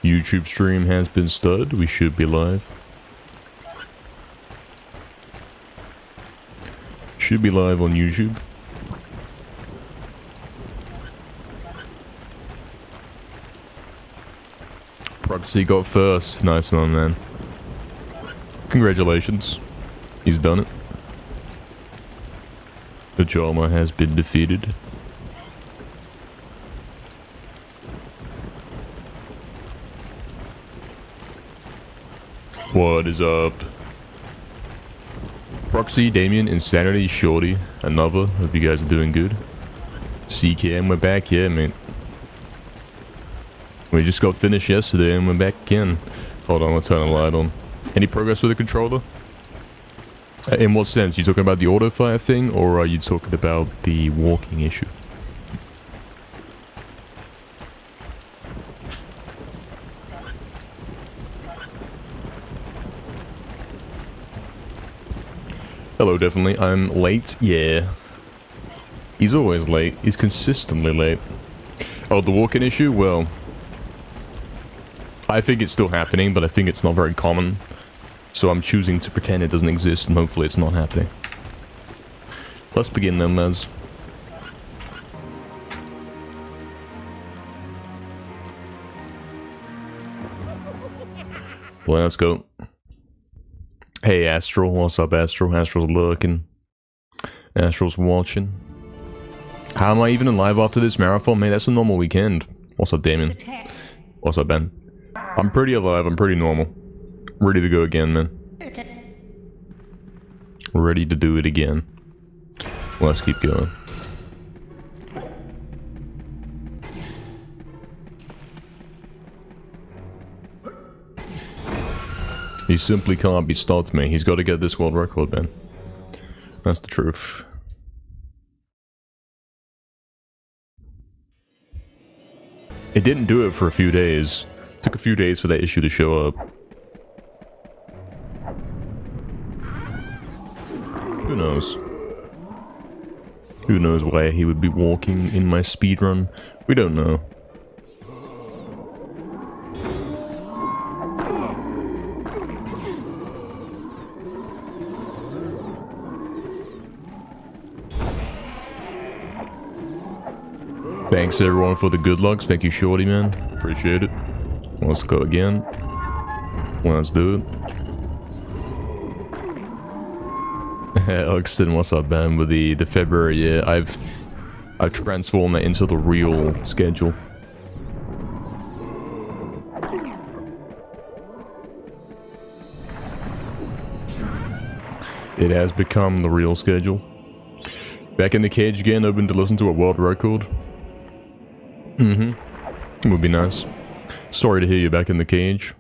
YouTube stream has been started. We should be live. Should be live on YouTube. Proxy got first. Nice one, man. Congratulations. He's done it. The Ojama has been defeated. What is up? Proxy, Damien, Insanity, Shorty, another. Hope you guys are doing good. CKM, we're back, yeah, mate. We just got finished yesterday and we're back again. Hold on, I'll turn the light on. Any progress with the controller? In what sense? You talking about the auto fire thing, or are you talking about the walking issue? Hello, definitely. I'm late. Yeah. He's always late. He's consistently late. Oh, the walking issue? Well, I think it's still happening, but I think it's not very common. So I'm choosing to pretend it doesn't exist, and hopefully it's not happening. Let's begin then, lads. Well, let's go. Hey, Astral. What's up, Astral? Astral's lurking. Astral's watching. How am I even alive after this marathon? Man, that's a normal weekend. What's up, Damien? What's up, Ben? I'm pretty alive. I'm pretty normal. Ready to go again, man. Ready to do it again. Let's keep going. He simply can't be stopped, me. He's got to get this world record, man. That's the truth. It didn't do it for a few days. It took a few days for that issue to show up. Who knows? Who knows why he would be walking in my speedrun? We don't know. Thanks everyone for the good lucks. Thank you, Shorty, man. Appreciate it. Let's go again. Let's do it. Oxton, what's up, man? With the February, yeah, I've transformed that into the real schedule. It has become the real schedule. Back in the cage again, open to listen to a world record. It would be nice. Sorry to hear you back in the cage.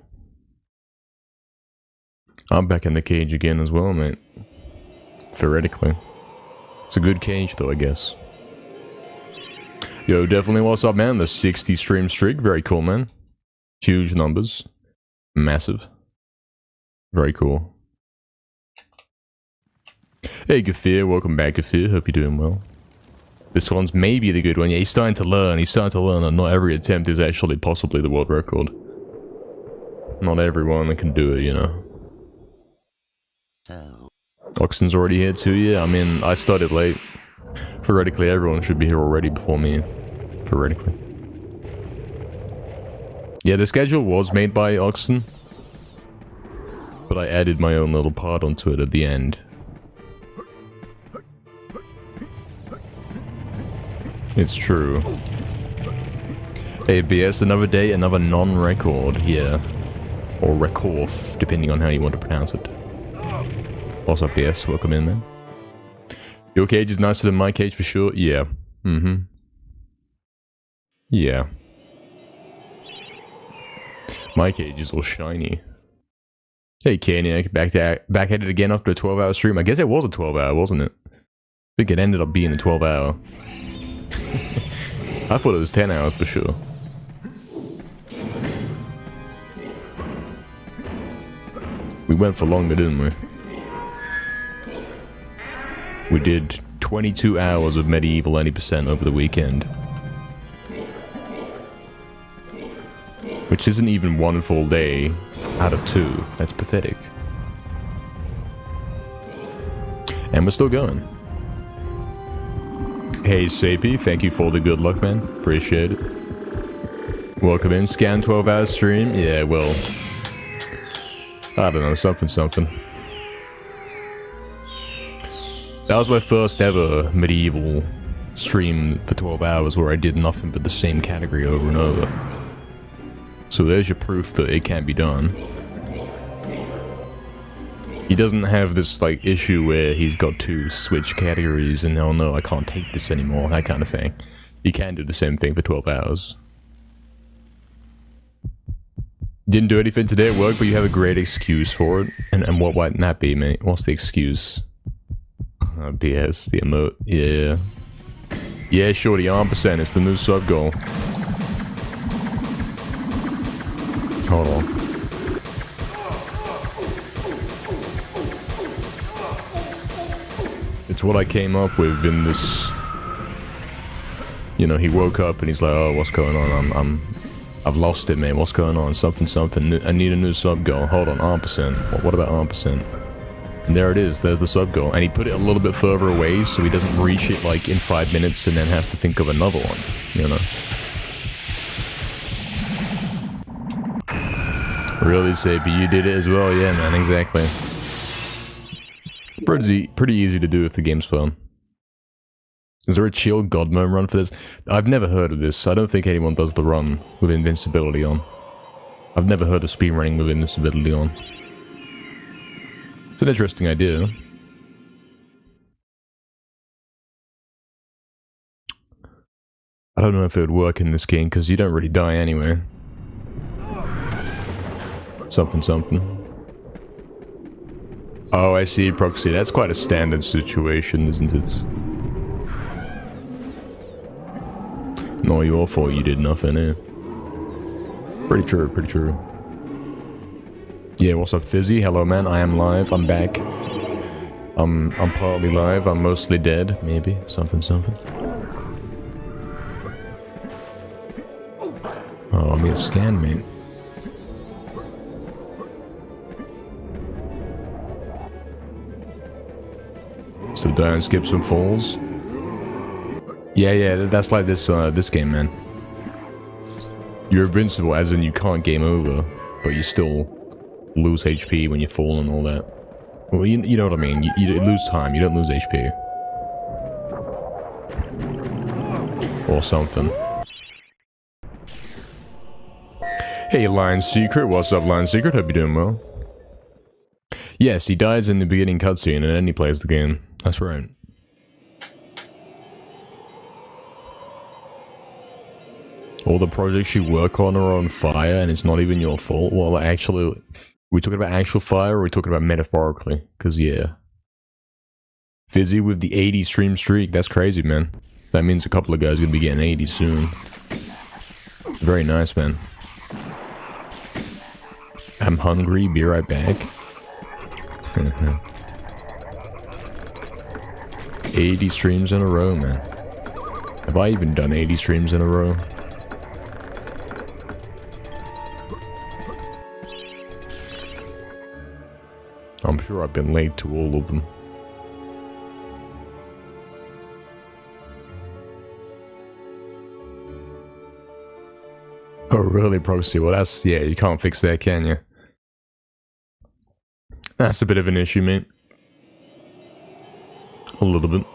I'm back in the cage again as well, mate. Theoretically. It's a good cage though, I guess. Yo, definitely what's up, man? The 60 stream streak. Very cool, man. Huge numbers. Massive. Very cool. Hey, Gafir. Welcome back, Gafir. Hope you're doing well. This one's maybe the good one. Yeah, he's starting to learn. He's starting to learn that not every attempt is actually possibly the world record. Not everyone can do it, you know. Oxton's already here too, yeah. I mean, I started late. Theoretically, everyone should be here already before me. Theoretically. Yeah, the schedule was made by Oxton. But I added my own little part onto it at the end. It's true. Hey, BS, another day, another non-record, yeah. Or record, depending on how you want to pronounce it. What's up, BS? Welcome in, man. Your cage is nicer than my cage for sure. Yeah. Yeah. My cage is all shiny. Hey, Kaniac, back at it again after a 12-hour stream. I guess it was a 12-hour, wasn't it? I think it ended up being a 12-hour. I thought it was 10 hours for sure. We went for longer, didn't we? We did 22 hours of MediEvil 80% over the weekend. Which isn't even one full day out of 2. That's pathetic. And we're still going. Hey Sapie, thank you for the good luck, man. Appreciate it. Welcome in. Scan 12-hour stream. Yeah, well, I don't know, something. That was my first ever MediEvil stream for 12 hours where I did nothing but the same category over and over. So there's your proof that it can be done. He doesn't have this, like, issue where he's got to switch categories and, oh no, I can't take this anymore, that kind of thing. You can do the same thing for 12 hours. Didn't do anything today at work, but you have a great excuse for it. And what might that be, mate? What's the excuse? BS, the emote. Yeah. Yeah, sure, the arm%, it's the new sub goal. Hold on. It's what I came up with in this... You know, he woke up and he's like, oh, what's going on? I've lost it, man. What's going on? Something. I need a new sub goal. Hold on, arm%. What about arm%? And there it is. There's the sub goal. And he put it a little bit further away so he doesn't reach it, like, in 5 minutes and then have to think of another one. You know? Really, Sapie, you did it as well? Yeah, man, exactly. Pretty easy to do if the game's fun. Is there a chill god mode run for this? I've never heard of this. I don't think anyone does the run with invincibility on. I've never heard of speedrunning with invincibility on. It's an interesting idea. I don't know if it would work in this game, because you don't really die anyway. Something. Oh, I see, Proxy. That's quite a standard situation, isn't it? No, your fault you did nothing, eh? Pretty true. Yeah, what's up, Fizzy? Hello, man. I am live. I'm back. I'm partly live. I'm mostly dead. Maybe. Something. Oh, I'm gonna scan, mate. So die and skip some falls. Yeah, that's like this this game, man. You're invincible, as in you can't game over, but you still lose HP when you fall and all that. Well, you know what I mean. You lose time, you don't lose HP. Or something. Hey, Lion Secret. What's up, Lion Secret? Hope you're doing well. Yes, he dies in the beginning cutscene and then he plays the game. That's right. All the projects you work on are on fire and it's not even your fault. Well, actually, are we talking about actual fire or are we talking about metaphorically? Because, yeah. Fizzy with the 80 stream streak. That's crazy, man. That means a couple of guys are going to be getting 80 soon. Very nice, man. I'm hungry. Be right back. 80 streams in a row, man. Have I even done 80 streams in a row? I'm sure I've been late to all of them. Oh, really, Proxy? Well, that's... yeah, you can't fix that, can you? That's a bit of an issue, mate. A little bit.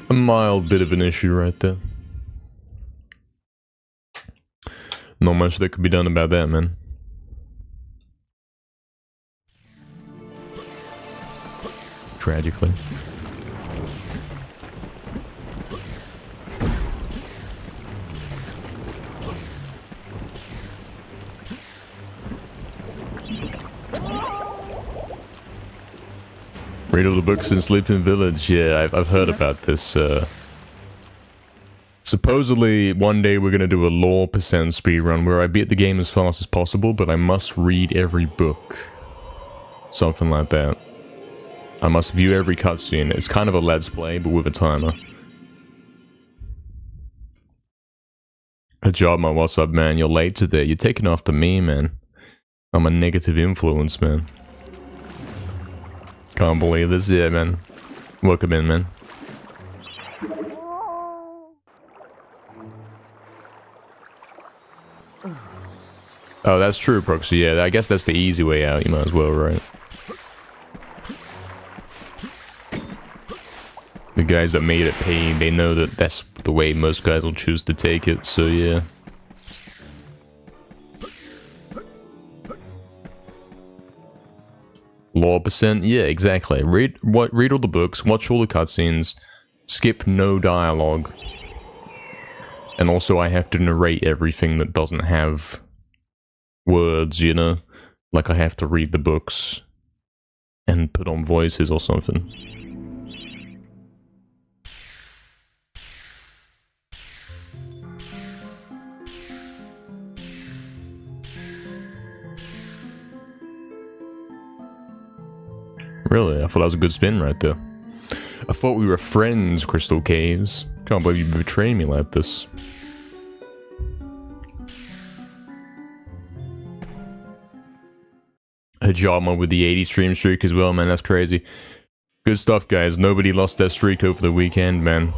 A mild bit of an issue right there. Not much that could be done about that, man. Tragically. Read all the books in Sleeping Village. Yeah, I've heard about this. Supposedly, one day we're gonna do a lore percent speedrun where I beat the game as fast as possible, but I must read every book. Something like that. I must view every cutscene. It's kind of a let's play, but with a timer. Good job, man. What's up, man? You're late today. You're taking after me, man. I'm a negative influence, man. Can't believe this. Yeah, man. Welcome in, man. Oh, that's true, Proxy. Yeah, I guess that's the easy way out. You might as well, right? The guys that made it pay, they know that that's the way most guys will choose to take it, so yeah. Law percent? Yeah, exactly. Read all the books, watch all the cutscenes, skip no dialogue. And also I have to narrate everything that doesn't have words, you know? Like I have to read the books and put on voices or something. Really? I thought that was a good spin right there. I thought we were friends, Crystal Caves. Can't believe you betrayed me like this. Hajama with the 80 stream streak as well, man. That's crazy. Good stuff, guys. Nobody lost their streak over the weekend, man.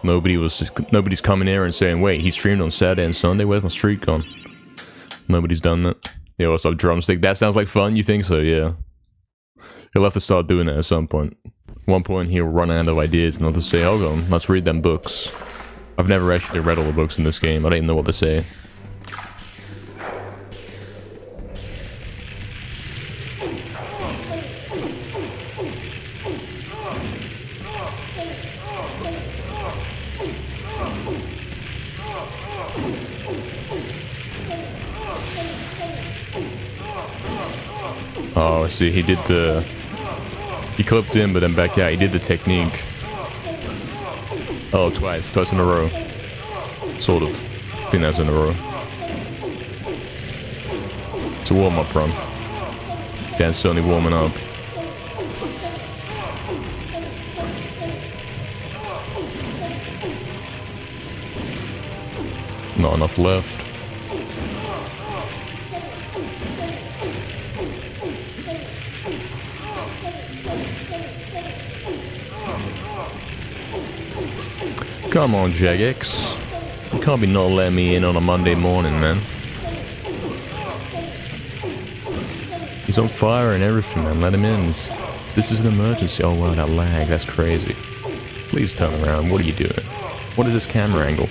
Nobody's coming here and saying, wait, he streamed on Saturday and Sunday? Where's my streak gone? Nobody's done that. Yo, what's up, Drumstick? That sounds like fun? You think so? Yeah. He'll have to start doing it at some point. One point he'll run out of ideas and he'll just say, hold on, let's read them books. I've never actually read all the books in this game. I don't even know what to say. Oh, I see. He did the... He clipped in, but then back out. He did the technique. Oh, twice. Twice in a row. Sort of. I think that's in a row. It's a warm-up run. Dan's certainly warming up. Not enough left. Come on, Jagex. You can't be not letting me in on a Monday morning, man. He's on fire and everything, man. Let him in. This is an emergency. Oh, wow, that lag. That's crazy. Please turn around. What are you doing? What is this camera angle?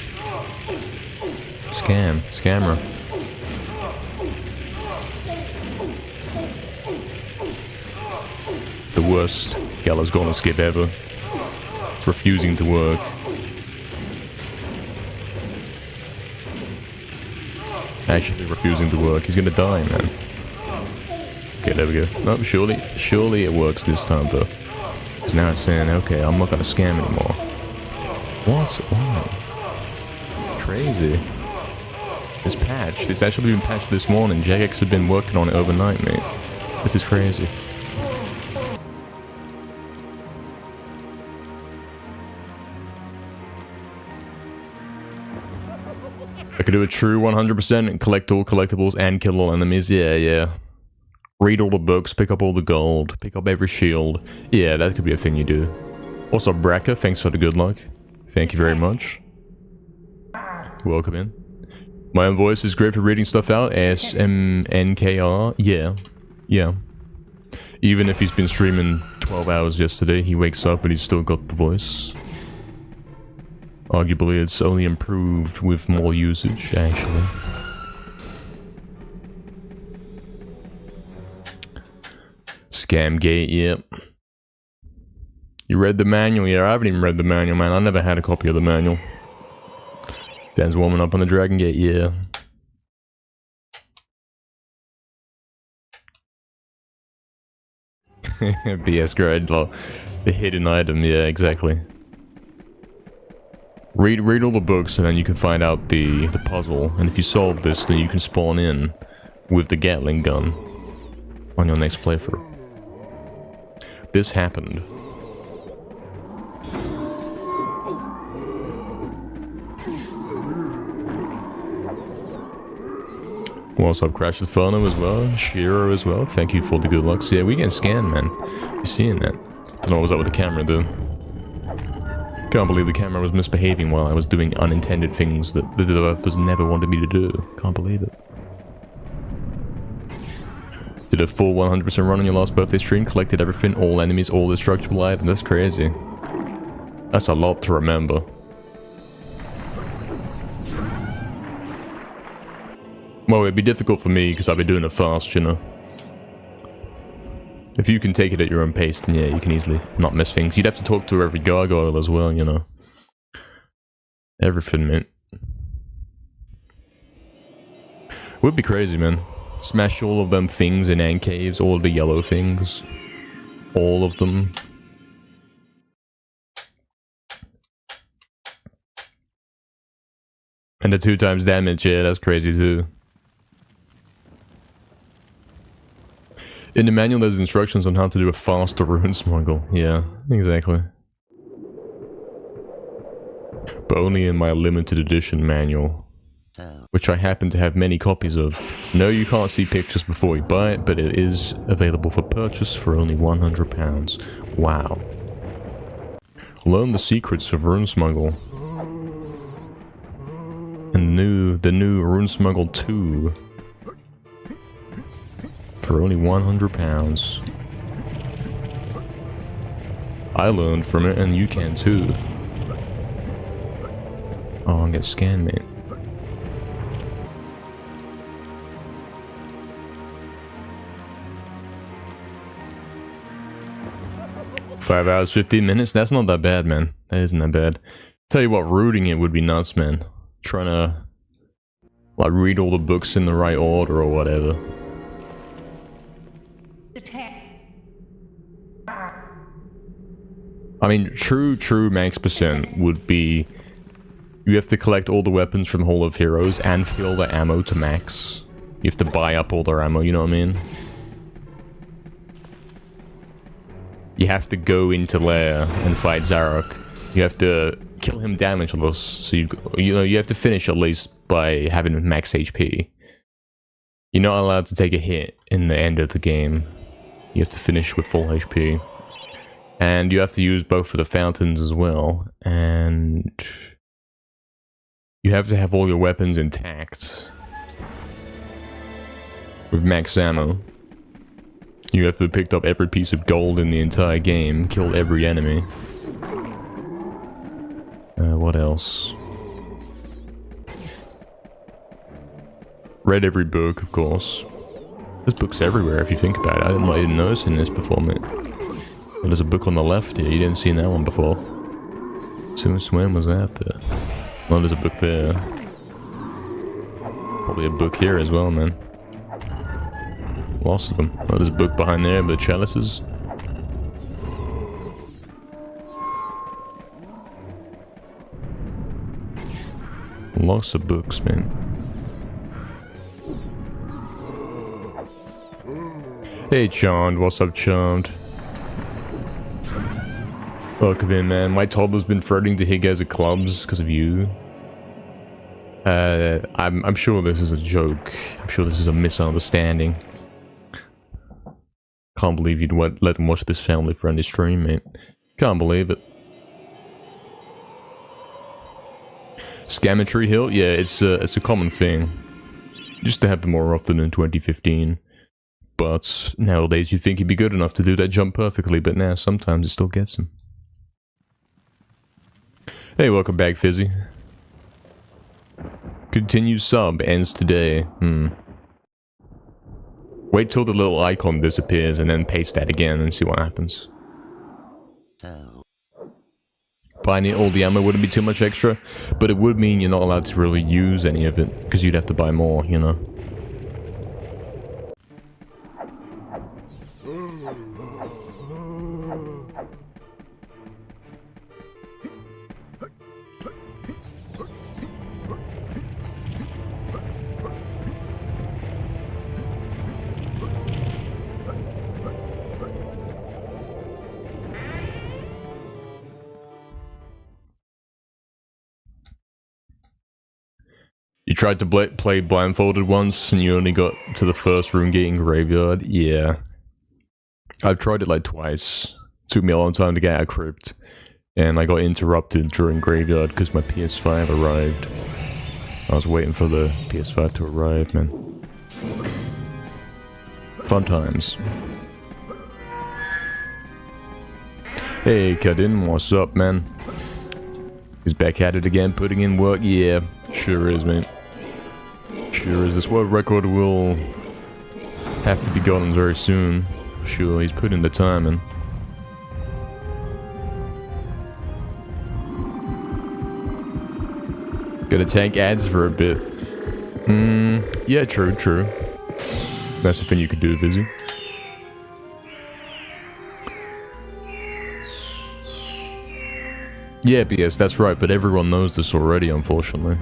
Scammer. The worst Gallows Gonna skip ever. It's refusing to work. Actually refusing to work. He's gonna die, man. Okay, there we go. Oh, surely it works this time, though. Because now it's saying, okay, I'm not gonna scam anymore. What? Why? Crazy. It's patched. It's actually been patched this morning. Jagex had been working on it overnight, mate. This is crazy. I could do a true 100% and collect all collectibles and kill all enemies. Yeah. Read all the books, pick up all the gold, pick up every shield. Yeah, that could be a thing you do. Also, Bracker, thanks for the good luck. Thank you very much. Welcome in. My own voice is great for reading stuff out. SMNKR. Yeah. Even if he's been streaming 12 hours yesterday, he wakes up and he's still got the voice. Arguably, it's only improved with more usage, actually. Scamgate, yep. You read the manual? Yeah, I haven't even read the manual, man. I never had a copy of the manual. Dan's warming up on the Dragon Gate, yeah. BS grade, the hidden item, yeah, exactly. Read all the books and then you can find out the puzzle, and if you solve this, then you can spawn in with the Gatling gun on your next playthrough. This happened. What's up, Crash Inferno as well, Shiro as well, thank you for the good lucks. Yeah, we get scanned, man. You seeing that? Don't know what was up with the camera, though. Can't believe the camera was misbehaving while I was doing unintended things that the developers never wanted me to do. Can't believe it. Did a full 100% run on your last birthday stream, collected everything, all enemies, all destructible items. That's crazy. That's a lot to remember. Well, it'd be difficult for me because I've been doing it fast, you know. If you can take it at your own pace, then yeah, you can easily not miss things. You'd have to talk to every gargoyle as well, you know. Everything, man. Would be crazy, man. Smash all of them things in ant caves, all of the yellow things. All of them. And the 2 times damage, yeah, that's crazy too. In the manual, there's instructions on how to do a faster rune smuggle. Yeah, exactly. But only in my limited edition manual, which I happen to have many copies of. No, you can't see pictures before you buy it, but it is available for purchase for only £100. Wow. Learn the secrets of rune smuggle. And the new Rune Smuggle 2. For only £100. I learned from it, and you can too. Oh, I get scanned, mate. Five hours, 15 minutes? That's not that bad, man. That isn't that bad. Tell you what, rooting it would be nuts, man. Trying to, like, read all the books in the right order or whatever. I mean, true max percent would be you have to collect all the weapons from Hall of Heroes and fill the ammo to max. You have to buy up all their ammo, you know what I mean? You have to go into Lair and fight Zarok. You have to kill him damageless, so you have to finish at least by having max HP. You're not allowed to take a hit in the end of the game. You have to finish with full HP. And you have to use both of the fountains as well, and you have to have all your weapons intact with max ammo. You have to have picked up every piece of gold in the entire game, killed every enemy. What else? Read every book, of course. There's books everywhere if you think about it. I didn't even notice this before, mate. Well, there's a book on the left here, you didn't see that one before. Swim was out there. Well, there's a book there. Probably a book here as well, man. Lots of them. Oh, there's a book behind there, but the chalices. Lots of books, man. Hey, Charmed. What's up, Charmed? Welcome in, man. My toddler's been threatening to hit guys at clubs because of you. I'm sure this is a joke. I'm sure this is a misunderstanding. Can't believe you'd let him watch this family-friendly stream, mate. Can't believe it. Scammetry Hill? Yeah, it's a common thing. Used to happen more often in 2015. But nowadays you'd think he'd be good enough to do that jump perfectly, but now sometimes it still gets him. Hey, welcome back, Fizzy. Continue sub ends today. Wait till the little icon disappears and then paste that again and see what happens. Buying all the ammo wouldn't be too much extra, but it would mean you're not allowed to really use any of it, because you'd have to buy more, you know. tried to play blindfolded once and you only got to the first room gate in Graveyard? Yeah. I've tried it like twice. Took me a long time to get out of Crypt. And I got interrupted during Graveyard because my PS5 arrived. I was waiting for the PS5 to arrive, man. Fun times. Hey, Kadin, what's up, man? He's back at it again, putting in work? Yeah, sure is, mate. Sure is. This world record will have to be gotten very soon. For sure, he's putting the time in. Gotta tank ads for a bit. Yeah, true, true. That's the thing you could do, Vizzy. Yeah, BS, that's right, but everyone knows this already, unfortunately.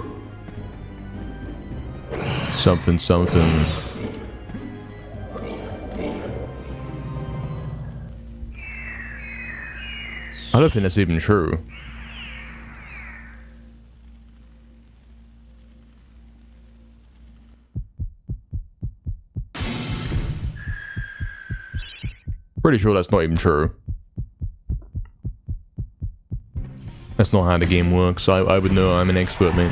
Something, something. I don't think that's even true. Pretty sure that's not even true. That's not how the game works. I would know, I'm an expert, mate.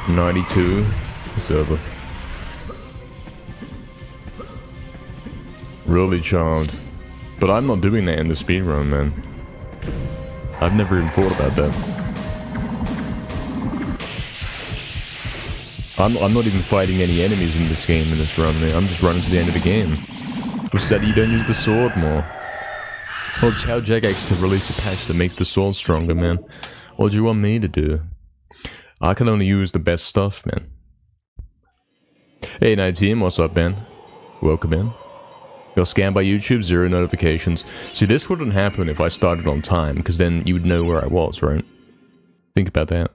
$92. It's over. Really charmed. But I'm not doing that in the speedrun, man. I've never even thought about that. I'm not even fighting any enemies in this game in this run, man. I'm just running to the end of the game. Who said you don't use the sword more? Well, tell Jagex to release a patch that makes the sword stronger, man. What do you want me to do? I can only use the best stuff, man. Hey, Night Team, what's up, man? Welcome in. Got scanned by YouTube, 0 notifications. See, this wouldn't happen if I started on time, because then you would know where I was, right? Think about that.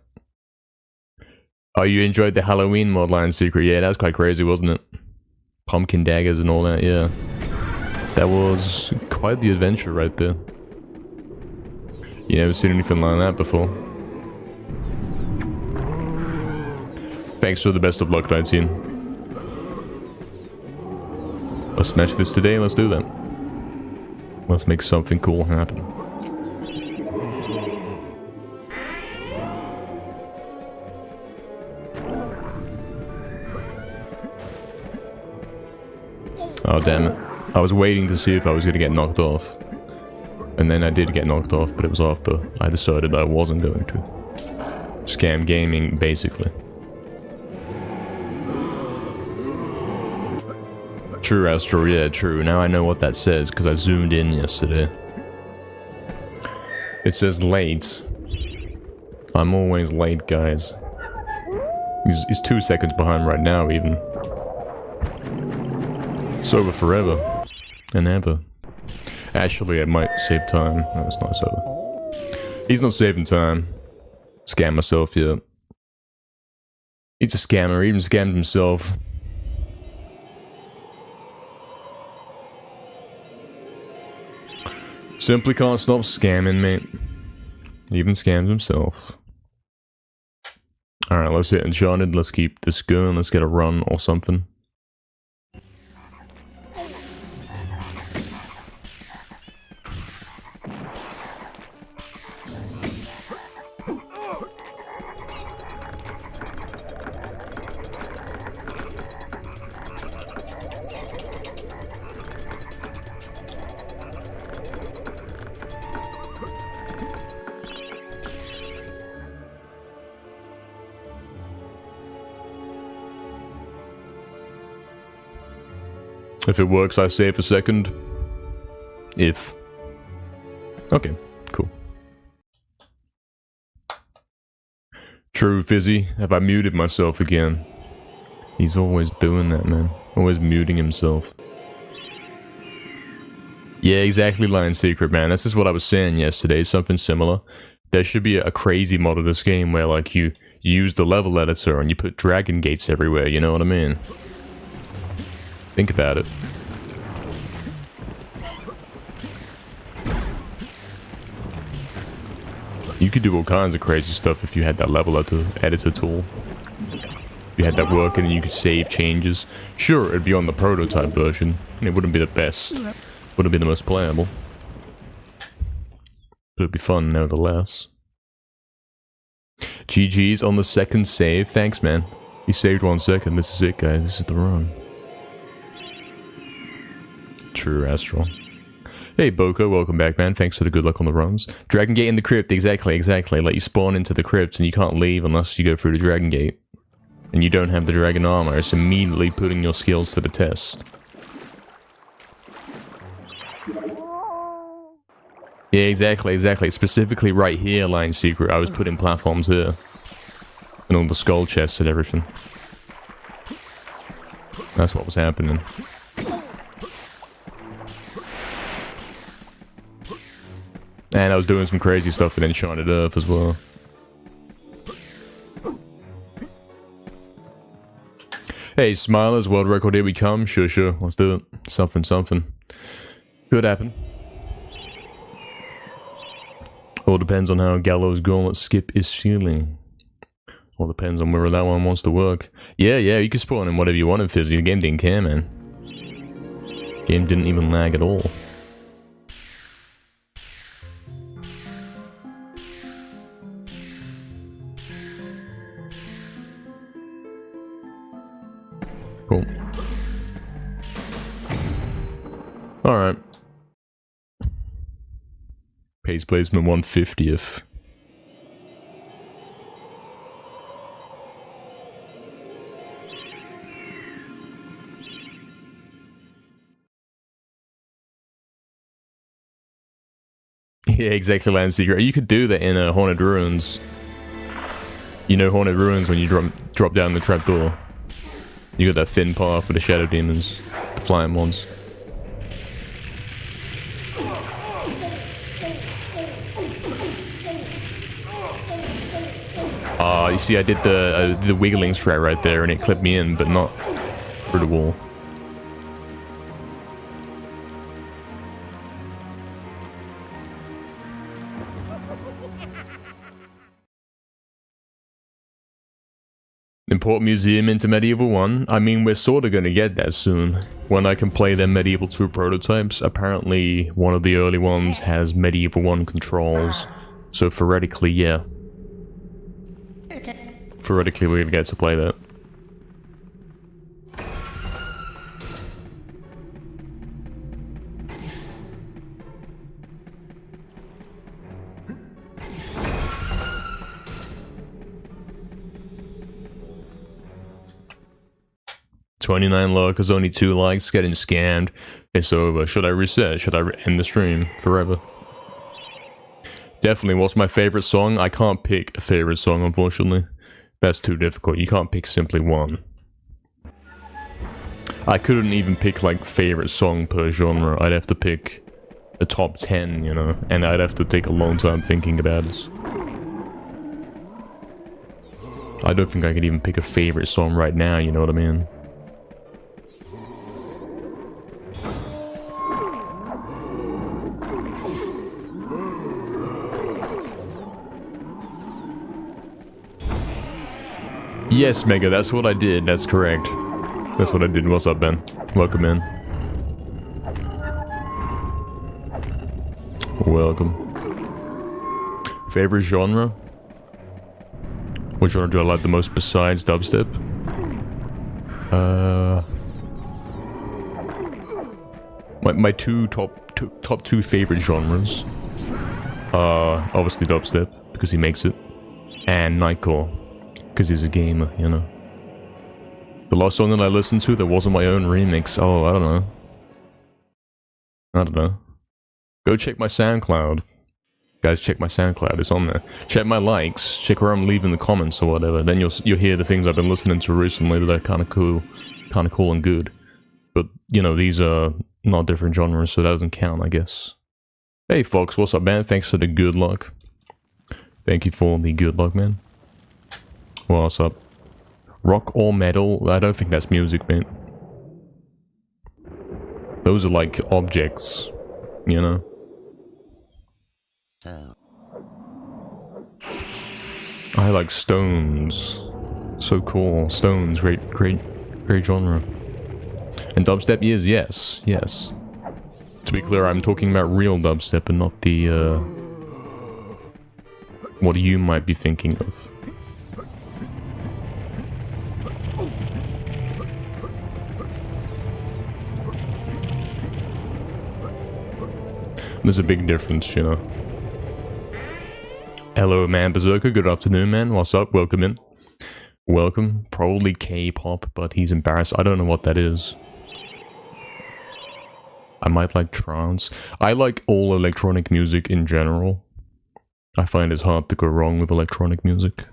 Oh, you enjoyed the Halloween modline secret? Yeah, that was quite crazy, wasn't it? Pumpkin daggers and all that, yeah. That was quite the adventure right there. You never seen anything like that before. Thanks for the best of luck, Night Team. Let's smash this today, let's do that. Let's make something cool happen. Oh, damn it. I was waiting to see if I was gonna get knocked off. And then I did get knocked off, but it was after I decided I wasn't going to. Scam gaming, basically. True, Astro, yeah, true. Now I know what that says, because I zoomed in yesterday. It says late. I'm always late, guys. He's 2 seconds behind right now, even. Sober forever. And ever. Actually, I might save time. No, it's not sober. He's not saving time. Scam myself, yeah. He's a scammer, he even scammed himself. Simply can't stop scamming, mate. Even scams himself. Alright, let's hit Enchanted. Let's keep this going. Let's get a run or something. If it works, I save a second. If. Okay, cool. True, Fizzy. Have I muted myself again? He's always doing that, man. Always muting himself. Yeah, exactly, Lion Secret, man. This is what I was saying yesterday. Something similar. There should be a crazy mod of this game where, like, you use the level editor and you put dragon gates everywhere, you know what I mean? Think about it. You could do all kinds of crazy stuff if you had that level editor tool. You had that working and you could save changes. Sure, it'd be on the prototype version, and it wouldn't be the best. Wouldn't be the most playable. But it'd be fun nevertheless. GG's on the second save. Thanks, man. You saved 1 second. This is it, guys. This is the run. True, Astral. Hey, Boko. Welcome back, man. Thanks for the good luck on the runs. Dragon Gate in the crypt. Exactly. Let you spawn into the crypt and you can't leave unless you go through the Dragon Gate. And you don't have the dragon armor. It's immediately putting your skills to the test. Yeah, exactly. Specifically right here, Line Secret, I was putting platforms here. And all the skull chests and everything. That's what was happening. And I was doing some crazy stuff in Enchanted Earth as well. Hey, Smilers, world record, here we come. Sure. Let's do it. Something. Could happen. All depends on how Gallows Gauntlet Skip is feeling. All depends on whether that one wants to work. Yeah, you can spawn in whatever you wanted, Fizzy. The game didn't care, man. Game didn't even lag at all. Cool. Alright. Pace placement 150th. Yeah, exactly, Land Secret. You could do that in Haunted Ruins. You know Haunted Ruins when you drop down the trapdoor. You got that thin path for the shadow demons, the flying ones. You see, I did the wiggling strat right there, and it clipped me in, but not through the wall. Import Museum into MediEvil 1? I mean, we're sorta gonna get that soon. When I can play their MediEvil 2 prototypes, apparently one of the early ones has MediEvil 1 controls. So theoretically, yeah. Theoretically, we're gonna get to play that. $29 lurkers, only 2 likes, getting scammed. It's over. Should I reset? Should I end the stream forever? Definitely. What's my favorite song? I can't pick a favorite song, unfortunately. That's too difficult. You can't pick simply one. I couldn't even pick, like, favorite song per genre. I'd have to pick a top 10, you know? And I'd have to take a long time thinking about it. I don't think I could even pick a favorite song right now, you know what I mean? Yes, Mega, that's what I did. That's correct. That's what I did. What's up, Ben? Welcome in. Welcome. Favorite genre? What genre do I like the most besides dubstep? My top two favorite genres are obviously dubstep because he makes it, and Nightcore because he's a gamer, you know. The last song that I listened to that wasn't my own remix. Oh, I don't know. Go check my SoundCloud. Guys, check my SoundCloud. It's on there. Check my likes. Check where I'm leaving the comments or whatever. Then you'll hear the things I've been listening to recently that are kind of cool and good. But you know, these are not different genres, so that doesn't count, I guess. Hey, Fox, what's up, man? Thanks for the good luck. Thank you for the good luck, man. What's up? Rock or metal? I don't think that's music, man. Those are like objects, you know? I like stones. So cool. Stones, great genre. And dubstep is, yes. To be clear, I'm talking about real dubstep and not the, what you might be thinking of. There's a big difference, you know. Hello, man, Berserker. Good afternoon, man. What's up? Welcome in. Welcome. Probably K-pop, but he's embarrassed. I don't know what that is. I might like trance. I like all electronic music in general. I find it's hard to go wrong with electronic music.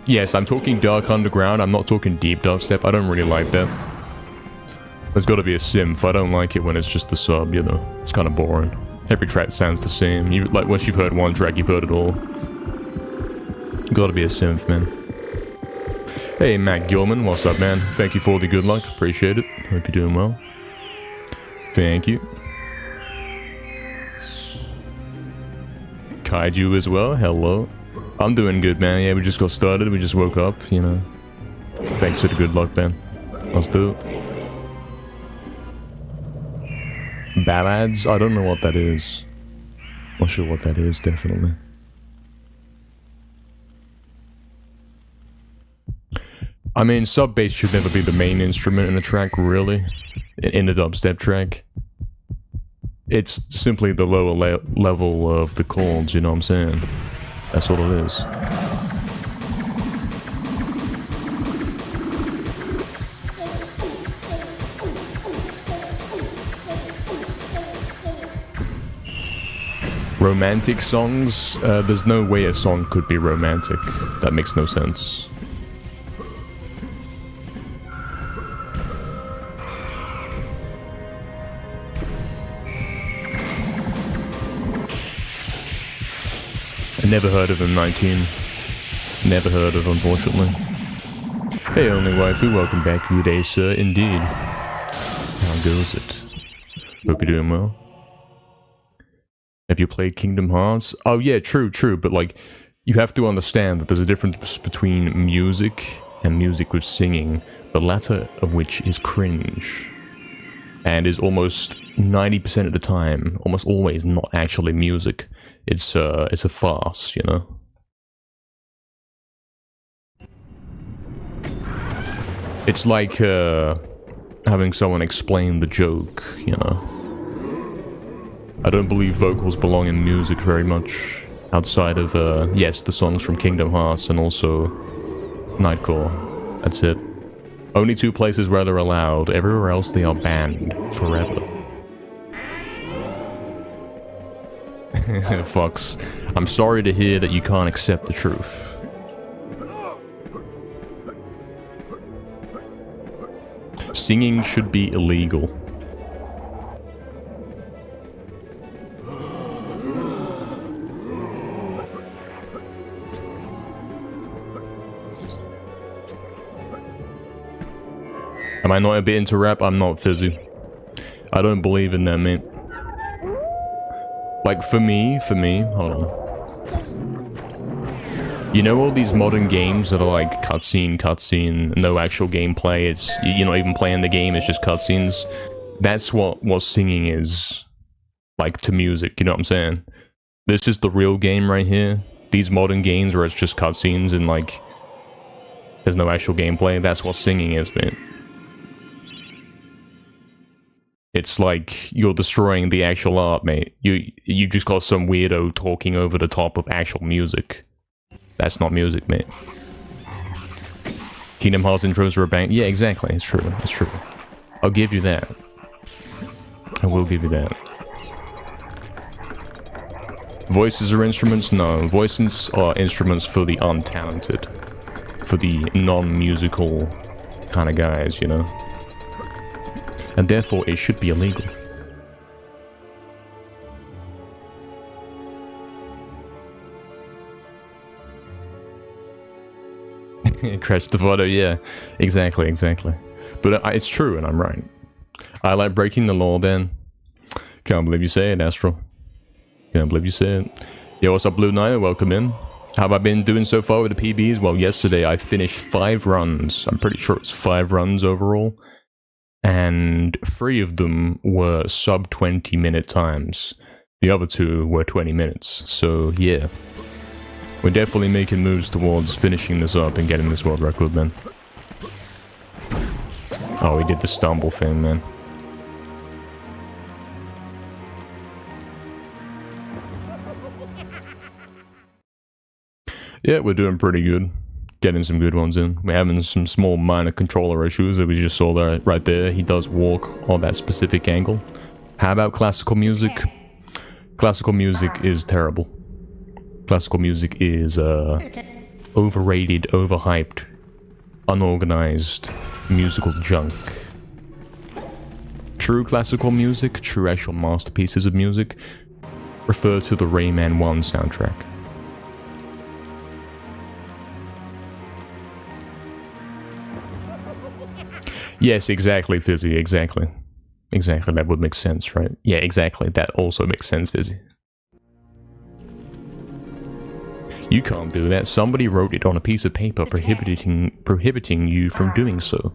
Yes, I'm talking dark underground. I'm not talking deep dubstep. I don't really like that. There's got to be a synth. I don't like it when it's just the sub, you know. It's kind of boring. Every track sounds the same. Like, once you've heard one track, you've heard it all. Gotta be a synth, man. Hey, Matt Gilman. What's up, man? Thank you for the good luck. Appreciate it. Hope you're doing well. Thank you. Kaiju as well. Hello. I'm doing good, man. Yeah, we just got started. We just woke up, you know. Thanks for the good luck, man. Let's do it. Ballads? I don't know what that is. Not sure what that is, definitely. I mean, sub bass should never be the main instrument in a track, really. In a dubstep track. It's simply the lower level of the chords, you know what I'm saying? That's what it is. Romantic songs? There's no way a song could be romantic. That makes no sense. Never heard of him, 19. Never heard of, unfortunately. Hey, Only Waifu, welcome back. Good day, sir, indeed. How goes it? Hope you're doing well. Have you played Kingdom Hearts? Oh yeah, true, but like, you have to understand that there's a difference between music and music with singing, the latter of which is cringe. And is almost 90% of the time, almost always not actually music. It's a farce, you know? It's like, having someone explain the joke, you know? I don't believe vocals belong in music very much, outside of, yes, the songs from Kingdom Hearts and also Nightcore. That's it. Only two places where they're allowed, everywhere else they are banned forever. Fox, I'm sorry to hear that you can't accept the truth. Singing should be illegal. Am I not a bit into rap? I'm not fizzy. I don't believe in that, mate. Like, for me, hold on. You know all these modern games that are like cutscene, no actual gameplay, it's, you're not even playing the game, it's just cutscenes? That's what singing is like to music, you know what I'm saying? This is the real game right here. These modern games where it's just cutscenes and like, there's no actual gameplay, that's what singing is, man. It's like, you're destroying the actual art, mate. You just got some weirdo talking over the top of actual music. That's not music, mate. Kingdom Hearts intros are a bang. Yeah, exactly. It's true. It's true. I'll give you that. I will give you that. Voices are instruments? No. Voices are instruments for the untalented. For the non-musical kind of guys, you know? And therefore, it should be illegal. Crash the photo, yeah. Exactly, exactly. But it's true, and I'm right. I like breaking the law, then. Can't believe you say it, Astro. Can't believe you say it. Yo, what's up, Blue Knight? Welcome in. How have I been doing so far with the PBs? Well, yesterday I finished 5 runs. I'm pretty sure it's 5 runs overall. And 3 of them were sub 20-minute times. The other 2 were 20 minutes. So, yeah. We're definitely making moves towards finishing this up and getting this world record, man. Oh, we did the stumble thing, man. Yeah, we're doing pretty good. Getting some good ones in. We're having some small minor controller issues that we just saw there, right there. He does walk on that specific angle. How about classical music? Classical music is terrible. Classical music is overrated, overhyped, unorganized musical junk. True classical music, true actual masterpieces of music, refer to the Rayman 1 soundtrack. Yes, exactly, Fizzy, exactly. Exactly, that would make sense, right? Yeah, exactly, that also makes sense, Fizzy. You can't do that. Somebody wrote it on a piece of paper prohibiting you from doing so.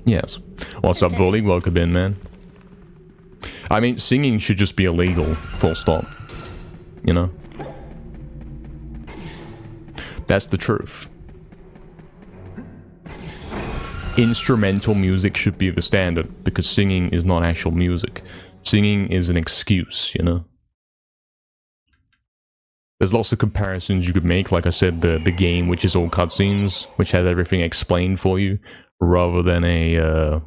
Yes. What's up, Volley? Welcome in, man. I mean, singing should just be illegal, full stop. You know? That's the truth. Instrumental music should be the standard, because singing is not actual music. Singing is an excuse, you know? There's lots of comparisons you could make, like I said, the game, which is all cutscenes, which has everything explained for you, rather than an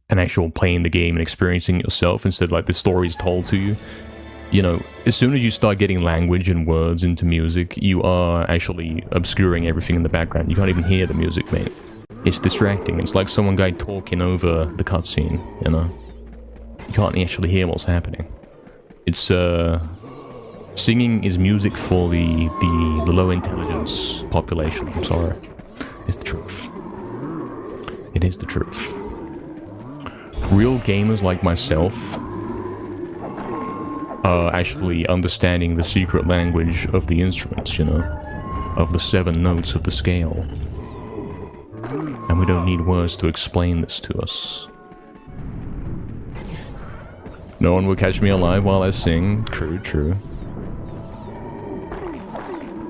actual playing the game and experiencing it yourself. Instead, like, the story's told to you. You know, as soon as you start getting language and words into music, you are actually obscuring everything in the background. You can't even hear the music, mate. It's distracting. It's like someone guy talking over the cutscene, you know? You can't actually hear what's happening. It's, singing is music for the low intelligence population. I'm sorry. It's the truth. It is the truth. Real gamers like myself are actually understanding the secret language of the instruments, you know? Of the 7 notes of the scale. And we don't need words to explain this to us. No one will catch me alive while I sing. True, true.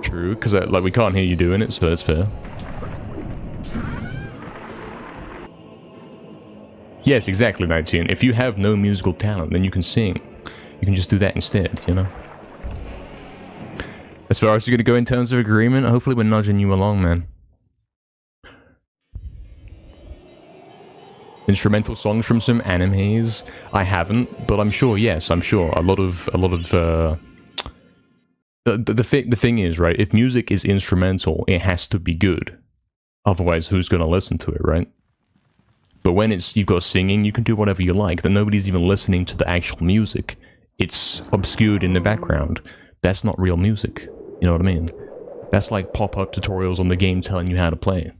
True, because like we can't hear you doing it, so that's fair. Yes, exactly, 19. If you have no musical talent, then you can sing. You can just do that instead, you know? As far as you're gonna go in terms of agreement, hopefully we're nudging you along, man. Instrumental songs from some animes? I haven't, but I'm sure, yes, I'm sure. A lot of the thing is, right, if music is instrumental, it has to be good. Otherwise, who's gonna listen to it, right? But when you've got singing, you can do whatever you like, then nobody's even listening to the actual music. It's obscured in the background. That's not real music. You know what I mean? That's like pop-up tutorials on the game telling you how to play.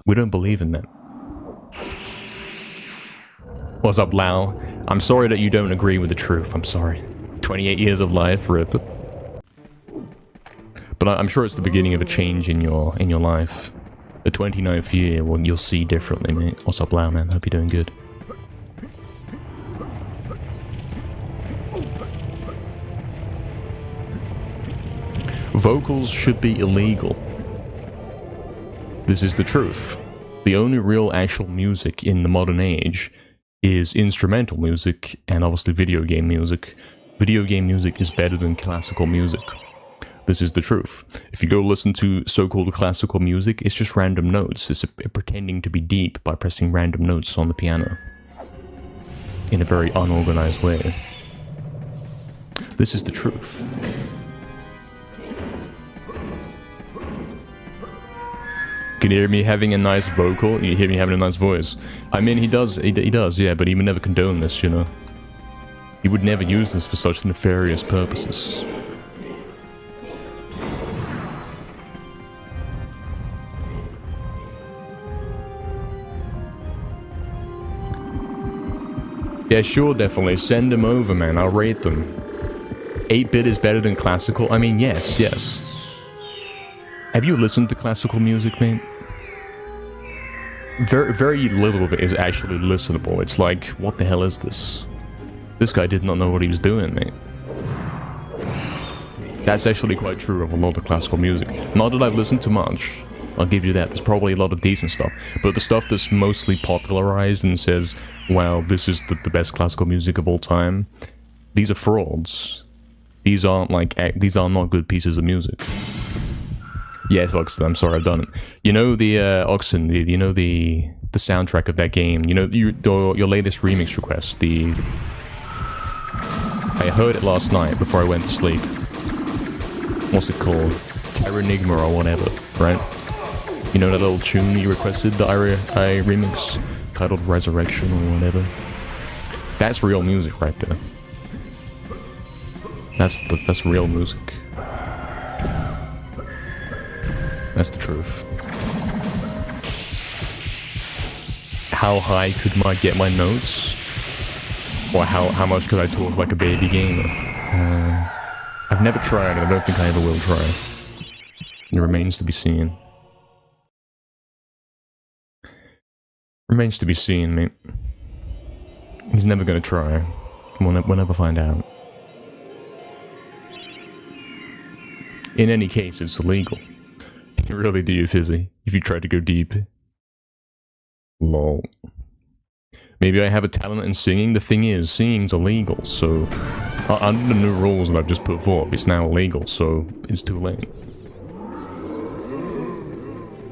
We don't believe in that. What's up, Lau? I'm sorry that you don't agree with the truth, I'm sorry. 28 years of life, rip. But I'm sure it's the beginning of a change in your life. The 29th year, well, you'll see differently, mate. What's up, Lau, man? Hope you're doing good. Vocals should be illegal. This is the truth. The only real actual music in the modern age is instrumental music, and obviously video game music. Video game music is better than classical music. This is the truth. If you go listen to so-called classical music, it's just random notes. It's pretending to be deep by pressing random notes on the piano. In a very unorganized way. This is the truth. Can you hear me having a nice vocal? You hear me having a nice voice? I mean, he does, yeah, but he would never condone this, you know? He would never use this for such nefarious purposes. Yeah, sure, definitely. Send them over, man. I'll rate them. 8-bit is better than classical? I mean, yes, yes. Have you listened to classical music, mate? Very little of it is actually listenable. It's like, what the hell is this? This guy did not know what he was doing, mate. That's actually quite true of a lot of classical music. Not that I've listened to much. I'll give you that. There's probably a lot of decent stuff. But the stuff that's mostly popularized and says, wow, this is the best classical music of all time, these are frauds. These aren't these are not good pieces of music. Yes, Oxen, I'm sorry, I've done it. You know the, Oxen, you know the soundtrack of that game, you know your latest remix request, I heard it last night before I went to sleep. What's it called? Terranigma or whatever, right? You know that little tune you requested, the I remix, titled Resurrection or whatever? That's real music right there. That's real music. That's the truth. How high could I get my notes? Or how much could I talk like a baby gamer? I've never tried and I don't think I ever will try. It remains to be seen. Remains to be seen, mate. He's never gonna try. We'll never find out. In any case, it's illegal. You really do, Fizzy, if you try to go deep. Lol. Maybe I have a talent in singing. The thing is, singing's illegal, so... under the new rules that I've just put forth, it's now illegal, so it's too late.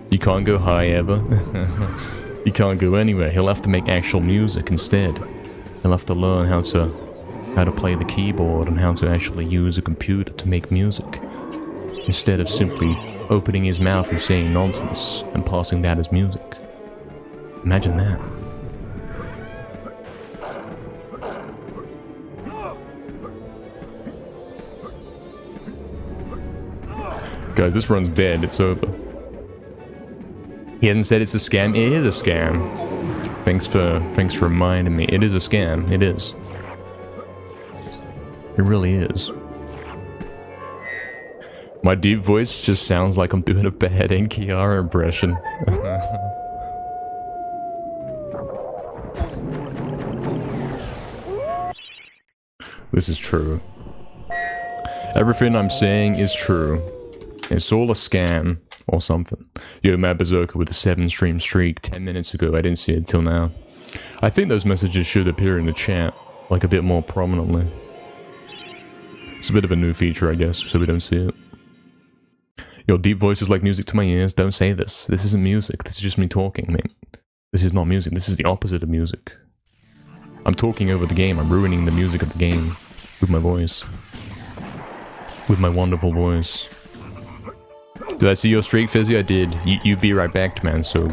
You can't go high ever. You can't go anywhere. He'll have to make actual music instead. He'll have to learn how to play the keyboard and how to actually use a computer to make music. Instead of simply opening his mouth and saying nonsense and passing that as music. Imagine that. Guys, this run's dead. It's over. He hasn't said it's a scam. It is a scam. Thanks for reminding me. It is a scam. It is. It really is. My deep voice just sounds like I'm doing a bad NKR impression. This is true. Everything I'm saying is true. It's all a scam. Or something. Yo, Mad Berserker with a 7-stream streak 10 minutes ago. I didn't see it till now. I think those messages should appear in the chat, like a bit more prominently. It's a bit of a new feature, I guess, so we don't see it. Your deep voice is like music to my ears. Don't say this. This isn't music. This is just me talking, mate. This is not music. This is the opposite of music. I'm talking over the game. I'm ruining the music of the game with my voice. With my wonderful voice. Did I see your streak, Fizzy? I did. You be right back, man, so...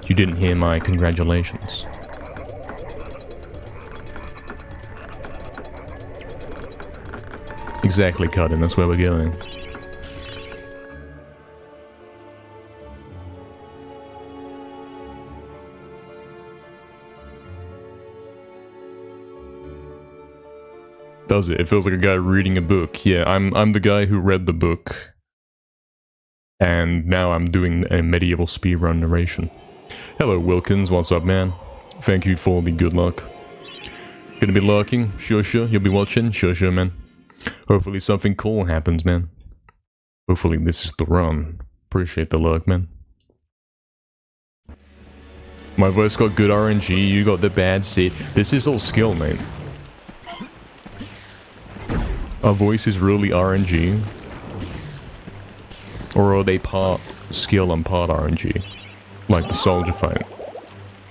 You didn't hear my congratulations. Exactly, Cuttin, that's where we're going. Does it? It feels like a guy reading a book. Yeah, I'm the guy who read the book. And now I'm doing a medieval speedrun narration. Hello Wilkins, what's up man? Thank you for the good luck. Gonna be lurking? Sure. You'll be watching? Sure man. Hopefully something cool happens, man. Hopefully this is the run. Appreciate the luck, man. My voice got good RNG, you got the bad seed. This is all skill, mate. Our voice is really RNG. Or are they part skill and part RNG? Like the soldier fight.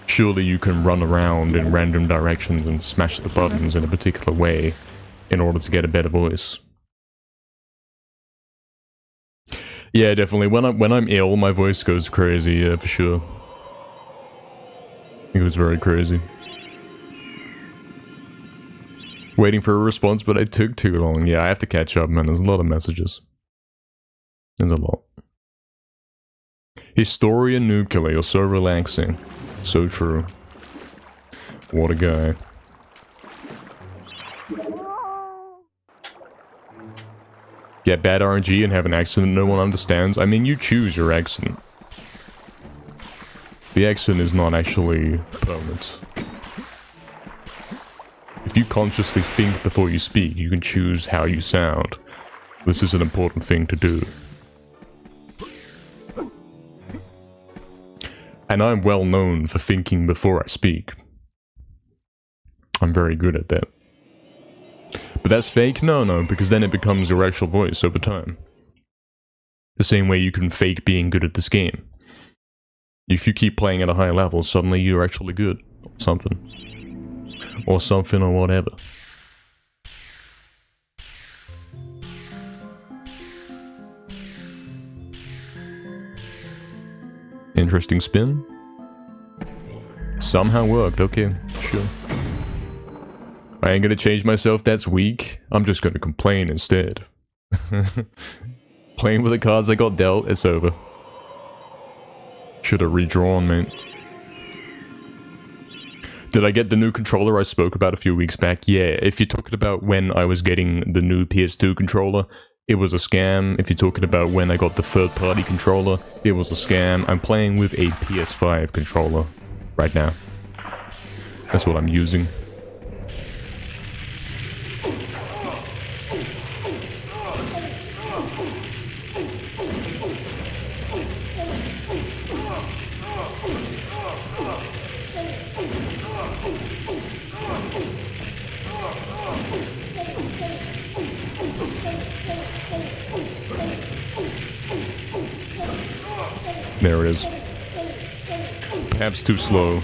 Surely you can run around in random directions and smash the buttons in a particular way in order to get a better voice. Yeah, definitely. When I'm ill, my voice goes crazy, yeah, for sure. It goes very crazy. Waiting for a response, but it took too long. Yeah, I have to catch up, man. There's a lot of messages. There's a lot. Historia Nuclear, you're so relaxing. So true. What a guy. Get bad RNG and have an accent no one understands. I mean, you choose your accent. The accent is not actually permanent. If you consciously think before you speak, you can choose how you sound. This is an important thing to do. And I'm well known for thinking before I speak. I'm very good at that. But that's fake? No, because then it becomes your actual voice over time. The same way you can fake being good at this game. If you keep playing at a high level, suddenly you're actually good. Or something or whatever. Interesting spin. Somehow worked, okay, sure. I ain't gonna change myself, that's weak. I'm just gonna complain instead. Playing with the cards I got dealt, it's over. Should have redrawn, mate. Did I get the new controller I spoke about a few weeks back? Yeah, if you're talking about when I was getting the new PS2 controller, it was a scam. If you're talking about when I got the third-party controller, it was a scam. I'm playing with a PS5 controller right now. That's what I'm using. There it is. Perhaps too slow.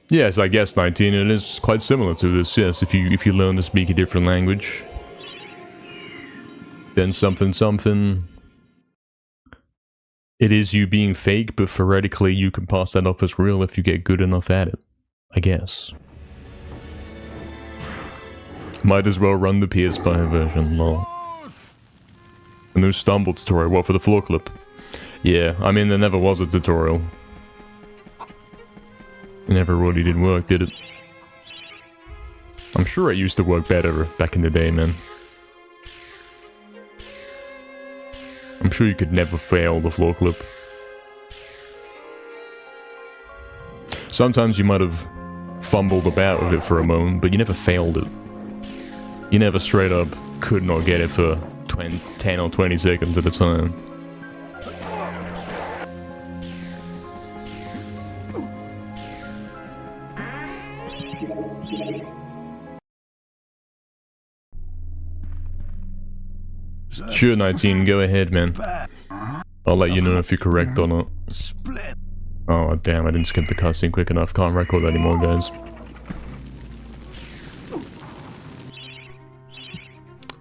Yes, I guess 19, it is quite similar to this, yes, if you learn to speak a different language. Then something. It is you being fake, but theoretically you can pass that off as real if you get good enough at it. I guess. Might as well run the PS5 version, lol. A new stumble tutorial, what, for the floor clip? Yeah, I mean there never was a tutorial. It never really did work, did it? I'm sure it used to work better back in the day, man. I'm sure you could never fail the floor clip. Sometimes you might have fumbled about with it for a moment, but you never failed it. You never straight up could not get it for 10 or 20 seconds at a time. Sure, 19, go ahead, man. I'll let you know if you're correct or not. Oh, damn, I didn't skip the cutscene quick enough. Can't record anymore, guys.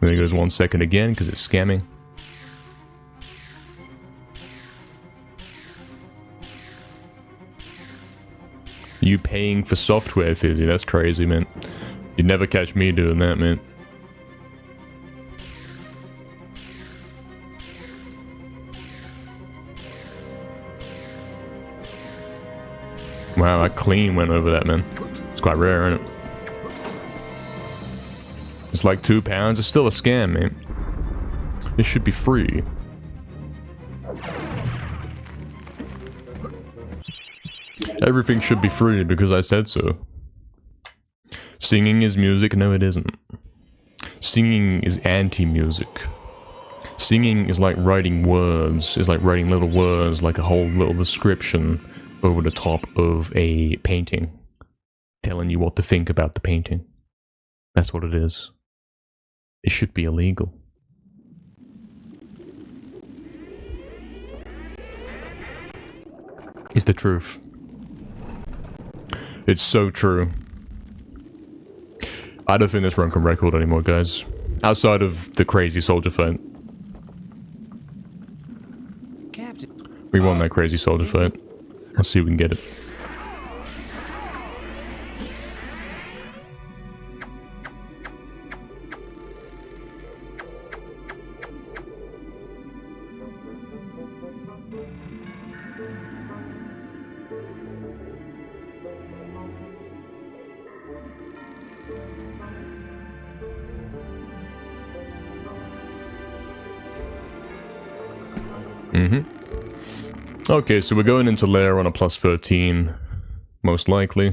Then it goes 1 second again, because it's scamming. You paying for software, Fizzy? That's crazy, man. You'd never catch me doing that, man. Wow, I clean went over that, man. It's quite rare, isn't it? It's like £2. It's still a scam, man. It should be free. Everything should be free because I said so. Singing is music? No, it isn't. Singing is anti-music. Singing is like writing words. It's like writing little words, like a whole little description over the top of a painting, telling you what to think about the painting. That's what it is. It should be illegal. It's the truth. It's so true. I don't think this run can record anymore, guys. Outside of the crazy soldier fight. We won that crazy soldier fight. Let's see if we can get it. Okay, so we're going into lair on a plus 13, most likely.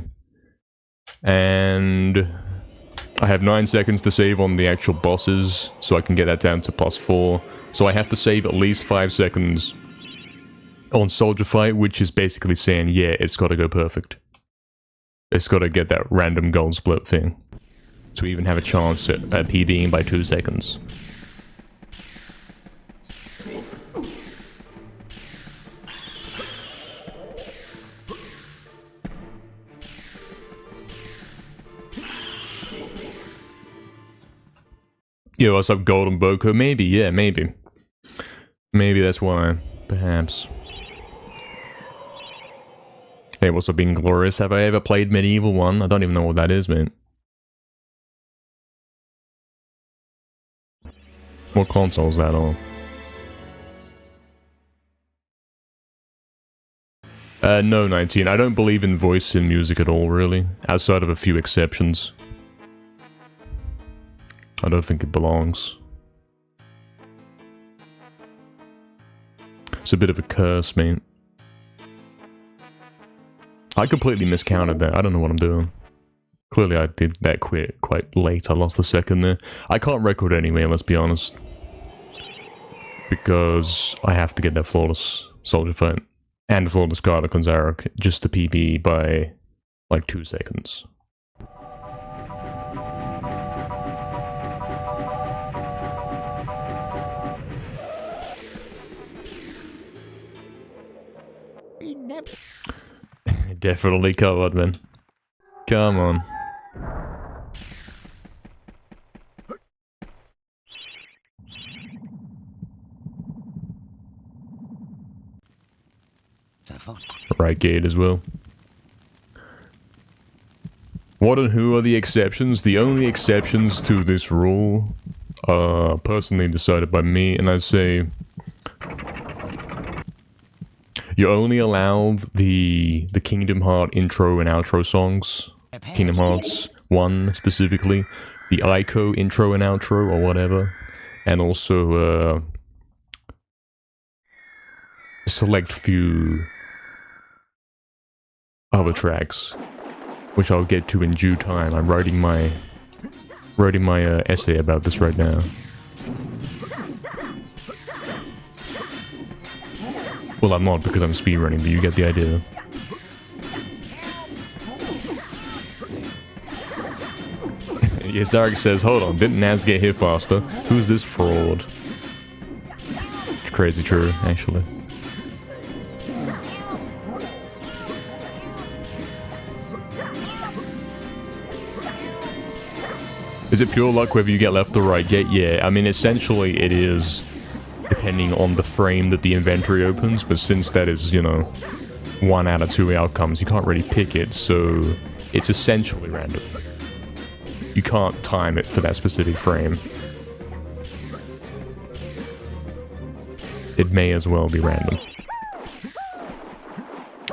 And I have 9 seconds to save on the actual bosses, so I can get that down to plus 4. So I have to save at least 5 seconds on Soldier Fight, which is basically saying, yeah, it's got to go perfect. It's got to get that random gold split thing to even have a chance at PBing by 2 seconds. Yo, what's up, Golden Boko? Maybe, yeah, maybe. Maybe that's why, perhaps. Hey, what's up, Inglorious? Have I ever played MediEvil 1? I don't even know what that is, man. What console is that on? No, 19. I don't believe in voice in music at all, really. Outside of a few exceptions. I don't think it belongs. It's a bit of a curse, mate. I completely miscounted that. I don't know what I'm doing. Clearly I did that quite late. I lost a second there. I can't record anyway, let's be honest. Because I have to get that flawless Soldier Fight and flawless Garlic on Zarok just to PB by like 2 seconds. Definitely covered, man. Come on. Right gate as well. What and who are the exceptions? The only exceptions to this rule are personally decided by me, and I'd say you're only allowed the Kingdom Heart intro and outro songs. Kingdom Hearts 1 specifically. The Ico intro and outro or whatever. And also a select few other tracks, which I'll get to in due time. I'm writing my essay about this right now. Well, I'm not because I'm speedrunning, but you get the idea. Yeah, Zarek says, hold on, didn't Naz get here faster? Who's this fraud? It's crazy true, actually. Is it pure luck whether you get left or right gate? Yeah, I mean, essentially it is depending on the frame that the inventory opens, but since that is, you know, 1 out of 2 outcomes, you can't really pick it, so it's essentially random. You can't time it for that specific frame. It may as well be random.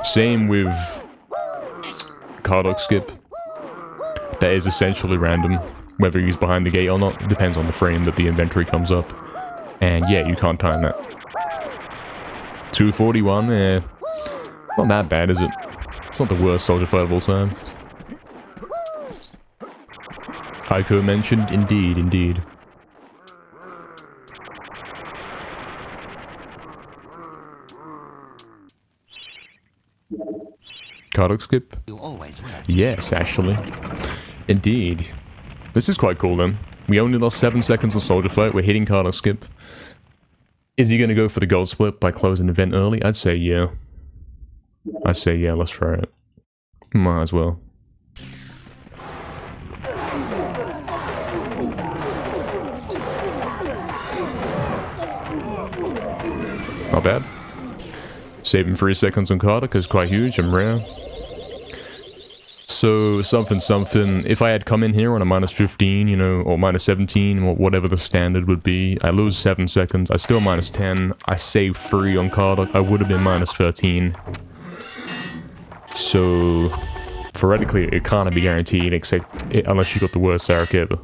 Same with Cardok skip. That is essentially random. Whether he's behind the gate or not, depends on the frame that the inventory comes up. And yeah, you can't time that. 241, eh. Not that bad, is it? It's not the worst Soldier Fight of all time. Ico mentioned, indeed, indeed. Cardok skip? Yes, actually. Indeed. This is quite cool then. We only lost 7 seconds on Soldier Fight, we're hitting Cardok skip. Is he gonna go for the gold split by closing the event early? I'd say yeah. I'd say yeah, let's try it. Might as well. Not bad. Saving 3 seconds on Cardok is quite huge and rare. So, something, if I had come in here on a minus 15, you know, or minus 17, or whatever the standard would be, I lose 7 seconds, I still minus 10, I save 3 on Cardok, I would have been minus 13. So, theoretically, it can't be guaranteed, except unless you got the worst Zarek ever.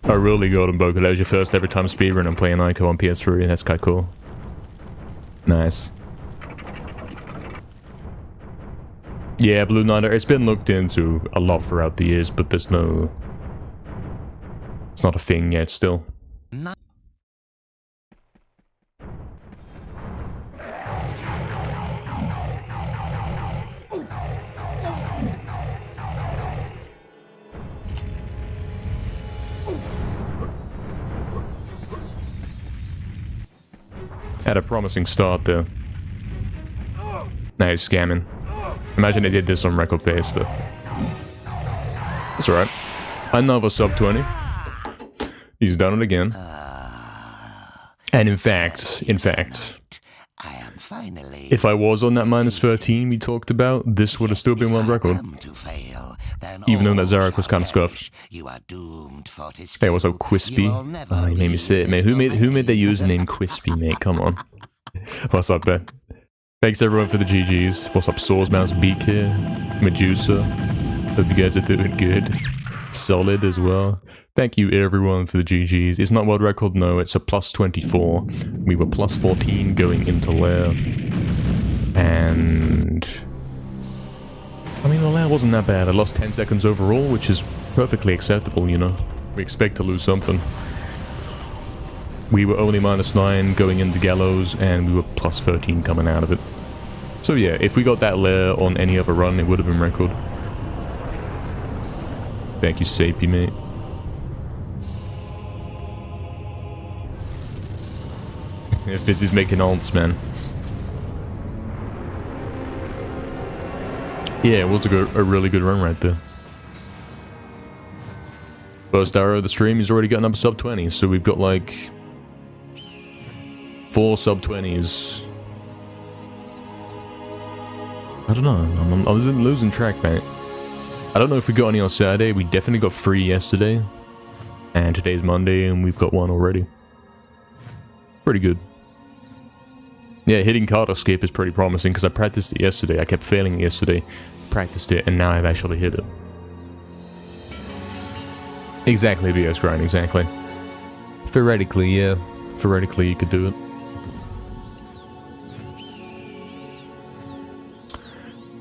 I really got him, Boca. That was your first ever time speedrun and playing Ico on PS3. That's quite cool. Nice. Yeah, Blue Knight, it's been looked into a lot throughout the years, but there's no... It's not a thing yet still. Had a promising start there. Now he's scamming. Imagine they did this on record pace though. That's alright. Another sub 20. He's done it again. And in fact, I am finally if I was on that minus 13 we talked about, this would have still been one record. Even though that Zarek was kind of scuffed. Hey, what's up, Quispy? Oh, you made me say it, mate. Who made that username Quispy, mate? Come on. What's up, man? Thanks everyone for the GGs. What's up, Swords Mouse, Beak here, Medusa. Hope you guys are doing good. Solid as well. Thank you everyone for the GGs. It's not world record, no, it's a plus 24. We were plus 14 going into Lair. And... I mean, the Lair wasn't that bad. I lost 10 seconds overall, which is perfectly acceptable, you know. We expect to lose something. We were only minus 9 going into Gallows, and we were plus 13 coming out of it. So yeah, if we got that Lair on any other run, it would have been record. Thank you, Sapey, mate. If Fizz is making ults, man. Yeah, it was a really good run right there. First hour of the stream, he's already got another sub 20, so we've got like 4 sub 20s. I don't know, I was losing track, mate. I don't know if we got any on Saturday. We definitely got 3 yesterday. And today's Monday, and we've got 1 already. Pretty good. Yeah, hitting card escape is pretty promising, because I practiced it yesterday. I kept failing it yesterday. Practiced it, and now I've actually hit it. Exactly, BS grind, exactly. Theoretically, yeah. Theoretically, you could do it.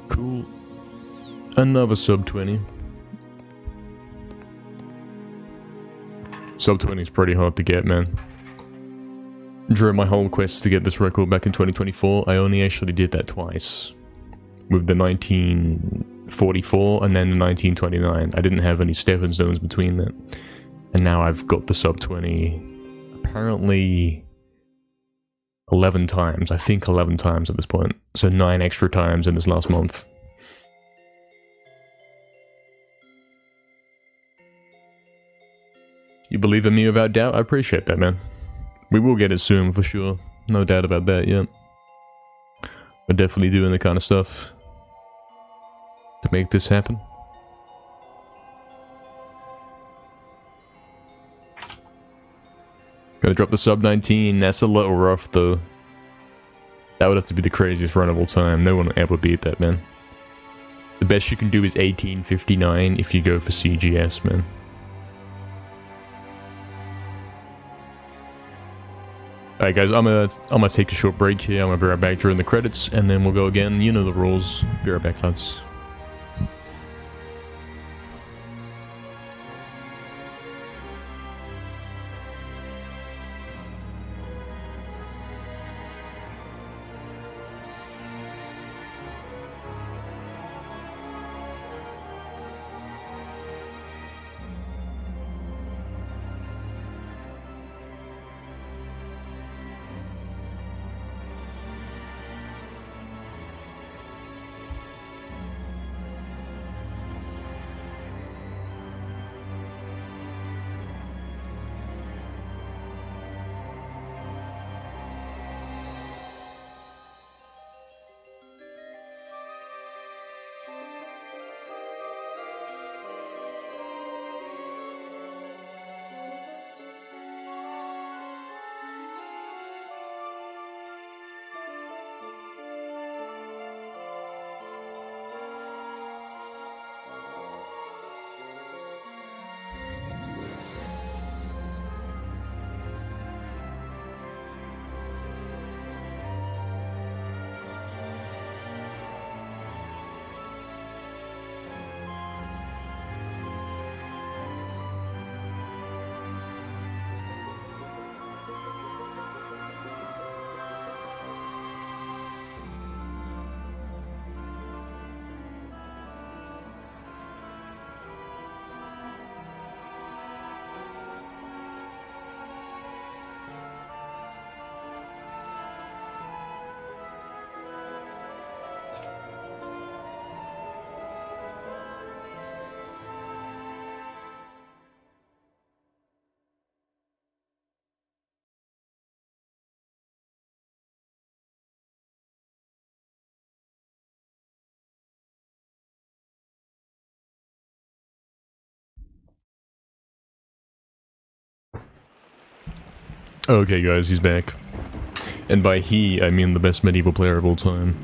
Cool. Another sub 20. Sub 20 is pretty hard to get, man. During my whole quest to get this record back in 2024, I only actually did that twice. With the 1944 and then the 1929. I didn't have any stepping stones between that. And now I've got the sub 20 apparently 11 times. I think 11 times at this point. So 9 extra times in this last month. You believe in me without doubt? I appreciate that, man. We will get it soon, for sure. No doubt about that, yeah. We're definitely doing the kind of stuff to make this happen. Gonna drop the sub 19. That's a little rough, though. That would have to be the craziest run of all time. No one will ever beat that, man. The best you can do is 1859 if you go for CGS, man. Alright guys, I'm gonna take a short break here. I'm gonna be right back during the credits, and then we'll go again. You know the rules. Be right back, lads. Okay guys, he's back. And by he, I mean the best medieval player of all time.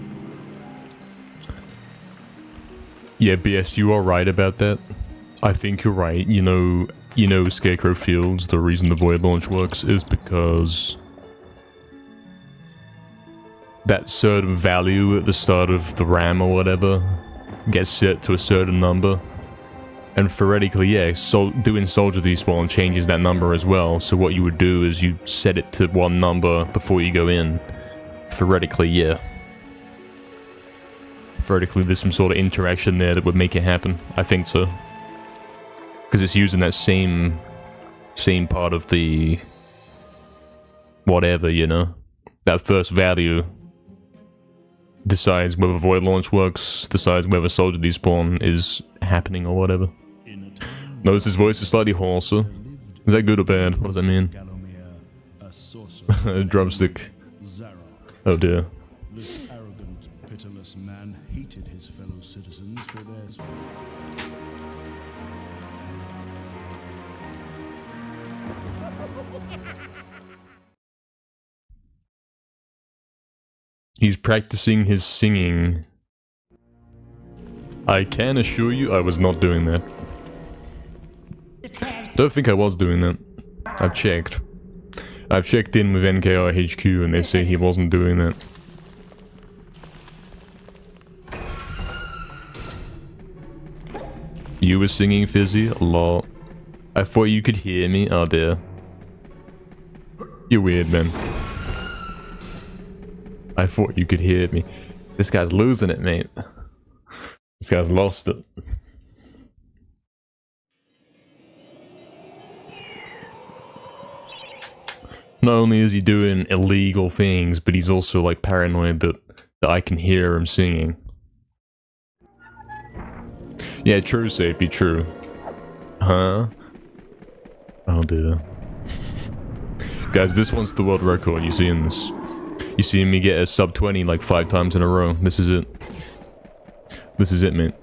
Yeah, BS, you are right about that. I think you're right. You know Scarecrow Fields, the reason the Void Launch works is because that certain value at the start of the RAM or whatever gets set to a certain number. And theoretically, yeah, doing Soldier Despawn changes that number as well. So what you would do is you set it to one number before you go in. Theoretically, yeah. Theoretically, there's some sort of interaction there that would make it happen. I think so. Because it's using that same part of the whatever, you know? That first value decides whether Void Launch works, decides whether Soldier Despawn is happening or whatever. Notice his voice is slightly hoarser. Is that good or bad? What does that mean? A drumstick. Oh dear. This arrogant, pitiless man hated his fellow citizens for their... He's practicing his singing. I can assure you I was not doing that. Don't think I was doing that. I've checked. I've checked in with NKR HQ and they say he wasn't doing that. You were singing, Fizzy? Lol. I thought you could hear me. Oh dear. You're weird, man. I thought you could hear me. This guy's losing it, mate. This guy's lost it. Not only is he doing illegal things, but he's also like paranoid that I can hear him singing. Yeah, true, Sapie, true. Huh? Oh dear. Guys, this one's the world record, you seeing this? You seeing me get a sub 20 like 5 times in a row. This is it. This is it, mate.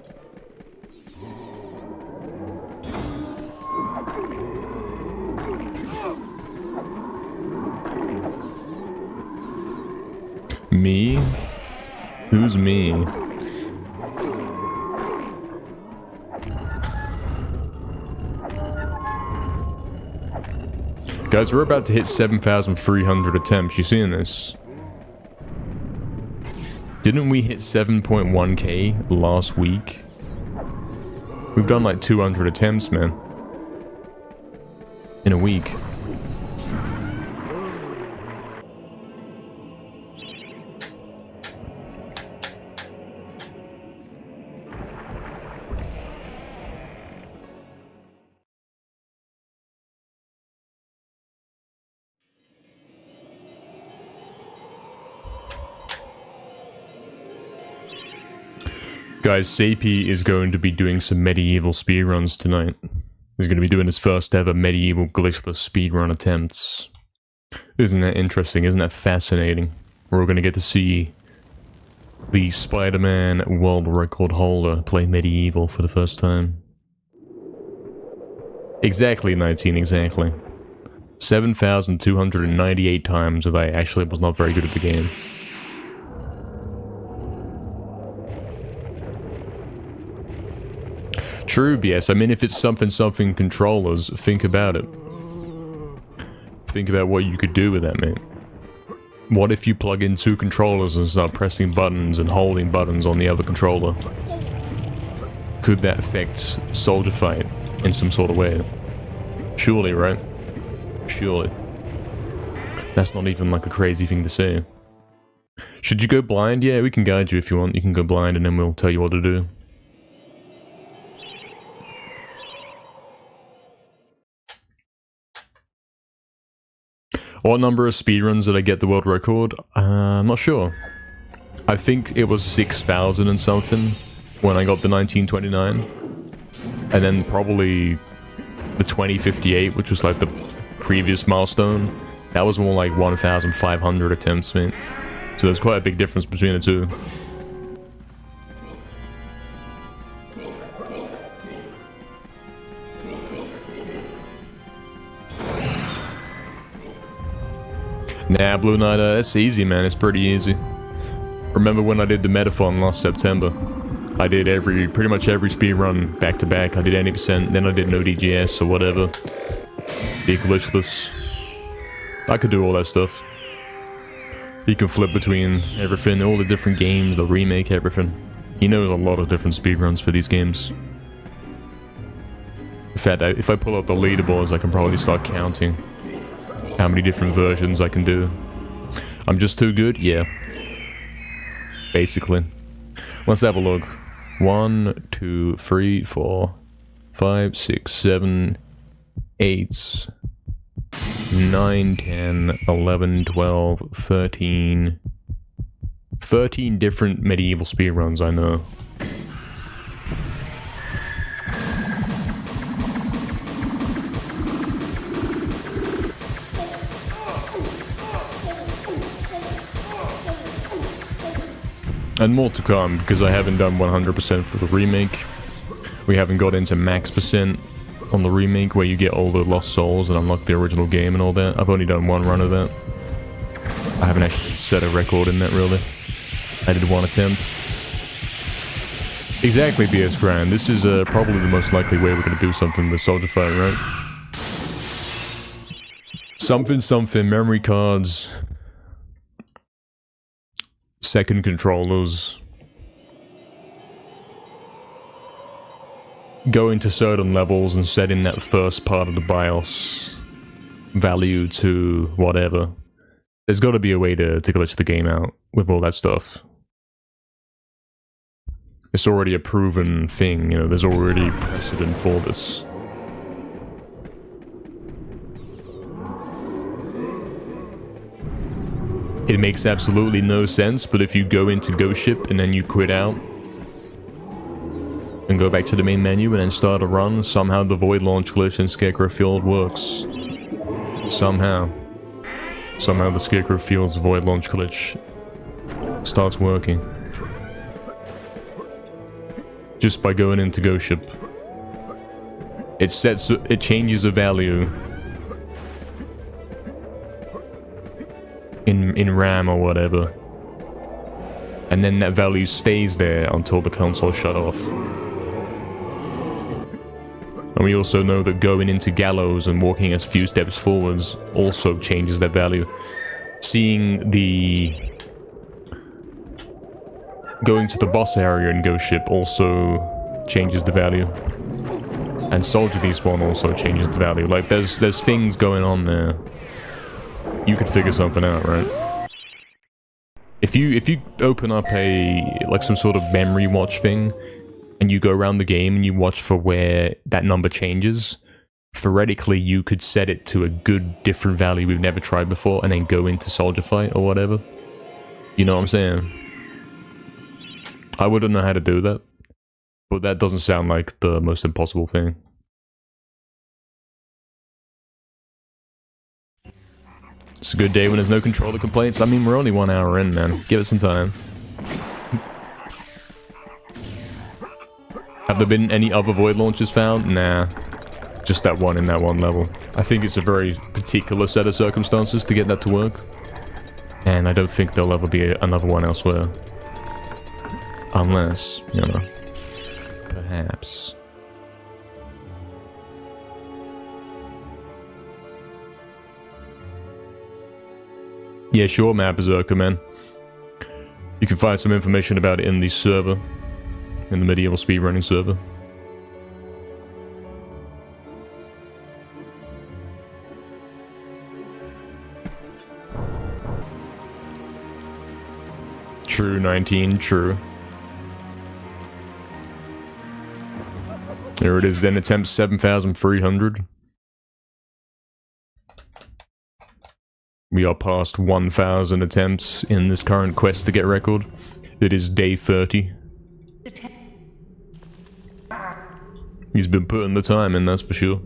Me? Who's me? Guys, we're about to hit 7,300 attempts. You seeing this? Didn't we hit 7.1k last week? We've done like 200 attempts, man. In a week. Guys, Sapie is going to be doing some MediEvil speedruns tonight. He's going to be doing his first ever MediEvil glitchless speedrun attempts. Isn't that interesting? Isn't that fascinating? We're going to get to see the Spider-Man world record holder play MediEvil for the first time. Exactly 19, exactly. 7,298 times that I actually was not very good at the game. True, BS. I mean, if it's something controllers, think about it. Think about what you could do with that, man. What if you plug in 2 controllers and start pressing buttons and holding buttons on the other controller? Could that affect Soldier Fight in some sort of way? Surely, right? Surely. That's not even like a crazy thing to say. Should you go blind? Yeah, we can guide you if you want. You can go blind and then we'll tell you what to do. What number of speedruns did I get the world record? I'm not sure. I think it was 6,000 and something when I got the 1929. And then probably the 2058, which was like the previous milestone. That was more like 1,500 attempts, man. So there's quite a big difference between the two. Nah, Blue Knight, that's easy, man. It's pretty easy. Remember when I did the Metathon last September? I did pretty much every speedrun back to back. I did 80%, then I did no DGS or whatever. Be glitchless. I could do all that stuff. You can flip between everything, all the different games, the remake, everything. He knows a lot of different speedruns for these games. In fact, if I pull up the leaderboards, I can probably start counting how many different versions I can do. I'm just too good? Yeah. Basically. Let's have a look. 1, 2, 3, 4, 5, 6, 7, 8, 9, 10, 11, 12, 13... 13 different MediEvil speedruns, I know. And more to come, because I haven't done 100% for the remake. We haven't got into max percent on the remake, where you get all the lost souls and unlock the original game and all that. I've only done one run of that. I haven't actually set a record in that, really. I did one attempt. Exactly, BS Grand. This is probably the most likely way we're going to do something with Soldier Fight, right? Something, memory cards... second controllers, going to certain levels and setting that first part of the BIOS value to whatever. There's got to be a way to glitch the game out with all that stuff. It's already a proven thing, you know, there's already precedent for this. It makes absolutely no sense, but if you go into Ghost Ship and then you quit out and go back to the main menu and then start a run, somehow the Void Launch glitch in Scarecrow Field works. Somehow. Somehow the Scarecrow Field's Void Launch glitch starts working. Just by going into Ghost Ship. It changes a value in RAM or whatever, and then that value stays there until the console shut off. And we also know that going into Gallows and walking a few steps forwards also changes that value. Seeing the... going to the boss area in Ghost Ship also changes the value. And Soldier Despawn also changes the value. Like, there's things going on there. You could figure something out, right? If you open up like some sort of memory watch thing, and you go around the game and you watch for where that number changes, theoretically you could set it to a good different value we've never tried before, and then go into Soldier Fight or whatever. You know what I'm saying? I wouldn't know how to do that, but that doesn't sound like the most impossible thing. It's a good day when there's no controller complaints. I mean, we're only 1 hour in, man. Give it some time. Have there been any other Void launches found? Nah. Just that one in that one level. I think it's a very particular set of circumstances to get that to work. And I don't think there'll ever be another one elsewhere. Unless, you know, perhaps. Yeah, sure, Map Berserker, man. You can find some information about it in the server. In the MediEvil speedrunning server. True, 19, true. There it is, then attempt 7,300. We are past 1,000 attempts in this current quest to get record. It is day 30. He's been putting the time in, that's for sure.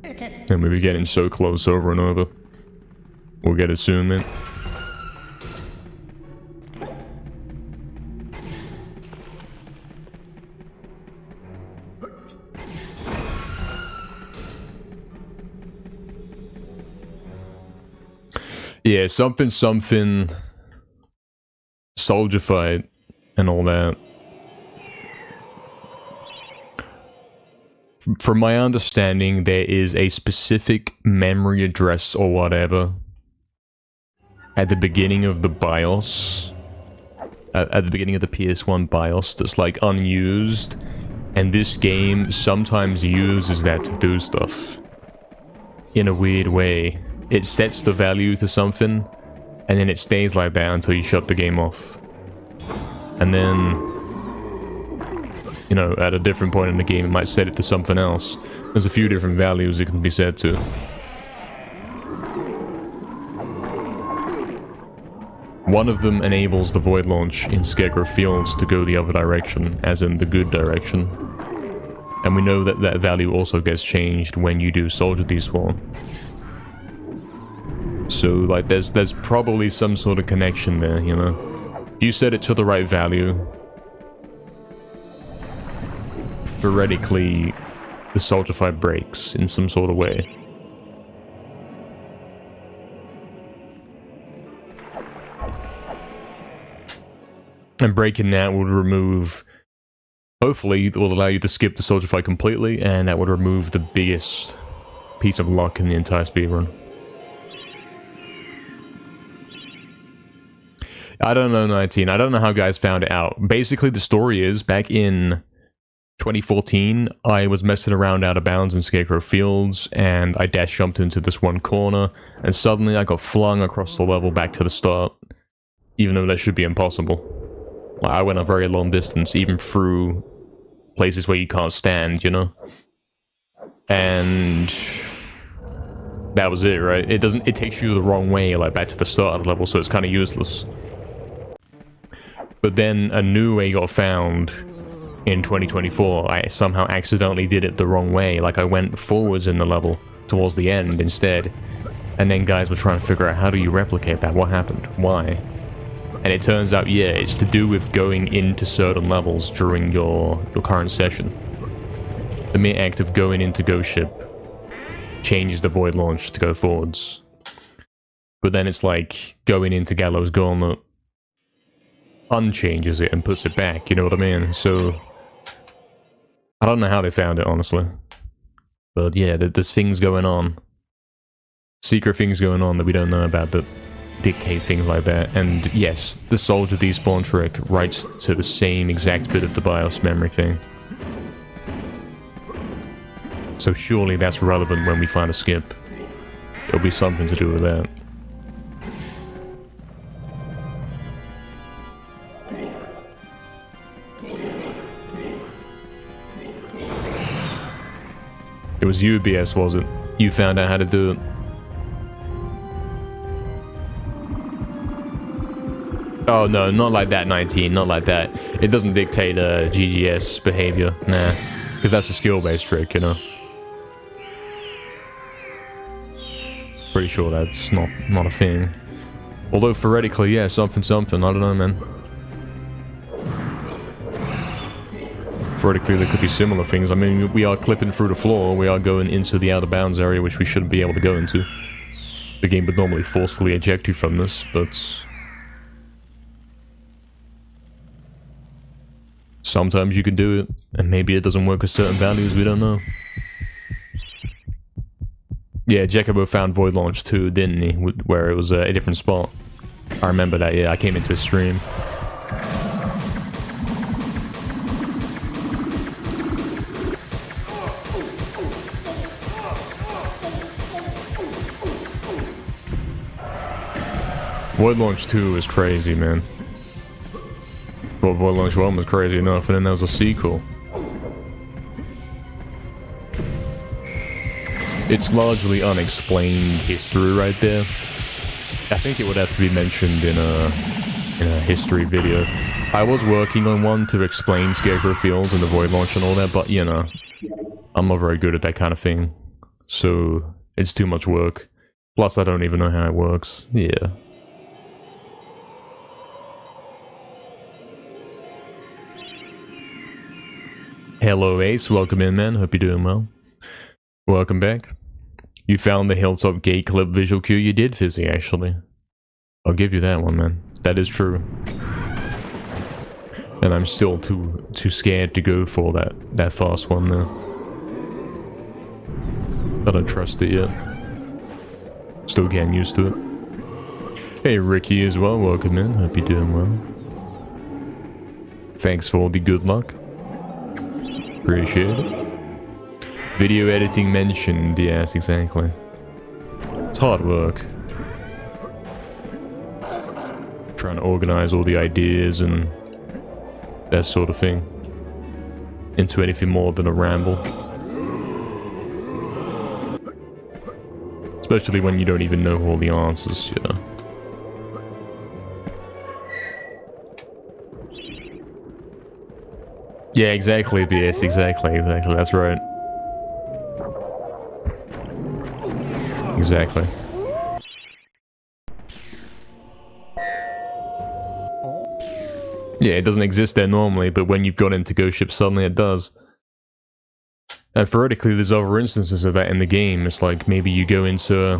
And we'll be getting so close over and over. We'll get it soon, man. Yeah, something soldier fight and all that. From my understanding, there is a specific memory address or whatever at the beginning of the BIOS, at the beginning of the PS1 BIOS that's like unused, and this game sometimes uses that to do stuff in a weird way. It sets the value to something, and then it stays like that until you shut the game off. And then, you know, at a different point in the game, it might set it to something else. There's a few different values it can be set to. One of them enables the void launch in Scarecrow Fields to go the other direction, as in the good direction. And we know that that value also gets changed when you do Soldier Despawn. So, like, there's probably some sort of connection there, you know? If you set it to the right value, theoretically, the Soldier fight breaks in some sort of way. And breaking that would remove... Hopefully, it will allow you to skip the Soldier fight completely, and that would remove the biggest piece of luck in the entire speedrun. I don't know, 19. I don't know how guys found it out. Basically, the story is, back in 2014, I was messing around out of bounds in Scarecrow Fields, and I dash jumped into this one corner, and suddenly I got flung across the level back to the start, even though that should be impossible. Like, I went a very long distance, even through places where you can't stand, you know? And that was it, right? It takes you the wrong way, like back to the start of the level, so it's kind of useless. But then a new way got found in 2024. I somehow accidentally did it the wrong way, like I went forwards in the level towards the end instead. And then guys were trying to figure out, how do you replicate that? What happened? Why? And it turns out, yeah, it's to do with going into certain levels during your current session. The mere act of going into Ghost Ship changes the void launch to go forwards. But then it's like going into Gallows Gauntlet unchanges it and puts it back, you know what I mean? So, I don't know how they found it, honestly. But yeah, there's things going on. Secret things going on that we don't know about that dictate things like that. And yes, the Soldier Despawn trick writes to the same exact bit of the BIOS memory thing. So surely that's relevant when we find a skip. It'll be something to do with that. It was you, BS, was it? You found out how to do it. Oh no, not like that, 19, not like that. It doesn't dictate GGS behavior, nah. Because that's a skill-based trick, you know? Pretty sure that's not a thing. Although theoretically, yeah, something, I don't know, man. Theoretically, there could be similar things. I mean, we are clipping through the floor, we are going into the out of bounds area, which we shouldn't be able to go into. The game would normally forcefully eject you from this, but sometimes you can do it, and maybe it doesn't work with certain values, we don't know. Yeah, Jacobo found Void Launch too, didn't he? Where it was a different spot. I remember that, yeah, I came into his stream. Void Launch 2 is crazy, man. Well, Void Launch 1 was crazy enough, and then there was a sequel. It's largely unexplained history right there. I think it would have to be mentioned in a history video. I was working on one to explain Scarecrow Fields and the Void Launch and all that, but you know, I'm not very good at that kind of thing. So, it's too much work. Plus, I don't even know how it works. Yeah. Hello Ace, welcome in, man. Hope you're doing well. Welcome back. You found the Hilltop Gate clip visual cue. You did, Fizzy, actually. I'll give you that one, man. That is true. And I'm still too scared to go for that fast one though. I don't trust it yet. Still getting used to it. Hey Ricky as well, welcome in. Hope you're doing well. Thanks for all the good luck. Appreciate it. Video editing mentioned, yes, exactly. It's hard work. Trying to organize all the ideas and that sort of thing into anything more than a ramble. Especially when you don't even know all the answers, you know. Yeah, exactly, BS, exactly, that's right. Exactly. Yeah, it doesn't exist there normally, but when you've got into Ghost Ship, suddenly it does. And theoretically, there's other instances of that in the game. It's like, maybe you go into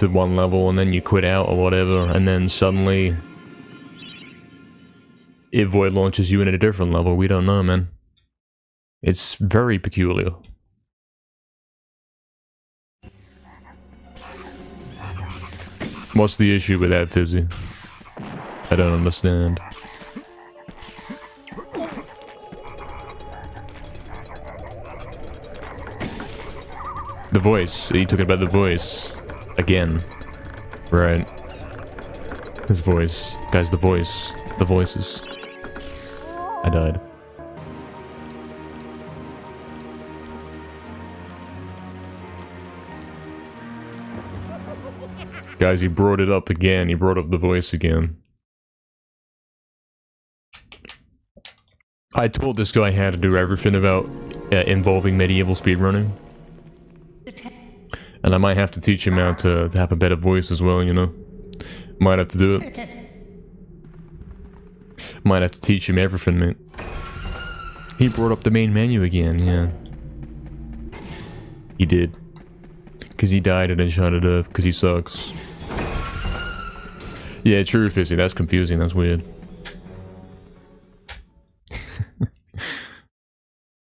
one level and then you quit out or whatever, and then suddenly it void launches you in a different level. We don't know, man. It's very peculiar. What's the issue with that, Fizzy? I don't understand. The voice. Are you talking about the voice? Again. Right. His voice. Guys, the voice. The voices. I died. Guys, he brought it up again. He brought up the voice again. I told this guy how to do everything about involving medieval speedrunning. And I might have to teach him how to have a better voice as well, you know? Might have to do it. Might have to teach him everything, mate. He brought up the main menu again, yeah. He did. Because he died in Uncharted Earth, because he sucks. Yeah, true, Fizzy, that's confusing, that's weird.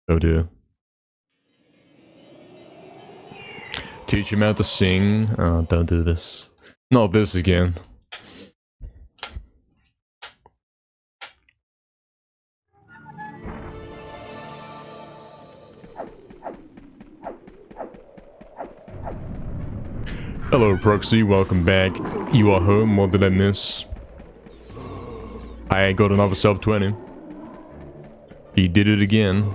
Oh dear. Teach him how to sing. Oh, don't do this. Not this again. Hello, Proxy. Welcome back. You are home. What did I miss? I got another sub 20. He did it again.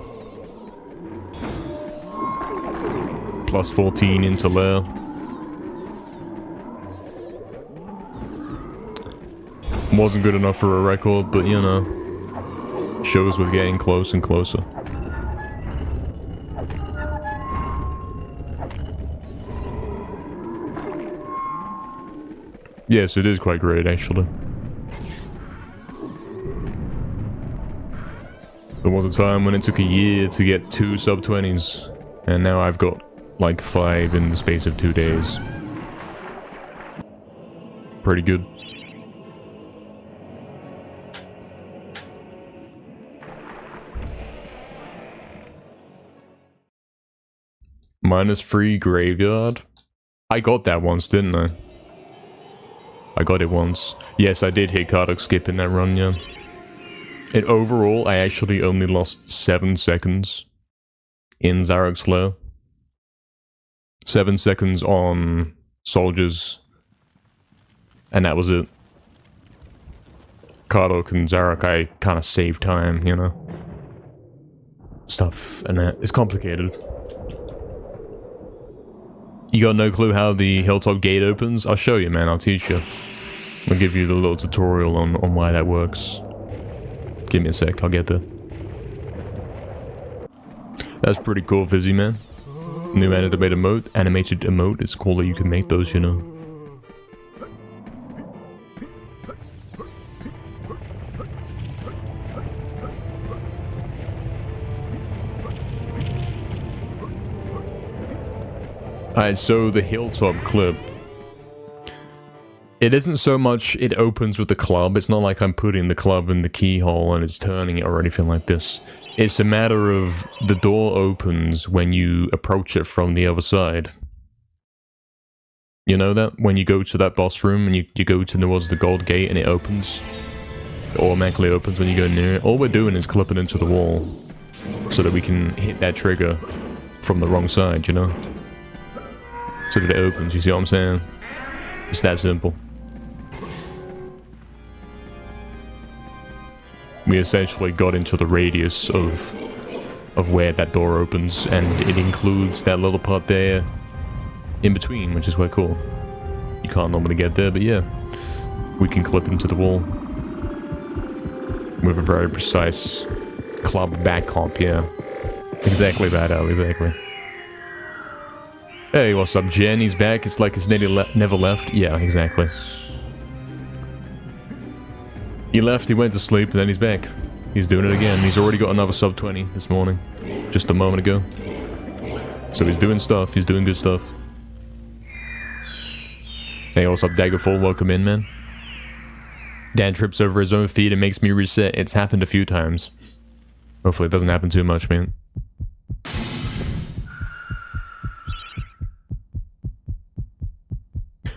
Plus 14 into lair. Wasn't good enough for a record, but you know, shows we're getting close and closer. Yes, it is quite great, actually. There was a time when it took a year to get 2 sub 20s, and now I've got like 5 in the space of 2 days. Pretty good. -3 graveyard? I got that once, didn't I? I got it once. Yes, I did hit Karduk skip in that run, yeah. And overall, I actually only lost 7 seconds in Zarek's lair. 7 seconds on soldiers. And that was it. Karduk and Zarek, I kind of saved time, you know. Stuff, and that. It's complicated. You got no clue how the Hilltop gate opens? I'll show you, man. I'll teach you. I'll give you the little tutorial on why that works. Give me a sec. I'll get there. That's pretty cool, Fizzy, man. New animated emote. Animated emote. It's cool that you can make those, you know. Alright, so the Hilltop clip. It isn't so much it opens with the club. It's not like I'm putting the club in the keyhole and it's turning it or anything like this. It's a matter of the door opens when you approach it from the other side. You know that? When you go to that boss room and you go towards the gold gate and it opens. It automatically opens when you go near it. All we're doing is clipping into the wall. So that we can hit that trigger from the wrong side, you know? So that it opens, you see what I'm saying? It's that simple. We essentially got into the radius of where that door opens, and it includes that little part there in between, which is quite cool. You can't normally get there, but yeah. We can clip into the wall. With a very precise club back hop, yeah. Exactly that, Al, exactly. Hey, what's up, Jen? He's back. It's like he's never left. Yeah, exactly. He left, he went to sleep, and then he's back. He's doing it again. He's already got another sub 20 this morning. Just a moment ago. So he's doing stuff. He's doing good stuff. Hey, what's up, Daggerfall? Welcome in, man. Dan trips over his own feet and makes me reset. It's happened a few times. Hopefully it doesn't happen too much, man.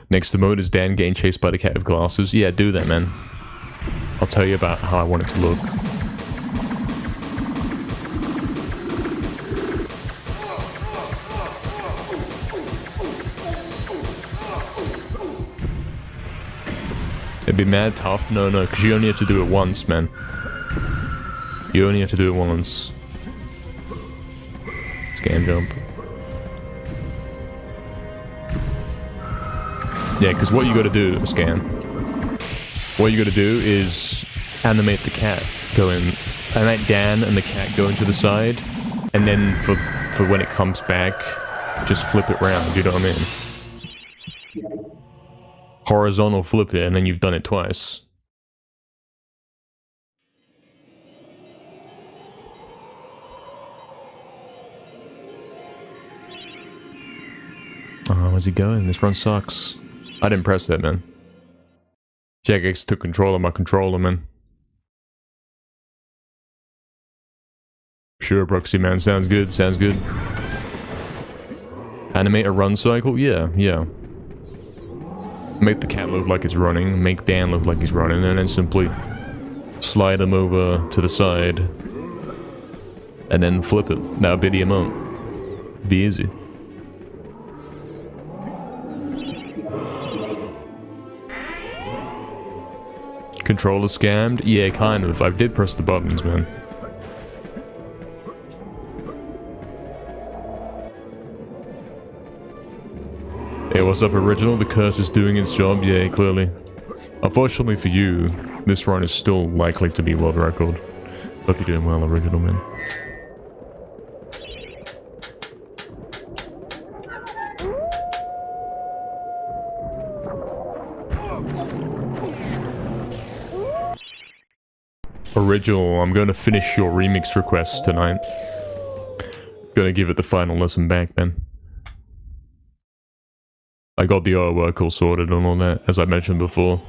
Next emote is Dan getting chased by the cat with glasses. Yeah, do that, man. I'll tell you about how I want it to look. It'd be mad tough. No, because you only have to do it once, man. You only have to do it once. Scan jump. Yeah, because what you gotta do, scan. What you gotta do is animate the cat going, animate Dan and the cat going to the side, and then for when it comes back, just flip it round, you know what I mean? Horizontal flip it, and then you've done it twice. Oh, where's he going? This run sucks. I didn't press that, man. Jack X took control of my controller, man. Sure, Proxy, man. Sounds good, sounds good. Animate a run cycle? Yeah. Make the cat look like it's running, make Dan look like he's running, and then simply slide him over to the side. And then flip it. That would be the emote. Be easy. Controller scammed? Yeah, kind of. I did press the buttons, man. Hey, what's up, Original? The curse is doing its job. Yeah, clearly. Unfortunately for you, this run is still likely to be world record. Hope you're doing well, Original, man. Original, I'm going to finish your remix request tonight. Gonna give it the final listen back, man. I got the artwork all sorted and all that, as I mentioned before.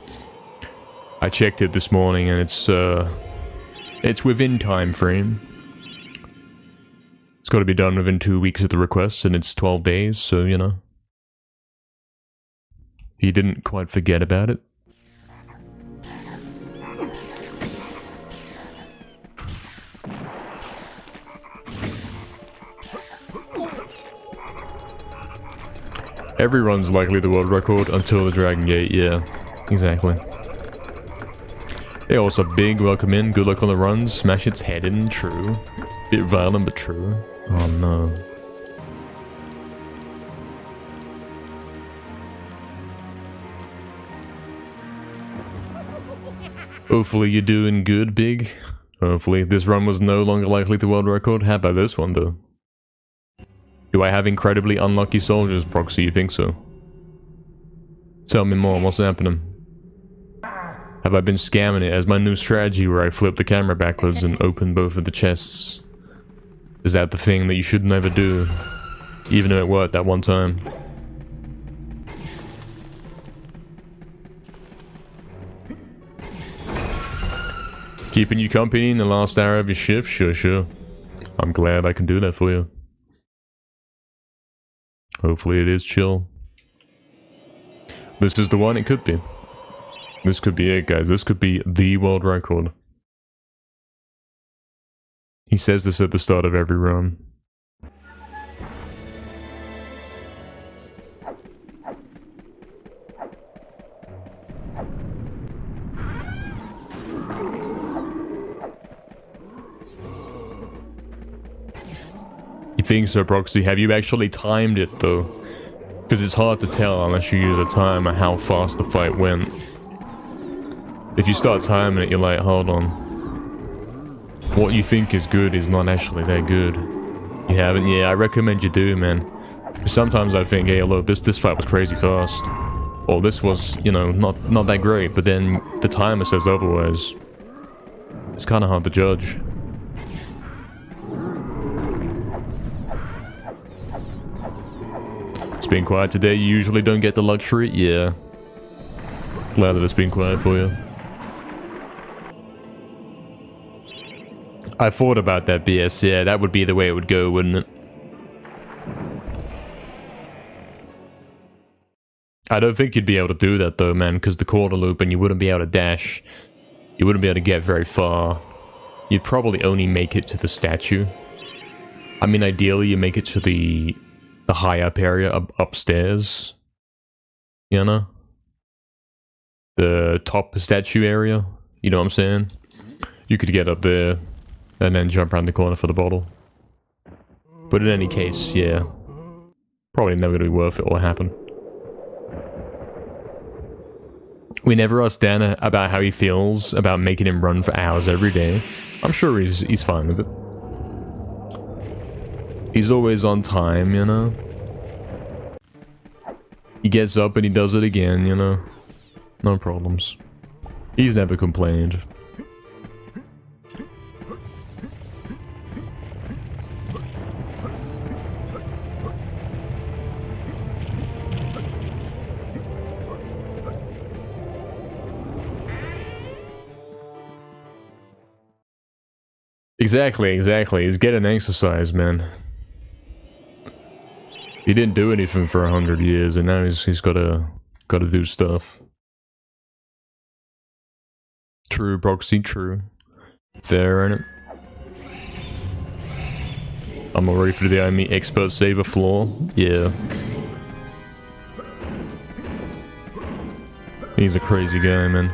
I checked it this morning and it's within time frame. It's got to be done within 2 weeks of the request, and it's 12 days, so, you know. He didn't quite forget about it. Every run's likely the world record until the Dragon Gate, yeah. Exactly. Hey, also big, welcome in, good luck on the runs, smash its head in, true. Bit violent, but true. Oh no. Hopefully you're doing good, Big. Hopefully this run was no longer likely the world record. How about this one, though? Do I have incredibly unlucky soldiers, Proxy? You think so? Tell me more, what's happening? Have I been scamming it as my new strategy where I flip the camera backwards and open both of the chests? Is that the thing that you should never do? Even though it worked that one time. Keeping you company in the last hour of your shift? Sure, sure. I'm glad I can do that for you. Hopefully it is chill. This is the one it could be. This could be it, guys. This could be the world record. He says this at the start of every run. You think so, Proxy? Have you actually timed it, though? Because it's hard to tell unless you use a timer how fast the fight went. If you start timing it, you're like, hold on. What you think is good is not actually that good. You haven't? Yeah, I recommend you do, man. Sometimes I think, hey, look, this fight was crazy fast. Or this was, you know, not that great, but then the timer says otherwise. It's kind of hard to judge. It's been quiet today. You usually don't get the luxury? Yeah. Glad that it's been quiet for you. I thought about that, BS. Yeah, that would be the way it would go, wouldn't it? I don't think you'd be able to do that, though, man, because the corner loop, and you wouldn't be able to dash. You wouldn't be able to get very far. You'd probably only make it to the statue. I mean, ideally, you make it to the high up area upstairs. You know? The top statue area. You know what I'm saying? You could get up there and then jump around the corner for the bottle. But in any case, yeah. Probably never gonna be worth it or happen. We never asked Dan about how he feels about making him run for hours every day. I'm sure he's fine with it. He's always on time, you know? He gets up and he does it again, you know? No problems. He's never complained. Exactly. He's getting exercise, man. He didn't do anything for 100 years, and now he's gotta do stuff. True, Proxy, true. Fair, ain't it? I'm all ready for the enemy expert saber floor. Yeah. He's a crazy guy, man.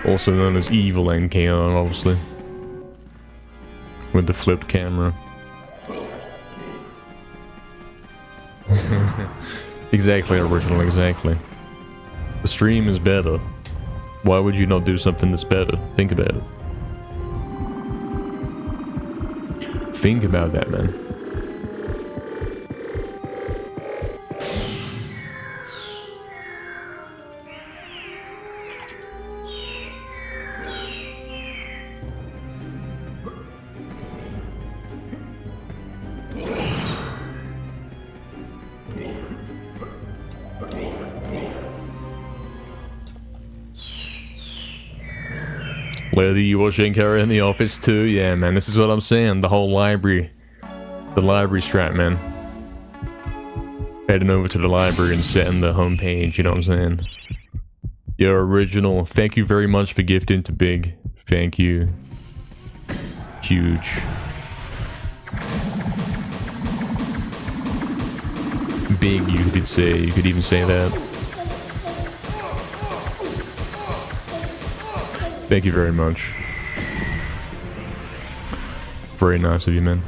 Also known as Evil NKR, obviously. With the flipped camera. Exactly, original, exactly. The stream is better. Why would you not do something that's better? Think about it. Think about that, man. Whether you watch Shankara in the office too, yeah, man, this is what I'm saying. The whole library. The library strat, man. Heading over to the library and setting the homepage, you know what I'm saying? Your original. Thank you very much for gifting to Big. Thank you. Huge. Big, you could say. You could even say that. Thank you very much. Very nice of you, man.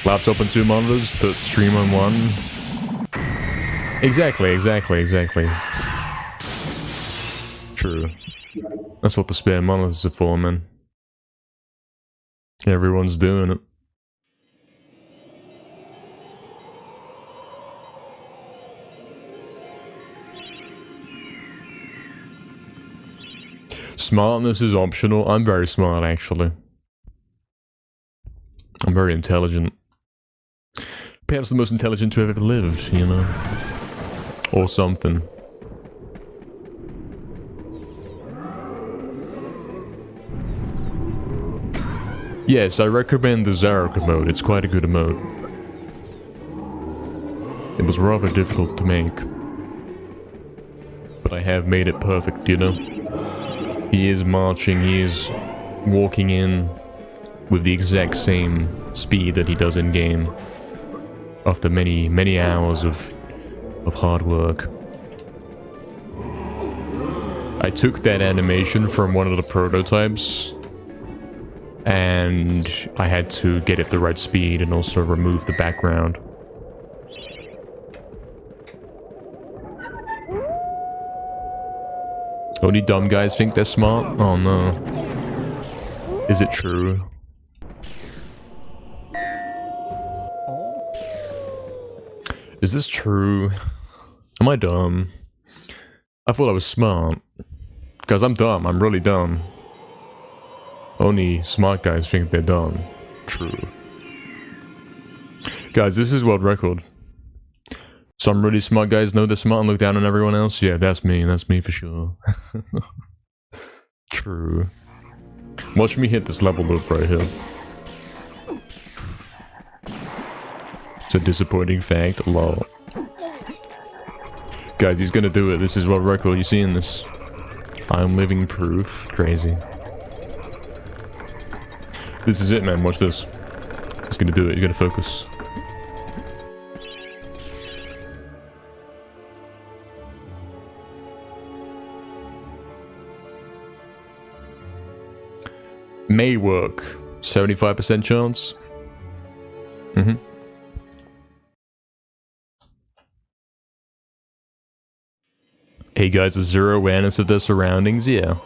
Laptop and 2 monitors, put stream on 1. Exactly. True. That's what the spare monitors are for, man. Everyone's doing it. Smartness is optional. I'm very smart, actually. I'm very intelligent. perhaps the most intelligent to have ever lived, you know? Or something. Yes, I recommend the Zarok mode. It's quite a good mode. It was rather difficult to make. But I have made it perfect, you know? He is marching, he is walking in with the exact same speed that he does in-game. After many, many hours of hard work. I took that animation from one of the prototypes, and I had to get it the right speed and also remove the background. Only dumb guys think they're smart? Oh no. Is it true? Is this true? Am I dumb? I thought I was smart. Guys, I'm dumb. I'm really dumb. Only smart guys think they're dumb. True. Guys, this is world record. Some really smart guys know they're smart and look down on everyone else. Yeah, that's me. That's me for sure. True. Watch me hit this level loop right here. It's a disappointing fact. Lol. Guys, he's gonna do it. This is world record. You seeing this? I'm living proof. Crazy. This is it, man. Watch this. He's gonna do it. He's gonna focus. May work. 75% chance. Mm-hmm. Hey guys, a zero awareness of their surroundings? Yeah.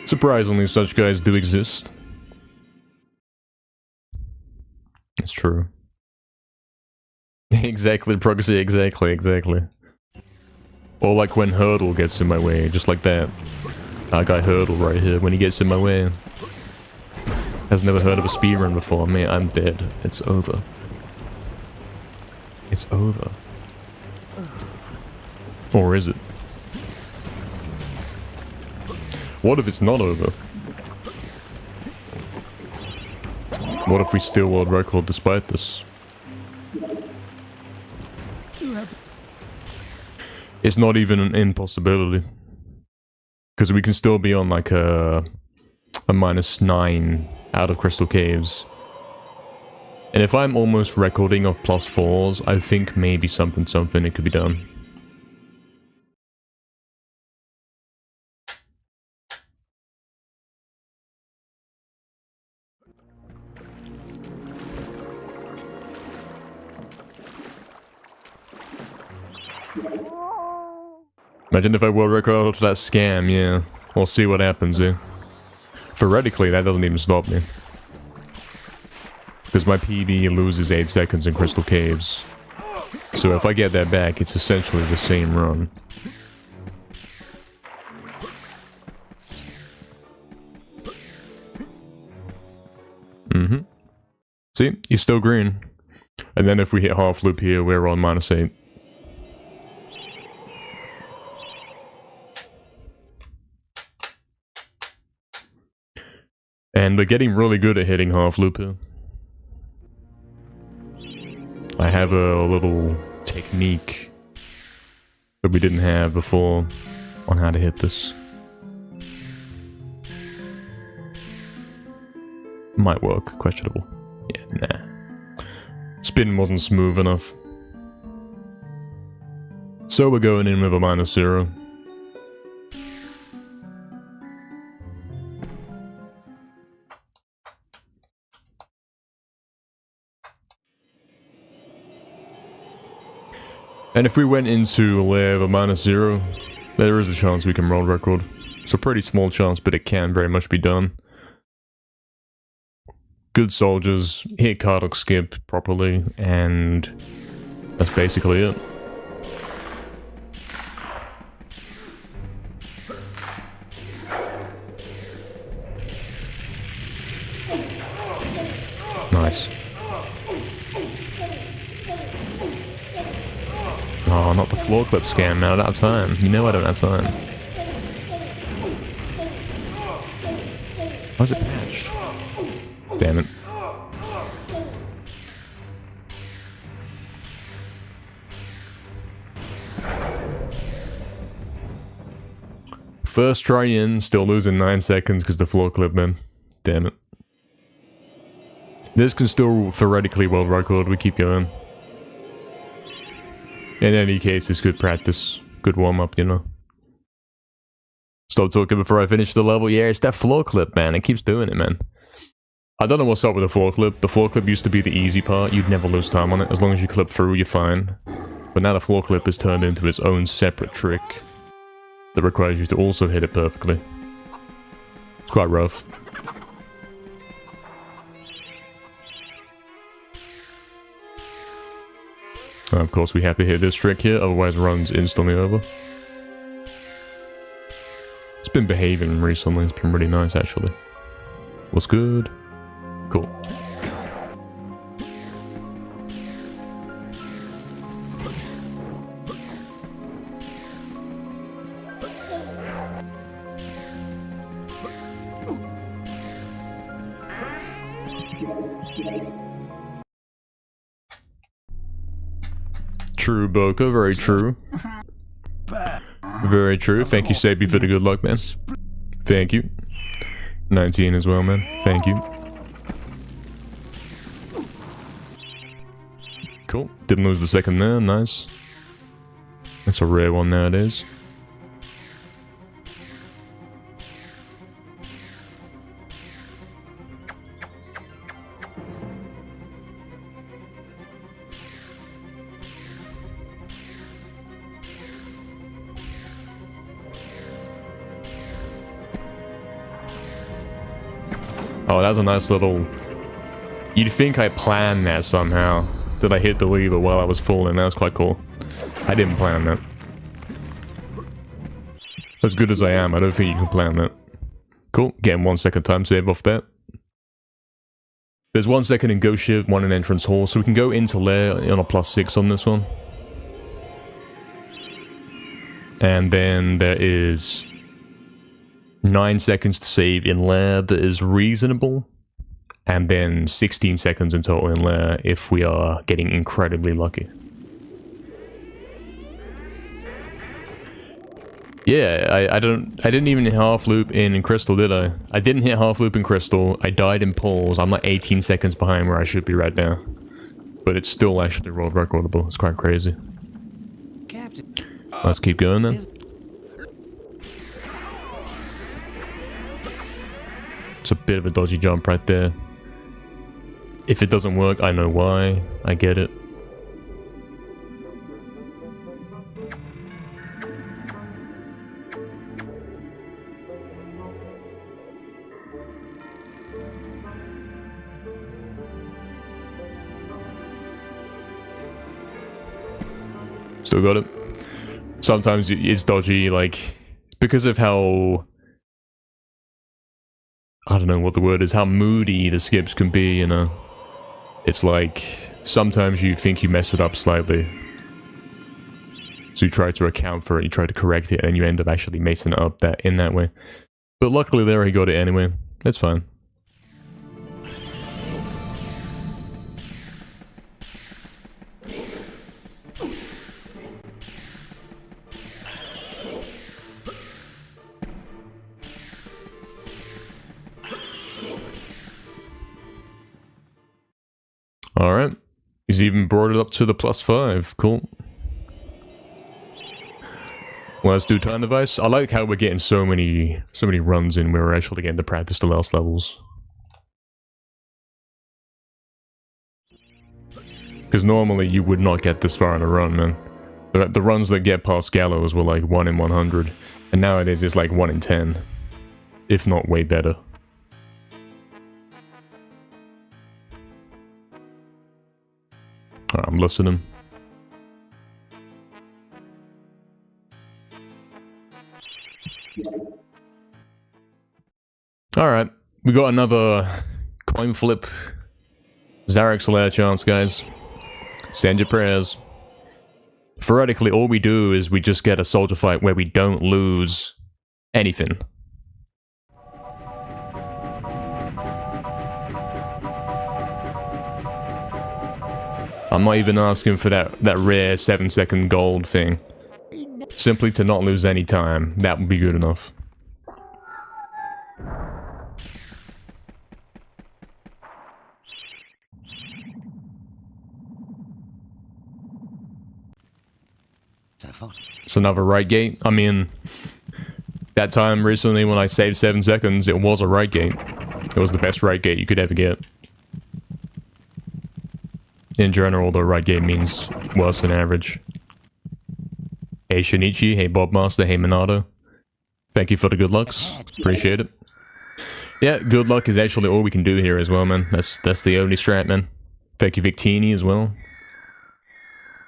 Surprisingly, such guys do exist. It's true. Exactly, Proxy, exactly. Or like when Hurdle gets in my way, just like that. That guy Hurdle right here, when he gets in my way. Has never heard of a speedrun before. Man, I'm dead. It's over. It's over. Or is it? What if it's not over? What if we steal world record despite this? It's not even an impossibility. Because we can still be on like a -9 out of Crystal Caves. And if I'm almost recording of +4s, I think maybe something it could be done. Imagine if I world record that scam, yeah. We'll see what happens, yeah. Theoretically, that doesn't even stop me. Because my PB loses 8 seconds in Crystal Caves. So if I get that back, it's essentially the same run. Mm-hmm. See? He's still green. And then if we hit half loop here, we're on -8. And they're getting really good at hitting half loop here. I have a little technique that we didn't have before on how to hit this. Might work, questionable. Yeah, nah. Spin wasn't smooth enough. So we're going in with a -0. And if we went into a layer of a -0, there is a chance we can roll record. It's a pretty small chance, but it can very much be done. Good soldiers, hit Cardock skip properly, and that's basically it. Nice. Nice. Oh, not the floor clip scam, man. I don't have time. You know I don't have time. Why is it patched? Damn it. First try in, still losing 9 seconds because the floor clip, man. Damn it. This can still theoretically world record, we keep going. In any case, it's good practice. Good warm-up, you know. Stop talking before I finish the level. Yeah, it's that floor clip, man. It keeps doing it, man. I don't know what's up with the floor clip. The floor clip used to be the easy part. You'd never lose time on it. As long as you clip through, you're fine. But now the floor clip is turned into its own separate trick that requires you to also hit it perfectly. It's quite rough. Of course, we have to hit this trick here, otherwise run's instantly over. It's been behaving recently, it's been really nice actually. What's good? Cool. True, Boca, very true. Very true. Thank you, Sabi, for the good luck, man. Thank you. 19 as well, man. Thank you. Cool. Didn't lose the second there. Nice. That's a rare one nowadays. Oh, that was a nice little... You'd think I planned that somehow. That I hit the lever while I was falling. That was quite cool. I didn't plan that. As good as I am, I don't think you can plan that. Cool. Getting 1 second time save off that. There's 1 second in Ghost Ship, 1 in Entrance Hall, so we can go into Lair on a +6 on this one. And then there is 9 seconds to save in Lair that is reasonable. And then 16 seconds in total in Lair if we are getting incredibly lucky. Yeah, I didn't even hit half loop in Crystal, did I? I didn't hit half loop in Crystal. I died in Poles. I'm like 18 seconds behind where I should be right now. But it's still actually world recordable. It's quite crazy. Captain. Let's keep going then. It's a bit of a dodgy jump right there. If it doesn't work, I know why. I get it. Still got it. Sometimes it's dodgy, like, because of how... I don't know what the word is, how moody the skips can be, you know. It's like, sometimes you think you mess it up slightly. So you try to account for it, you try to correct it, and you end up actually messing it up in that way. But luckily there he got it anyway. It's fine. Alright. He's even brought it up to the +5. Cool. Let's do time device. I like how we're getting so many runs in where we're actually getting to practice the last levels. Because normally you would not get this far in a run, man. The runs that get past Gallows were like 1 in 100. And nowadays it's like 1 in 10. If not way better. I'm listening. Alright, we got another coin flip Zarek's last chance, guys. Send your prayers. Theoretically, all we do is we just get a soldier fight where we don't lose anything. I'm not even asking for that rare 7-second gold thing. Simply to not lose any time. That would be good enough. It's another right gate. I mean, that time recently when I saved 7 seconds, it was a right gate. It was the best right gate you could ever get. In general, the right gate means worse than average. Hey Shinichi, hey Bobmaster, hey Minato. Thank you for the good lucks. Appreciate it. Yeah, good luck is actually all we can do here as well, man. That's the only strat, man. Thank you Victini as well.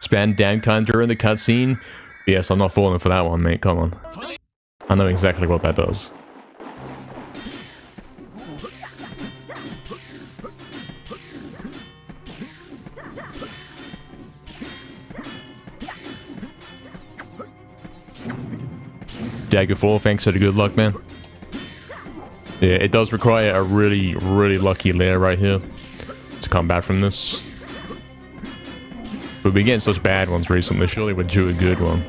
Span damn kind during the cutscene. Yes, I'm not falling for that one, mate. Come on. I know exactly what that does. Dagger 4, thanks for the good luck, man. Yeah, it does require a really, really lucky lair right here to come back from this. We've been getting such bad ones recently, surely we're due a good one.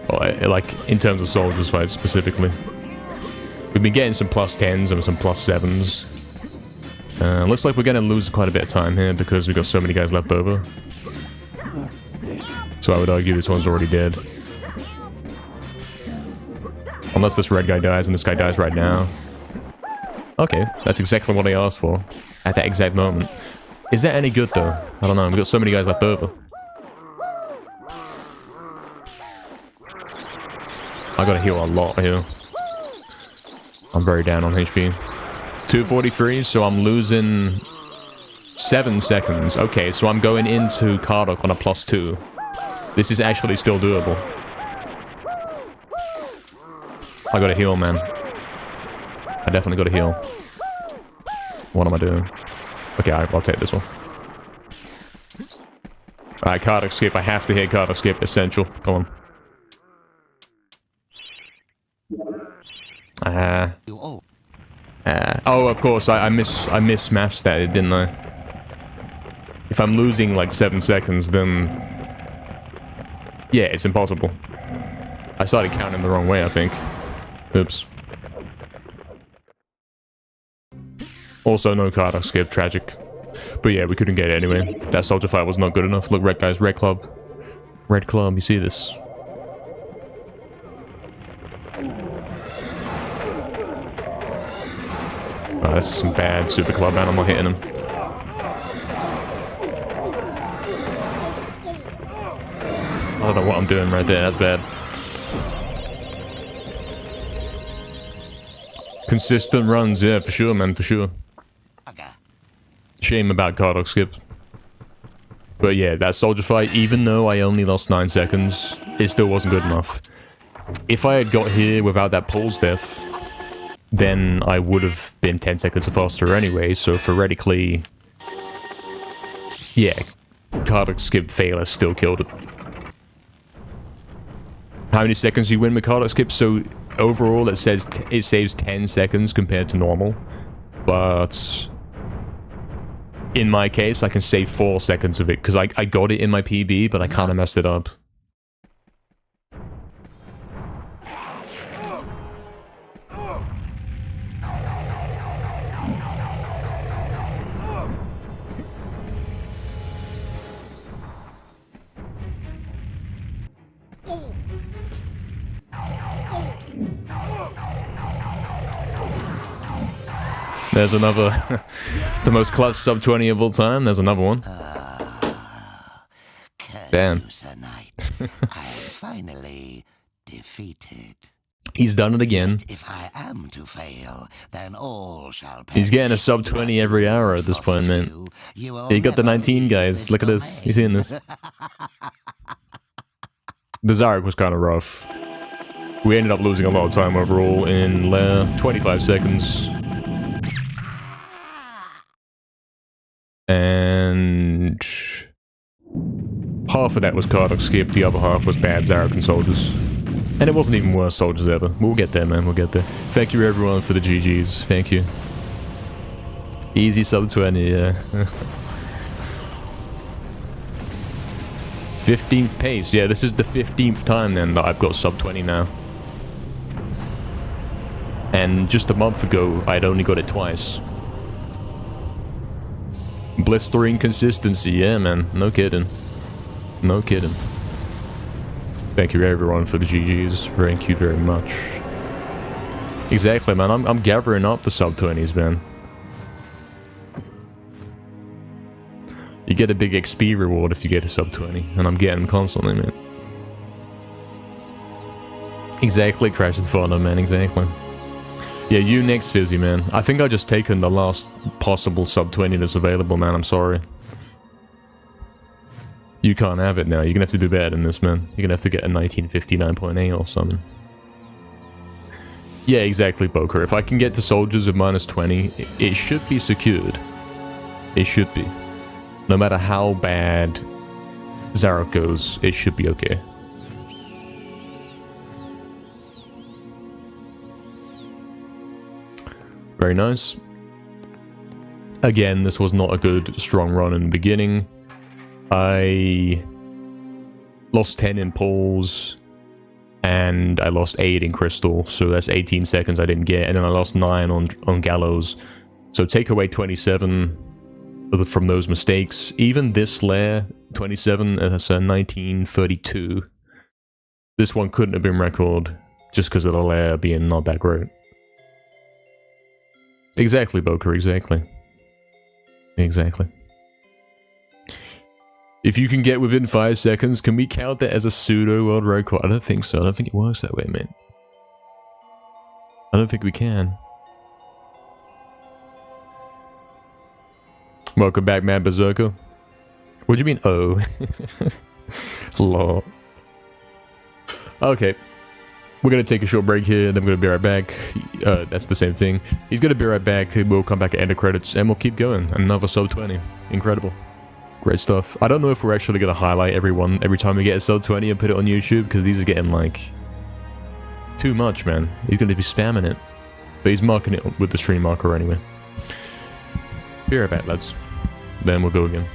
Like, in terms of soldiers fights specifically. We've been getting some +10s and some +7s. Looks like we're going to lose quite a bit of time here because we've got so many guys left over. So I would argue this one's already dead. Unless this red guy dies and this guy dies right now. Okay, that's exactly what I asked for. At that exact moment. Is that any good though? I don't know, we've got so many guys left over. I gotta heal a lot here. I'm very down on HP. 243, so I'm losing 7 seconds. Okay, so I'm going into Kardok on a +2. This is actually still doable. I gotta heal, man. I definitely gotta heal. What am I doing? Okay, I'll take this one. Alright, card escape. I have to hit card escape. Essential. Come on. Oh, of course. I mismatched that, didn't I? If I'm losing like 7 seconds, then... Yeah, it's impossible. I started counting the wrong way, I think. Oops. Also, no card escape, tragic. But yeah, we couldn't get it anyway. That soldier fight was not good enough. Look, red guys, red club. Red club, you see this? Oh, that's some bad super club, man. I'm not hitting him. I don't know what I'm doing right there. That's bad. Consistent runs, yeah, for sure, man, for sure. Shame about Kardok skip. But yeah, that soldier fight, even though I only lost 9 seconds, it still wasn't good enough. If I had got here without that Paul's death, then I would have been 10 seconds faster anyway, so theoretically... Yeah, Kardok skip failure still killed it. How many seconds do you win with Kardok skip? So overall it says it saves 10 seconds compared to normal, but in my case I can save 4 seconds of it because I got it in my PB, but I kind of messed it up. There's another, the most clutch sub 20 of all time. There's another one. Damn. I am finally defeated. He's done it again. If I am to fail, then all shall perish. He's getting a sub 20 every hour at this point, man. He got the 19 guys. Look at this. You seeing this? The Zarek was kind of rough. We ended up losing a lot of time overall in 25 seconds. And half of that was Kardak skip, the other half was bad Zarakan soldiers. And it wasn't even worse soldiers ever. We'll get there, man, we'll get there. Thank you everyone for the GGs, thank you. Easy sub 20, yeah. 15th pace, yeah, this is the 15th time then that I've got sub 20 now. And just a month ago, I'd only got it twice. Blistering consistency, yeah man, no kidding. No kidding. Thank you everyone for the GGs, thank you very much. Exactly man, I'm gathering up the sub 20s man. You get a big XP reward if you get a sub 20, and I'm getting them constantly, man. Exactly, Crash and Fauna, man, exactly. Yeah, you next, Fizzy, man. I think I just taken the last possible sub 20 that's available, man, I'm sorry. You can't have it now, you're gonna have to do better than this, man. You're gonna have to get a 1959.8 or something. Yeah, exactly, Boker. If I can get to soldiers with minus 20, it should be secured. It should be. No matter how bad Zarok goes, it should be okay. Very nice. Again, this was not a good, strong run in the beginning. I lost 10 in poles, and I lost 8 in crystal, so that's 18 seconds I didn't get, and then I lost 9 on gallows. So take away 27... from those mistakes. Even this layer, 27, that's a 1932. This one couldn't have been record just because of the layer being not that great. Exactly, Boker, exactly. Exactly. If you can get within 5 seconds, can we count that as a pseudo world record? I don't think so. I don't think it works that way, man. I don't think we can. Welcome back, Mad Berserker. What do you mean, oh? Lol. Okay. We're gonna take a short break here, and then we're gonna be right back. That's the same thing. He's gonna be right back. We'll come back at end of credits, and we'll keep going. Another sub 20. Incredible. Great stuff. I don't know if we're actually gonna highlight everyone every time we get a sub 20 and put it on YouTube, because these are getting, like, too much, man. He's gonna be spamming it. But he's marking it with the stream marker anyway. Be right back, lads. Then we'll go again.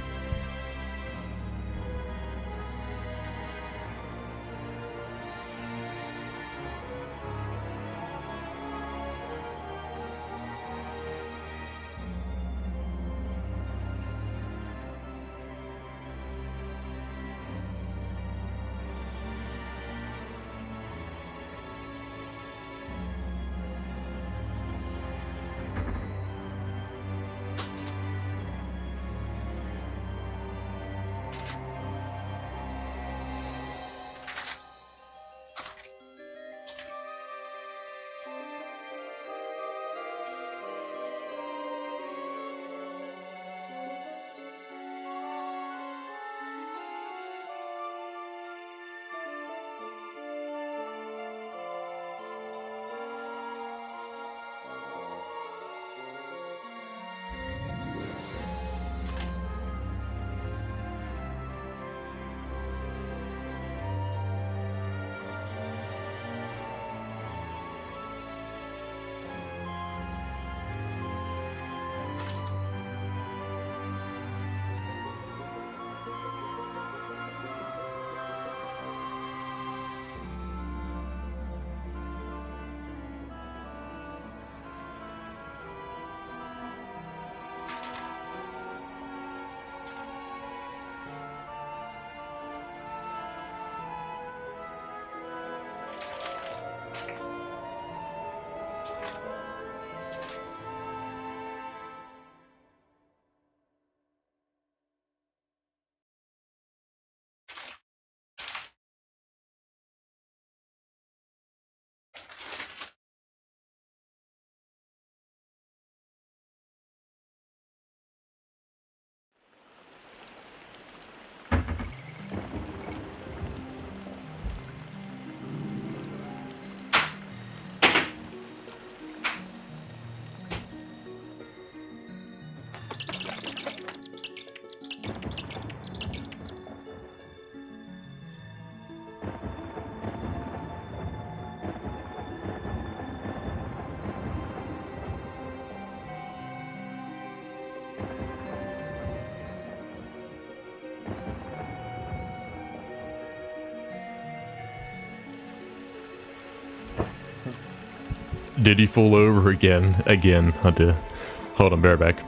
Did he fall over again? Again. I did. Hold on, bear back.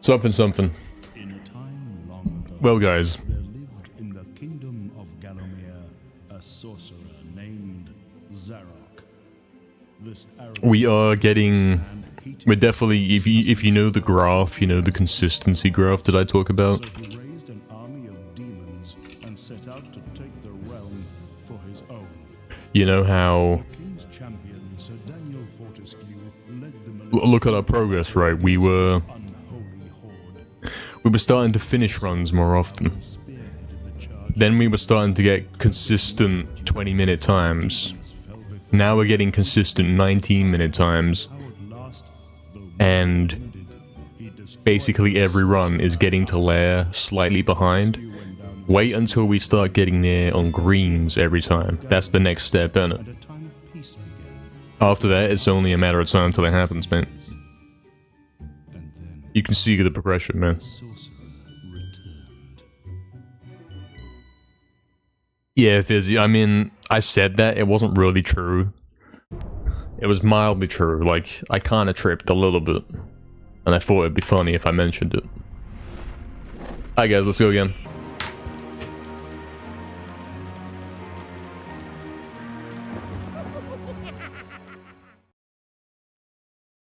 Something. In a time long ago, Well, guys, there lived in the kingdom of Gallowmere a sorcerer named Zarok. This we are getting... man hated We're definitely... If you know the graph, you know the consistency graph that I talk about. so he raised an army of demons and set out to take the realm for his own. You know how... The king's champion, Sir Daniel Fortescue, led the Look at our progress, right? We were unholy horde. starting to finish runs more often. Spearheaded the charge. Then we were starting to get consistent 20-minute times. Now we're getting consistent 19-minute times. Howard last, though And wounded, he destroyed basically every run is getting to layer slightly behind. you went down Wait until we start getting there on greens every time. That's the next step, isn't it? and a time of peace began. After that, it's only a matter of time until it happens, man. And then You can see the progression, man. the sorcerer returned. Yeah, Fizzy, I mean, I said that, it wasn't really true. It was mildly true, like, I kinda tripped a little bit. And I thought it'd be funny if I mentioned it. Alright guys, let's go again.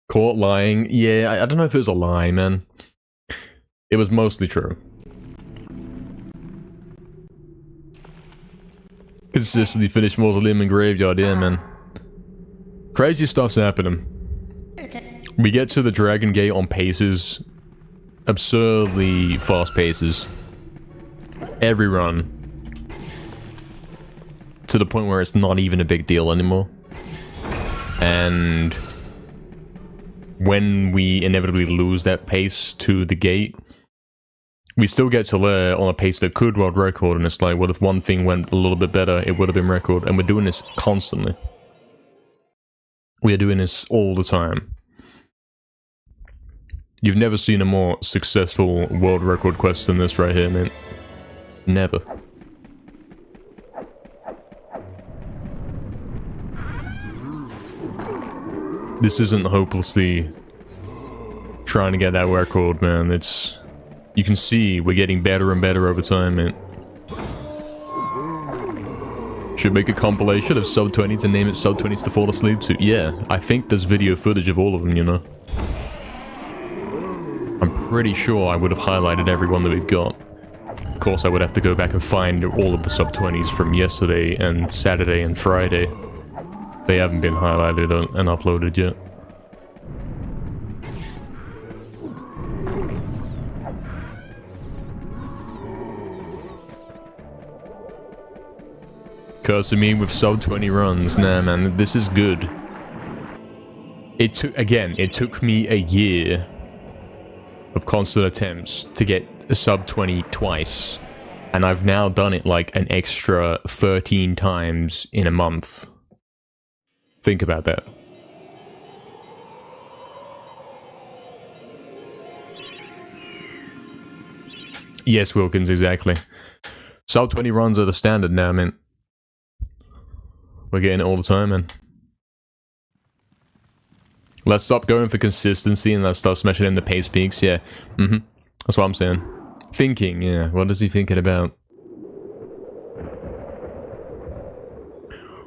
Caught lying? Yeah, I don't know if it was a lie, man. It was mostly true. Consistently finished Mausoleum and Graveyard, yeah, man. Crazy stuff's happening. We get to the Dragon Gate on paces. Absurdly fast paces. Every run. To the point where it's not even a big deal anymore. And when we inevitably lose that pace to the gate, we still get to layer on a pace that could world record, and it's like, what if one thing went a little bit better, it would have been record, and we're doing this constantly. We are doing this all the time. You've never seen a more successful world record quest than this right here, man. Never. This isn't hopelessly trying to get that record, man. It's... You can see we're getting better and better over time, man. Should make a compilation of sub-20s and name it sub-20s to fall asleep to. Yeah, I think there's video footage of all of them, you know. I'm pretty sure I would have highlighted every one that we've got. Of course, I would have to go back and find all of the sub-20s from yesterday and Saturday and Friday. They haven't been highlighted and uploaded yet. Cursing me with sub-20 runs. Nah, man, this is good. It took me a year of constant attempts to get a sub-20 twice. And I've now done it like an extra 13 times in a month. Think about that. Yes, Wilkins, exactly. Sub-20 runs are the standard now, man. We're getting it all the time, man. Let's stop going for consistency and let's start smashing in the pace peaks, yeah. That's what I'm saying. Thinking, yeah. What is he thinking about?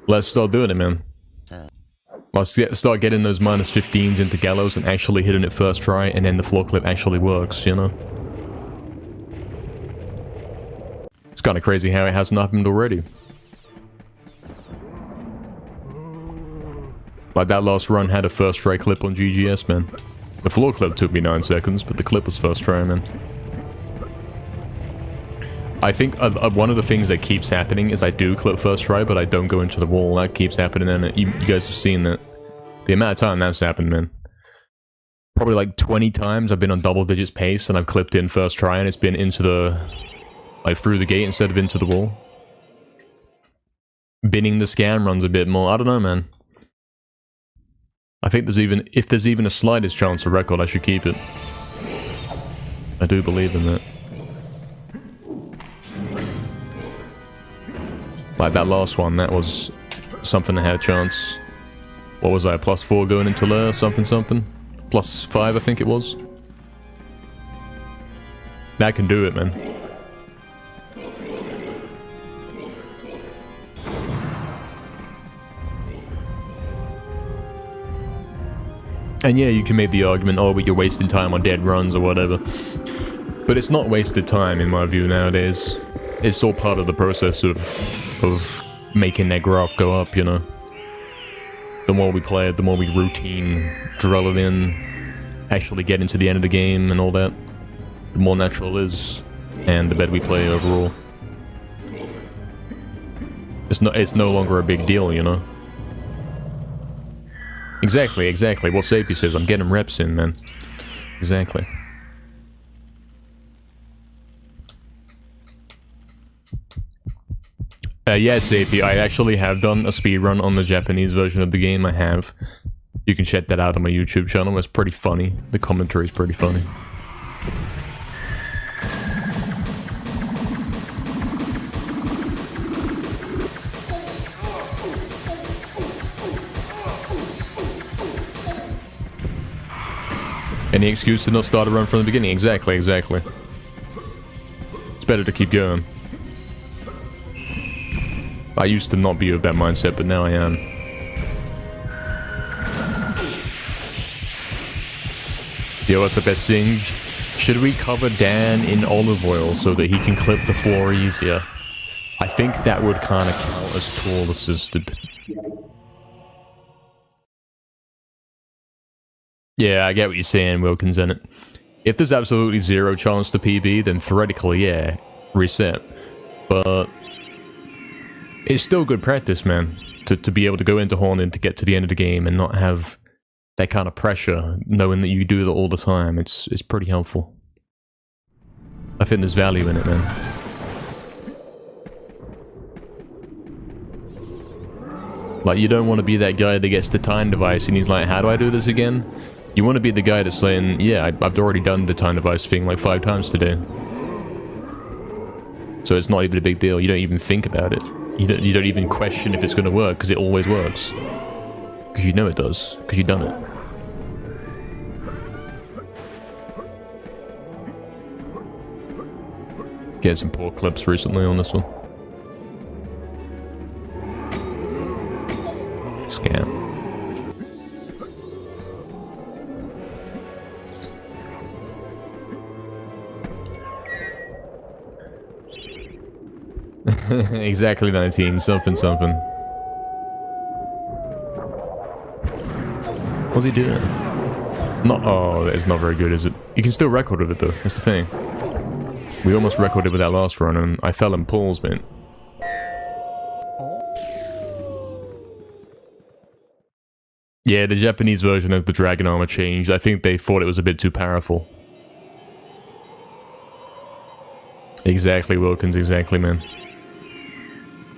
Let's start doing it, man. Let's start getting those minus 15s into Gallows and actually hitting it first try, and then the floor clip actually works, you know? It's kind of crazy how it hasn't happened already. Like that last run had a first try clip on GGS, man. The floor clip took me 9 seconds, but the clip was first try, man. I think one of the things that keeps happening is I do clip first try, but I don't go into the wall. That keeps happening, and you guys have seen that. The amount of time that's happened, man. Probably like 20 times I've been on double digits pace, and I've clipped in first try, and it's been into the... like through the gate instead of into the wall. Binning the scam runs a bit more. I don't know, man. I think if there's even a slightest chance of record, I should keep it. I do believe in that. Like that last one, that was something that had a chance. What was I, +4 going into Lair, something something? +5 I think it was. That can do it, man. And yeah, you can make the argument, oh, but you're wasting time on dead runs or whatever. But it's not wasted time in my view nowadays. It's all part of the process of making that graph go up, you know. The more we play it, the more we routine drill it in, actually get into the end of the game and all that, the more natural it is, and the better we play overall. It's no longer a big deal, you know. Exactly, exactly. What Sapie says, I'm getting reps in, man. Exactly. Yeah, Sapie, I actually have done a speedrun on the Japanese version of the game, I have. You can check that out on my YouTube channel, it's pretty funny. The commentary is pretty funny. Any excuse to not start a run from the beginning? Exactly, exactly. It's better to keep going. I used to not be of that mindset, but now I am. Yo, what's the best thing? Should we cover Dan in olive oil so that he can clip the floor easier? I think that would kind of count as tool assisted. Yeah, I get what you're saying, Wilkins, in it. If there's absolutely zero chance to PB, then theoretically, yeah, reset. But it's still good practice, man, to be able to go into Horning to get to the end of the game and not have that kind of pressure, knowing that you do that all the time. It's pretty helpful. I think there's value in it, man. Like, you don't want to be that guy that gets the time device and he's like, how do I do this again? You want to be the guy that's saying, yeah, I've already done the time device thing like 5 times today. So it's not even a big deal. You don't even think about it. You don't even question if it's going to work, because it always works. Because you know it does. Because you've done it. Get some poor clips recently on this one. Scam. Exactly 19, something. What's he doing? Not, oh, it's not very good, is it? You can still record with it though, that's the thing. We almost recorded with that last run and I fell in pulls, man. Yeah, the Japanese version of the Dragon Armor changed. I think they thought it was a bit too powerful. Exactly, Wilkins, exactly, man.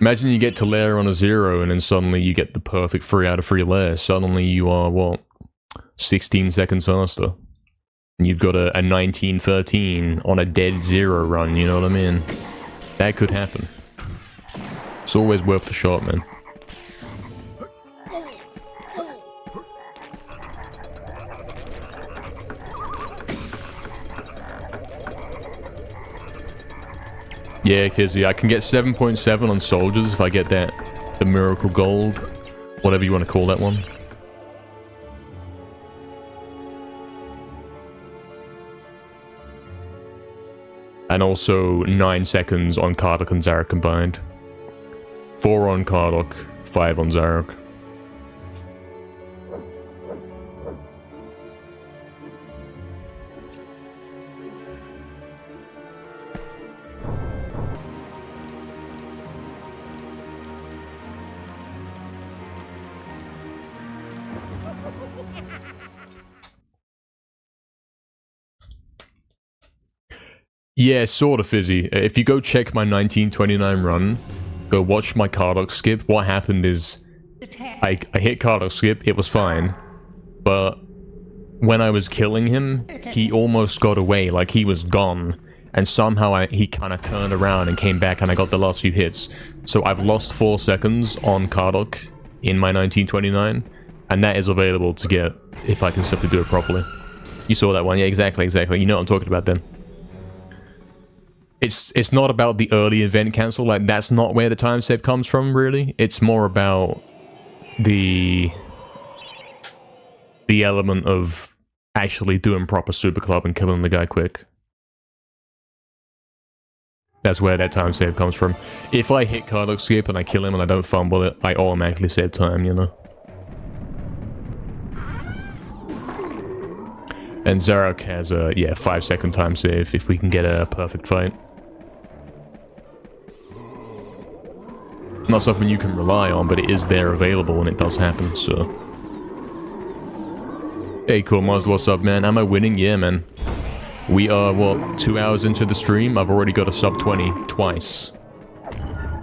Imagine you get to lair on a 0 and then suddenly you get the perfect 3 out of 3 lair. Suddenly you are, what, 16 seconds faster. And you've got a 1913 on a dead 0 run, you know what I mean? That could happen. It's always worth the shot, man. Yeah, Kizzy, I can get 7.7 on soldiers if I get that, the miracle gold, whatever you want to call that one. And also 9 seconds on Kardak and Zarok combined. 4 on Kardak, 5 on Zarok. Yeah, sort of fizzy. If you go check my 1929 run, go watch my Kardak skip, what happened is I hit Kardak skip, it was fine. but when I was killing him, he almost got away, like he was gone. And somehow he kind of turned around and came back and I got the last few hits. So I've lost 4 seconds on Kardok in my 1929. And that is available to get if I can simply do it properly. You saw that one, yeah, exactly. You know what I'm talking about then. It's not about the early event cancel, like that's not where the time save comes from, really. It's more about the element of actually doing proper super club and killing the guy quick. That's where that time save comes from. If I hit Kardok skip and I kill him and I don't fumble it, I automatically save time, you know. And Zarok has a, yeah, 5-second time save if we can get a perfect fight. Not something you can rely on, but it is there available when it does happen, so... Hey, cool, Mars, what's up, man? Am I winning? Yeah, man. We are, what, 2 hours into the stream? I've already got a sub 20 twice.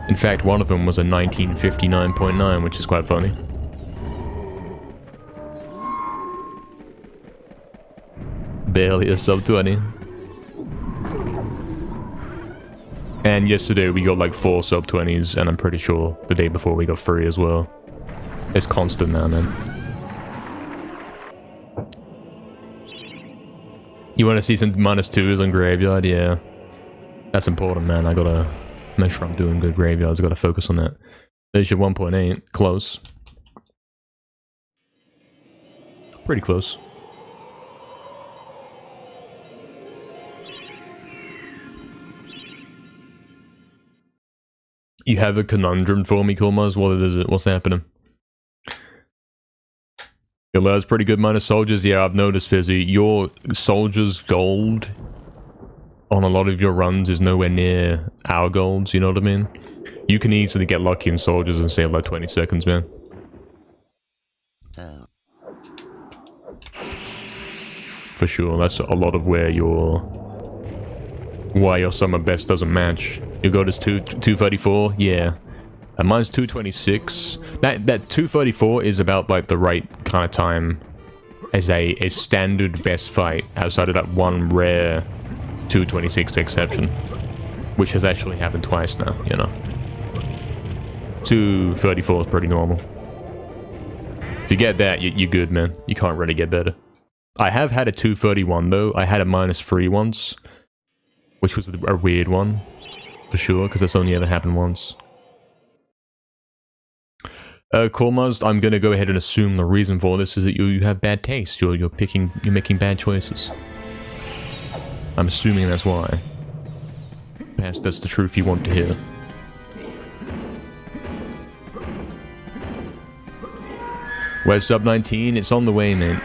In fact, one of them was a 1959.9, which is quite funny. Barely a sub 20. And yesterday we got like 4 sub 20s, and I'm pretty sure the day before we got 3 as well. It's constant now, man. You want to see some -2s on Graveyard? Yeah. That's important, man. I gotta make sure I'm doing good graveyards. I gotta focus on that. There's your 1.8. Close. Pretty close. You have a conundrum for me, Kulmaz? What is it? What's happening? Your lad's pretty good minus soldiers. Yeah, I've noticed, Fizzy. Your soldiers' gold on a lot of your runs is nowhere near our golds, you know what I mean? You can easily get lucky in soldiers and save like 20 seconds, man. For sure, that's a lot of where why your summer best doesn't match. Your gold is 234, yeah. And mine's 226. That 234 is about like the right kind of time as a standard best fight outside of that one rare 226 exception, which has actually happened twice now, you know. 234 is pretty normal. If you get that, you're good, man. You can't really get better. I have had a 231 though. I had a -3 once, which was a weird one, for sure, because that's only ever happened once. Kormaz, I'm gonna go ahead and assume the reason for this is that you have bad taste. You're making bad choices. I'm assuming that's why. Perhaps that's the truth you want to hear. Where's sub 19? It's on the way, mate.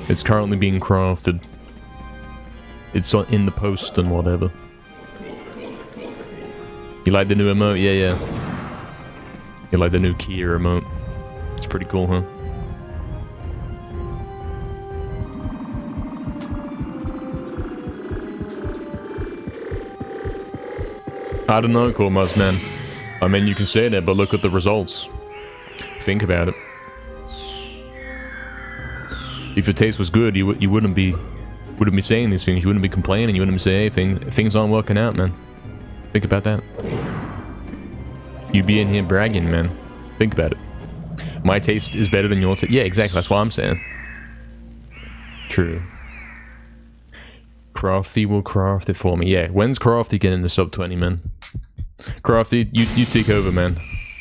It's currently being crafted. It's in the post and whatever. You like the new emote? Yeah, yeah. You like the new Kia emote? It's pretty cool, huh? I don't know, Kormaz, man. I mean, you can say that, but look at the results. Think about it. If your taste was good, you wouldn't be saying these things. You wouldn't be complaining. You wouldn't be saying, hey, things aren't working out, man. Think about that. You'd be in here bragging, man. Think about it. My taste is better than yours. Yeah, exactly. That's what I'm saying. True. Crafty will craft it for me. Yeah, when's Crafty getting the sub 20, man? Crafty, you take over, man.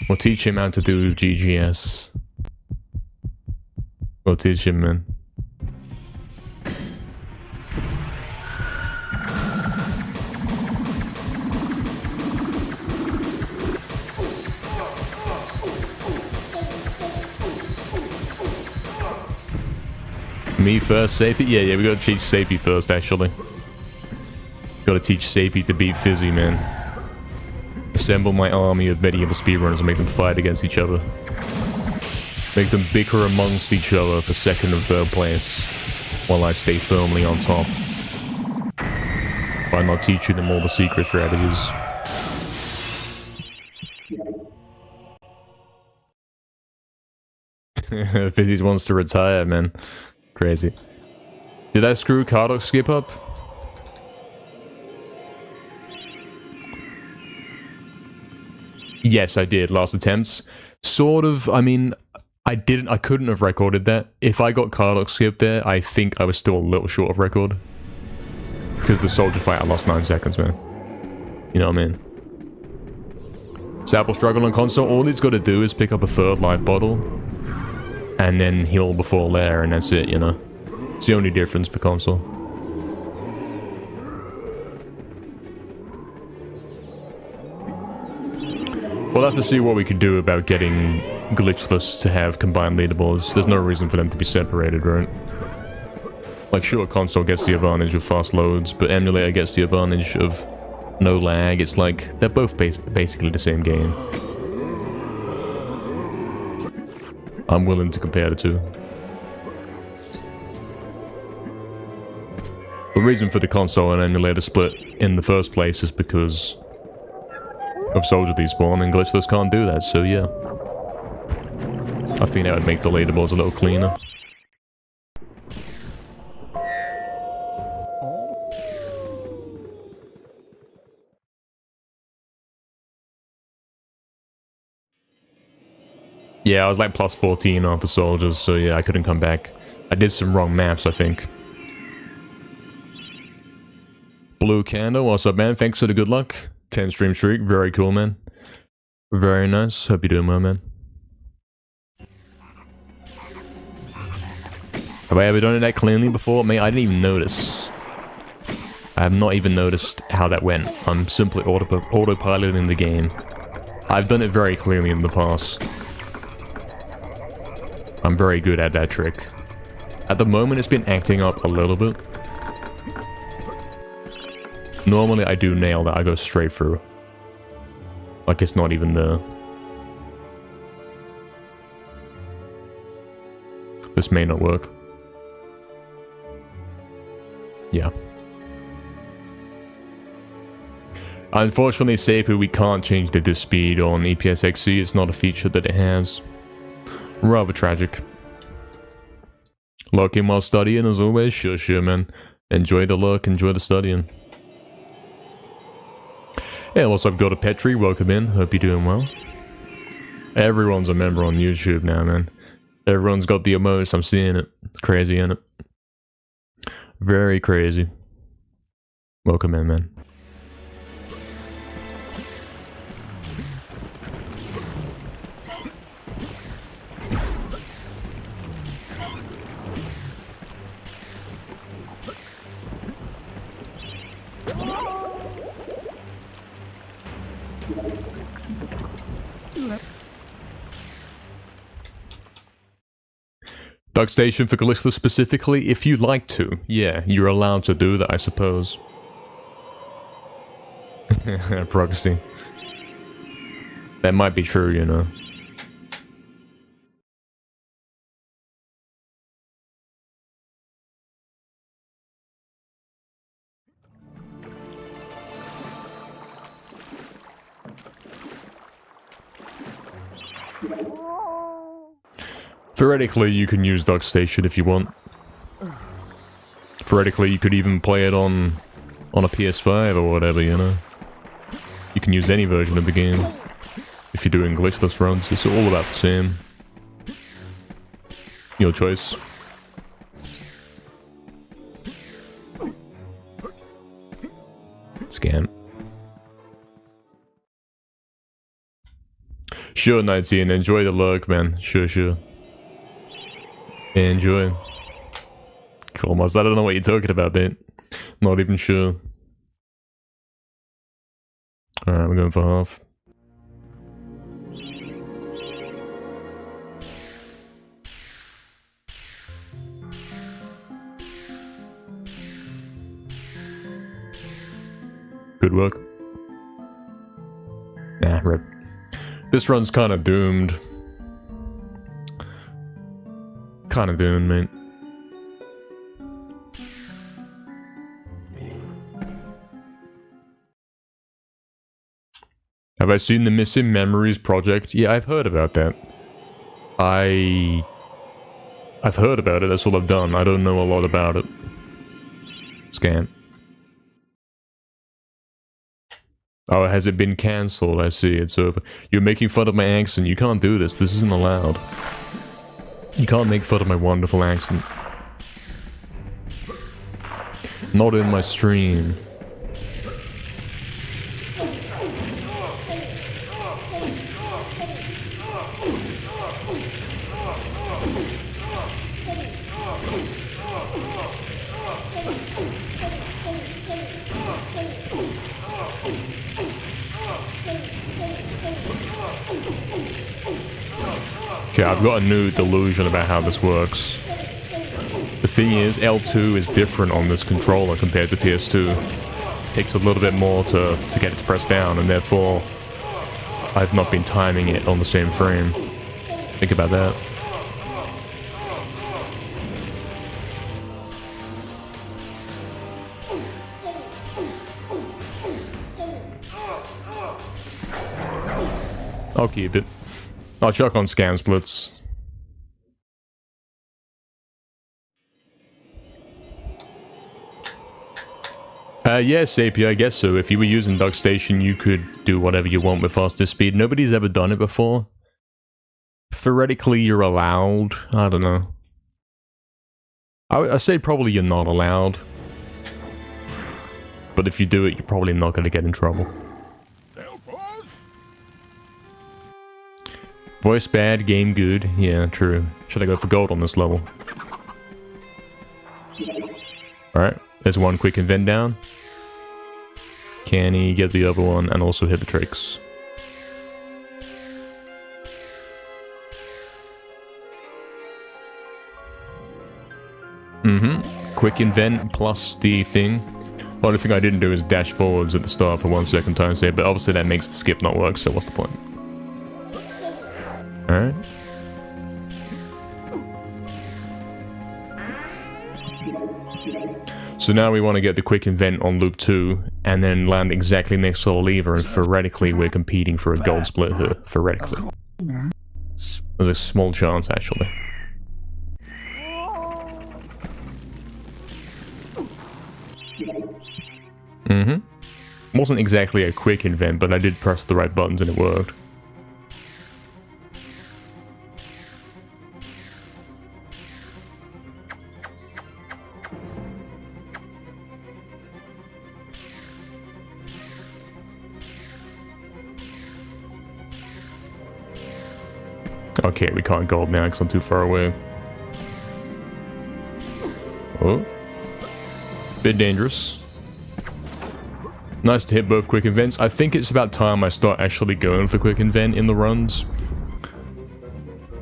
We'll teach him how to do GGS. We'll teach him, man. Me first, Sapie? Yeah, we gotta teach Sapie first, actually. Gotta teach Sapie to beat Fizzy, man. Assemble my army of MediEvil speedrunners and make them fight against each other. Make them bicker amongst each other for second and third place, while I stay firmly on top. By not teaching them all the secret strategies. Fizzies wants to retire, man. Crazy. Did I screw Cardock skip up? Yes, I did. Last attempts. Sort of. I mean, I couldn't have recorded that. If I got Cardock skip there, I think I was still a little short of record. Because the soldier fight, I lost 9 seconds, man. You know what I mean? Sapple struggle on console. All he's got to do is pick up a 3rd life bottle. And then heal before lair, and that's it, you know? It's the only difference for console. We'll have to see what we could do about getting glitchless to have combined leaderboards. There's no reason for them to be separated, right? Like, sure, console gets the advantage of fast loads, but emulator gets the advantage of no lag. It's like, they're both basically the same game. I'm willing to compare the two. The reason for the console and emulator split in the first place is because of soldier despawn, and glitchless can't do that, so yeah. I think that would make the leaderboards a little cleaner. Yeah, I was like plus 14 after soldiers, so yeah, I couldn't come back. I did some wrong maps, I think. Blue Candle, what's up, man? Thanks for the good luck. 10 stream streak, very cool, man. Very nice. Hope you're doing well, man. Have I ever done it that cleanly before? Mate, I didn't even notice. I have not even noticed how that went. I'm simply autopiloting the game. I've done it very cleanly in the past. I'm very good at that trick. At the moment, it's been acting up a little bit. Normally, I do nail that. I go straight through. Like it's not even there. This may not work. Yeah. Unfortunately, Seipu, we can't change the disk speed on EPSXC. It's not a feature that it has. Rather tragic. Lurking while studying, as always. Sure, man. Enjoy the lurk, enjoy the studying. Yeah, what's up, Go to Petri? Welcome in. Hope you're doing well. Everyone's a member on YouTube now, man. Everyone's got the emotes. I'm seeing it. Crazy, innit? Very crazy. Welcome in, man. Duck Station for Glitchless specifically, if you'd like to. Yeah, you're allowed to do that, I suppose. Proxy. That might be true, you know. Theoretically, you can use Duck Station if you want. Theoretically, you could even play it on a PS5 or whatever, you know. You can use any version of the game. If you're doing glitchless runs, it's all about the same. Your choice. Scam. Sure, Nighty, enjoy the lurk, man. Sure. Enjoy. Cool, I don't know what you're talking about, mate. Not even sure. Alright, we're going for half. Good work. Nah, rip. This run's kind of doomed. Kind of doomed, mate. Have I seen the Missing Memories project? Yeah, I've heard about that. I I've heard about it, that's all I've done. I don't know a lot about it. Scan. Oh, has it been cancelled? I see, it's over. You're making fun of my accent. You can't do this. This isn't allowed. You can't make fun of my wonderful accent. Not in my stream. Okay, I've got a new delusion about how this works. The thing is, L2 is different on this controller compared to PS2. It takes a little bit more to get it to press down, and therefore, I've not been timing it on the same frame. Think about that. I'll keep it. I'll chuck on scam splits. Yes, AP, I guess so. If you were using DuckStation, you could do whatever you want with faster speed. Nobody's ever done it before. Theoretically, you're allowed. I don't know. I say probably you're not allowed. But if you do it, you're probably not going to get in trouble. Voice bad, game good. Yeah, true. Should I go for gold on this level? Alright, there's one quick invent down. Can he get the other one and also hit the tricks? Quick invent plus the thing. The only thing I didn't do is dash forwards at the start for 1 second time save, but obviously that makes the skip not work, so what's the point? Alright. So now we want to get the quick invent on loop 2, and then land exactly next to the lever, and theoretically we're competing for a gold split here. Theoretically. There's a small chance, actually. Wasn't exactly a quick invent, but I did press the right buttons and it worked. Okay, we can't gold now because I'm too far away. Oh. Bit dangerous. Nice to hit both quick invents. I think it's about time I start actually going for quick invent in the runs.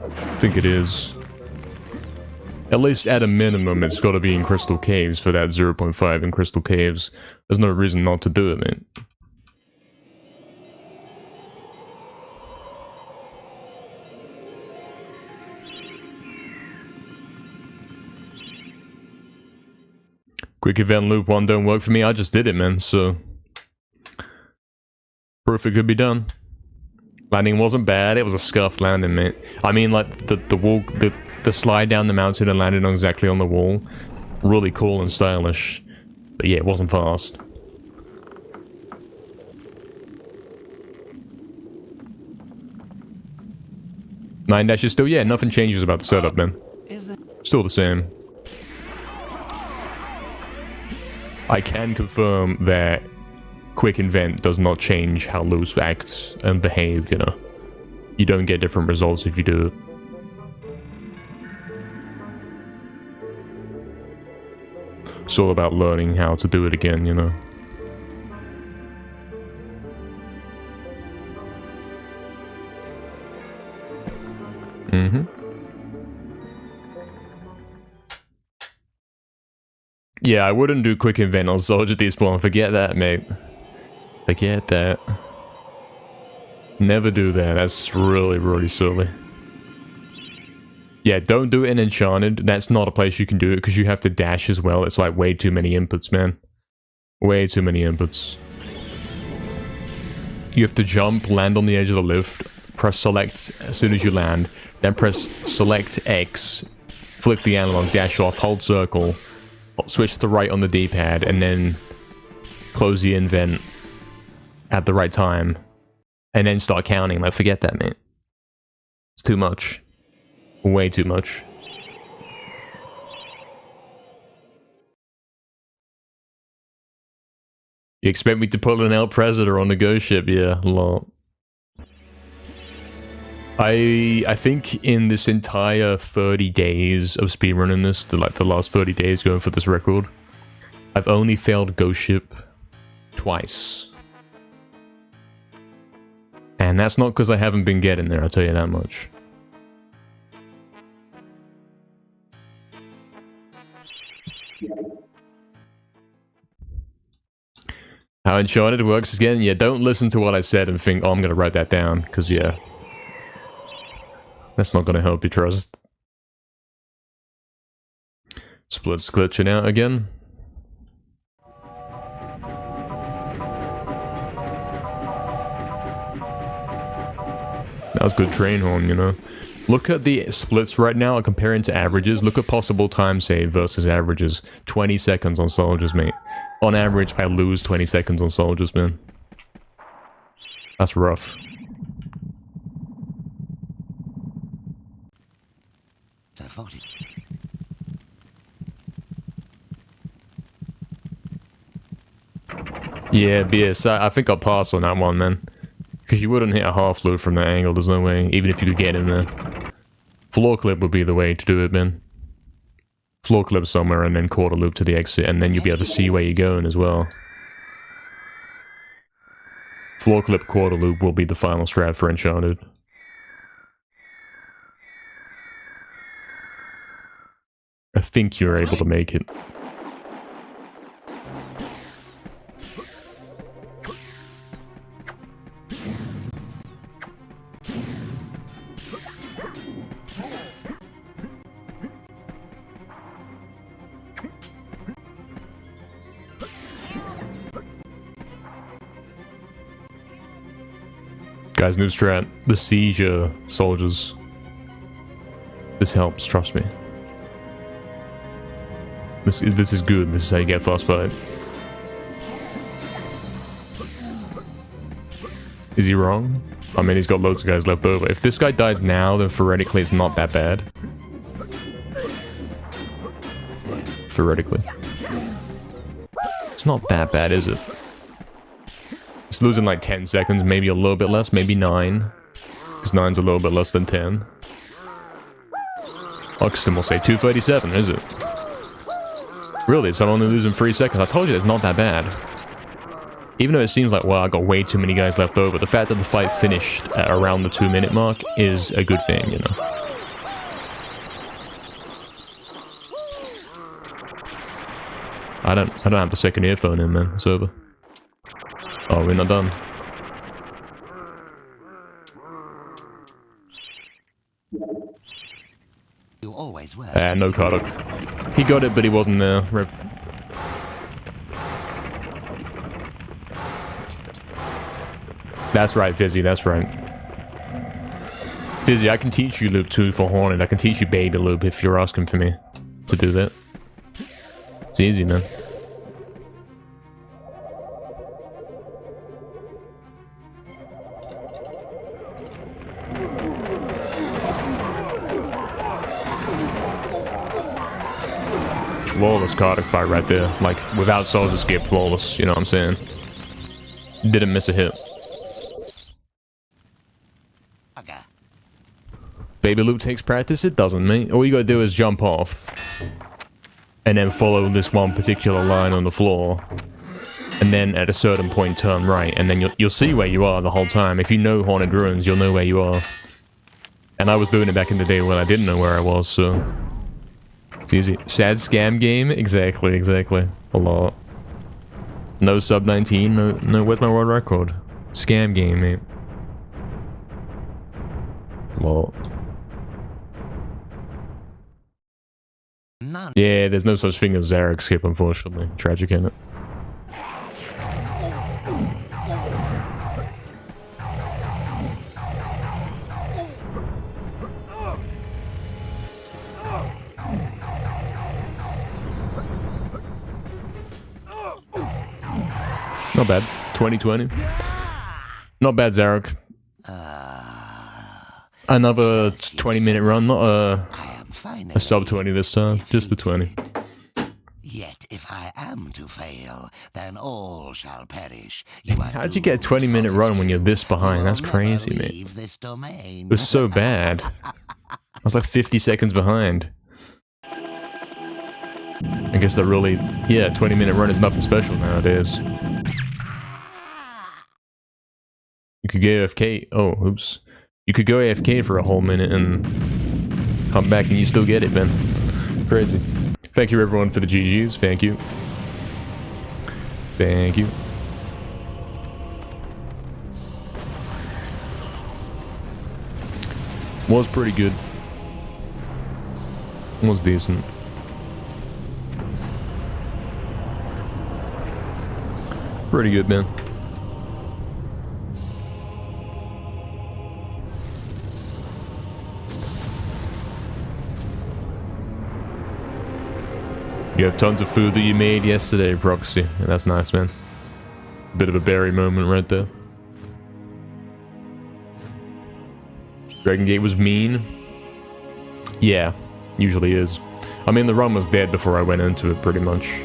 I think it is. At least at a minimum, it's got to be in Crystal Caves for that 0.5 in Crystal Caves. There's no reason not to do it, man. Quick event loop 1 don't work for me. I just did it, man, so... proof it could be done. Landing wasn't bad, it was a scuffed landing, mate. I mean, like, the slide down the mountain and landing exactly on the wall. Really cool and stylish. But yeah, it wasn't fast. Nine dash is still, yeah, nothing changes about the setup, man. Still the same. I can confirm that quick invent does not change how loops act and behave, you know. You don't get different results if you do it. It's all about learning how to do it again, you know. Yeah, I wouldn't do quick invent on Soldier Despawn. Forget that, mate. Forget that. Never do that. That's really, really silly. Yeah, don't do it in Enchanted. That's not a place you can do it because you have to dash as well. It's like way too many inputs, man. Way too many inputs. You have to jump, land on the edge of the lift, press select as soon as you land, then press select X flick the analog, dash off, hold circle, switch to right on the D-pad, and then close the invent at the right time, and then start counting. Like, forget that, mate. It's too much. Way too much. You expect me to pull an El Predator on the ghost ship? Yeah, lol. I think in this entire 30 days of speedrunning this, the last 30 days going for this record, I've only failed ghost ship twice. And that's not because I haven't been getting there, I'll tell you that much. How Uncharted works again? Yeah, don't listen to what I said and think, oh, I'm gonna write that down, because yeah. That's not gonna help you, trust. Split's glitching out again. That was good train horn, you know. Look at the splits right now, comparing to averages. Look at possible time save versus averages. 20 seconds on soldiers, mate. On average, I lose 20 seconds on soldiers, man. That's rough. Yeah, BS. I think I'll pass on that one, man. Because you wouldn't hit a half loop from that angle, there's no way, even if you could get in there. Floor clip would be the way to do it, man. Floor clip somewhere and then quarter loop to the exit, and then you'll be able to see where you're going as well. Floor clip quarter loop will be the final strat for Uncharted. I think you're able to make it. Guys, new strat. The seizure soldiers. This helps, trust me. This is good. This is how you get fast fight. Is he wrong? I mean, he's got loads of guys left over. If this guy dies now, then theoretically it's not that bad. Theoretically. It's not that bad, is it? It's losing like 10 seconds, maybe a little bit less, maybe 9. Because 9's a little bit less than 10. Oxygen will say 237, is it? Really, so I'm only losing 3 seconds. I told you it's not that bad. Even though it seems like, well, I got way too many guys left over, the fact that the fight finished at around the 2-minute mark is a good thing, you know. I don't have the second earphone in, man. It's over. Oh, we're not done. You always were. No Karduk. He got it, but he wasn't there. Rip. That's right, Fizzy, that's right. Fizzy, I can teach you loop 2 for Hornet. I can teach you baby loop if you're asking for me to do that. It's easy, man. Flawless Karduk fight right there. Like, without soldier skip, flawless, you know what I'm saying? Didn't miss a hit. Okay. Baby loop takes practice? It doesn't, mate. All you gotta do is jump off. And then follow this one particular line on the floor. And then at a certain point turn right. And then you'll see where you are the whole time. If you know Haunted Ruins, you'll know where you are. And I was doing it back in the day when I didn't know where I was, so... It's easy. Sad scam game? Exactly, exactly. A lot. No sub 19, no, where's my world record? Scam game, mate. A lot. None. Yeah, there's no such thing as Zarek skip, unfortunately. Tragic, isn't it? Not bad. 2020. Not bad, Zarok. Another 20-minute run, not a sub 20 this time, just the 20. Yet if I am to fail, then all shall perish. How'd you get a 20-minute run when you're this behind? That's crazy, mate. It was so bad. I was like 50 seconds behind. I guess that really... Yeah, 20-minute run is nothing special nowadays. You could go AFK... Oh, oops. You could go AFK for a whole minute and come back and you still get it, man. Crazy. Thank you, everyone, for the GGs. Thank you. Thank you. Was pretty good. Was decent. Pretty good, man. You have tons of food that you made yesterday, Proxy. Yeah, that's nice, man. Bit of a berry moment right there. Dragon Gate was mean. Yeah, usually is. I mean, the run was dead before I went into it, pretty much.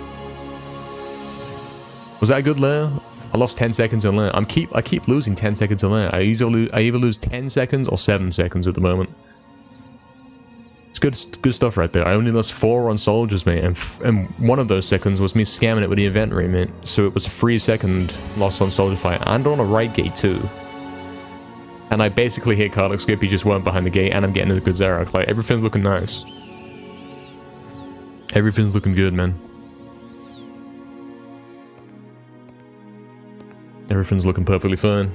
Was that a good lair? I lost 10 seconds in lair. I keep losing 10 seconds in lair. I either lose 10 seconds or 7 seconds at the moment. It's good stuff right there. I only lost 4 on soldiers, mate, and one of those seconds was me scamming it with the inventory, mate. So it was a 3-second loss on soldier fight, and on a right gate too. And I basically hit Cardiac Skip, he just weren't behind the gate, and I'm getting a good Zarok. Like, everything's looking nice. Everything's looking good, man. Everything's looking perfectly fine.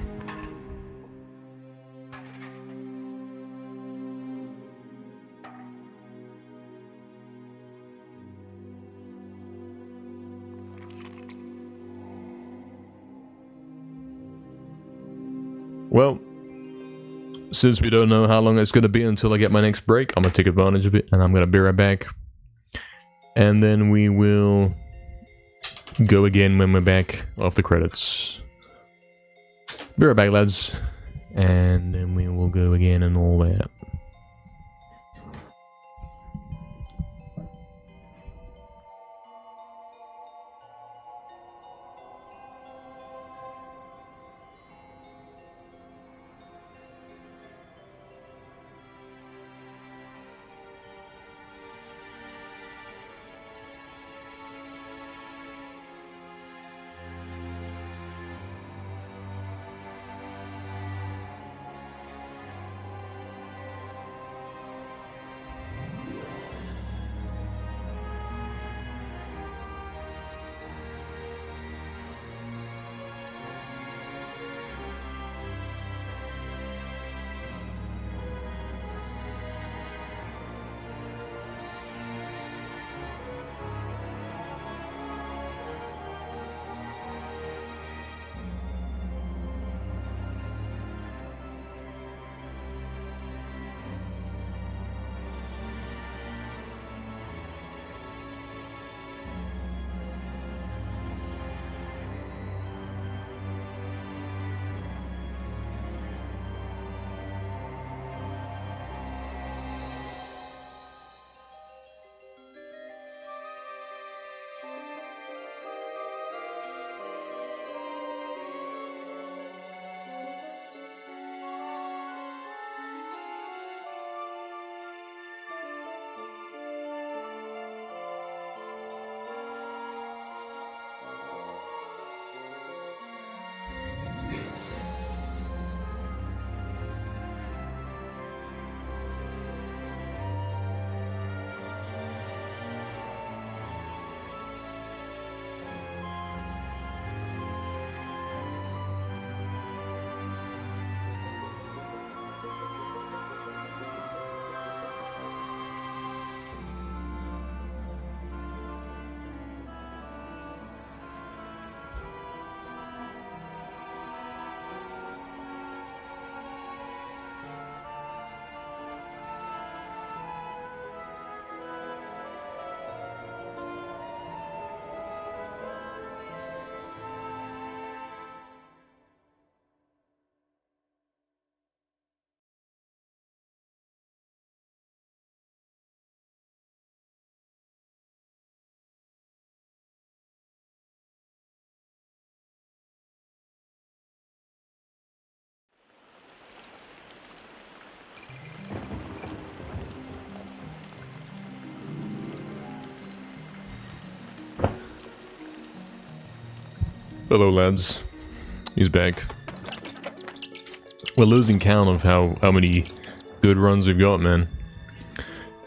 Well, since we don't know how long it's going to be until I get my next break, I'm going to take advantage of it, and I'm going to be right back. And then we will go again when we're back off the credits. Be right back, lads. And then we will go again and all that. Hello, lads. He's back. We're losing count of how many good runs we've got, man.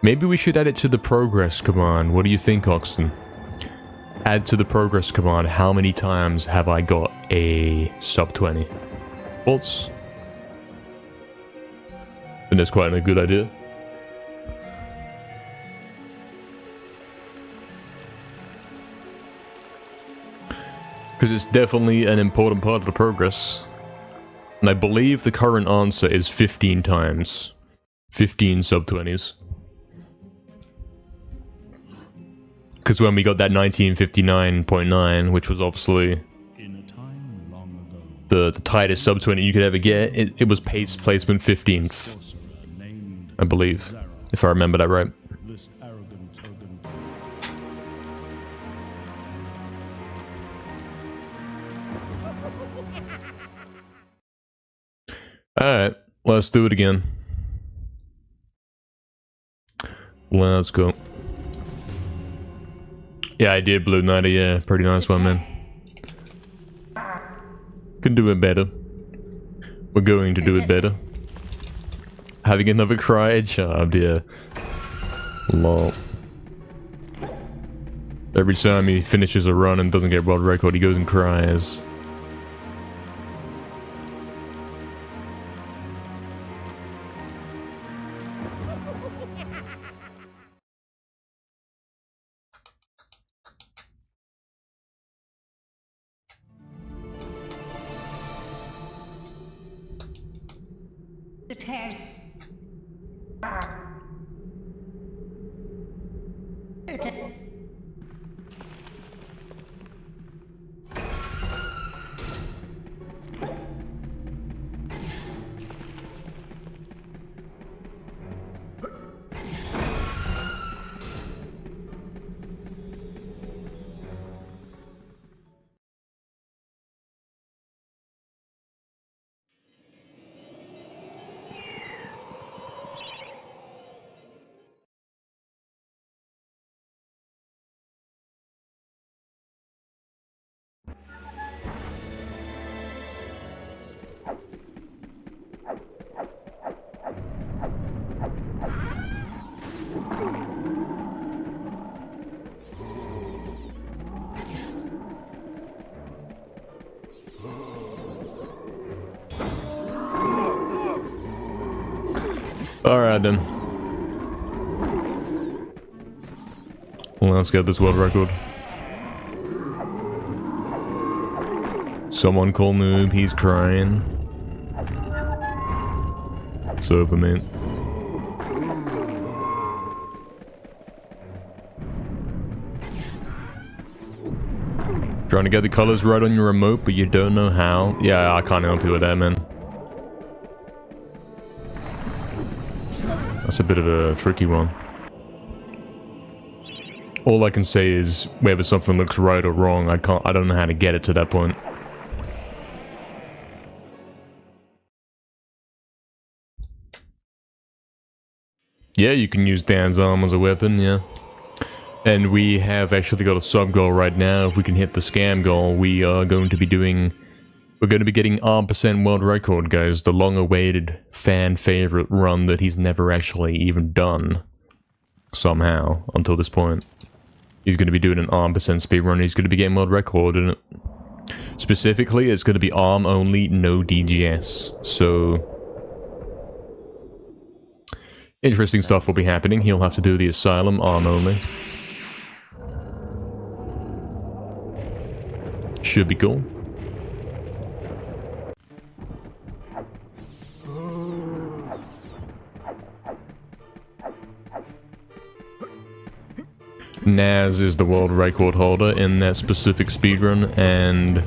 Maybe we should add it to the progress command. What do you think, Oxton? Add to the progress command. How many times have I got a sub 20? Thoughts? And that's quite a good idea. Because it's definitely an important part of the progress. And I believe the current answer is 15 times. 15 sub 20s. Because when we got that 1959.9, which was obviously In a time long ago, the tightest sub 20 you could ever get, it was placement 15th, sorcerer named I believe, Zarok. if I remember that right. This arrogant token. Alright, let's do it again. Let's go. Yeah, I did Blue Knight, yeah, pretty nice one, man. Can do it better. We're going to do it better. Having another cry job, yeah. Lol. Every time he finishes a run and doesn't get world record, he goes and cries. The tag. Alright then. Well, let's get this world record. Someone call Noob, he's crying. It's over, man. Trying to get the colors right on your remote, but you don't know how. Yeah, I can't help you with that, man. That's a bit of a tricky one. All I can say is whether something looks right or wrong, I don't know how to get it to that point. Yeah, you can use Dan's arm as a weapon, yeah. And we have actually got a sub goal right now. If we can hit the scam goal, we are going to be doing... We're going to be getting R% world record, guys. The long-awaited fan favorite run that he's never actually even done. Somehow, until this point. He's going to be doing an ARM% speedrun. He's going to be getting world record in it. Specifically, it's going to be ARM only, no DGS. So... interesting stuff will be happening. He'll have to do the Asylum ARM only. Should be cool. Naz is the world record holder in that specific speedrun, and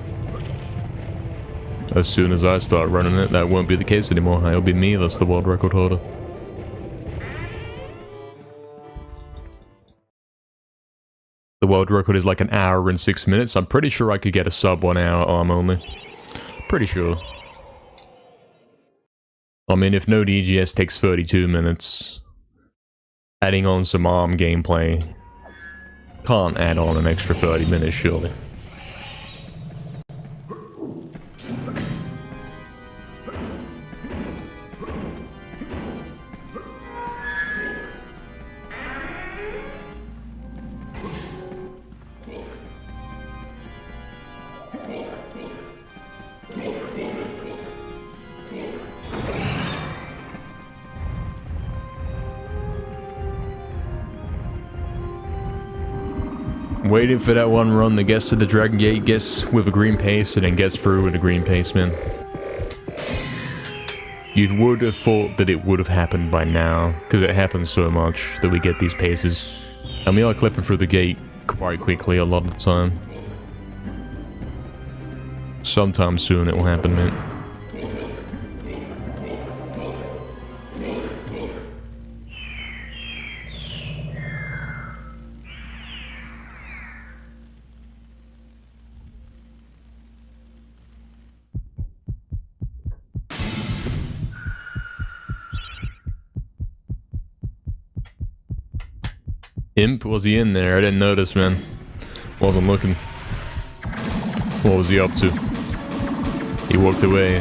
as soon as I start running it, that won't be the case anymore. It'll be me that's the world record holder. The world record is like 1 hour and 6 minutes. I'm pretty sure I could get a sub 1 hour arm only. Pretty sure. I mean, if no DGS takes 32 minutes, adding on some arm gameplay can't add on an extra 30 minutes, surely. Waiting for that one run that gets to the Dragon Gate, gets with a green pace, and then gets through with a green pace, man. You would have thought that it would have happened by now, because it happens so much that we get these paces. And we are clipping through the gate quite quickly a lot of the time. Sometime soon it will happen, man. Imp? Was he in there? I didn't notice, man. Wasn't looking. What was he up to? He walked away.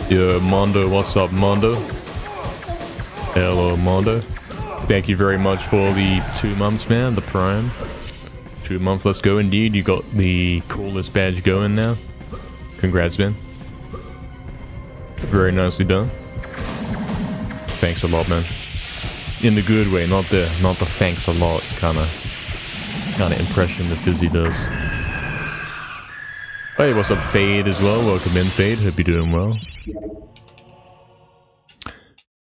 Yeah, Mondo. What's up, Mondo? Hello, Mondo. Thank you very much for the 2 months, man. The Prime. 2 months, let's go indeed. You got the coolest badge going now. Congrats, man. Very nicely done. Thanks a lot, man. In the good way, not the thanks a lot kind of impression that Fizzy does. Hey, what's up, Fade as well? Welcome in, Fade. Hope you're doing well.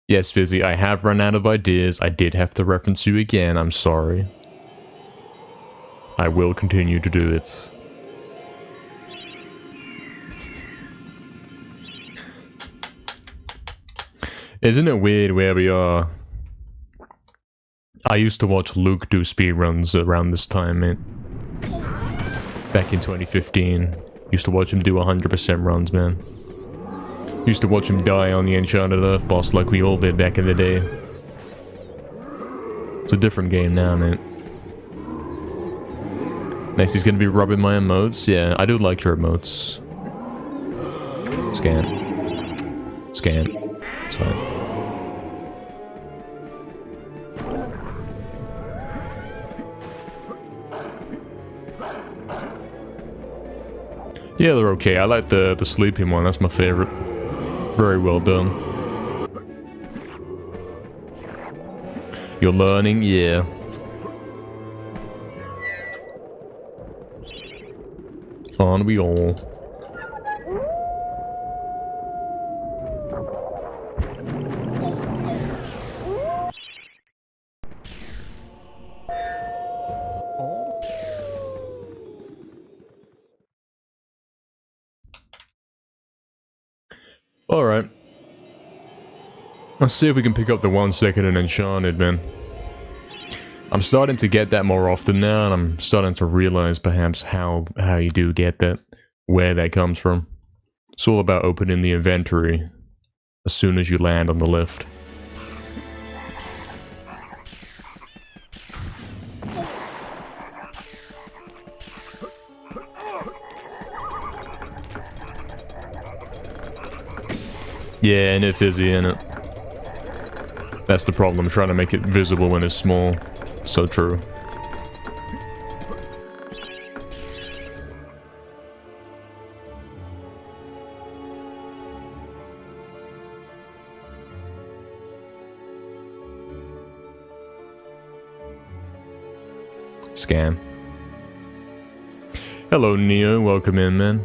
Yes, Fizzy, I have run out of ideas. I did have to reference you again. I'm sorry. I will continue to do it. Isn't it weird where we are? I used to watch Luke do speedruns around this time, man. Back in 2015. Used to watch him do 100% runs, man. Used to watch him die on the Enchanted Earth boss like we all did back in the day. It's a different game now, man. Next he's gonna be rubbing my emotes. Yeah, I do like your emotes. Scan. Scan. It's fine. Yeah, they're okay. I like the sleeping one. That's my favorite. Very well done. You're learning? Yeah. On we all. Alright. Let's see if we can pick up the 1 second in Enchanted, man. I'm starting to get that more often now, and I'm starting to realize perhaps how you do get that, where that comes from. It's all about opening the inventory as soon as you land on the lift. Yeah, and it's Fizzy in it. That's the problem, trying to make it visible when it's small. So true. Scam. Hello, Neo. Welcome in, man.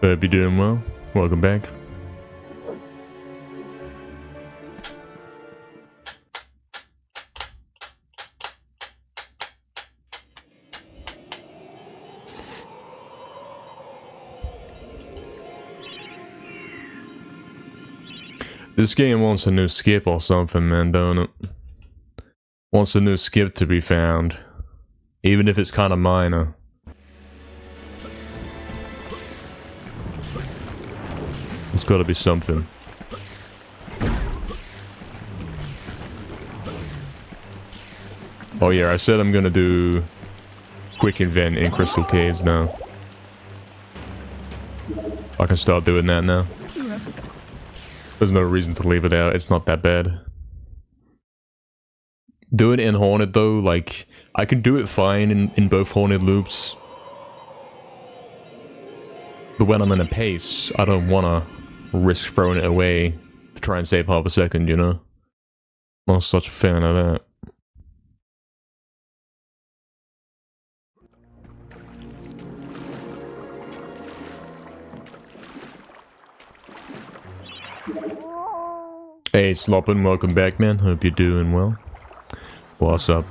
Hope you're doing well. Welcome back. This game wants a new skip or something, man, don't it? Wants a new skip to be found. Even if it's kind of minor. It's gotta be something. Oh yeah, I said I'm gonna do quick invent in Crystal Caves now. I can start doing that now. There's no reason to leave it out, it's not that bad. Do it in Haunted though, like, I can do it fine in both Haunted loops. But when I'm in a pace, I don't wanna risk throwing it away to try and save half a second, you know? I'm not such a fan of that. Hey, Sloppin, welcome back, man. Hope you're doing well. What's up?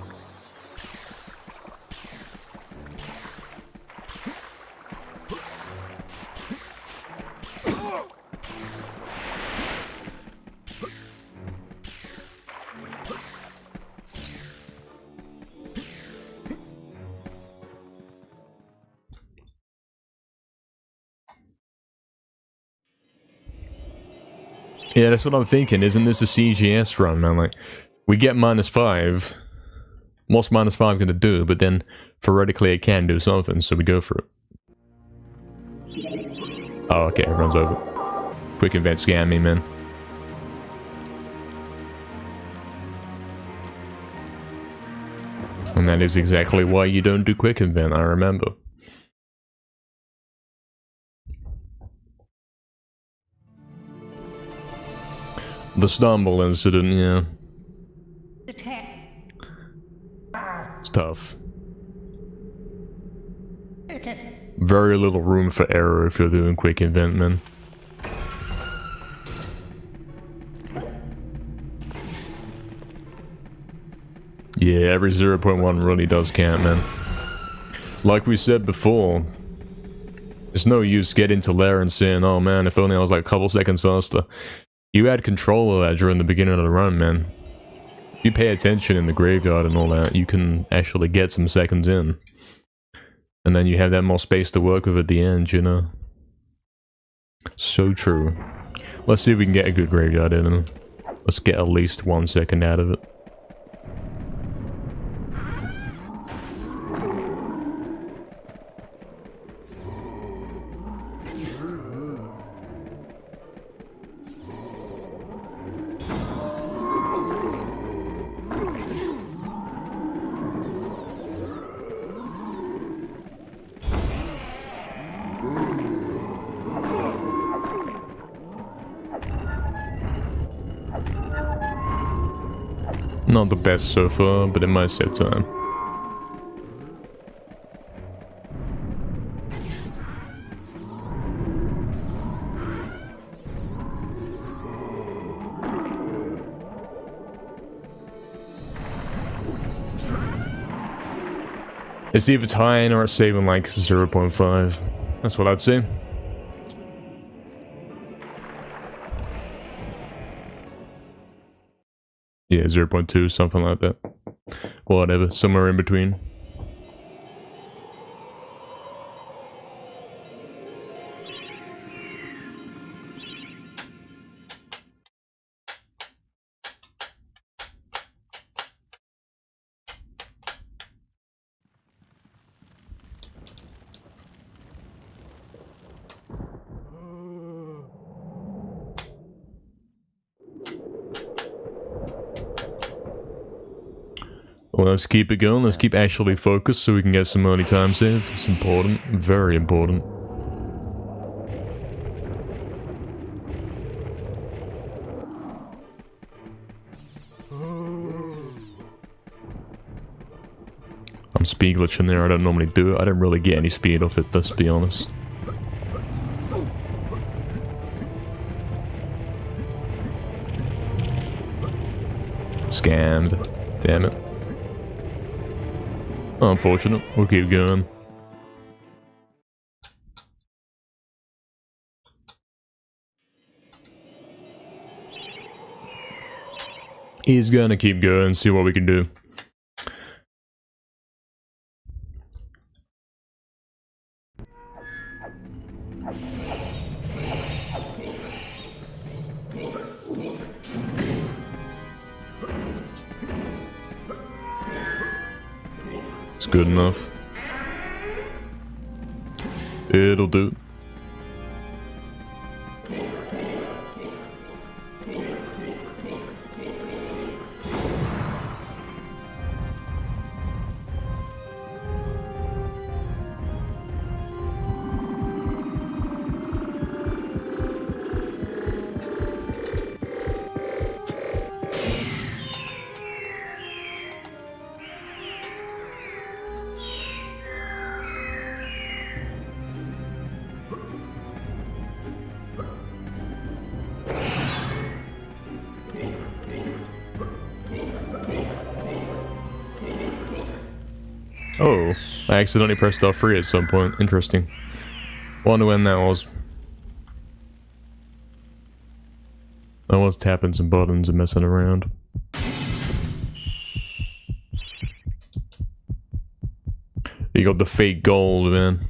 Yeah, that's what I'm thinking. Isn't this a CGS run, man? Like, we get -5. What's -5 gonna do? But then, theoretically, it can do something, so we go for it. Oh, okay, it runs over. Quick event scam me, man. And that is exactly why you don't do quick event, I remember. The stumble incident, yeah. The tag. It's tough. Okay. Very little room for error if you're doing quick event, man. Yeah, every 0.1 really does count, man. Like we said before, there's no use getting to there and saying, oh man, if only I was like a couple seconds faster. You had control of that during the beginning of the run, man. If you pay attention in the graveyard and all that, you can actually get some seconds in. And then you have that more space to work with at the end, you know? So true. Let's see if we can get a good graveyard in and let's get at least 1 second out of it. Not the best so far, but it might save time. It's either tying or it's saving like 0.5. That's what I'd say. Yeah, 0.2, something like that. Whatever, somewhere in between. Well, let's keep it going. Let's keep actually focused so we can get some early time save. It's important. Very important. I'm speed glitching there. I don't normally do it. I don't really get any speed off it, let's be honest. Scammed. Damn it. Unfortunate. We'll keep going. He's gonna keep going, see what we can do. It's good enough. It'll do. Oh, I accidentally pressed R3 at some point. Interesting. Wonder when that was. I was tapping some buttons and messing around. You got the fake gold, man.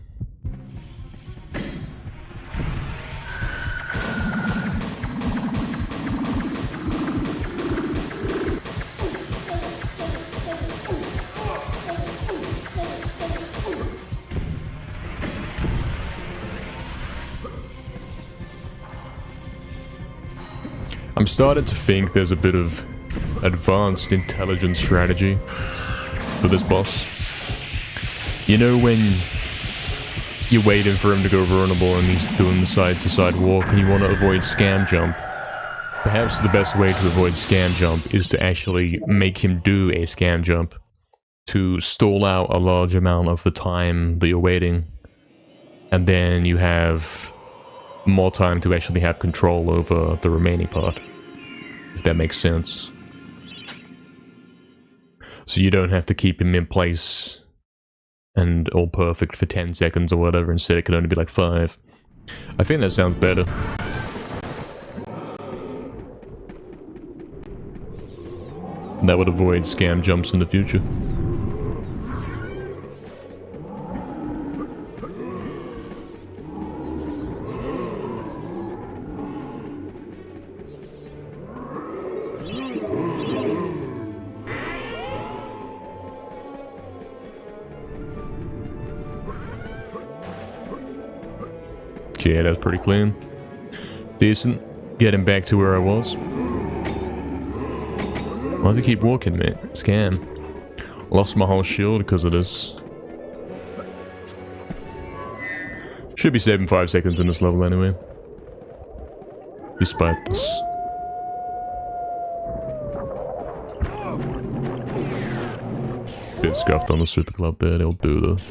I'm starting to think there's a bit of advanced intelligence strategy for this boss. You know when you're waiting for him to go vulnerable and he's doing the side-to-side walk and you want to avoid scam jump? Perhaps the best way to avoid scam jump is to actually make him do a scam jump to stall out a large amount of the time that you're waiting, and then you have more time to actually have control over the remaining part, if that makes sense. So you don't have to keep him in place and all perfect for 10 seconds or whatever, instead it can only be like 5. I think that sounds better. That would avoid scam jumps in the future. Okay, that's pretty clean. Decent. Getting back to where I was. Why does he keep walking, mate? Scam. Lost my whole shield because of this. Should be saving 5 seconds in this level anyway. Despite this. Bit scuffed on the super club there, they'll do the...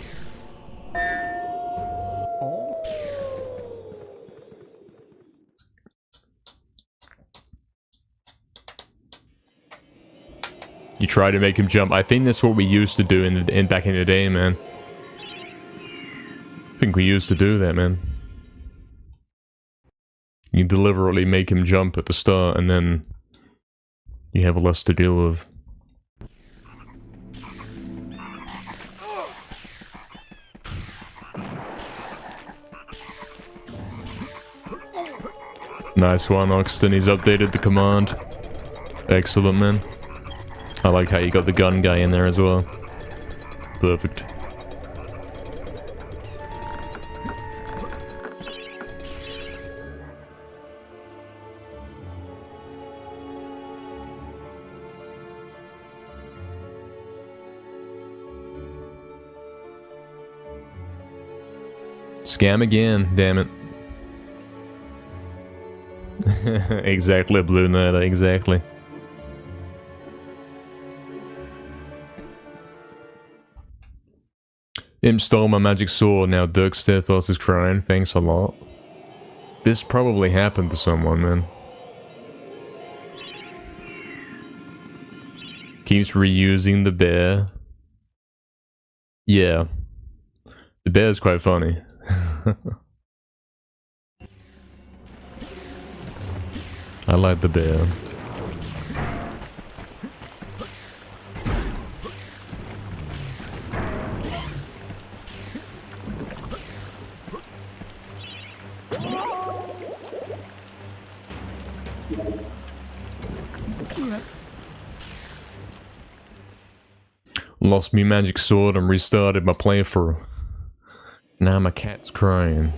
You try to make him jump. I think that's what we used to do in back in the day, man. I think we used to do that, man. You deliberately make him jump at the start, and then you have less to deal with. Nice one, Oxton. He's updated the command. Excellent, man. I like how you got the gun guy in there as well. Perfect. Scam again, damn it. Exactly, Blue Knight, exactly. Imp stole my magic sword, now Dirk Steadfast is crying, thanks a lot. This probably happened to someone, man. Keeps reusing the bear. Yeah. The bear is quite funny. I like the bear. Lost me magic sword and restarted my playthrough. Now my cat's crying.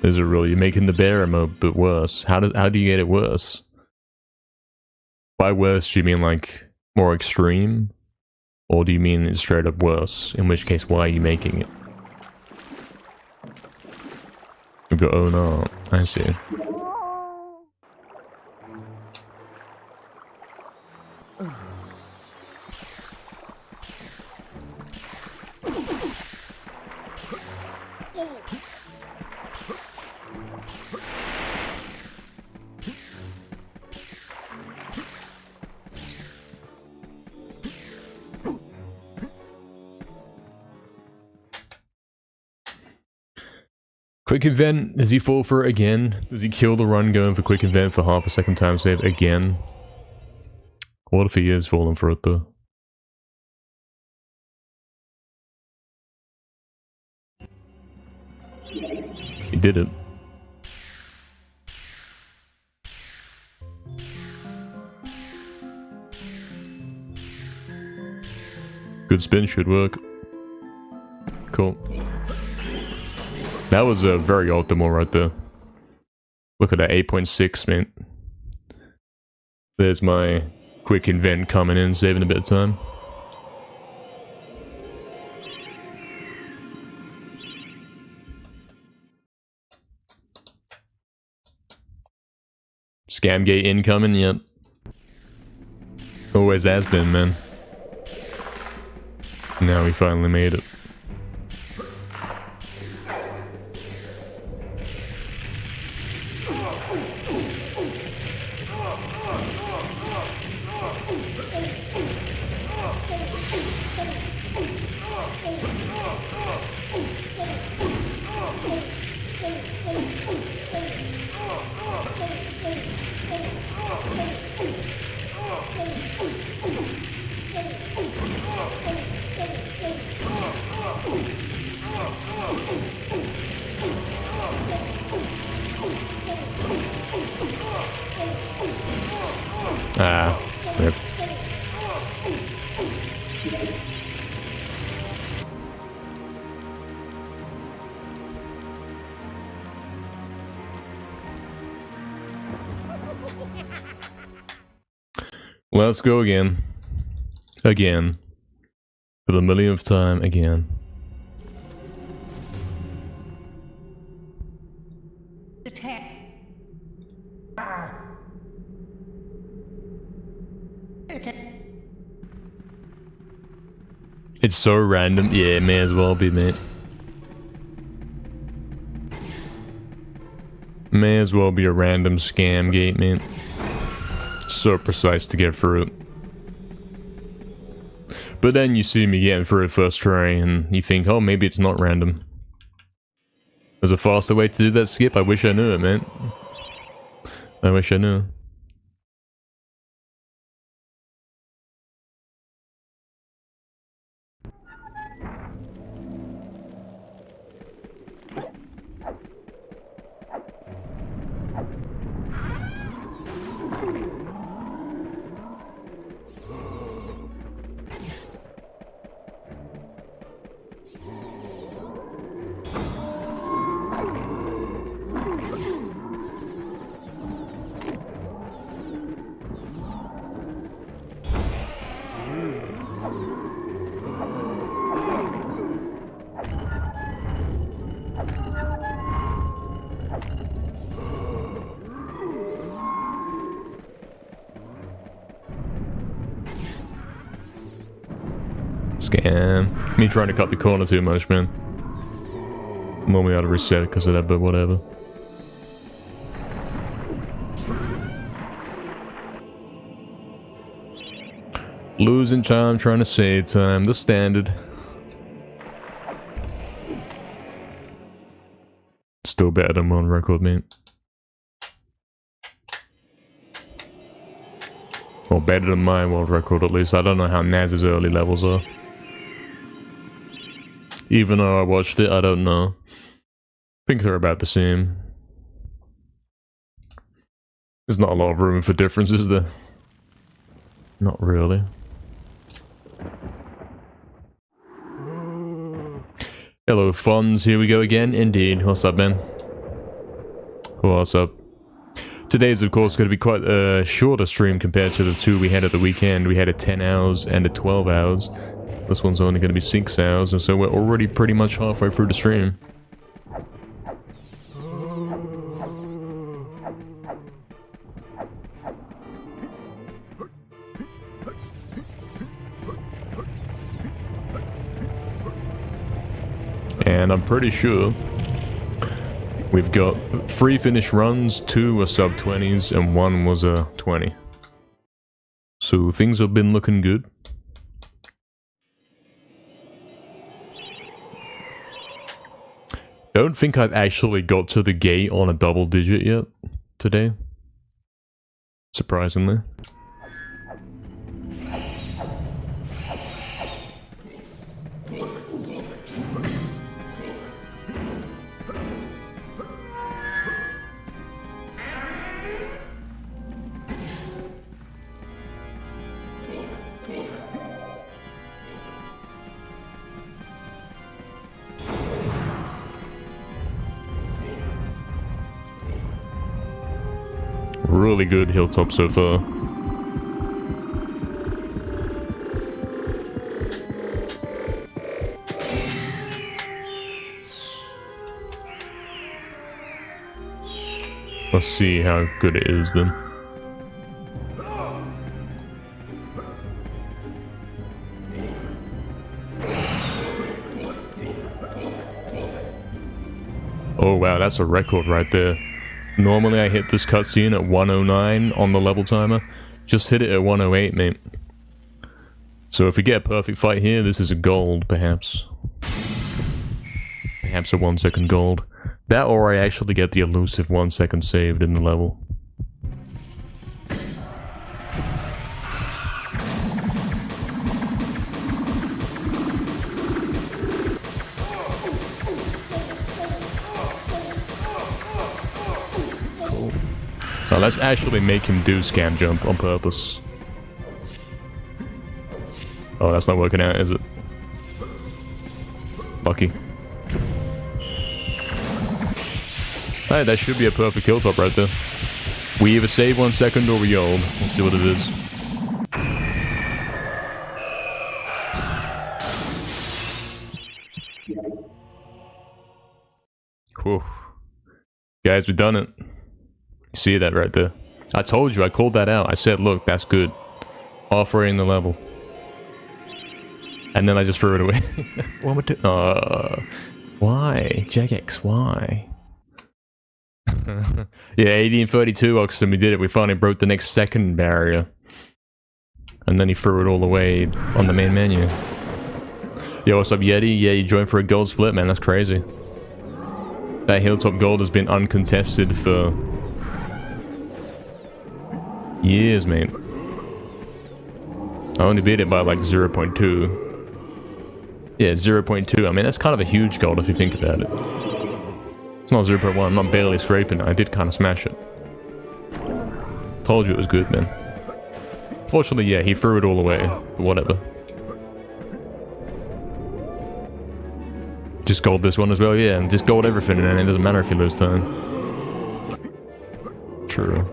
Is it really? You're making the bear a bit worse. How do you get it worse? By worse, do you mean like more extreme? Or do you mean it's straight up worse? In which case, why are you making it? We've got own art. I see. Quick event, does he fall for it again? Does he kill the run going for quick event for half a second time save again? What if he is falling for it though? He did it. Good spin should work. Cool. That was very optimal right there. Look at that, 8.6, man. There's my quick invent coming in, saving a bit of time. Scamgate incoming, yep. Always has been, man. Now we finally made it. Ah, rip. Let's go again. Again. For the millionth time again. Attack. It's so random. Yeah, it may as well be, mate. May as well be a random scam gate, mate. So precise to get through it. But then you see me getting through it first try and you think, oh, maybe it's not random. There's a faster way to do that skip? I wish I knew it, man. I wish I knew. Scam. Me trying to cut the corner too much, man. Normally I'd reset because of that, but whatever. Losing time, trying to save time. The standard. Still better than one record, mate. Or better than my world record, at least. I don't know how Naz's early levels are. Even though I watched it, I don't know. I think they're about the same. There's not a lot of room for differences there. Not really. Hello, Fonz. Here we go again. Indeed. What's up, man? What's up? Today's, of course, going to be quite a shorter stream compared to the two we had at the weekend. We had a 10 hours and a 12 hours. This one's only going to be 6 hours, and so we're already pretty much halfway through the stream. And I'm pretty sure we've got 3 finished runs, 2 were sub-20s, and 1 was a 20. So things have been looking good. don't think I've actually got to the gate on a double digit yet today. Surprisingly. Really good hilltop so far. Let's see how good it is then. Oh wow, that's a record right there. Normally I hit this cutscene at 109 on the level timer. Just hit it at 108, mate. So if we get a perfect fight here, this is a gold, perhaps. Perhaps a 1 second gold. That or I actually get the elusive 1 second saved in the level. Now let's actually make him do scam jump on purpose. Oh, that's not working out, is it? Lucky. Hey, that should be a perfect hilltop right there. We either save 1 second or we gold. Let's see what it is. Whew. Guys, we've done it. You see that right there? I told you, I called that out. I said, look, that's good. Offering the level. And then I just threw it away. What am I doing? Why? Jagex, why? Yeah, 80 and 32, Oxton, we did it. We finally broke the next second barrier. And then he threw it all away on the main menu. Yo, what's up, Yeti? Yeah, you joined for a gold split, man. That's crazy. That hilltop gold has been uncontested for years, mate. I only beat it by like 0.2. Yeah, 0.2. I mean, that's kind of a huge gold if you think about it. It's not 0.1. I'm not barely scraping it. I did kind of smash it. Told you it was good, man. Fortunately, yeah, he threw it all away. But whatever. Just gold this one as well, yeah. And just gold everything, and it doesn't matter if you lose turn. True.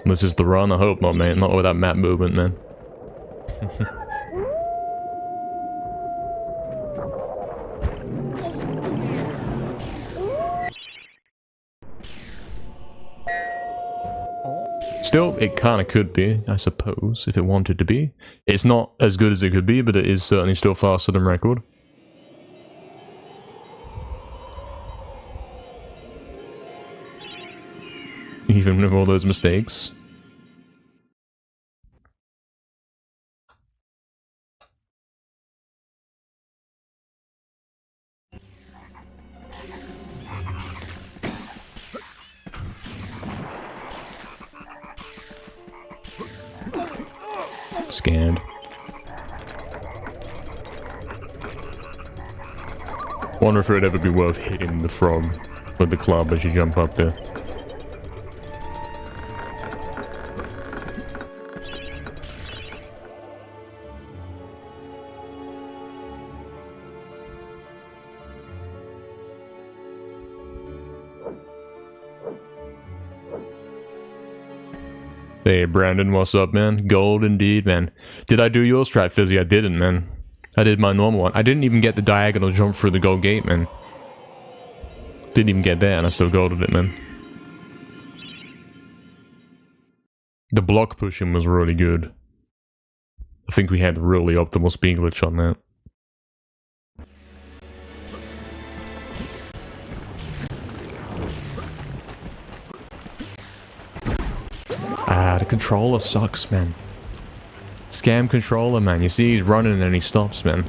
This is the run? I hope not, mate. Not with that map movement, man. Still, it kinda could be, I suppose, if it wanted to be. It's not as good as it could be, but it is certainly still faster than record. Even with all those mistakes. Scanned. Wonder if it would ever be worth hitting the frog with the club as you jump up there. Hey Brandon, what's up, man? Gold indeed, man. Did I do yours, Trap Fizzy? I didn't, man. I did my normal one. I didn't even get the diagonal jump through the gold gate, man. Didn't even get that, and I still golded it, man. The block pushing was really good. I think we had really optimal speed glitch on that. Ah, the controller sucks, man. Scam controller, man. You see he's running and he stops, man.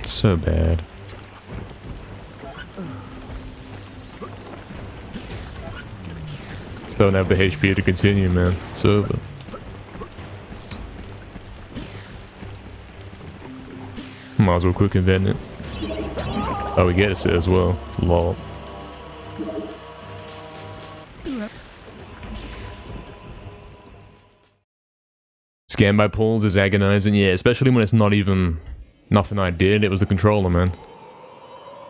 So bad. Don't have the HP to continue, man. It's over. Might as well quick invent it. Oh, we get it as well. Lol. Scanned by pulls is agonizing, yeah, especially when it's not even nothing I did. It was the controller, man.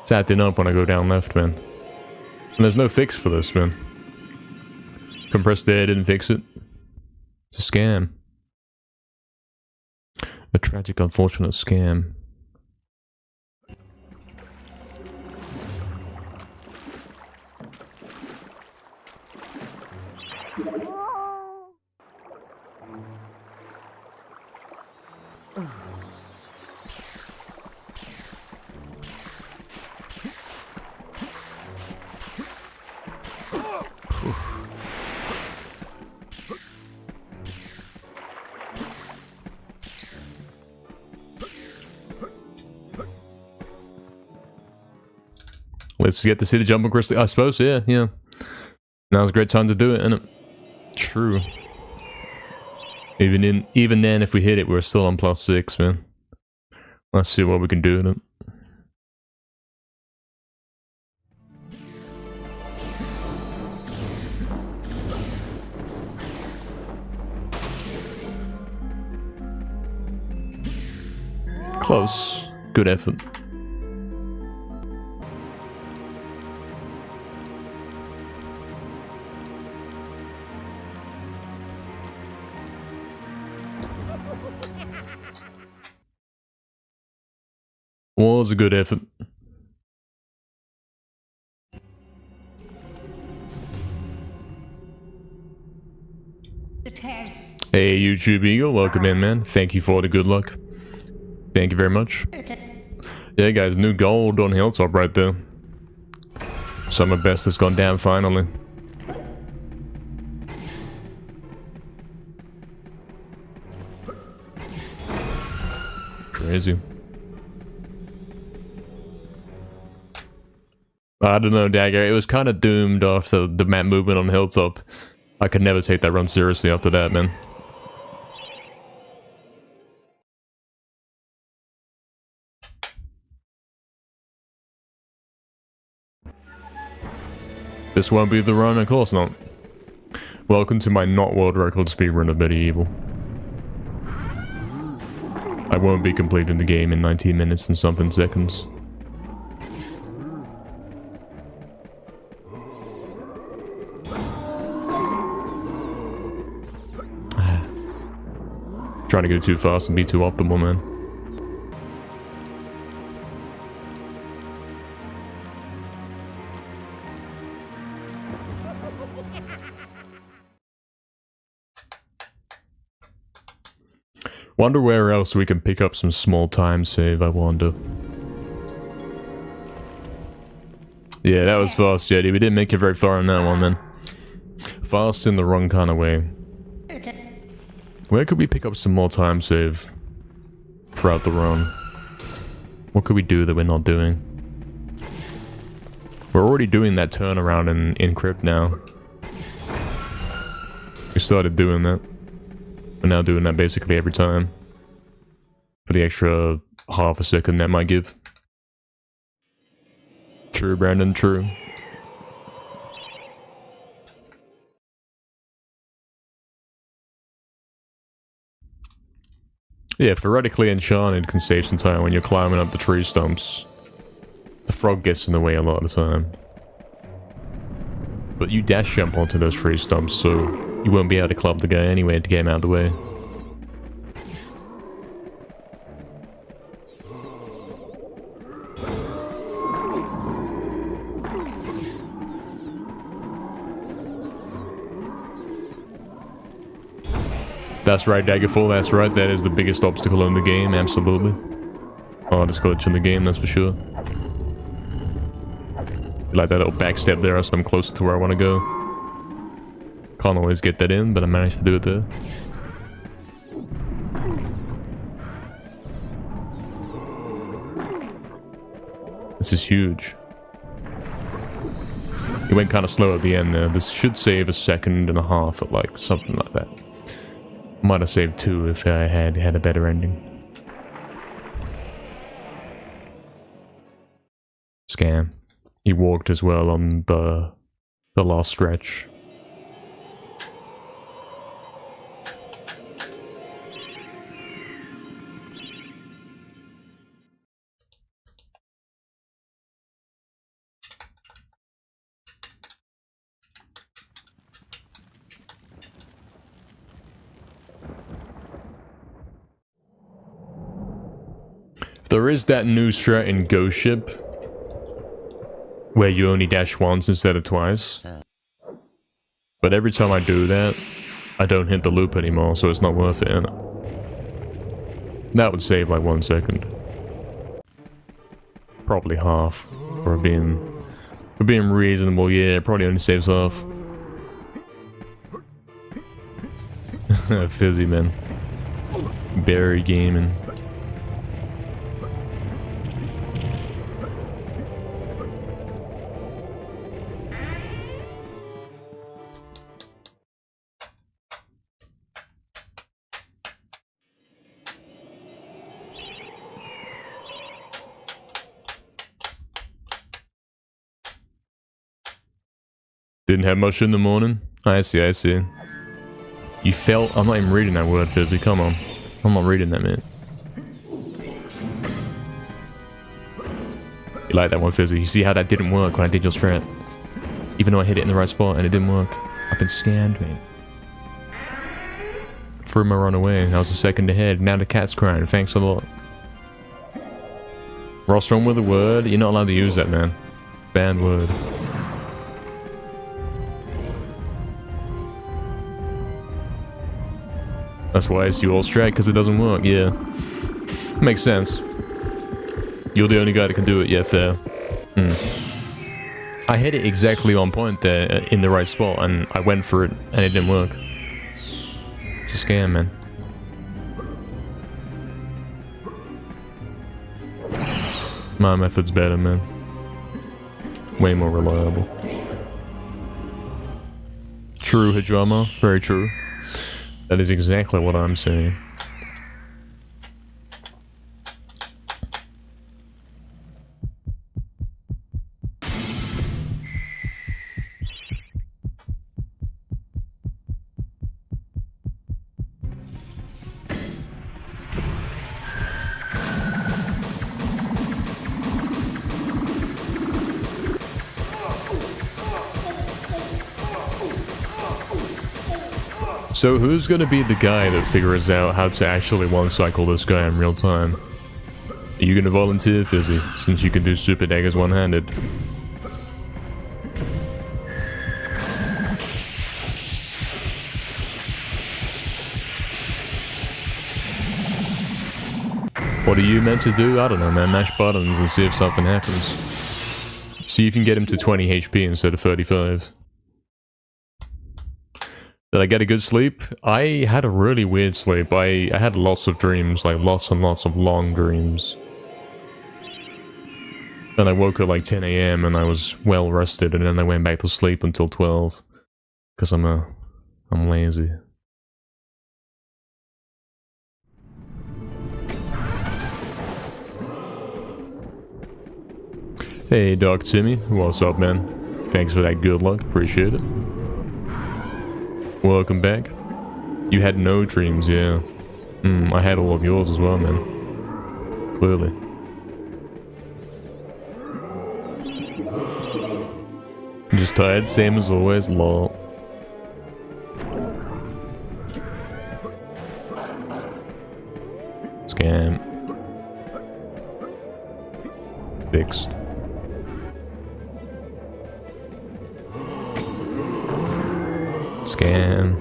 It's acting up when I go down left, man. And there's no fix for this, man. Compressed air didn't fix it. It's a scam. A tragic, unfortunate scam. Let's get the city jump across the... I suppose, yeah. Now's a great time to do it, isn't it? True. Even then, if we hit it, we're still on +6, man. Let's see what we can do with it. Close. Good effort. Was a good effort. The tag. Hey, YouTube Eagle, welcome in, man. Thank you for the good luck. Thank you very much. Yeah, guys, new gold on Hilltop right there. Summer best has gone down finally. Crazy. I don't know, Dagger. It was kind of doomed after the map movement on Hilltop. I could never take that run seriously after that, man. This won't be the run, of course not. Welcome to my not world record speedrun of MediEvil. I won't be completing the game in 19 minutes and something seconds. Trying to go too fast and be too optimal, man. Wonder where else we can pick up some small time save, I wonder. Yeah, that was fast, Jetty. We didn't make it very far on that one, man. Fast in the wrong kind of way. Where could we pick up some more time save throughout the run? What could we do that we're not doing? We're already doing that turnaround in Crypt now. We started doing that. We're now doing that basically every time. For the extra half a second that might give. True, Brandon, true. Yeah, theoretically Enchanted can save some time when you're climbing up the tree stumps. The frog gets in the way a lot of the time. But you dash jump onto those tree stumps, so you won't be able to club the guy anyway to get him out of the way. That's right, Daggerfall, that's right, that is the biggest obstacle in the game, absolutely. Hardest glitch in the game, that's for sure. Like that little back step there, so I'm closer to where I want to go. Can't always get that in, but I managed to do it there. This is huge. It went kind of slow at the end there. This should save 1.5 seconds, or like something like that. Might have saved 2 if I had a better ending. Scam. He walked as well on the last stretch. There is that new strat in Ghost Ship where you only dash once instead of twice. But every time I do that, I don't hit the loop anymore, so it's not worth it, innit? That would save like 1 second. Probably half. For being reasonable, yeah, it probably only saves half. Fizzy, man. Berry gaming. Didn't have much in the morning? I see, I see. You felt... I'm not even reading that word, Fizzy, come on. I'm not reading that, man. You like that one, Fizzy? You see how that didn't work when I did your strat? Even though I hit it in the right spot and it didn't work. I've been scammed, man. Threw my run away. I was 1 second ahead. Now the cat's crying. Thanks a lot. Rostrum with a word? You're not allowed to use that, man. Banned word. That's why it's dual strat, because it doesn't work, yeah. Makes sense. You're the only guy that can do it, yeah, fair. I hit it exactly on point there, in the right spot, and I went for it, and it didn't work. It's a scam, man. My method's better, man. Way more reliable. True, Hijama. Very true. That is exactly what I'm saying. So who's gonna be the guy that figures out how to actually one-cycle this guy in real time? Are you gonna volunteer, Fizzy, since you can do super daggers one-handed? What are you meant to do? I don't know, man. Mash buttons and see if something happens. See if you can get him to 20 HP instead of 35. Did I get a good sleep? I had a really weird sleep. I had lots of dreams, like lots and lots of long dreams. Then I woke at like 10 AM and I was well rested, and then I went back to sleep until 12. Because I'm lazy. Hey Doc Timmy, what's up, man? Thanks for that good luck, appreciate it. Welcome back. You had no dreams, yeah. I had all of yours as well, man. Clearly. I'm just tired, same as always, lol. Scam. Fixed. Scam.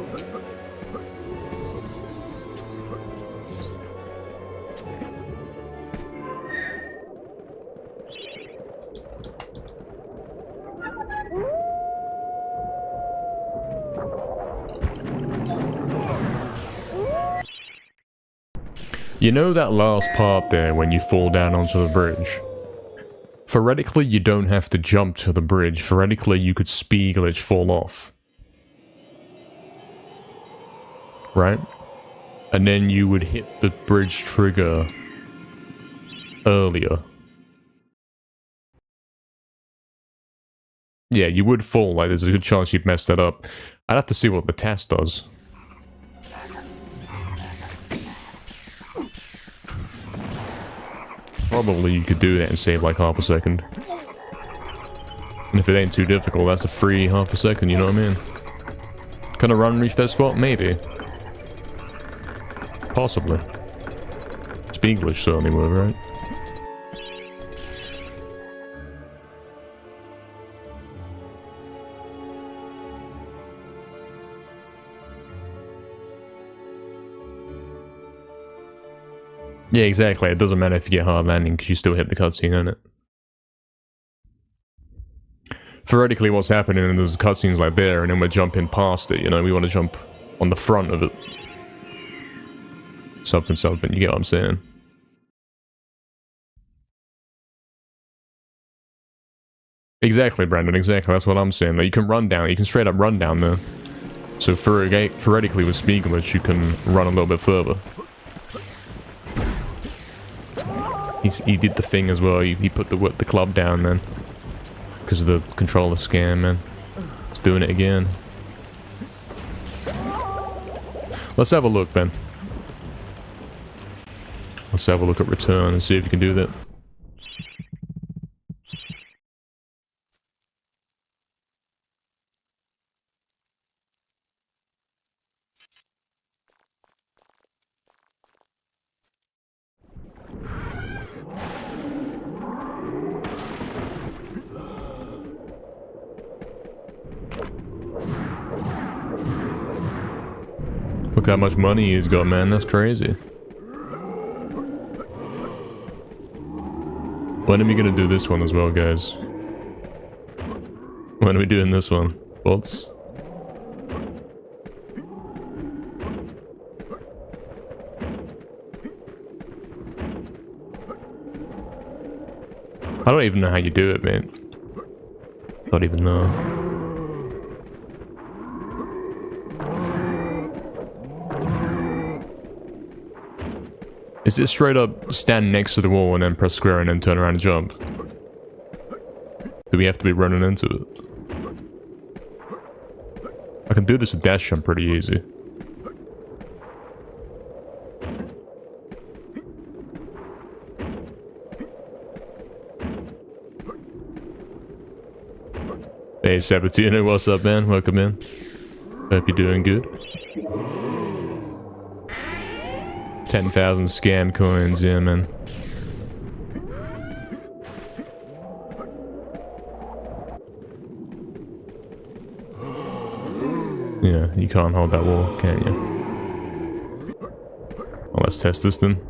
You know that last part there when you fall down onto the bridge? Theoretically, you don't have to jump to the bridge. Theoretically, you could speed glitch fall off. Right? And then you would hit the bridge trigger earlier. Yeah, you would fall. Like, there's a good chance you'd mess that up. I'd have to see what the test does. Probably you could do that and save like half a second. And if it ain't too difficult, that's a free half a second, you know what I mean? Can a run reach that spot? Maybe. Possibly. Speed glitch certainly would, right? Yeah, exactly. It doesn't matter if you get hard landing because you still hit the cutscene, innit? Theoretically, what's happening is there's cutscenes like there, and then we're jumping past it, you know? We want to jump on the front of it. Something, something, you get what I'm saying? Exactly, Brandon, exactly. That's what I'm saying. Like, you can run down, you can straight up run down there. So theoretically, with speed glitch, you can run a little bit further. He did the thing as well. He put the club down, man. Because of the controller scam, man. It's doing it again. Let's have a look, Ben. Let's have a look at return and see if you can do that. Look how much money he's got, man. That's crazy. When are we gonna do this one as well, guys? When are we doing this one? Thoughts? I don't even know how you do it, man. Don't even know. Is it straight up stand next to the wall and then press square and then turn around and jump? Do we have to be running into it? I can do this with dash jump pretty easy. Hey Sabatino, what's up, man? Welcome in. Hope you're doing good. 10,000 scam coins, yeah, man. Yeah, you can't hold that wall, can you? Well, let's test this then.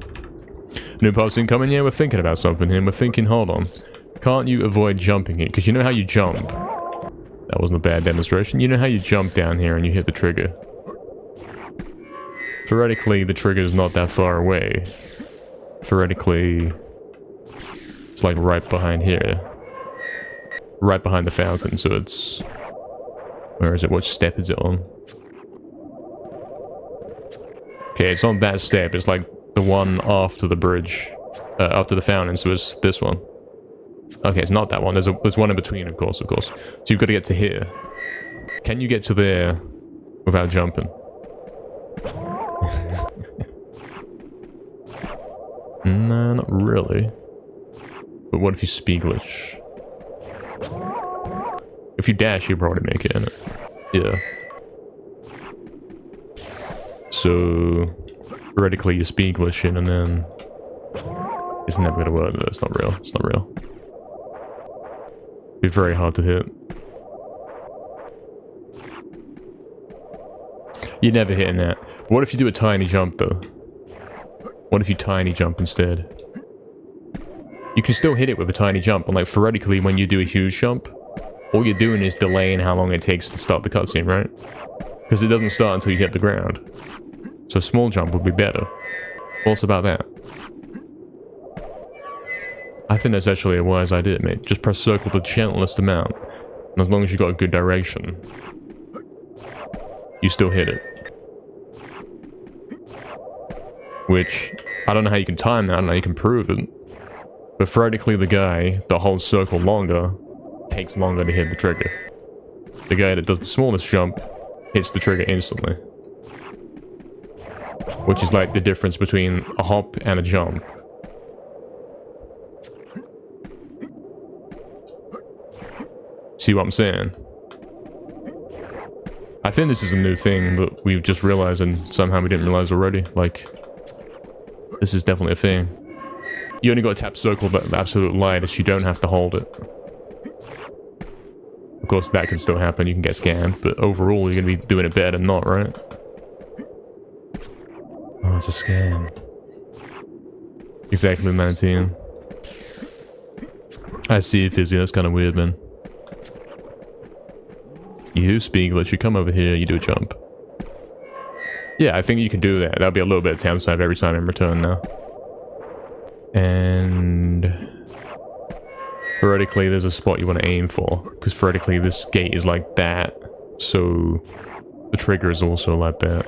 New posting coming, yeah, we're thinking about something here. We're thinking, hold on. Can't you avoid jumping it? Because you know how you jump. That wasn't a bad demonstration. You know how you jump down here and you hit the trigger. Theoretically, the trigger is not that far away. Theoretically, it's like right behind here. Right behind the fountain, so it's... Where is it? What step is it on? Okay, it's on that step. It's like the one after the bridge. After the fountain, so it's this one. Okay, it's not that one. There's one in between, of course, So you've got to get to here. Can you get to there without jumping? Nah, not really. But what if you speed glitch? If you dash, you probably make it, innit? Yeah. So, theoretically, you speed glitching and then... It's never gonna work. No, it's not real. It's not real. Be very hard to hit. You're never hitting that. What if you do a tiny jump, though? What if you tiny jump instead? You can still hit it with a tiny jump, and like, theoretically, when you do a huge jump, all you're doing is delaying how long it takes to start the cutscene, right? Because it doesn't start until you hit the ground. So a small jump would be better. What's about that? I think that's actually a wise idea, mate. Just press circle the gentlest amount. And as long as you got a good direction, you still hit it. Which, I don't know how you can time that, I don't know how you can prove it. But theoretically the guy that holds circle longer takes longer to hit the trigger. The guy that does the smallest jump hits the trigger instantly. Which is like the difference between a hop and a jump. See what I'm saying? I think this is a new thing that we've just realized and somehow we didn't realize already. Like, this is definitely a thing. You only gotta tap circle the absolute lightest, you don't have to hold it. Of course that can still happen, you can get scammed, but overall you're gonna be doing it better than not, right? Oh, it's a scam. Exactly 19. I see, Fizzy, that's kinda weird, man. You, Spiegler, you come over here, you do a jump. Yeah, I think you can do that. That'll be a little bit of town side every time in return now. And theoretically there's a spot you want to aim for, because theoretically this gate is like that, so the trigger is also like that.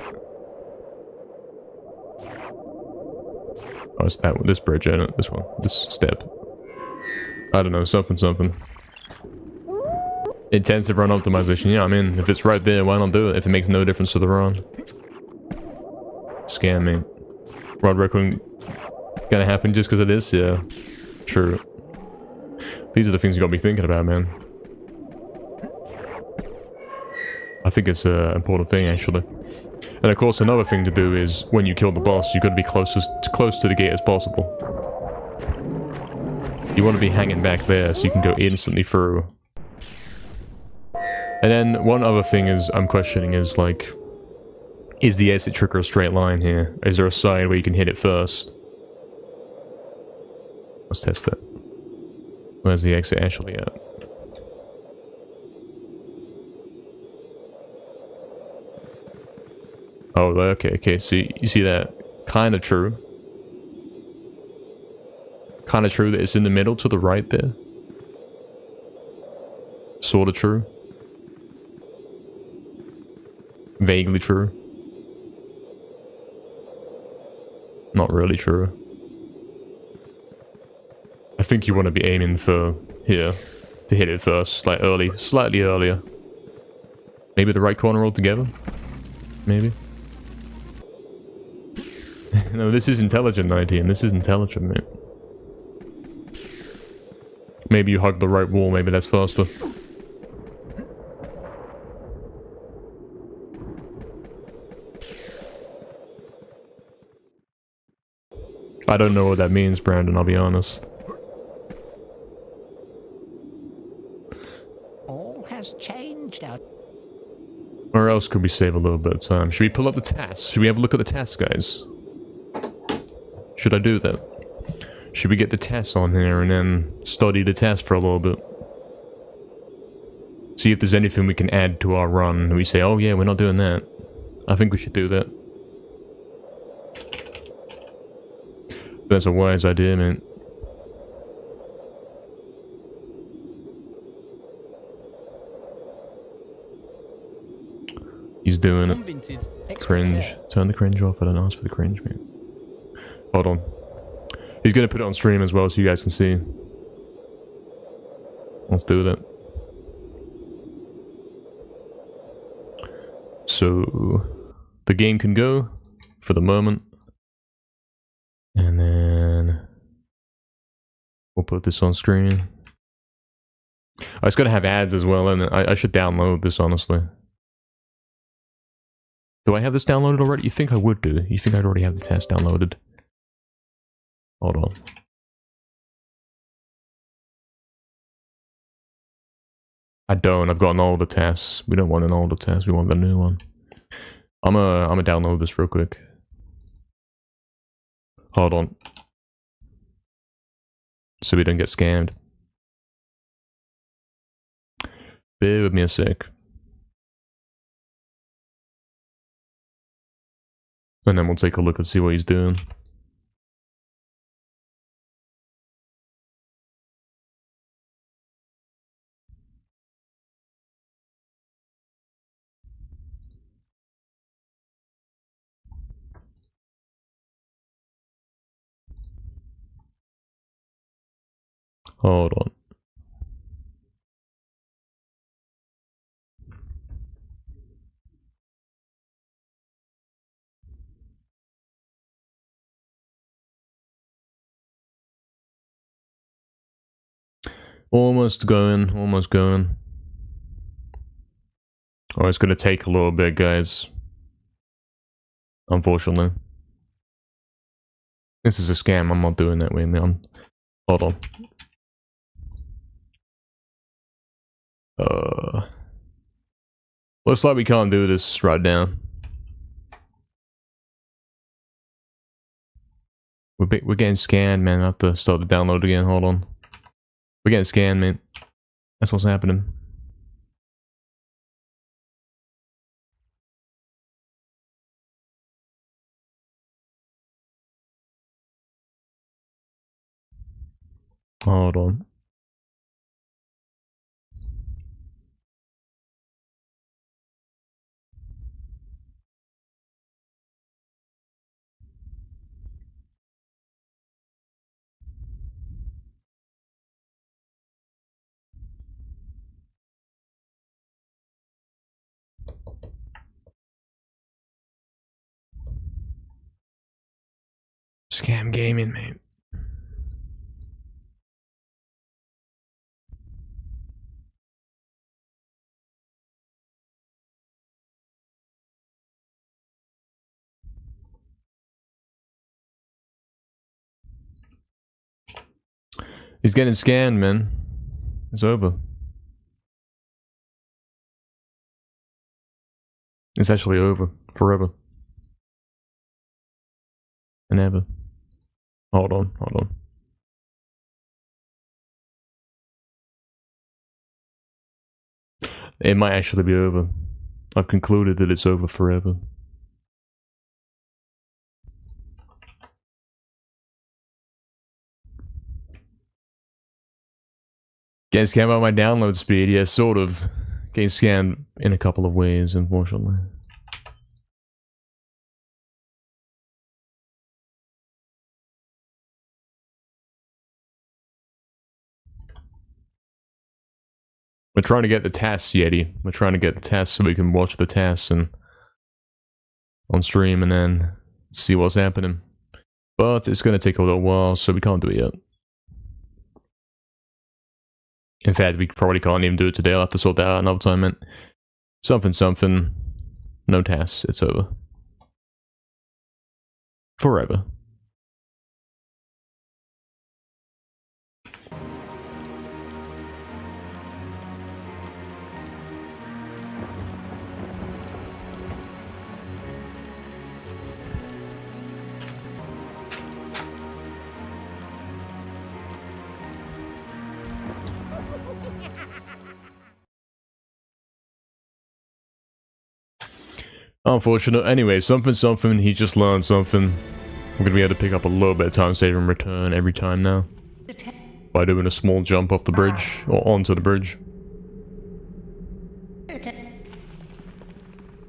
Oh, it's that one, this bridge, ain't it? This one, this step. I don't know, something. Intensive run optimization, yeah, I mean, if it's right there, why not do it? If it makes no difference to the run. Scam me. Rod Reckon gonna happen just because it is, yeah. True. These are the things you gotta be thinking about, man. I think it's an important thing, actually. And of course, another thing to do is, when you kill the boss, you gotta be close to the gate as possible. You want to be hanging back there so you can go instantly through. And then one other thing is I'm questioning is like, is the exit trigger a straight line here? Is there a side where you can hit it first? Let's test it. Where's the exit actually at? Oh, okay, so you see that? Kind of true. Kind of true that it's in the middle to the right there. Sort of true. Vaguely true. Not really true. I think you want to be aiming for here to hit it first, like early, slightly earlier. Maybe the right corner altogether? Maybe. No, this is intelligent, 19. This is intelligent, mate. Maybe you hug the right wall, maybe that's faster. I don't know what that means, Brandon, I'll be honest. All has changed out. Where else could we save a little bit of time? Should we pull up the tasks? Should we have a look at the tasks, guys? Should I do that? Should we get the tasks on here and then study the tasks for a little bit? See if there's anything we can add to our run. And we say, oh yeah, we're not doing that. I think we should do that. That's a wise idea, man. He's doing it. Cringe. Turn the cringe off. I don't ask for the cringe, man. Hold on. He's gonna put it on stream as well so you guys can see. Let's do that. So, the game can go for the moment. And then we'll put this on screen. Oh, it's gonna have ads as well, and I should download this, honestly. Do I have this downloaded already? You think I would do? You think I'd already have the test downloaded? Hold on. I don't. I've got an older test. We don't want an older test. We want the new one. I'm gonna download this real quick. Hold on. So we don't get scammed. Bear with me a sec. And then we'll take a look and see what he's doing. Hold on. Almost going, almost going. Oh, it's gonna take a little bit, guys. Unfortunately. This is a scam, I'm not doing that way, man. Hold on. Looks like we can't do this right now. We're getting scanned, man. I have to start the download again, hold on. We're getting scanned, man. That's what's happening. Hold on. Scam gaming, mate. He's getting scanned, man. It's over. It's actually over. Forever. And ever. Hold on, hold on. It might actually be over. I've concluded that it's over forever. Getting scammed by my download speed, yeah, sort of. Getting scammed in a couple of ways, unfortunately. We're trying to get the tests, Yeti. We're trying to get the tests so we can watch the tests and on stream and then see what's happening. But it's going to take a little while, so we can't do it yet. In fact, we probably can't even do it today. I'll have to sort that out another time, man. Something. No tests. It's over. Forever. Unfortunate. Anyway, something, he just learned something. I'm gonna be able to pick up a little bit of time save and return every time now. By doing a small jump off the bridge, or onto the bridge.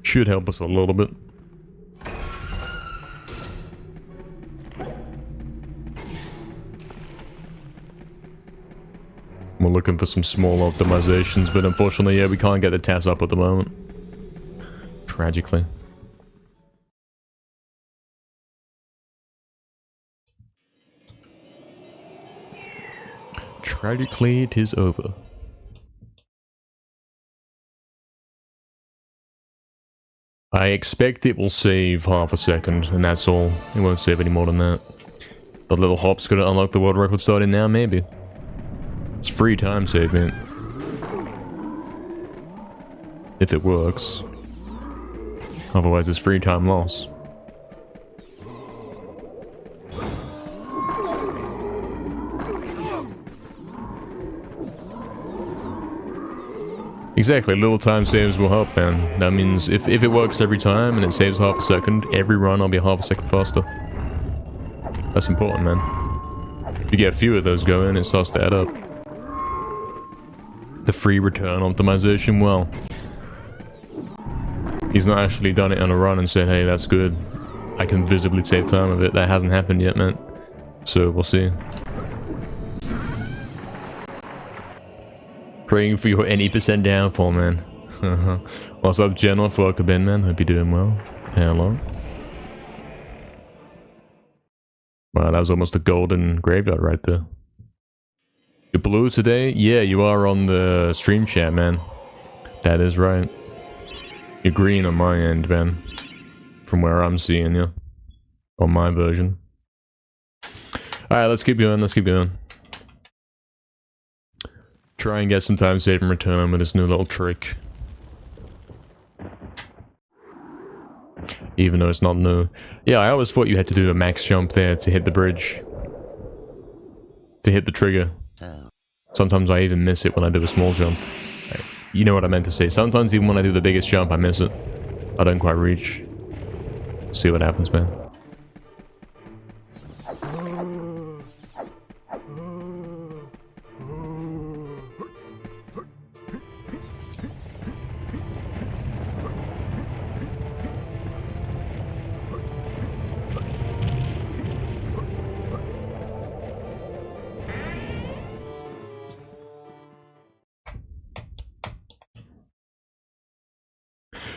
Should help us a little bit. We're looking for some small optimizations, but unfortunately, yeah, we can't get the TAS up at the moment. Tragically. Tragically, it is over. I expect it will save half a second, and that's all. It won't save any more than that. The little hop's gonna unlock the world record starting now, maybe. It's free time save, man. If it works. Otherwise, it's free time loss. Exactly, little time saves will help, man. That means if it works every time and it saves half a second, every run I'll be half a second faster. That's important, man. If you get a few of those going, it starts to add up. The free return optimization, well... He's not actually done it on a run and said, hey, that's good. I can visibly save time of it. That hasn't happened yet, man. So, we'll see. Praying for your any percent downfall, man. What's up, General? Welcome in, man. Hope you're doing well. Hello. Wow, that was almost a golden graveyard right there. You're blue today? Yeah, you are on the stream chat, man. That is right. You're green on my end, man. From where I'm seeing you. On my version. Alright, let's keep going, let's keep going. Try and get some time save and return with this new little trick. Even though it's not new. Yeah, I always thought you had to do a max jump there to hit the bridge. To hit the trigger. Sometimes I even miss it when I do a small jump. You know what I meant to say. Sometimes even when I do the biggest jump, I miss it. I don't quite reach. See what happens, man.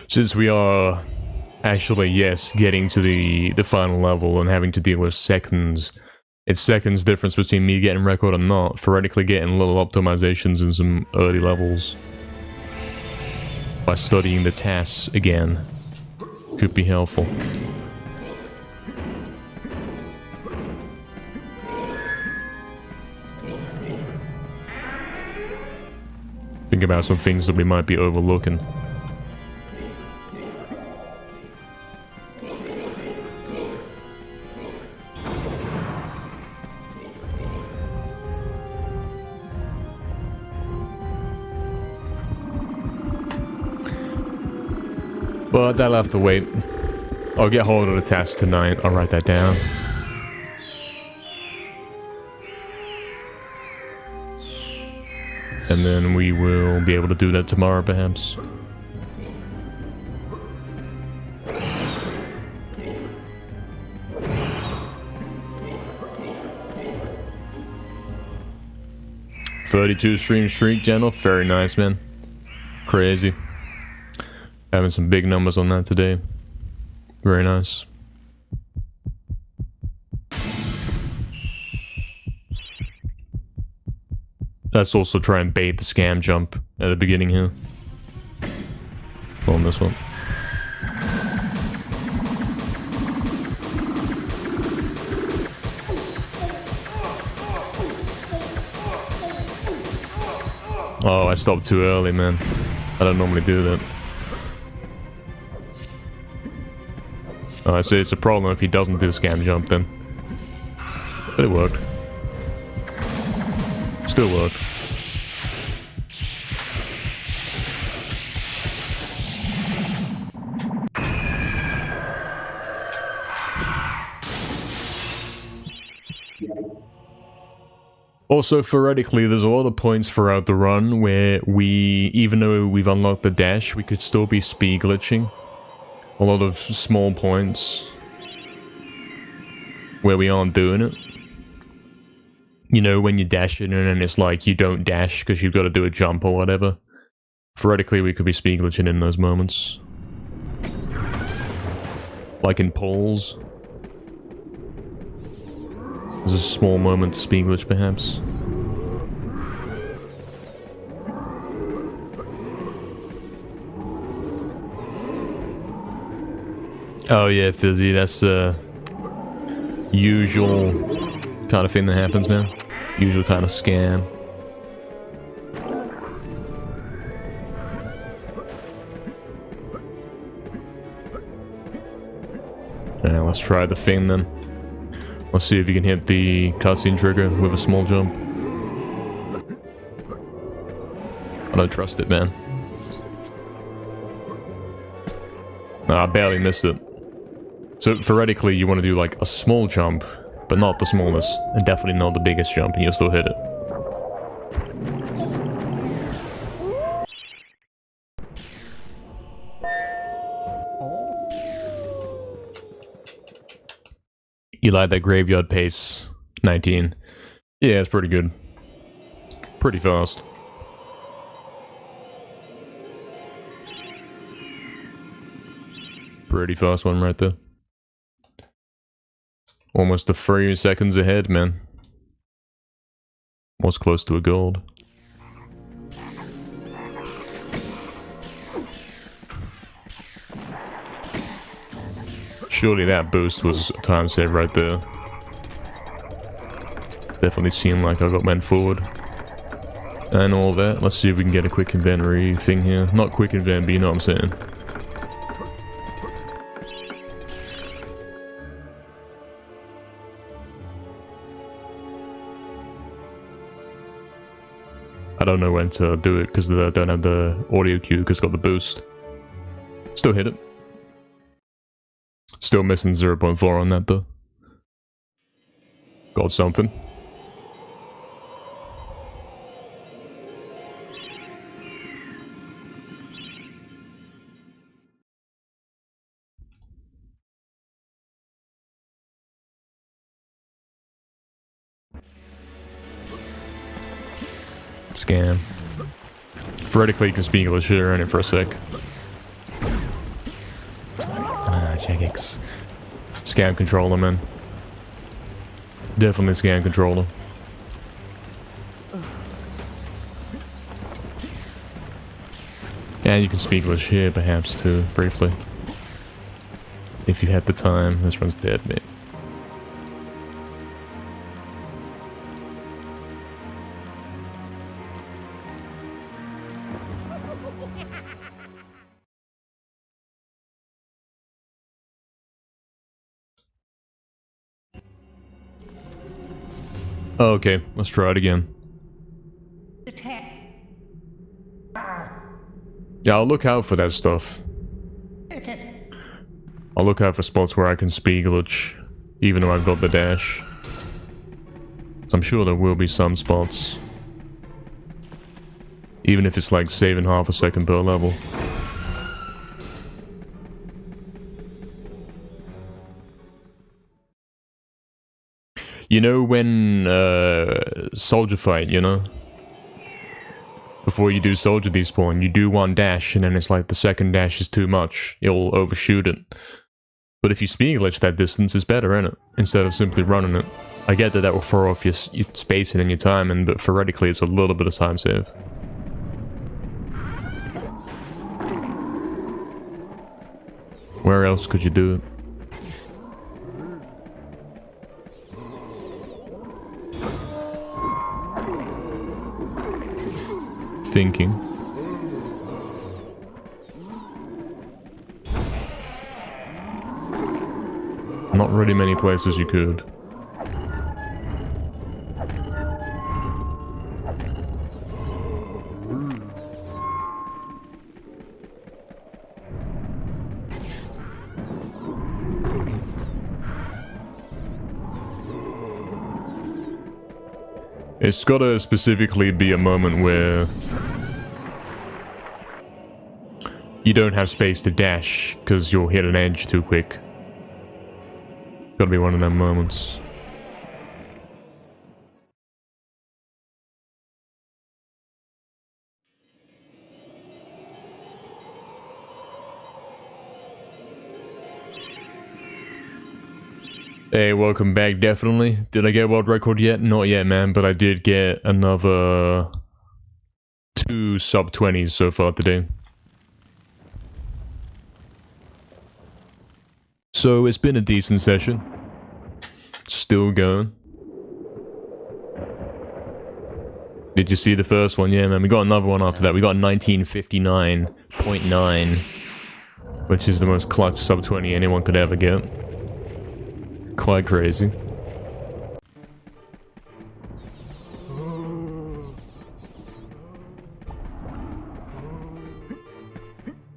Since we are actually, yes, getting to the final level and having to deal with seconds, it's seconds difference between me getting record or not, theoretically getting little optimizations in some early levels by studying the tasks again could be helpful. Think about some things that we might be overlooking. But that'll have to wait. I'll get hold of the task tonight. I'll write that down. And then we will be able to do that tomorrow, perhaps. $32 stream streak, General. Very nice, man. Crazy. Having some big numbers on that today. Very nice. Let's also try and bait the scam jump at the beginning here. On this one. Oh, I stopped too early, man. I don't normally do that. Oh, I see it's a problem if he doesn't do scam jump then. But it worked. Still worked. Also, theoretically, there's a lot of points throughout the run where we, even though we've unlocked the dash, we could still be speed glitching. A lot of small points where we aren't doing it. You know, when you dash in and it's like you don't dash because you've got to do a jump or whatever. Theoretically, we could be speed glitching in those moments. Like in polls. There's a small moment to speed glitch, perhaps. Oh yeah, Fizzy, that's the usual kind of thing that happens, man. Usual kind of scam. Alright, let's try the thing then. Let's see if you can hit the cutscene trigger with a small jump. I don't trust it, man. No, I barely missed it. So theoretically, you want to do like a small jump, but not the smallest, and definitely not the biggest jump, and you'll still hit it. You like that graveyard pace, 19. Yeah, it's pretty good. Pretty fast. Pretty fast one right there. Almost a 3 seconds ahead, man. Was close to a gold. Surely that boost was a time save right there. Definitely seemed like I got went forward. And all that. Let's see if we can get a quick inventory thing here. Not quick invent, but you know what I'm saying. I don't know when to do it because I don't have the audio cue because it's got the boost. Still hit it. Still missing 0.4 on that though. Got something. Scam. Theoretically, you can speak English here in it for a sec. Ah, Jagex. Scam controller, man. Definitely scam controller. And you can speak English here, perhaps, too, briefly. If you had the time. This one's dead, mate. Okay, let's try it again. The tag. Yeah, I'll look out for that stuff. I'll look out for spots where I can speed glitch, even though I've got the dash. So I'm sure there will be some spots. Even if it's like saving half a second per level. You know when, soldier fight, you know? Before you do soldier despawn, you do one dash, and then it's like the second dash is too much. You'll overshoot it. But if you speed glitch that distance, it's better, innit? Instead of simply running it. I get that that will throw off your spacing and your timing, but theoretically it's a little bit of time save. Where else could you do it? Thinking. Not really many places you could. It's gotta specifically be a moment where you don't have space to dash because you'll hit an edge too quick. Gotta be one of them moments. Hey, welcome back, definitely. Did I get world record yet? Not yet, man, but I did get another 2 sub 20s so far today. So it's been a decent session. Still going. Did you see the first one? Yeah, man, we got another one after that. We got 1959.9, which is the most clutch sub 20 anyone could ever get. Quite crazy.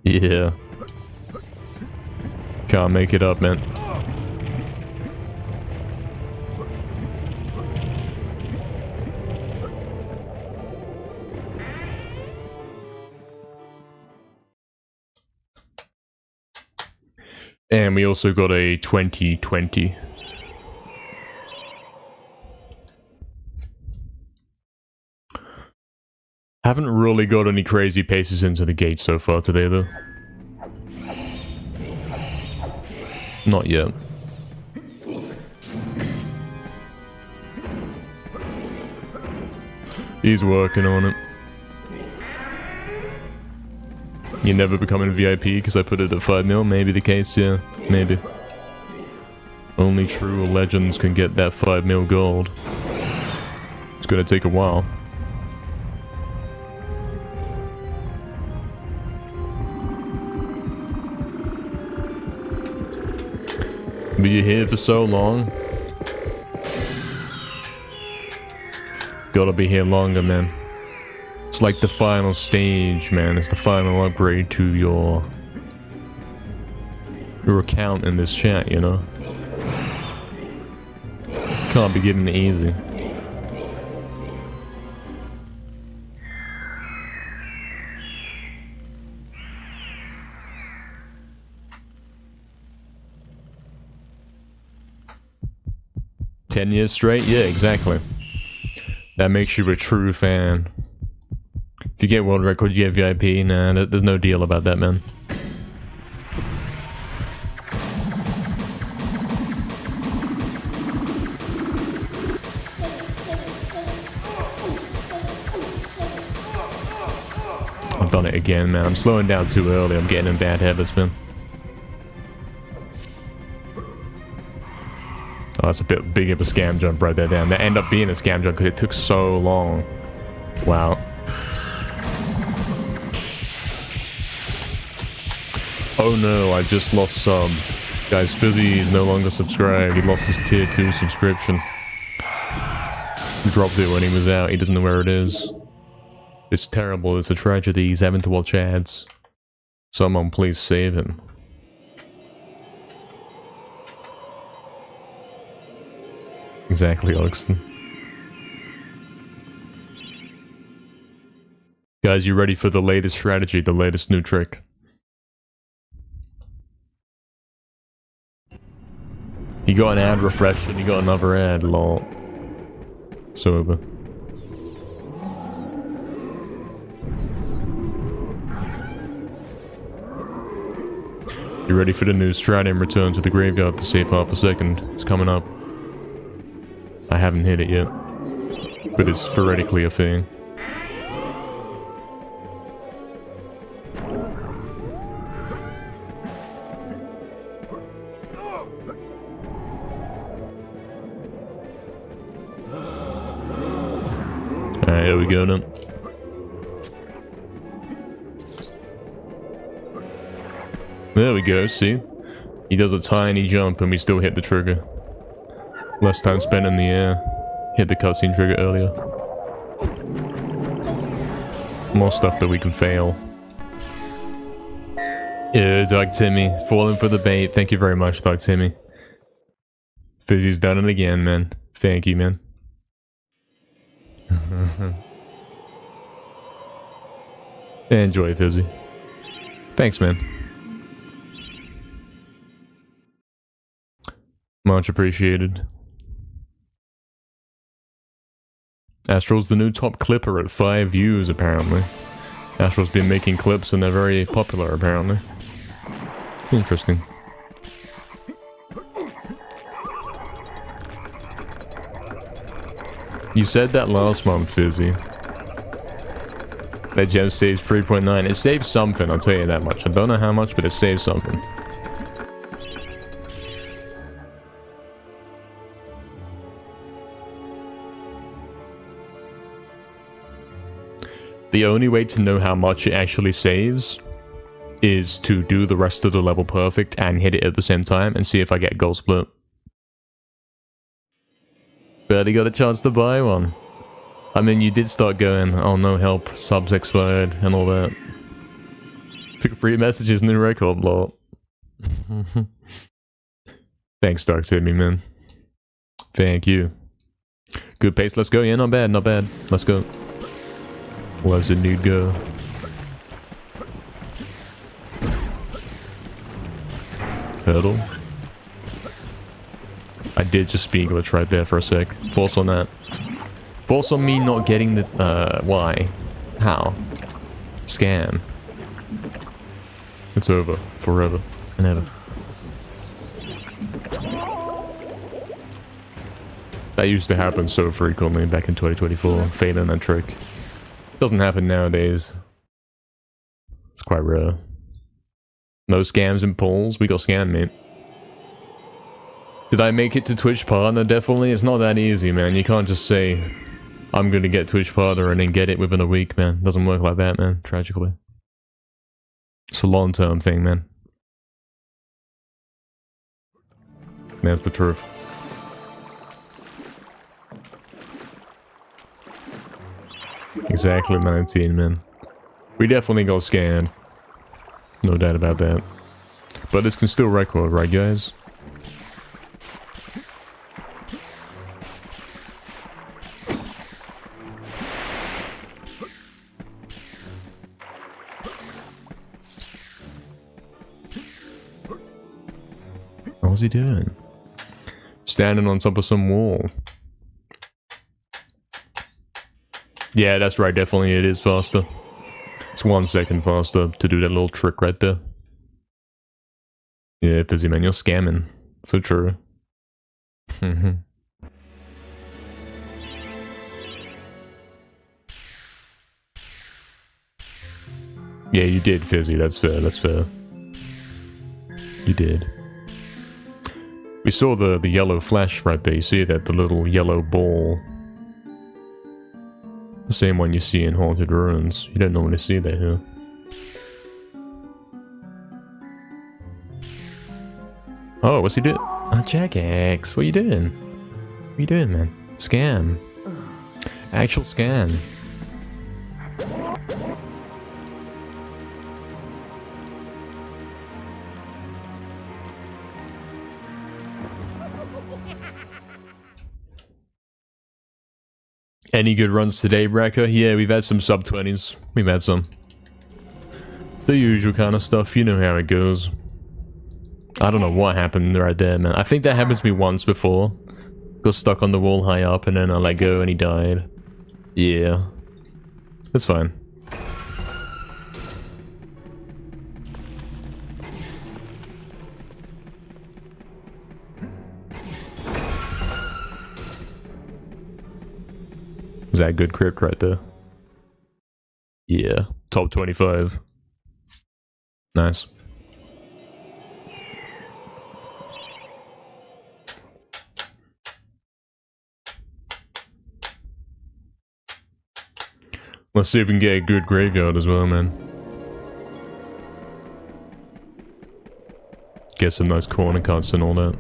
Yeah. Can't make it up, man. And we also got a 2020. Haven't really got any crazy paces into the gate so far today, though. Not yet. He's working on it. You never becoming a VIP because I put it at 5 mil? Maybe the case, yeah. Maybe. Only true legends can get that 5 mil gold. It's gonna take a while. But you're here for so long. Gotta be here longer, man. It's like the final stage, man. It's the final upgrade to your account in this chat, you know? Can't be getting it easy. $10 years straight? Yeah, exactly. That makes you a true fan. If you get world record, you get VIP. Nah, there's no deal about that, man. I've done it again, man. I'm slowing down too early. I'm getting in bad habits, man. Oh, that's a bit big of a scam jump right there, damn. That ended up being a scam jump because it took so long. Wow. Oh no, I just lost sub. Guys, Fizzy is no longer subscribed. He lost his tier 2 subscription. He dropped it when he was out. He doesn't know where it is. It's terrible. It's a tragedy. He's having to watch ads. Someone please save him. Exactly, Oxton. Guys, you ready for the latest strategy, the latest new trick? You got an ad refresh and you got another ad, lol. It's over. You ready for the new strat and return to the graveyard to save half a second? It's coming up. I haven't hit it yet, but it's theoretically a thing. Alright, here we go then. There we go, see? He does a tiny jump and we still hit the trigger. Less time spent in the air. Hit the cutscene trigger earlier. More stuff that we can fail. Yeah, Doug Timmy. Falling for the bait. Thank you very much, Doug Timmy. Fizzy's done it again, man. Thank you, man. Enjoy, Fizzy. Thanks, man. Much appreciated. Astral's the new top clipper at 5 views, apparently. Astral's been making clips and they're very popular, apparently. Interesting. You said that last month, Fizzy. That gem saves 3.9. It saves something, I'll tell you that much. I don't know how much, but it saves something. The only way to know how much it actually saves is to do the rest of the level perfect and hit it at the same time and see if I get gold split. Barely got a chance to buy one. I mean, you did start going, oh no help, subs expired and all that. Took 3 messages, new record, lol. Thanks, Dark Timmy, man. Thank you. Good pace, let's go. Yeah, not bad, not bad. Let's go. Let's indeed go. Hurdle. I did just speed glitch right there for a sec. Force on that. Force on me not getting the, why? How? Scam. It's over. Forever. And ever. That used to happen so frequently back in 2024, failing that trick. Doesn't happen nowadays. It's quite rare. No scams in polls? We got scammed, mate. Did I make it to Twitch partner? Definitely. It's not that easy, man. You can't just say, I'm gonna get Twitch partner and then get it within a week, man. Doesn't work like that, man. Tragically. It's a long-term thing, man. That's the truth. Exactly 19, man. We definitely got scanned. No doubt about that. But this can still record, right, guys? What's he doing? Standing on top of some wall. Yeah, that's right, definitely it is faster. It's 1 second faster to do that little trick right there. Yeah, Fizzy man, you're scamming. So true. Yeah, you did, Fizzy, that's fair, that's fair. You did. We saw the yellow flash right there, you see that? The little yellow ball. The same one you see in Haunted Ruins. You don't normally see that here. Oh, what's he doing? Oh, Jackass, what are you doing? What are you doing, man? Scam. Actual scam. Any good runs today, Brecker? Yeah, we've had some sub-20s. We've had some. The usual kind of stuff, you know how it goes. I don't know what happened right there, man. I think that happened to me once before. Got stuck on the wall high up and then I let go and he died. Yeah. That's fine. Is that a good crypt right there? Yeah. Top 25. Nice. Let's see if we can get a good graveyard as well, man. Get some nice corner cuts and all that.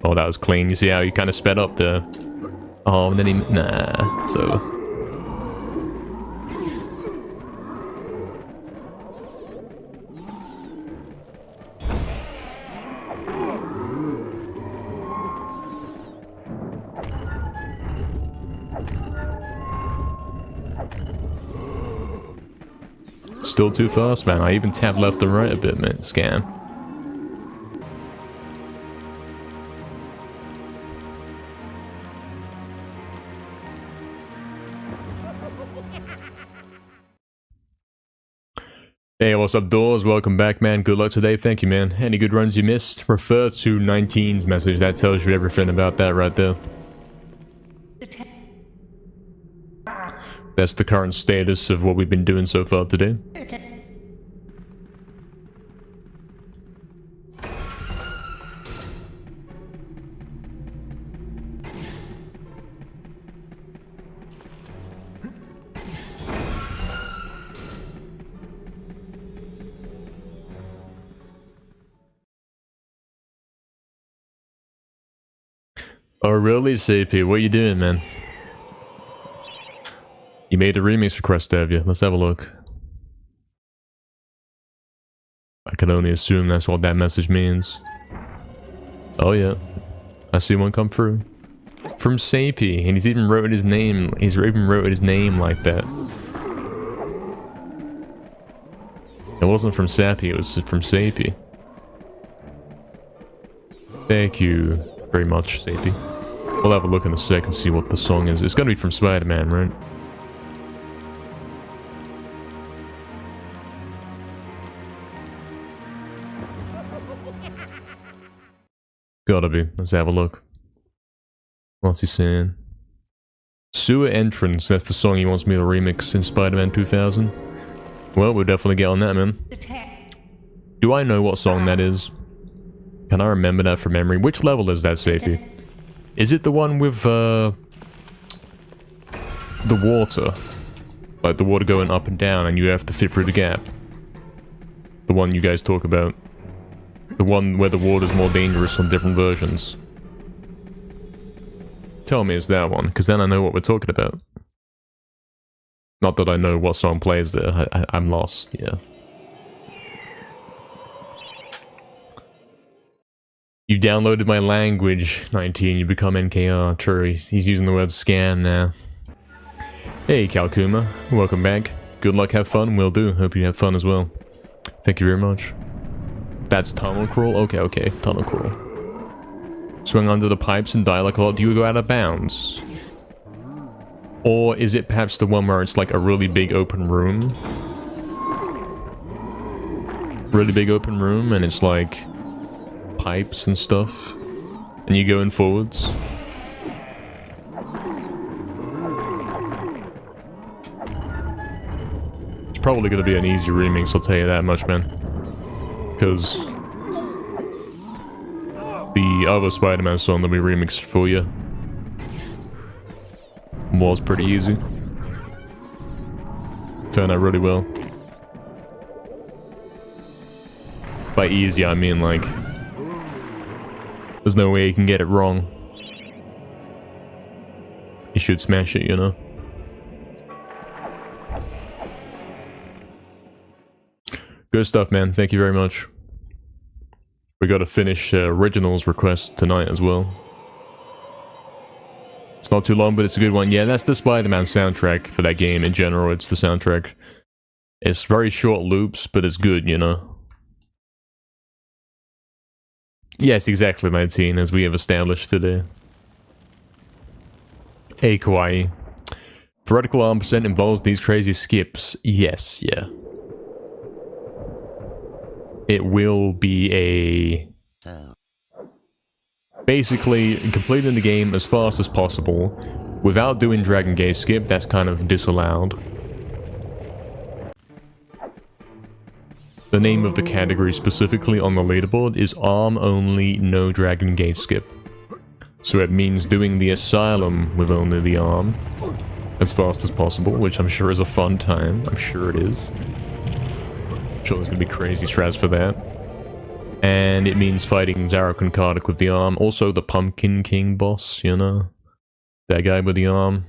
Oh, that was clean. You see how he kind of sped up there? Oh, and then he... Nah, so... Still too fast, man. I even tapped left and right a bit, man. Scam. Hey, what's up, Doors? Welcome back, man. Good luck today. Thank you, man. Any good runs you missed? Refer to 19's message. That tells you everything about that right there. That's the current status of what we've been doing so far today. Oh really, CP? What are you doing, man? You made a remix request, have you? Let's have a look. I can only assume that's what that message means. Oh yeah. I see one come through. From Sapy, and he's even wrote his name. He's even wrote his name like that. It wasn't from Sappy, it was from Sapy. Thank you very much, Sapy. We'll have a look in a sec and see what the song is. It's gonna be from Spider-Man, right? Gotta be. Let's have a look. What's he saying? Sewer Entrance. That's the song he wants me to remix in Spider-Man 2000. Well, we'll definitely get on that, man. The text. Do I know what song that is? Can I remember that from memory? Which level is that, Safety? Is it the one with, the water? Like, the water going up and down and you have to fit through the gap? The one you guys talk about. The one where the water's more dangerous on different versions. Tell me it's that one, because then I know what we're talking about. Not that I know what song plays there, I'm lost, yeah. You downloaded my language, 19, you become NKR. True, he's using the word scan now. Hey Kalkuma, welcome back. Good luck, have fun, will do. Hope you have fun as well. Thank you very much. That's tunnel crawl? Okay, tunnel crawl. Swing under the pipes and die like a lot. Do you go out of bounds? Or is it perhaps the one where it's like a really big open room? Really big open room and it's like pipes and stuff. And you go in forwards. It's probably going to be an easy remix, I'll tell you that much, man. Because the other Spider-Man song that we remixed for you was pretty easy. Turned out really well. By easy, I mean like, there's no way you can get it wrong. You should smash it, you know? Good stuff, man. Thank you very much. We gotta finish Original's request tonight as well. It's not too long, but it's a good one. Yeah, that's the Spider-Man soundtrack for that game in general. It's the soundtrack. It's very short loops, but it's good, you know? Yes, exactly, 19, as we have established today. Hey, Kawaii. Vertical arm percent involves these crazy skips. Yes, yeah. It will be a... basically, completing the game as fast as possible without doing Dragon Gate skip. That's kind of disallowed. The name of the category specifically on the leaderboard is Arm Only No Dragon Gate Skip. So it means doing the Asylum with only the arm as fast as possible, which I'm sure is a fun time. I'm sure it is. I'm sure there's gonna be crazy strats for that. And it means fighting Zarok and Kardik with the arm. Also the Pumpkin King boss, you know? That guy with the arm.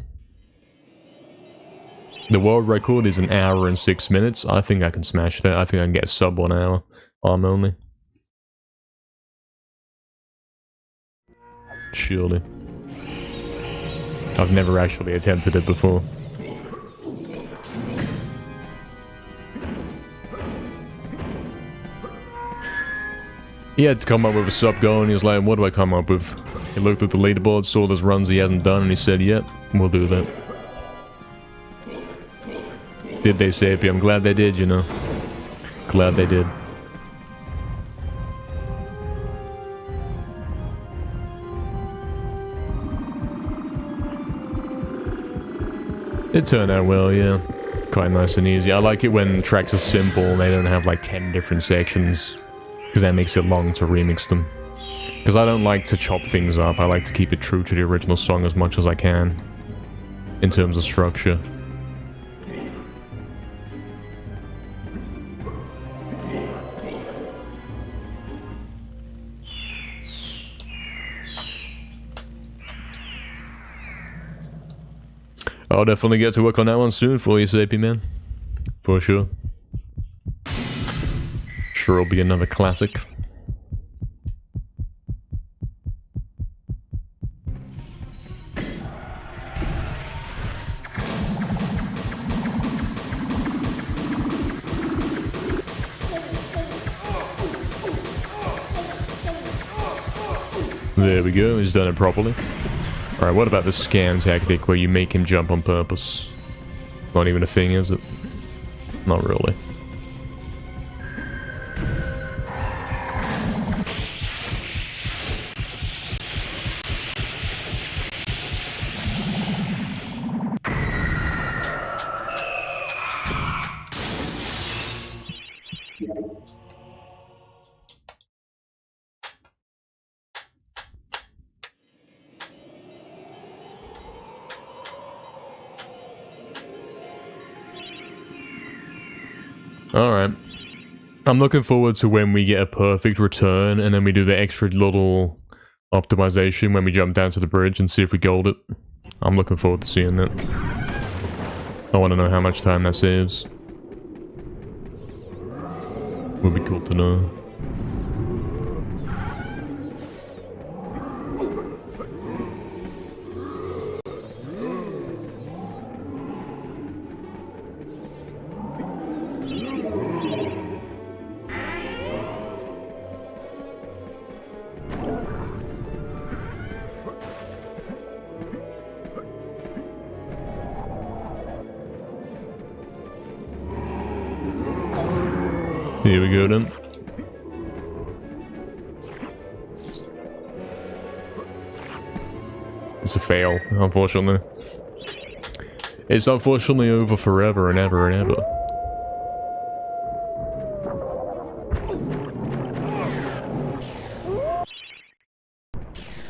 The world record is 1 hour and 6 minutes. I think I can smash that. I think I can get sub 1 hour. Arm only. Surely. I've never actually attempted it before. He had to come up with a sub goal and he was like, what do I come up with? He looked at the leaderboard, saw those runs he hasn't done, and he said, yep, we'll do that. Did they, Sapie? I'm glad they did, you know. Glad they did. It turned out well, yeah. Quite nice and easy. I like it when tracks are simple and they don't have like 10 different sections. Because that makes it long to remix them. Because I don't like to chop things up. I like to keep it true to the original song as much as I can. In terms of structure. I'll definitely get to work on that one soon for you, Sapie, man. For sure. Sure it'll be another classic. There we go, he's done it properly. Alright, what about the scam tactic where you make him jump on purpose? Not even a thing, is it? Not really. Alright. I'm looking forward to when we get a perfect return and then we do the extra little optimization when we jump down to the bridge and see if we gold it. I'm looking forward to seeing that. I want to know how much time that saves. Would be cool to know. Here we go then. It's a fail, unfortunately. It's unfortunately over forever and ever and ever.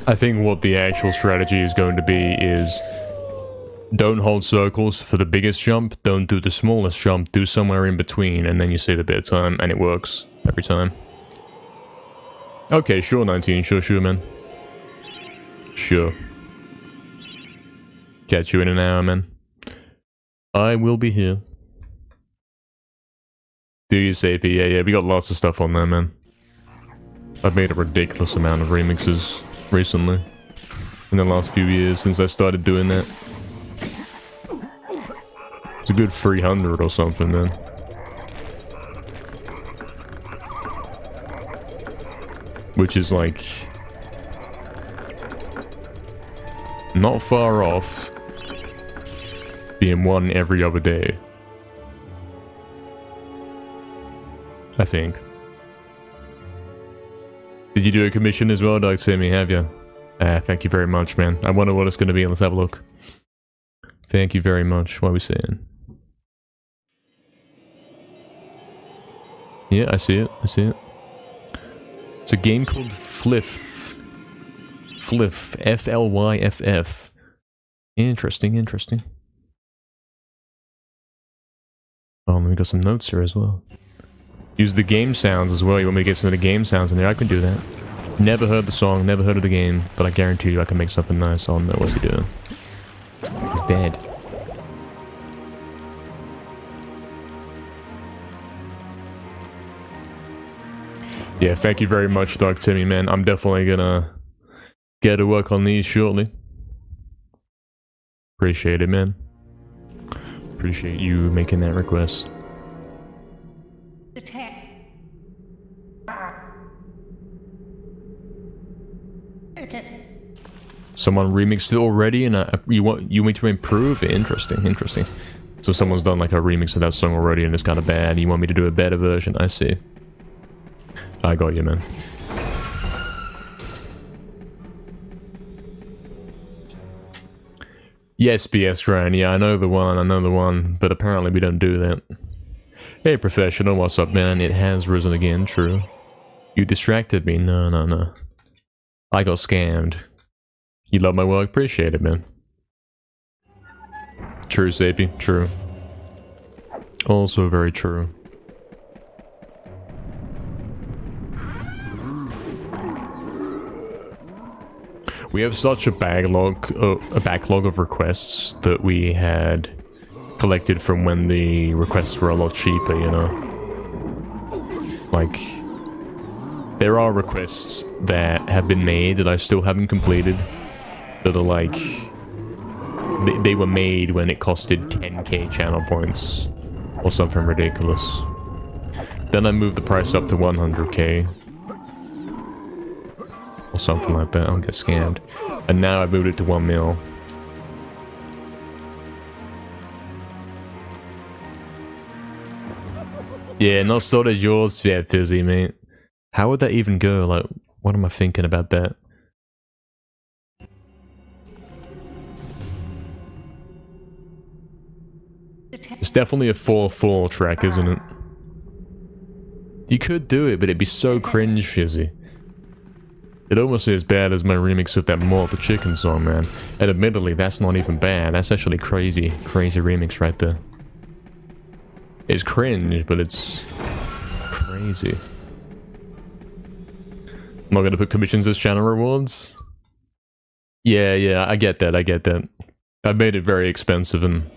I think what the actual strategy is going to be is don't hold circles for the biggest jump, don't do the smallest jump, do somewhere in between, and then you save a bit of time, and it works every time. Okay, sure, 19, sure, man. Sure. Catch you in an hour, man. I will be here. Do you, Sapy? Yeah, we got lots of stuff on there, man. I've made a ridiculous amount of remixes recently. In the last few years since I started doing that. It's a good 300 or something, man. Which is like... not far off being one every other day. I think. Did you do a commission as well, Doug Sammy? Have you? Thank you very much, man. I wonder what it's going to be. Let's have a look. Thank you very much. What are we saying? Yeah, I see it. I see it. It's a game called Flyff. Flyff. F-L-Y-F-F. Interesting, interesting. Oh, and we got some notes here as well. Use the game sounds as well. You want me to get some of the game sounds in there? I can do that. Never heard the song, never heard of the game, but I guarantee you I can make something nice on there. What's he doing? He's dead. Yeah, thank you very much, Doug Timmy, man. I'm definitely gonna get to work on these shortly. Appreciate it, man. Appreciate you making that request. The tech. Someone remixed it already, and you want me to improve? Interesting, interesting. So someone's done like a remix of that song already, and it's kind of bad. You want me to do a better version? I see. I got you, man. Yes, BS Grind. Yeah, I know the one, but apparently we don't do that. Hey, Professional, what's up, man? It has risen again, true. You distracted me. No. I got scammed. You love my work? Appreciate it, man. True, Sapy. True. Also very true. We have such a backlog of requests that we had collected from when the requests were a lot cheaper, you know? Like, there are requests that have been made that I still haven't completed, that are like, they were made when it costed 10k channel points, or something ridiculous. Then I moved the price up to 100k. Or something like that, I'll get scammed. And now I've moved it to 1 mil. Yeah, not so as yours, yeah, Fizzy, mate. How would that even go? Like, what am I thinking about that? It's definitely a 4-4 track, isn't it? You could do it, but it'd be so cringe, Fizzy. It'd almost be as bad as my remix of that Mort the Chicken song, man. And admittedly, that's not even bad. That's actually crazy remix right there. It's cringe, but it's crazy. I'm not gonna put commissions as channel rewards. Yeah, I get that, I've made it very expensive, and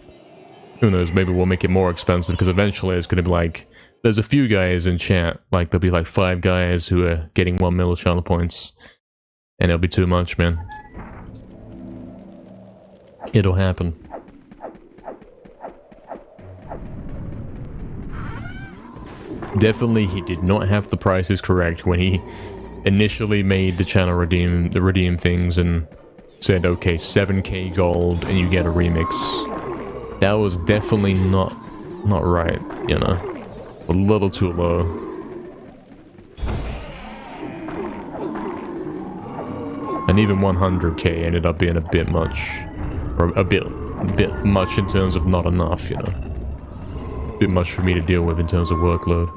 who knows, maybe we'll make it more expensive, because eventually it's gonna be like, there's a few guys in chat, like there'll be like 5 guys who are getting 1 mil channel points, and it'll be too much, man. It'll happen. Definitely, he did not have the prices correct when he initially made the channel redeem things and said, okay, 7k gold and you get a remix. That was definitely not right, you know, a little too low. And even 100k ended up being a bit much, or a bit much in terms of not enough, you know, a bit much for me to deal with in terms of workload.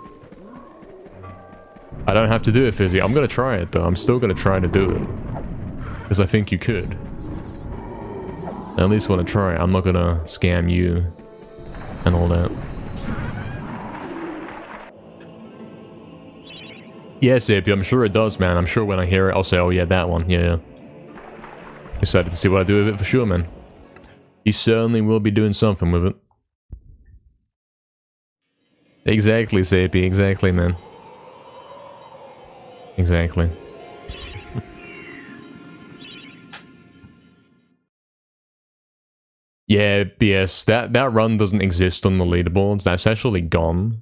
I don't have to do it, Fizzy. I'm gonna try it, though. I'm still gonna try to do it. Because I think you could. I at least want to try it. I'm not gonna scam you and all that. Yes, AP, I'm sure it does, man. I'm sure when I hear it, I'll say, oh yeah, that one. Yeah. Excited to see what I do with it for sure, man. You certainly will be doing something with it. Exactly, Sapie. Exactly, man. Exactly. Yeah, BS. That run doesn't exist on the leaderboards. That's actually gone.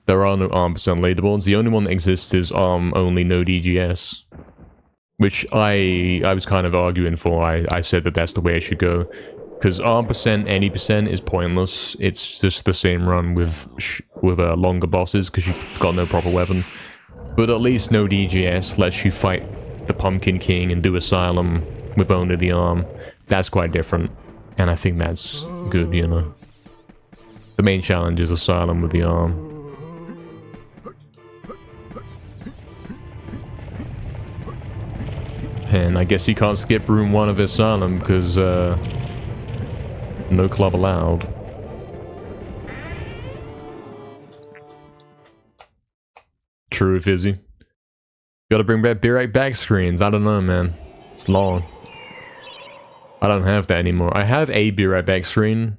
There are no ARM% leaderboards. The only one that exists is only no DGS. Which I was kind of arguing for. I said that that's the way it should go. Because ARM%, any percent is pointless. It's just the same run with longer bosses because you've got no proper weapon. But at least no DGS lets you fight the Pumpkin King and do Asylum with only the arm. That's quite different. And I think that's good, you know. The main challenge is Asylum with the arm. And I guess you can't skip room 1 of Asylum because, no club allowed. True, Fizzy. Gotta bring back B-Rack back screens. I don't know, man. It's long. I don't have that anymore. I have a B-Rack back screen.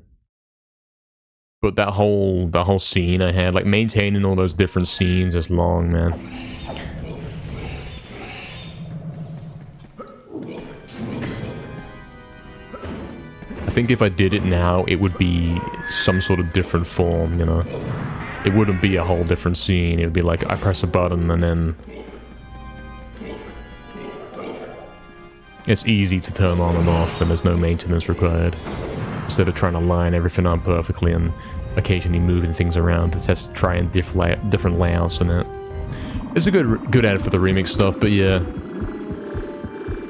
But that whole scene I had, like maintaining all those different scenes is long, man. I think if I did it now, it would be some sort of different form, you know? It wouldn't be a whole different scene. It would be like, I press a button and then... it's easy to turn on and off and there's no maintenance required. Instead of trying to line everything up perfectly and occasionally moving things around to try and different layouts and that. It's a good ad for the remix stuff, but yeah.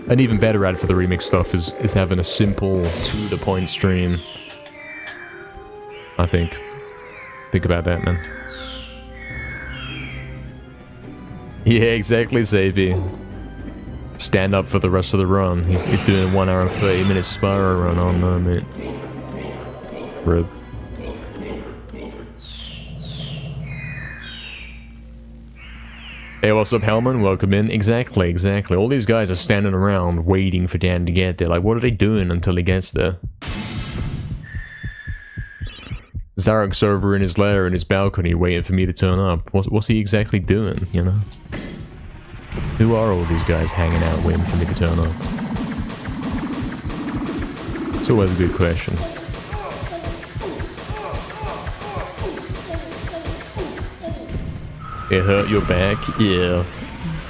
An even better ad for the remix stuff is having a simple, to-the-point stream. I think. Think about that, man. Yeah, exactly, Zapy. Stand up for the rest of the run. He's doing a 1 hour and 30 minute Spyro run. Oh no, mate. Rib. Hey, what's up, Hellman? Welcome in. Exactly. All these guys are standing around waiting for Dan to get there. Like, what are they doing until he gets there? Zarok's over in his lair in his balcony waiting for me to turn up. What's he exactly doing, you know? Who are all these guys hanging out waiting for me to turn up? It's always a good question. It hurt your back? Yeah.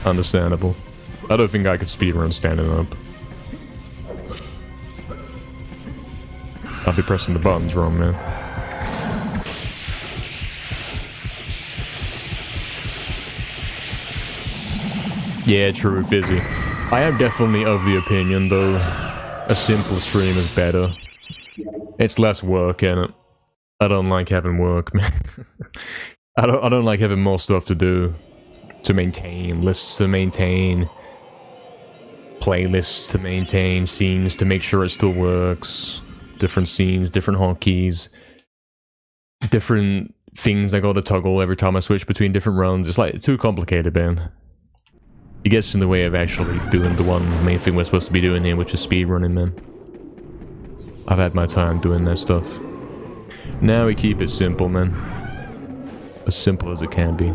Understandable. I don't think I could speedrun standing up. I'll be pressing the buttons wrong, man. Yeah, true, Fizzy. I am definitely of the opinion, though, a simple stream is better. It's less work, innit? I don't like having work, man. I don't like having more stuff to do. To maintain, lists to maintain, playlists to maintain, scenes to make sure it still works, different scenes, different hotkeys. different things I gotta toggle every time I switch between different runs. It's like, it's too complicated, man. It gets in the way of actually doing the one main thing we're supposed to be doing here, which is speedrunning, man. I've had my time doing that stuff. Now we keep it simple, man. As simple as it can be.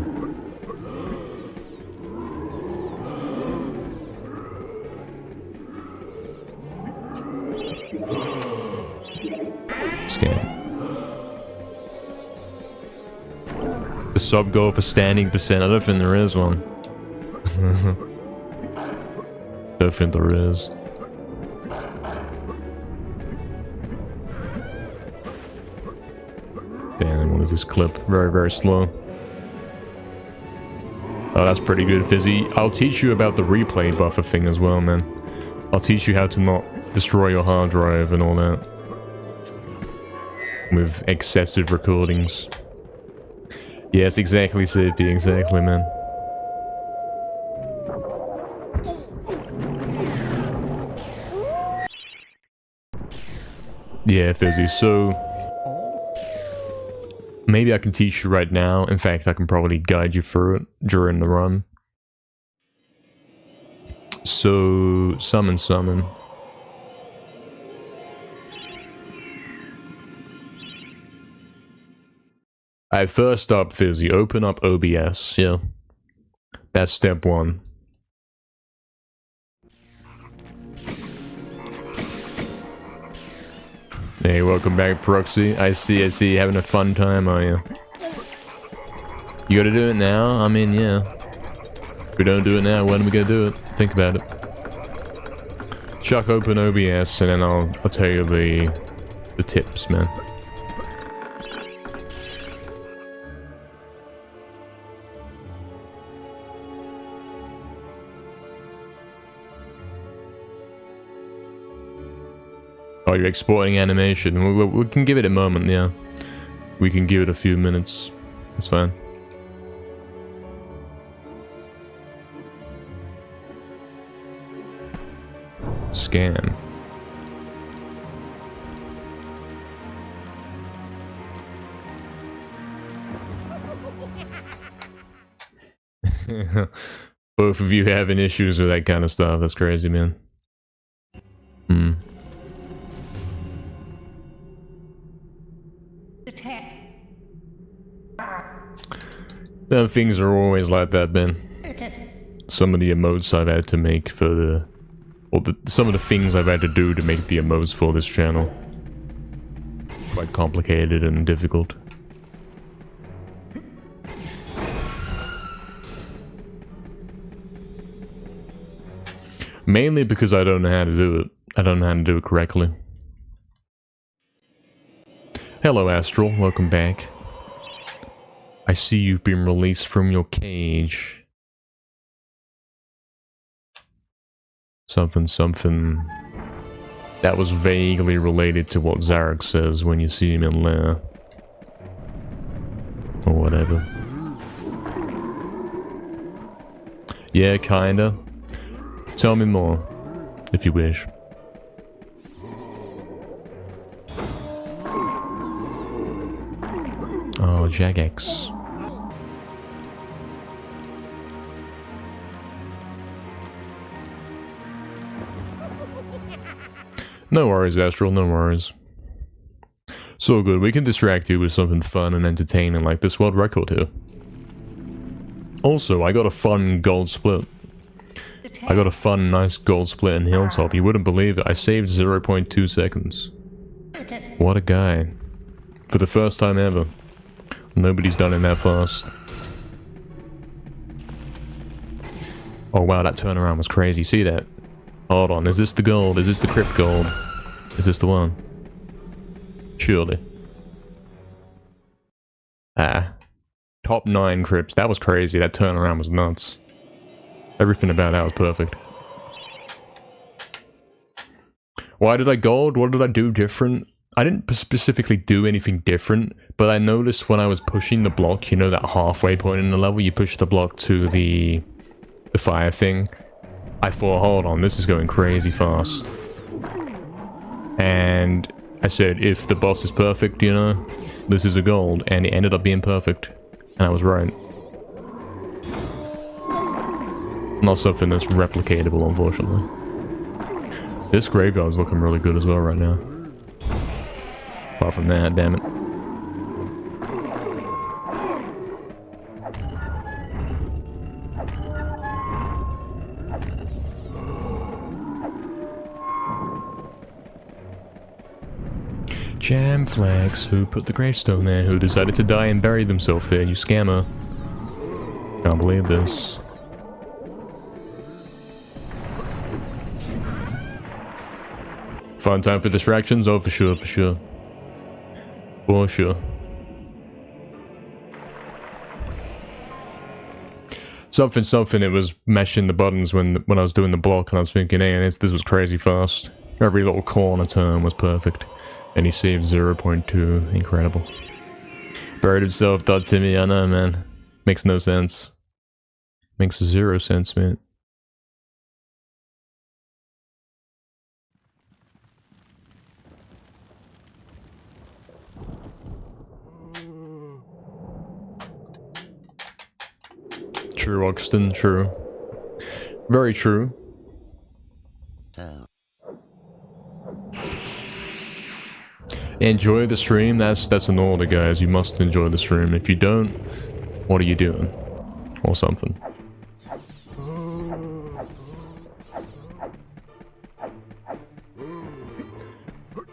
Scan. The sub goal for standing percent. I don't think there is one. Don't think there is. Damn, what is this clip? Very, very slow. Oh, that's pretty good, Fizzy. I'll teach you about the replay buffer thing as well, man. I'll teach you how to not destroy your hard drive and all that. With excessive recordings. Yes, exactly, Sippy, exactly, man. Yeah, Fizzy, so... maybe I can teach you right now. In fact, I can probably guide you through it during the run. So, summon. Alright, first up, Fizzy, open up OBS, yeah. That's step one. Hey, welcome back, Proxy. I see, you having a fun time, are you? You gotta do it now? I mean, yeah. If we don't do it now, when are we gonna do it? Think about it. Chuck open OBS, and then I'll tell you the tips, man. Oh, you're exporting animation. We can give it a moment, yeah. We can give it a few minutes. That's fine. Scan. Both of you having issues with that kind of stuff. That's crazy, man. No, things are always like that, man. Some of the emotes I've had to make for the... or some of the things I've had to do to make the emotes for this channel. Quite complicated and difficult. Mainly because I don't know how to do it. I don't know how to do it correctly. Hello, Astral. Welcome back. I see you've been released from your cage. Something. That was vaguely related to what Zarek says when you see him in lair. Or whatever. Yeah, kinda. Tell me more, if you wish. Oh, Jagex. No worries, Astral, no worries. So good, we can distract you with something fun and entertaining like this world record here. Also, I got a fun gold split. I got a fun, nice gold split in Hilltop. You wouldn't believe it. I saved 0.2 seconds. What a guy. For the first time ever. Nobody's done it that fast. Oh wow, that turnaround was crazy. See that? Hold on, is this the gold? Is this the crypt gold? Is this the one? Surely. Ah. Top 9 crypts. That was crazy. That turnaround was nuts. Everything about that was perfect. Why did I gold? What did I do different? I didn't specifically do anything different, but I noticed when I was pushing the block, you know that halfway point in the level, you push the block to the fire thing. I thought, hold on, this is going crazy fast. And I said, if the boss is perfect, you know, this is a gold, and it ended up being perfect. And I was right. Not something that's replicatable, unfortunately. This graveyard's looking really good as well right now. Apart from that, damn it. Jam flags, who put the gravestone there? Who decided to die and bury themselves there? You scammer. Can't believe this. Fun time for distractions? Oh, for sure, for sure. For sure. Something, it was mashing the buttons when I was doing the block, and I was thinking, hey, this was crazy fast. Every little corner turn was perfect. And he saved 0.2. Incredible. Buried himself, thought Timmy, I know, man. Makes no sense. Makes 0 sense, man. True, Oxton, true. Very true. So, Enjoy the stream, that's an order, guys. You must enjoy the stream. If you don't, what are you doing? Or something.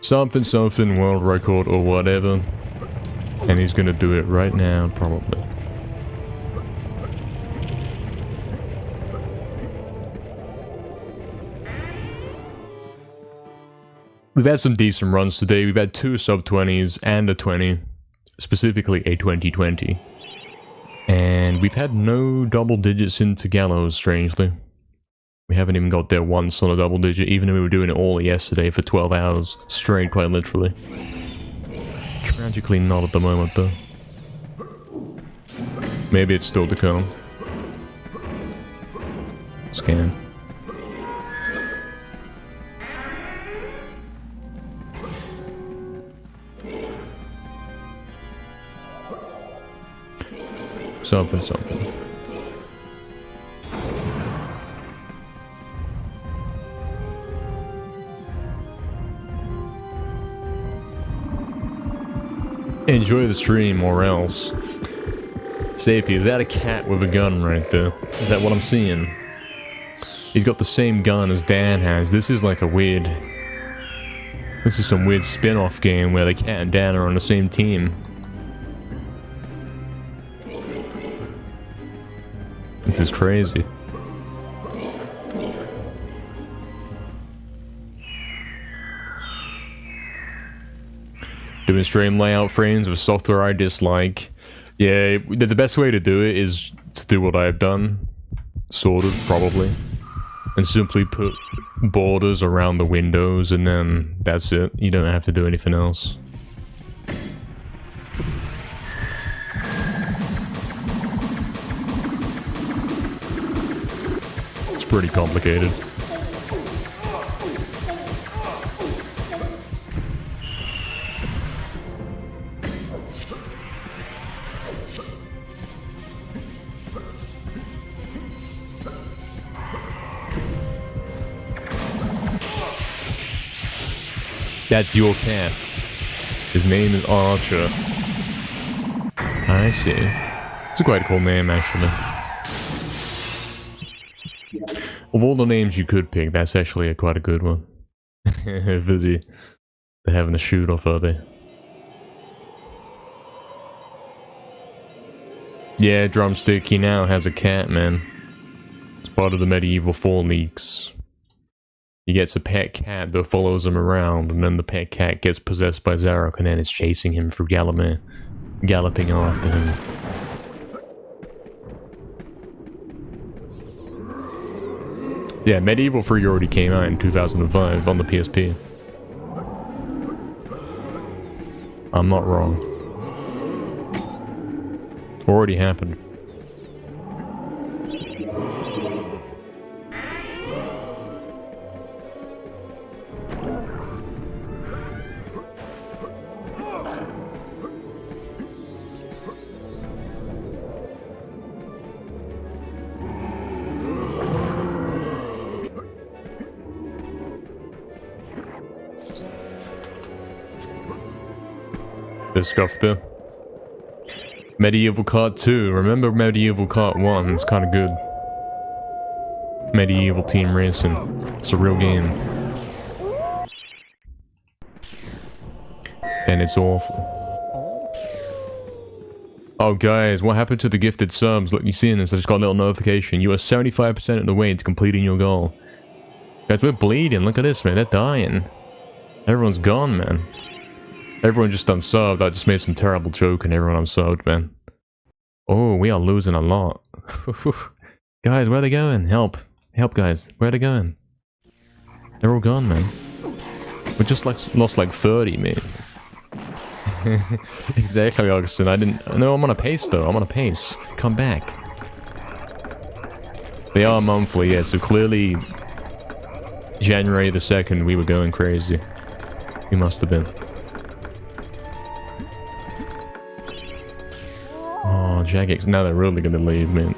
Something, world record or whatever. And he's gonna do it right now, probably. We've had some decent runs today. We've had 2 sub-20s and a 20. Specifically a 2020. And we've had no double digits into Gallows, strangely. We haven't even got there once on a double digit, even though we were doing it all yesterday for 12 hours straight, quite literally. Tragically not at the moment, though. Maybe it's still to come. Scan. Something. Enjoy the stream, or else. Sapie, is that a cat with a gun right there? Is that what I'm seeing? He's got the same gun as Dan has. This is like a weird... This is some weird spin-off game where the cat and Dan are on the same team. This is crazy. Doing stream layout frames with software I dislike. Yeah, the best way to do it is to do what I've done. Sort of, probably. And simply put borders around the windows, and then that's it. You don't have to do anything else. It's pretty complicated. That's your cat. His name is Archer. I see. It's a quite cool name, actually. Of all the names you could pick, that's actually quite a good one. Busy. They're having a shoot-off, are they? Yeah, Drumstick, he now has a cat, man. It's part of the MediEvil 4 leaks. He gets a pet cat that follows him around, and then the pet cat gets possessed by Zarok, and then it's chasing him through Gallowmere, galloping after him. Yeah, MediEvil 3 already came out in 2005 on the PSP. I'm not wrong. Already happened. bit scuffed there. MediEvil Kart 2. Remember MediEvil Kart 1? It's kind of good. MediEvil Team Racing. It's a real game. And it's awful. Oh guys, what happened to the gifted subs? Look, you seeing this? I just got a little notification. You are 75% of the way to completing your goal. Guys, we're bleeding. Look at this, man. They're dying. Everyone's gone, man. Everyone just unsubbed. I just made some terrible joke and everyone unsubbed, man. Oh, we are losing a lot. Guys, where are they going? Help. Help, guys. Where are they going? They're all gone, man. We just lost like 30, man. Exactly, Augustin. I didn't... No, I'm on a pace, though. I'm on a pace. Come back. They are monthly, yeah, so clearly... January the 2nd, we were going crazy. We must have been. Oh, Jagex. Now they're really gonna leave, man.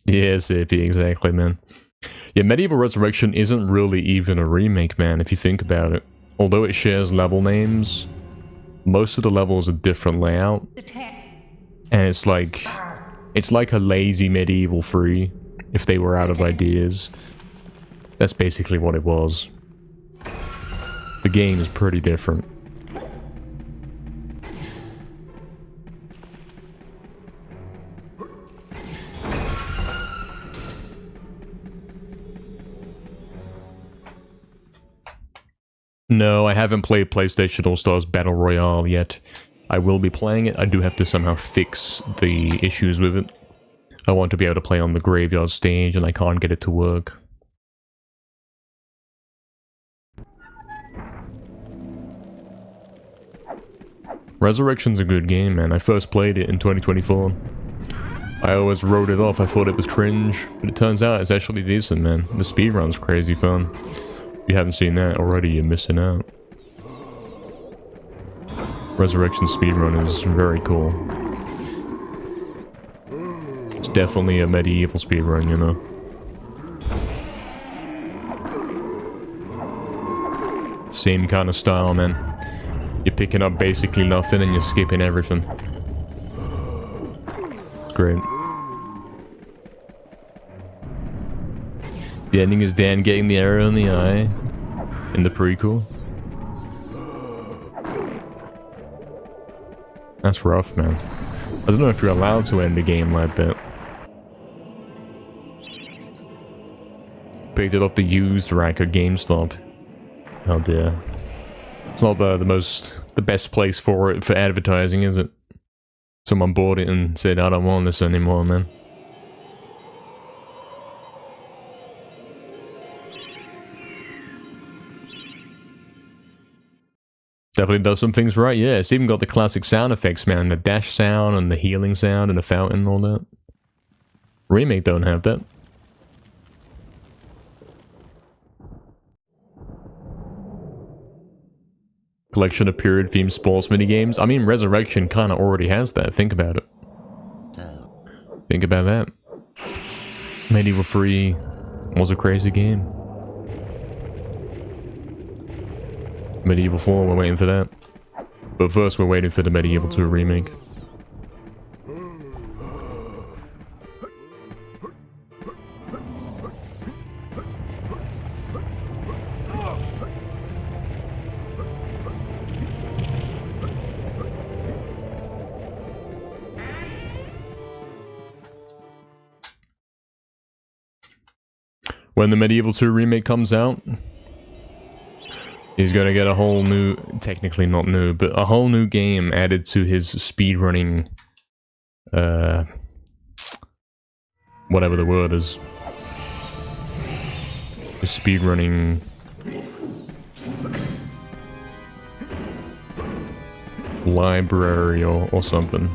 Yes, AP, exactly, man. Yeah, MediEvil Resurrection isn't really even a remake, man, if you think about it. Although it shares level names, most of the levels are different layout. And it's like a lazy MediEvil 3, if they were out of ideas. That's basically what it was. The game is pretty different. No, I haven't played PlayStation All-Stars Battle Royale yet. I will be playing it. I do have to somehow fix the issues with it. I want to be able to play on the graveyard stage and I can't get it to work. Resurrection's a good game, man. I first played it in 2024. I always wrote it off. I thought it was cringe, but it turns out it's actually decent, man. The speedrun's crazy fun. If you haven't seen that already, you're missing out. Resurrection speedrun is very cool. It's definitely a MediEvil speedrun, you know. Same kind of style, man. You're picking up basically nothing and you're skipping everything. Great. The ending is Dan getting the arrow in the eye in the prequel. That's rough, man. I don't know if you're allowed to end a game like that. Picked it off the used rack at GameStop. Oh dear. It's not the best place for it for advertising, is it? Someone bought it and said, I don't want this anymore, man. Definitely does some things right, yeah. It's even got the classic sound effects, man. The dash sound and the healing sound and the fountain and all that. Remake don't have that. Collection of period-themed sports minigames. I mean, Resurrection kind of already has that. Think about it. Think about that. MediEvil 3 was a crazy game. MediEvil 4, we're waiting for that. But first, we're waiting for the MediEvil 2 remake. When the MediEvil 2 remake comes out, he's gonna get a whole new, technically not new, but a whole new game added to his speedrunning, whatever the word is. His speedrunning library or something.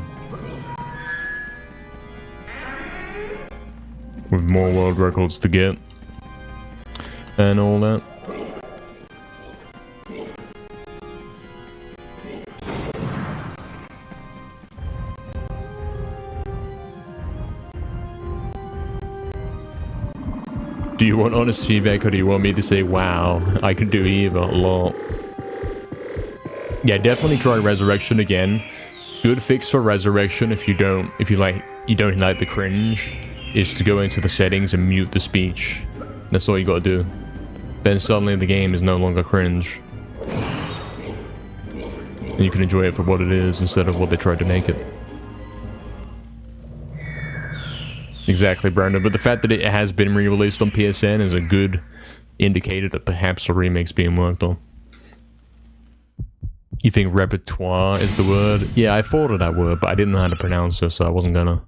With more world records to get. And all that. Do you want honest feedback or do you want me to say, wow, I can do either? Lol. Yeah, definitely try Resurrection again. Good fix for Resurrection if you don't like the cringe is to go into the settings and mute the speech. That's all you gotta do. Then suddenly the game is no longer cringe. And you can enjoy it for what it is instead of what they tried to make it. Exactly, Brandon, but the fact that it has been re-released on PSN is a good indicator that perhaps a remake's being worked on. You think repertoire is the word? Yeah, I thought of that word, but I didn't know how to pronounce it, so I wasn't gonna.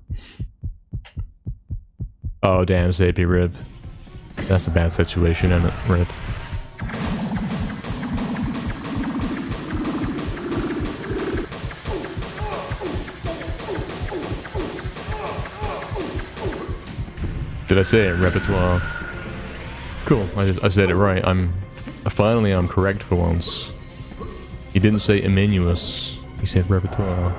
Oh, damn, Sapie, rip. That's a bad situation, isn't it? Rip. Did I say it? Repertoire. Cool, I said it right. Finally I'm correct for once. He didn't say Emmanuus. He said repertoire.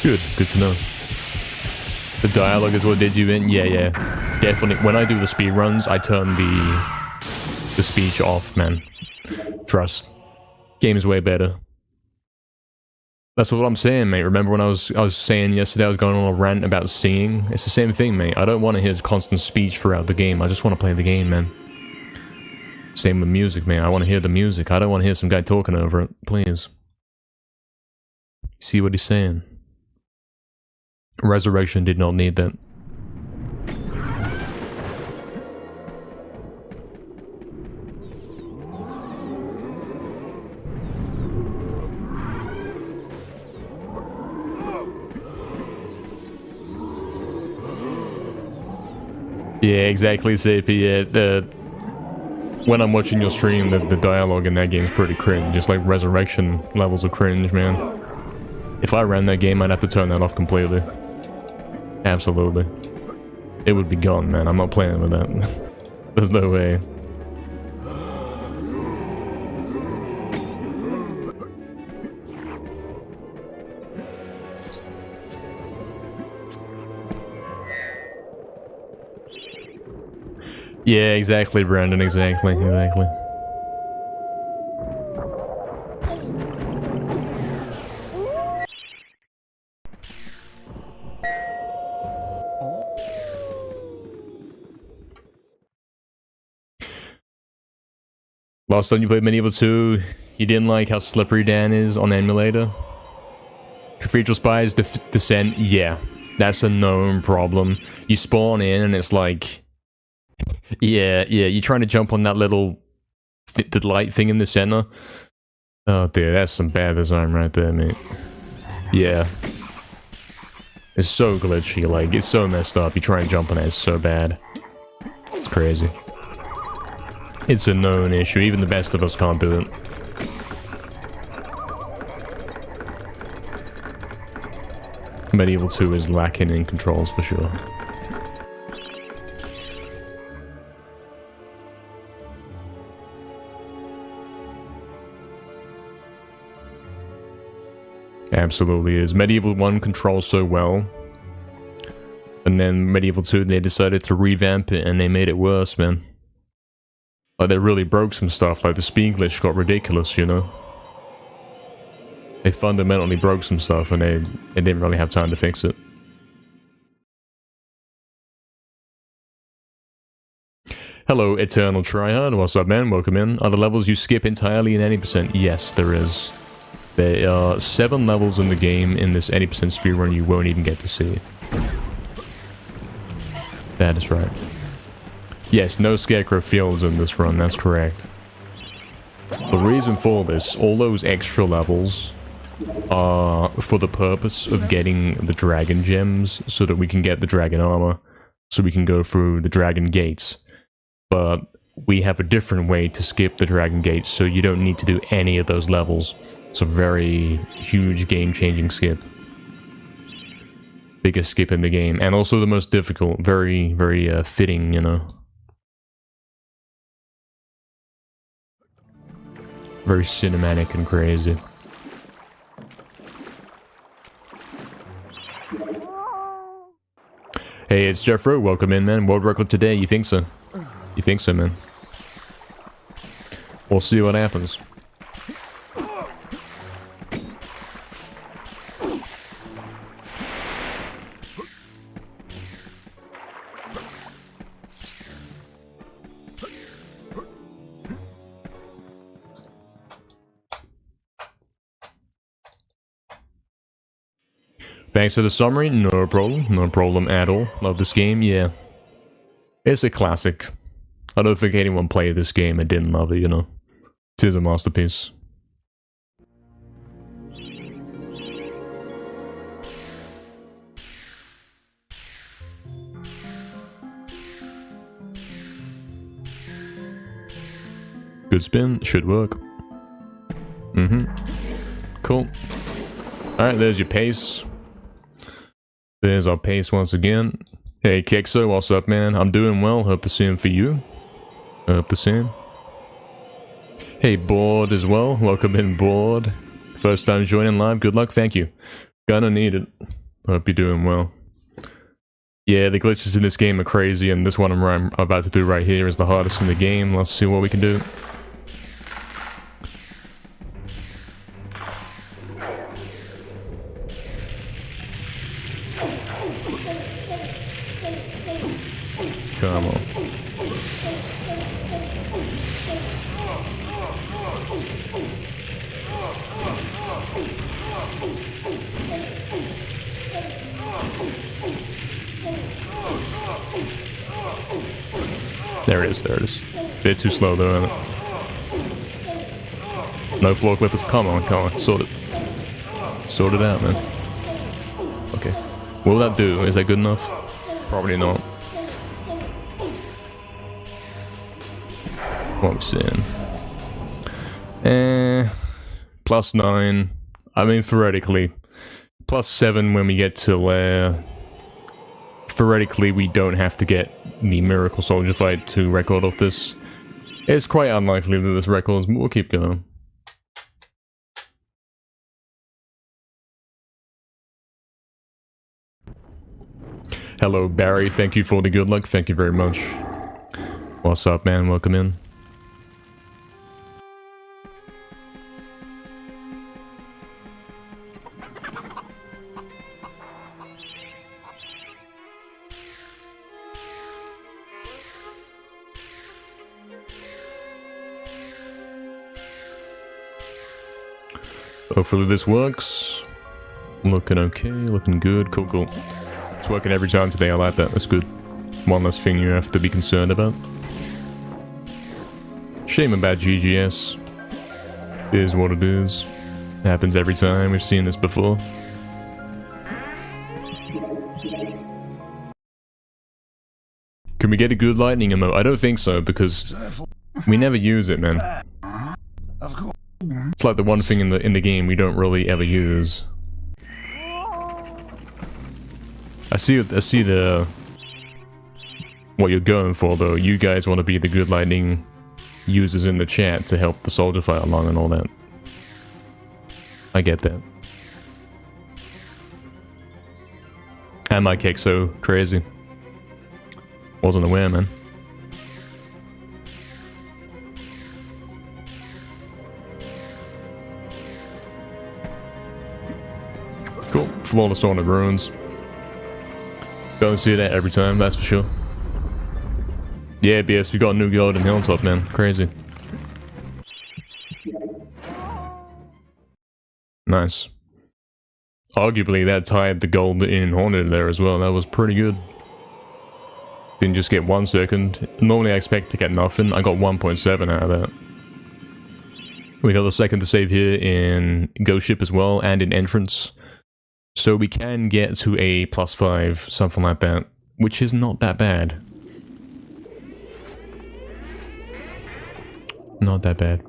Good to know. The dialogue is what did you in? Yeah. Definitely. When I do the speedruns, I turn the speech off, man. Trust. Game is way better. That's what I'm saying, mate. Remember when I was saying yesterday I was going on a rant about singing? It's the same thing, mate. I don't want to hear constant speech throughout the game. I just want to play the game, man. Same with music, man. I want to hear the music. I don't want to hear some guy talking over it. Please. See what he's saying? Resurrection did not need that. Yeah, exactly, CP. Yeah, when I'm watching your stream, the dialogue in that game is pretty cringe. Just like Resurrection levels of cringe, man. If I ran that game, I'd have to turn that off completely. Absolutely. It would be gone, man. I'm not playing with that. There's no way. Yeah, exactly, Brandon. Exactly. Last time you played MediEvil 2, you didn't like how slippery Dan is on emulator? Cathedral Spies Descent, yeah. That's a known problem. You spawn in and it's like... Yeah, you're trying to jump on that little... the light thing in the center. Oh dear, that's some bad design right there, mate. Yeah. It's so glitchy, like, it's so messed up. You try and jump on it, it's so bad. It's crazy. It's a known issue, even the best of us can't do it. MediEvil 2 is lacking in controls for sure. Absolutely is. MediEvil 1 controls so well. And then MediEvil 2, they decided to revamp it and they made it worse, man. Like, they really broke some stuff, like the speed glitch got ridiculous, you know? They fundamentally broke some stuff and they didn't really have time to fix it. Hello, Eternal Tryhard. What's up, man? Welcome in. Are the levels you skip entirely in 80%? Yes, there is. There are 7 levels in the game in this 80% speedrun you won't even get to see. That is right. Yes, no Scarecrow Fields in this run, that's correct. The reason for this, all those extra levels are for the purpose of getting the dragon gems so that we can get the dragon armor, so we can go through the dragon gates. But we have a different way to skip the dragon gates, so you don't need to do any of those levels. It's a very huge game-changing skip. Biggest skip in the game, and also the most difficult. Very, very fitting, you know. Very cinematic and crazy. Hey, it's Jeffro. Welcome in, man. World record today. You think so? You think so, man? We'll see what happens. Thanks for the summary. No problem. No problem at all. Love this game. Yeah. It's a classic. I don't think anyone played this game and didn't love it, you know. It is a masterpiece. Good spin. Should work. Cool. Alright, there's your pace. There's our pace once again. Hey, Kexo, what's up, man? I'm doing well. Hope the same for you. Hope the same. Hey, Board as well. Welcome in, Board. First time joining live. Good luck. Thank you. Gonna need it. Hope you're doing well. Yeah, the glitches in this game are crazy, and this one I'm about to do right here is the hardest in the game. Let's see what we can do. Come on. There it is, there it is. Bit too slow though, isn't it? No floor clippers. Come on, sort it. Sort it out, man. Okay. What will that do? Is that good enough? Probably not. What are we seeing? +9. I mean, theoretically. +7 when we get to Lair. Theoretically, we don't have to get the Miracle Soldier fight to record off this. It's quite unlikely that this records, but we'll keep going. Hello, Barry. Thank you for the good luck. Thank you very much. What's up, man? Welcome in. Hopefully this works. Looking okay, looking good. Cool, cool. It's working every time today. I like that. That's good. One less thing you have to be concerned about. Shame about GGS. It is what it is. It happens every time. We've seen this before. Can we get a good lightning emote? I don't think so, because we never use it, man. It's like the one thing in the game we don't really ever use. I see the what you're going for though. You guys want to be the good lightning users in the chat to help the soldier fight along and all that. I get that. And my cake so crazy. Wasn't aware, man. Cool. Flawless on the ruins. Don't see that every time, that's for sure. Yeah, BS, we got a new golden hilltop, man. Crazy. Nice. Arguably, that tied the gold in Haunted there as well. That was pretty good. Didn't just get 1 second. Normally I expect to get nothing. I got 1.7 out of that. We got the second to save here in Ghost Ship as well, and in Entrance. So we can get to a +5, something like that, which is not that bad. Not that bad.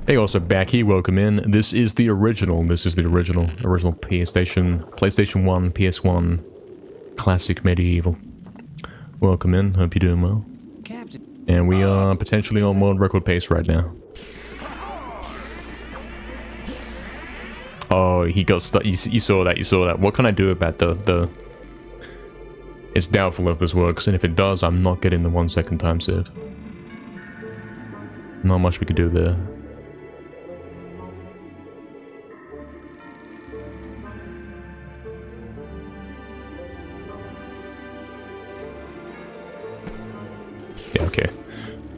Hey, also Becky, welcome in. This is the original. This is the original PlayStation 1, PS1, classic MediEvil. Welcome in. Hope you're doing well. And we are potentially on world record pace right now. Oh, he got stuck. You saw that. You saw that. What can I do about the It's doubtful if this works, and if it does, I'm not getting the 1 second time save. Not much we could do there. Yeah, okay.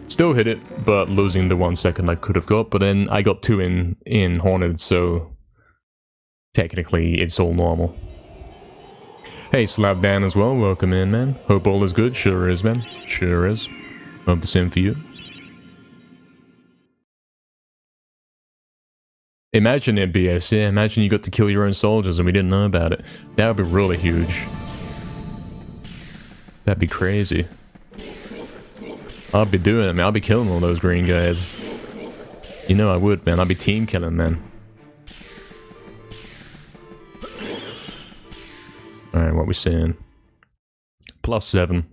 Still hit it, but losing the 1 second I could have got, but then I got 2 in Haunted, so technically it's all normal. Hey, Slab Dan as well, welcome in, man. Hope all is good. Sure is, man. Sure is. Hope the same for you. Imagine it, BS, yeah. Imagine you got to kill your own soldiers and we didn't know about it. That would be really huge. That'd be crazy. I'd be doing it, man. I'd be killing all those green guys. You know I would, man. I'd be team killing, man. Alright, what we seeing? +7.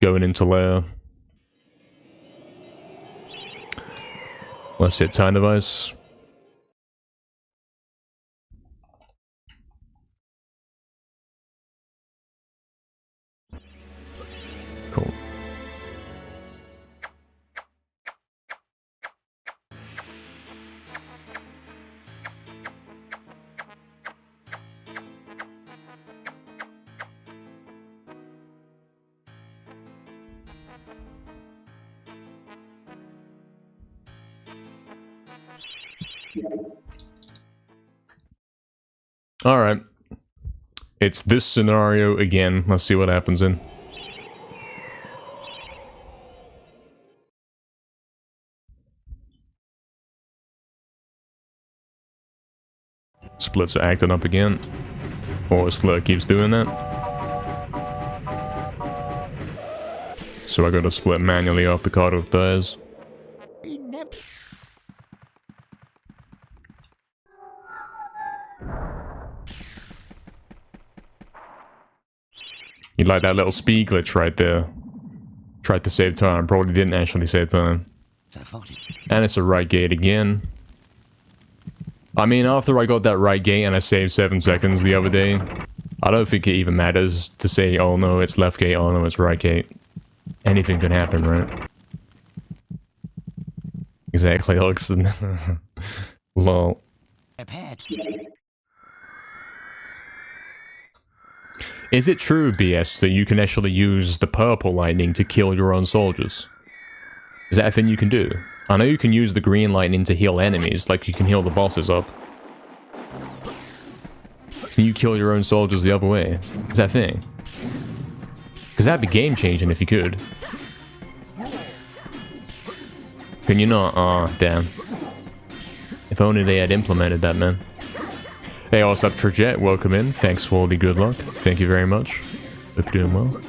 Going into lair. Let's hit time device. Cool. Alright. It's this scenario again. Let's see what happens in. Splits are acting up again. Or Split keeps doing that. So I gotta split manually off the card with dies. You like that little speed glitch right there. Tried to save time, probably didn't actually save time. And it's a right gate again. I mean, after I got that right gate and I saved 7 seconds the other day, I don't think it even matters to say, oh no, it's left gate, oh no, it's right gate. Anything can happen, right? Exactly, Oxen. Lol. Is it true, BS, that you can actually use the purple lightning to kill your own soldiers? Is that a thing you can do? I know you can use the green lightning to heal enemies, like you can heal the bosses up. Can you kill your own soldiers the other way? Is that a thing? Because that'd be game-changing if you could. Can you not? Aw, damn. If only they had implemented that, man. Hey, what's up, Trajet? Welcome in. Thanks for all the good luck. Thank you very much. Hope you're doing well.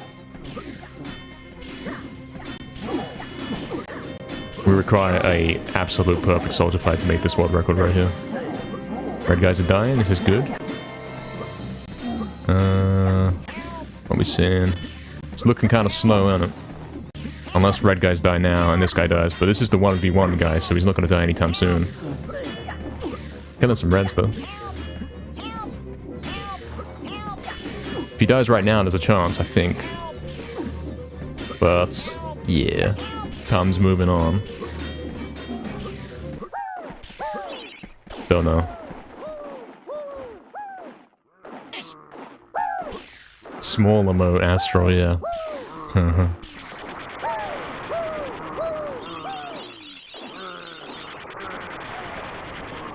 We require a absolute perfect soldier fight to make this world record right here. Red guys are dying. This is good. What we seeing? It's looking kind of slow, isn't it? Unless red guys die now and this guy dies. But this is the 1v1 guy, so he's not going to die anytime soon. Killing some reds, though. If he dies right now, there's a chance, I think. But, yeah. Time's moving on. Don't know. Small emote, Astral, yeah.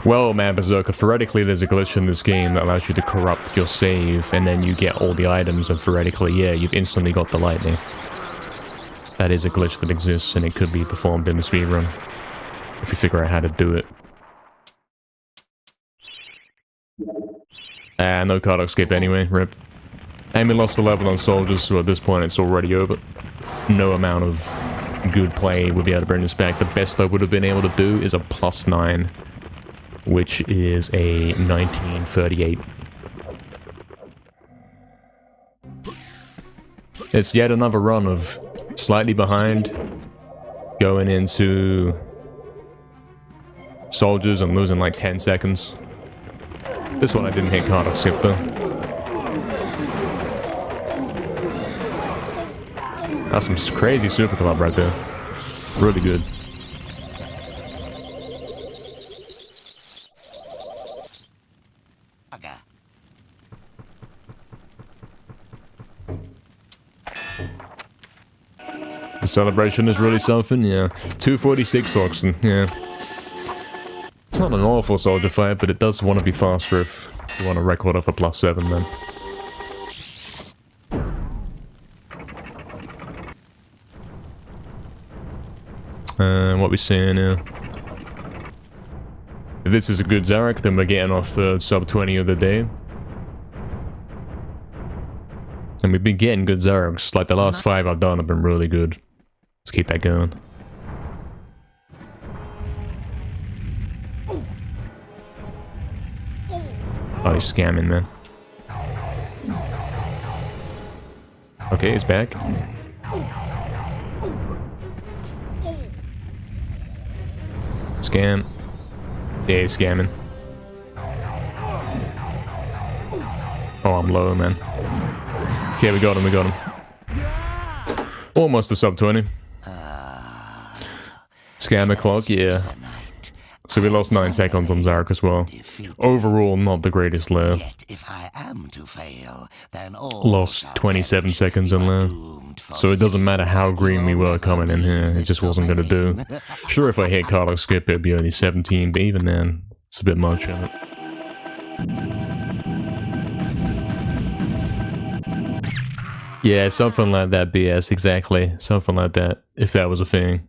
Well, man, Berserker, theoretically there's a glitch in this game that allows you to corrupt your save, and then you get all the items, and theoretically, yeah, you've instantly got the lightning. That is a glitch that exists, and it could be performed in the speedrun, if you figure out how to do it. No card escape anyway, rip. And we lost the level on soldiers, so at this point it's already over. No amount of good play would be able to bring this back. The best I would have been able to do is a +9. Which is a 1938. It's yet another run of slightly behind, going into soldiers and losing like 10 seconds. This one I didn't hit card skip though. That's some crazy super collab right there. Really good. Aga. The celebration is really something, yeah. 246 Oxen, yeah. It's not an awful soldier fight, but it does want to be faster if you want a record of a +7 then. What we seeing here? If this is a good Zarek, then we're getting off sub 20 of the day. And we've been getting good Zareks. Like the last 5 I've done have been really good. Let's keep that going. Oh, he's scamming, man. Okay, he's back. Scam. Yeah, he's scamming. Oh, I'm low, man. Okay, we got him, we got him. Almost a sub 20. Scammer clock, yeah. So we lost 9 seconds on Zarek as well. Overall, not the greatest layer. Yet if I am to fail, then all Lost shall 27 perish. seconds in layer. So it doesn't matter how green we were coming in here, it just wasn't gonna do. Sure, if I hit Carlos Skip, it'd be only 17, but even then, it's a bit much, isn't it? Yeah, something like that, BS, exactly. Something like that, if that was a thing.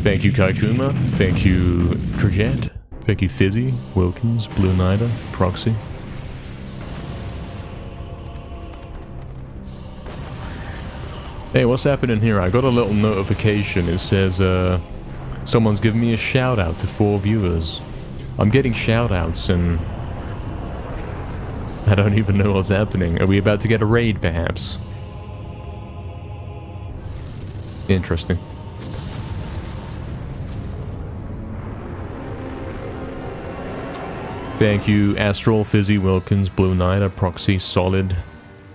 Thank you, Kaikuma. Thank you, Trajet. Thank you, Fizzy, Wilkins, Blue Nida, Proxy. Hey, what's happening here? I got a little notification. It says, someone's giving me a shout out to 4 viewers. I'm getting shout outs and I don't even know what's happening. Are we about to get a raid, perhaps? Interesting. Thank you, Astral, Fizzy, Wilkins, Blue Knight, Proxy, Solid,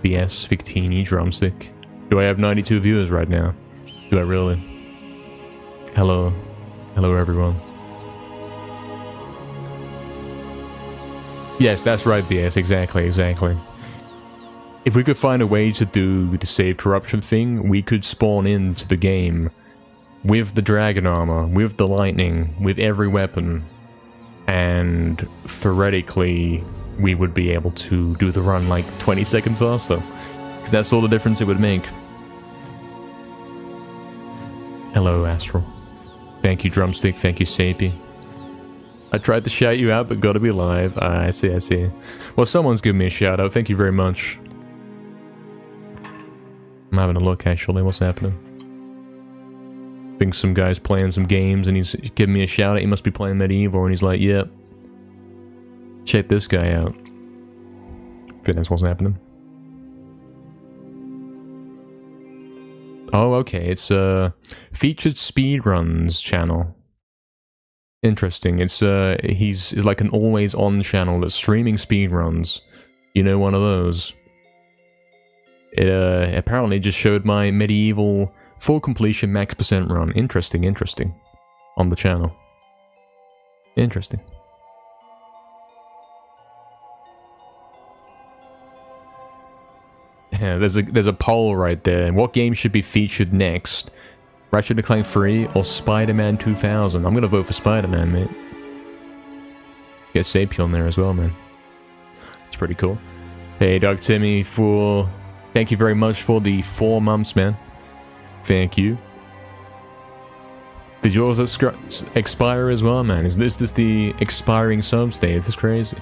BS, Victini, Drumstick. Do I have 92 viewers right now? Do I really? Hello. Hello, everyone. Yes, that's right, BS. Exactly, exactly. If we could find a way to do the save corruption thing, we could spawn into the game with the dragon armor, with the lightning, with every weapon, and theoretically we would be able to do the run like 20 seconds faster, because that's all the difference it would make. Hello, Astral. Thank you, Drumstick. Thank you, Sapie. I tried to shout you out, but gotta be live. I see, I see. Well, someone's giving me a shout out. Thank you very much. I'm having a look, actually. What's happening? I think some guy's playing some games and he's giving me a shout out. He must be playing MediEvil, and he's like, yep. Check this guy out. I think that's what's happening. Oh, okay. It's a featured speedruns channel. Interesting. It's he's like an always on channel that's streaming speedruns. You know, one of those. It apparently just showed my MediEvil full completion max % run. Interesting, interesting. On the channel. Interesting. Yeah, there's a poll right there. What game should be featured next? Ratchet & Clank 3 or Spider-Man 2000? I'm gonna vote for Spider-Man, mate. Get Sapie on there as well, man. It's pretty cool. Hey, Doug Timmy, thank you very much for the 4 months, man. Thank you. Did yours expire as well, man? Is this the expiring subs day? This is crazy.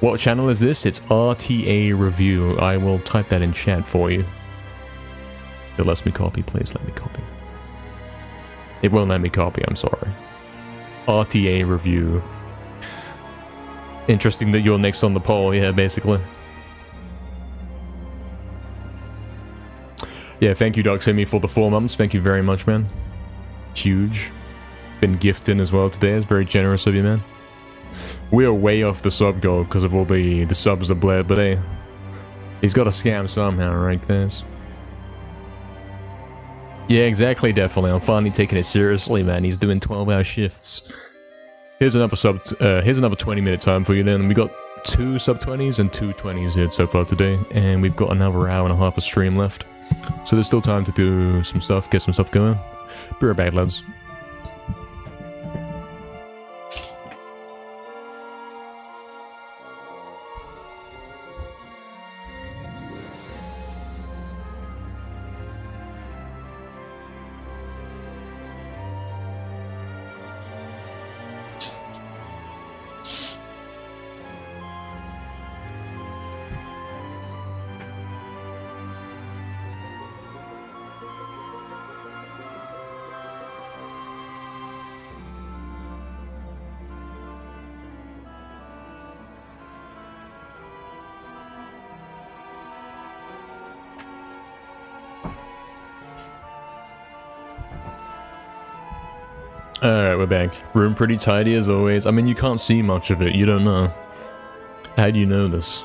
What channel is this? It's RTA Review. I will type that in chat for you. It lets me copy, please let me copy. It won't let me copy, I'm sorry. RTA Review. Interesting that you're next on the poll, yeah, basically. Yeah, thank you, Doc Semi, for the 4 months. Thank you very much, man. Huge. Been gifting as well today. It's very generous of you, man. We are way off the sub goal because of all the subs that bled, but hey, He's got to scam somehow, right, guys? Yeah, exactly, definitely. I'm finally taking it seriously, man. He's doing 12-hour shifts. Here's another here's another 20-minute time for you then. We got 2 sub-20s and 2 20s here so far today, and we've got another hour and a half of stream left. So there's still time to do some stuff, get some stuff going. Be right back, lads. Alright, we're back. Room pretty tidy as always. I mean, you can't see much of it, you don't know. How do you know this?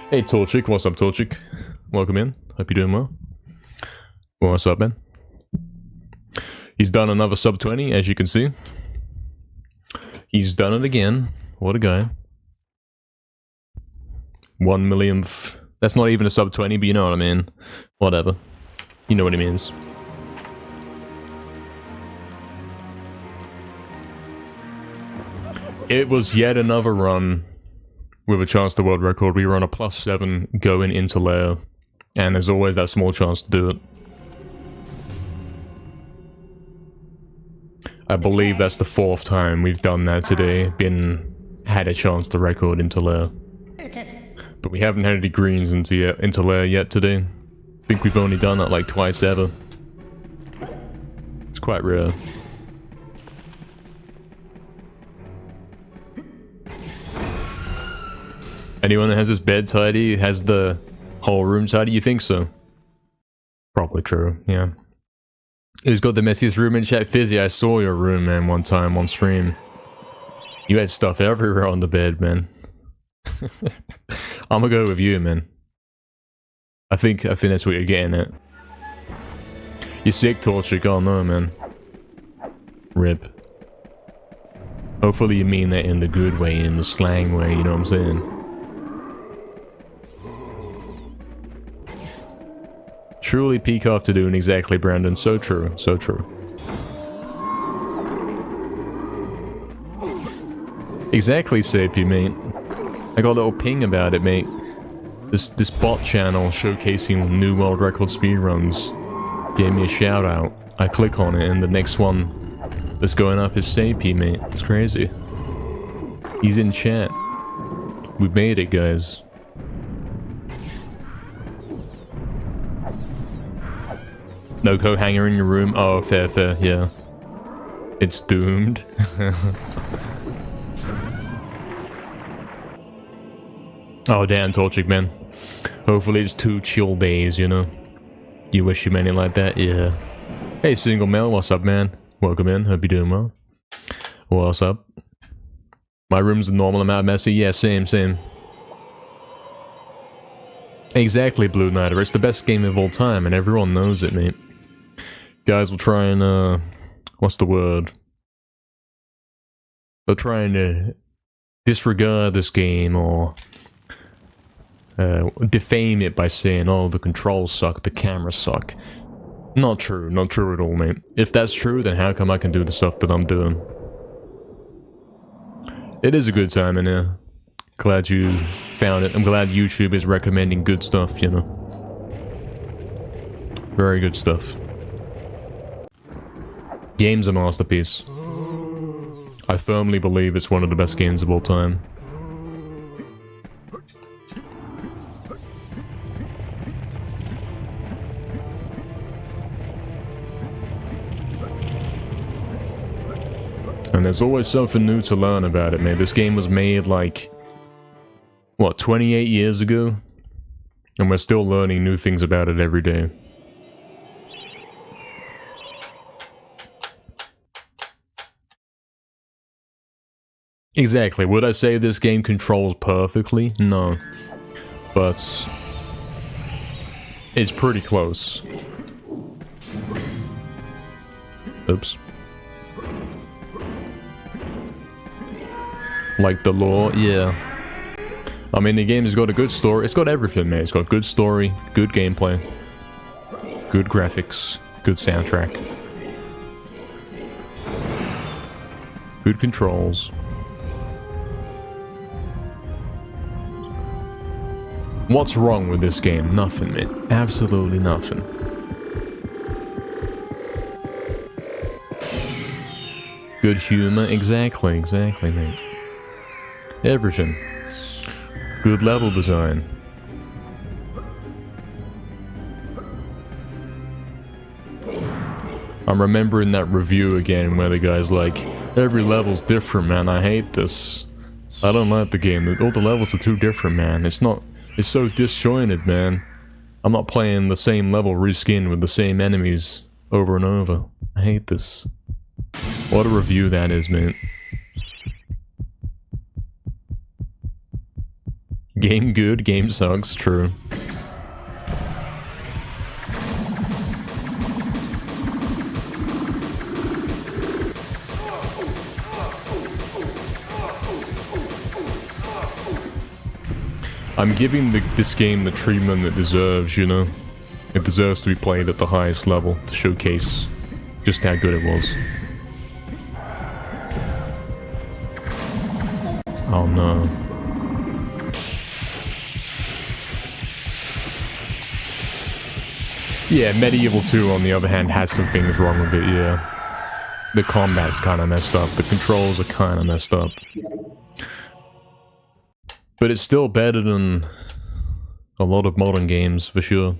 Hey Torchic, what's up Torchic? Welcome in, hope you're doing well. What's up, man? He's done another sub 20, as you can see. He's done it again. What a guy. 1 millionth. That's not even a sub 20, but you know what I mean. Whatever. You know what he means. It was yet another run with a chance to world record. We were on a +7 going into layer, and there's always that small chance to do it. I believe that's the 4th time we've done that today, had a chance to record into layer. But we haven't had any greens into layer yet today. I think we've only done that like twice ever. It's quite rare. Anyone that has his bed tidy, has the whole room tidy, you think so? Probably true, yeah. Who's got the messiest room in chat? Fizzy, I saw your room, man, one time on stream. You had stuff everywhere on the bed, man. I'm gonna go with you, man. I think that's what you're getting at. You sick, Torchic? Oh no, man. Rip. Hopefully you mean that in the good way, in the slang way, you know what I'm saying? Truly peak afternoon, exactly, Brandon. So true, so true. Exactly, Sapie, mate. I got a little ping about it, mate. This bot channel showcasing new world record speedruns gave me a shout out. I click on it, and the next one that's going up is Sapie, mate. It's crazy. He's in chat. We made it, guys. No coat hanger in your room? Oh, fair, fair, yeah. It's doomed. Oh, damn, Torchic, man. Hopefully it's 2 chill days, you know? You wish you many like that? Yeah. Hey, Single Male, what's up, man? Welcome in, hope you're doing well. What's up? My room's a normal amount messy? Yeah, same, same. Exactly, Blue Knighter. It's the best game of all time, and everyone knows it, mate. Guys will try and, what's the word? They'll try and, disregard this game, or, defame it by saying, oh, the controls suck, the cameras suck. Not true at all, mate. If that's true, then how come I can do the stuff that I'm doing? It is a good time in here. Glad you found it. I'm glad YouTube is recommending good stuff, you know. Very good stuff. Game's a masterpiece. I firmly believe it's one of the best games of all time. And there's always something new to learn about it, man. This game was made like, what, 28 years ago? And we're still learning new things about it every day. Exactly. Would I say this game controls perfectly? No. But It's pretty close. Oops. Like the lore, yeah. I mean, the game has got a good story. It's got everything, man. It's got good story, good gameplay, good graphics, good soundtrack, good controls. What's wrong with this game? Nothing, man. Absolutely nothing. Good humor, exactly, mate. Everything. Good level design. I'm remembering that review again where the guy's like, every level's different, man, I hate this. I don't like the game, all the levels are too different, man. It's so disjointed, man. I'm not playing the same level reskinned with the same enemies over and over. I hate this. What a review that is, man. Game good, game sucks, true. I'm giving this game the treatment it deserves, you know? It deserves to be played at the highest level to showcase just how good it was. Oh no. Yeah, MediEvil 2 on the other hand has some things wrong with it, yeah. The combat's kinda messed up, the controls are kinda messed up. But it's still better than a lot of modern games, for sure.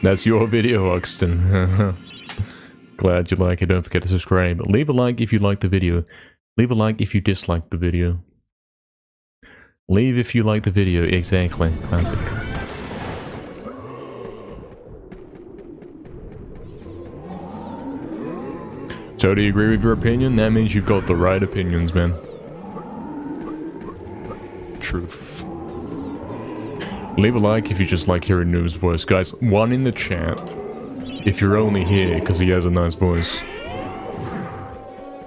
That's your video, Oxton. Glad you like it. Don't forget to subscribe. Leave a like if you like the video. Leave a like if you dislike the video. Leave if you like the video. Exactly. Classic. Totally agree with your opinion. That means you've got the right opinions, man. Truth. Leave a like if you just like hearing Noob's voice. Guys, one in the chat if you're only here because he has a nice voice.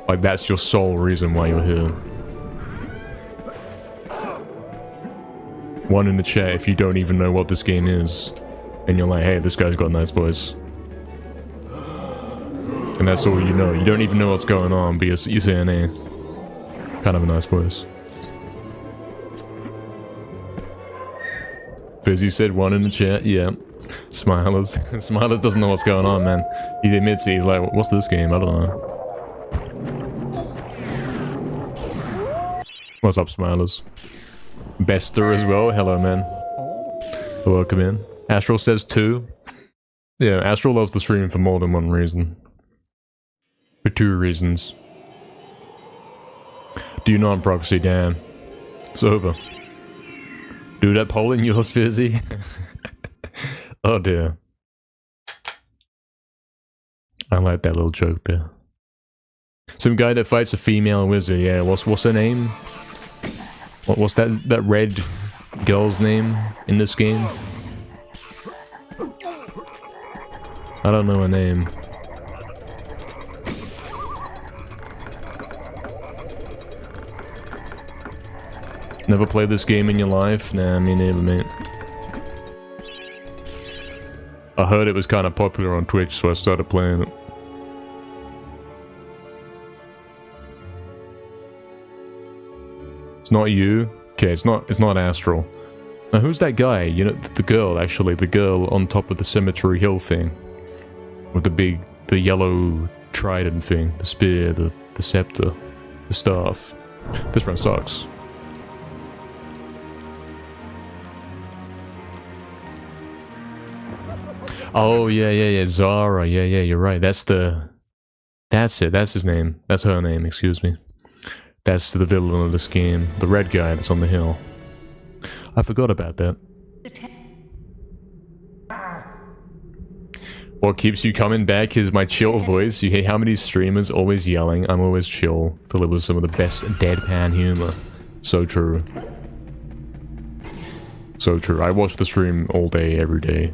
Like, that's your sole reason why you're here. One in the chat if you don't even know what this game is. And you're like, hey, this guy's got a nice voice. And that's all you know. You don't even know what's going on, but you're saying, hey, kind of a nice voice. Fizzy said one in the chat, yeah. Smilers. Smilers doesn't know what's going on, man. He admits it, he's like, what's this game? I don't know. What's up, Smilers? Bester as well, hello, man. Welcome in. Astral says 2. Yeah, Astral loves the stream for more than one reason. For 2 reasons. Do you non-proxy, Dan? It's over. Do that poll in yours, Fizzy? Oh dear. I like that little joke there. Some guy that fights a female wizard, yeah, what's her name? What's that red girl's name in this game? I don't know her name. Never played this game in your life? Nah, me neither, mate. I heard it was kind of popular on Twitch, so I started playing it. It's not you? Okay, it's not Astral. Now who's that guy? You know, the girl, actually. The girl on top of the Cemetery Hill thing. With the yellow trident thing. The spear, the scepter, the staff. This run sucks. Oh, yeah, Zara, yeah, you're right, that's it, that's his name, that's her name, excuse me. That's the villain of this game, the red guy that's on the hill. I forgot about that. What keeps you coming back is my chill voice. You hear how many streamers always yelling, I'm always chill, delivers some of the best deadpan humor. So true. So true. I watch the stream all day, every day.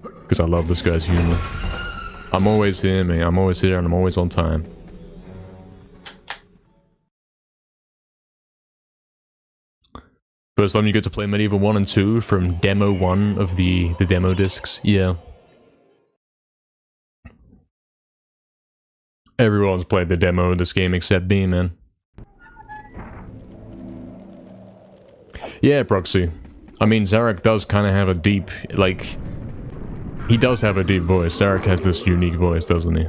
Because I love this guy's humor. I'm always here, mate. I'm always here and I'm always on time. First time you get to play MediEvil 1 and 2 from Demo 1 of the demo discs. Yeah. Everyone's played the demo of this game except me, man. Yeah, Proxy. I mean, Zarek does kind of have a deep, like... He does have a deep voice. Zarek has this unique voice, doesn't he?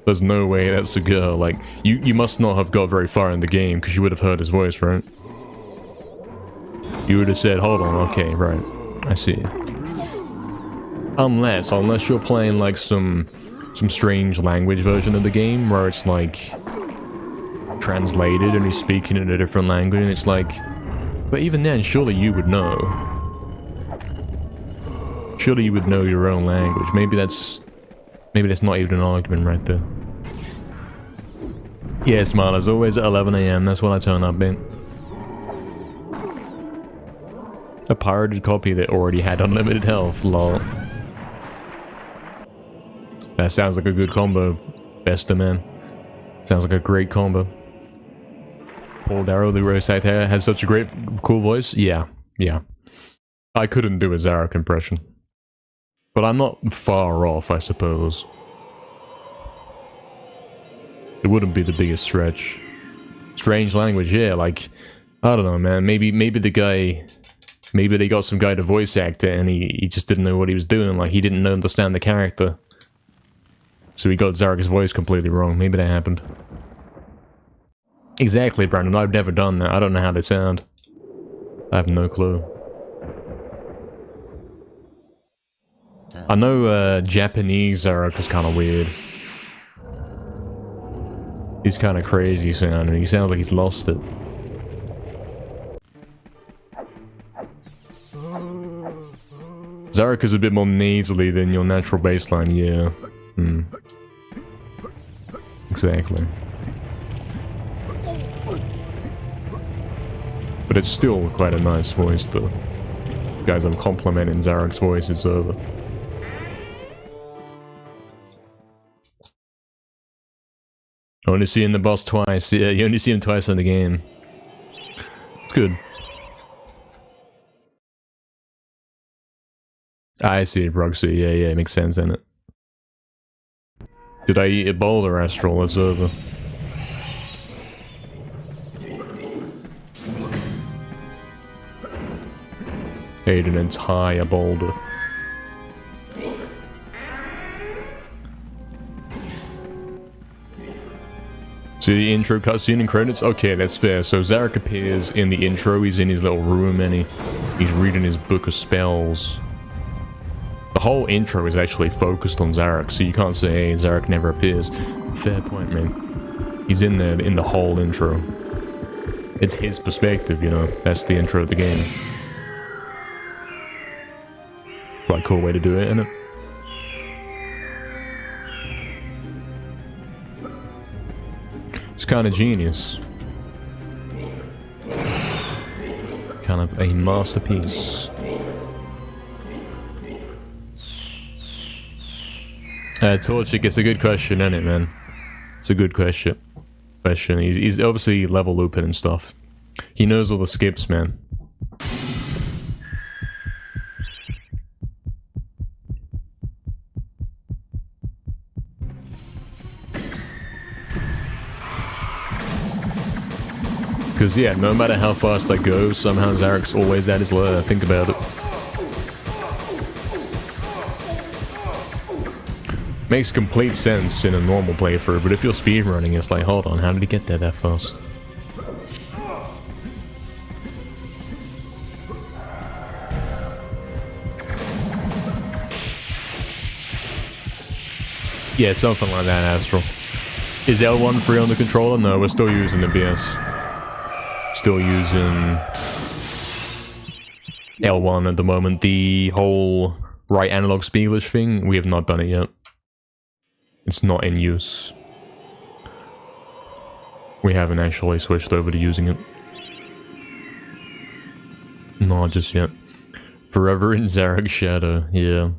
There's no way that's a girl. Like, you must not have got very far in the game, because you would have heard his voice, right? You would have said, hold on, okay, right. I see. Unless you're playing, like, some strange language version of the game, where it's, like, translated, and he's speaking in a different language, and it's like... But even then, surely you would know. Surely you would know your own language. Maybe that's not even an argument right there. Yeah, Smile, as always at 11 AM, that's when I turn up, man. A pirated copy that already had unlimited health, lol. That sounds like a good combo, Bester, man. Sounds like a great combo. Paul Darrow, the Rose hair, has such a great, cool voice. Yeah, yeah. I couldn't do a Zarek impression. But I'm not far off, I suppose. It wouldn't be the biggest stretch. Strange language, yeah, like... I don't know, man. Maybe the guy... Maybe they got some guy to voice act it and he just didn't know what he was doing. Like, he didn't understand the character. So he got Zarek's voice completely wrong. Maybe that happened. Exactly, Brandon. I've never done that. I don't know how they sound. I have no clue. I know Japanese Zarek is kind of weird. He's kind of crazy sounding. He sounds like he's lost it. Zarek is a bit more nasally than your natural baseline, yeah. Hmm. Exactly. But it's still quite a nice voice, though. Guys, I'm complimenting Zarek's voice, it's over. Only seeing the boss twice. Yeah, you only see him twice in the game. It's good. I see, Proxy. Yeah, yeah, it makes sense, doesn't it? Did I eat a boulder, Astral? It's over. Ate an entire boulder. See the intro cutscene and credits? Okay, that's fair. So Zarek appears in the intro, he's in his little room and he's reading his book of spells. The whole intro is actually focused on Zarek, so you can't say, hey, Zarek never appears. Fair point, man. He's in there in the whole intro. It's his perspective, you know. That's the intro of the game. Quite a cool way to do it, isn't it? It's kind of genius. Kind of a masterpiece. Torchic, it's a good question, isn't it, man? It's a good question. He's obviously level looping and stuff. He knows all the skips, man. Because, yeah, no matter how fast I go, somehow Zarek's always at his lair. Think about it. Makes complete sense in a normal playthrough, but if you're speedrunning, it's like, hold on, how did he get there that fast? Yeah, something like that, Astral. Is L1 free on the controller? No, we're still using the BS. Still using L1 at the moment. The whole right analog speedlish thing, we have not done it yet. It's not in use. We haven't actually switched over to using it. Not just yet. Forever in Zarok's shadow, yeah.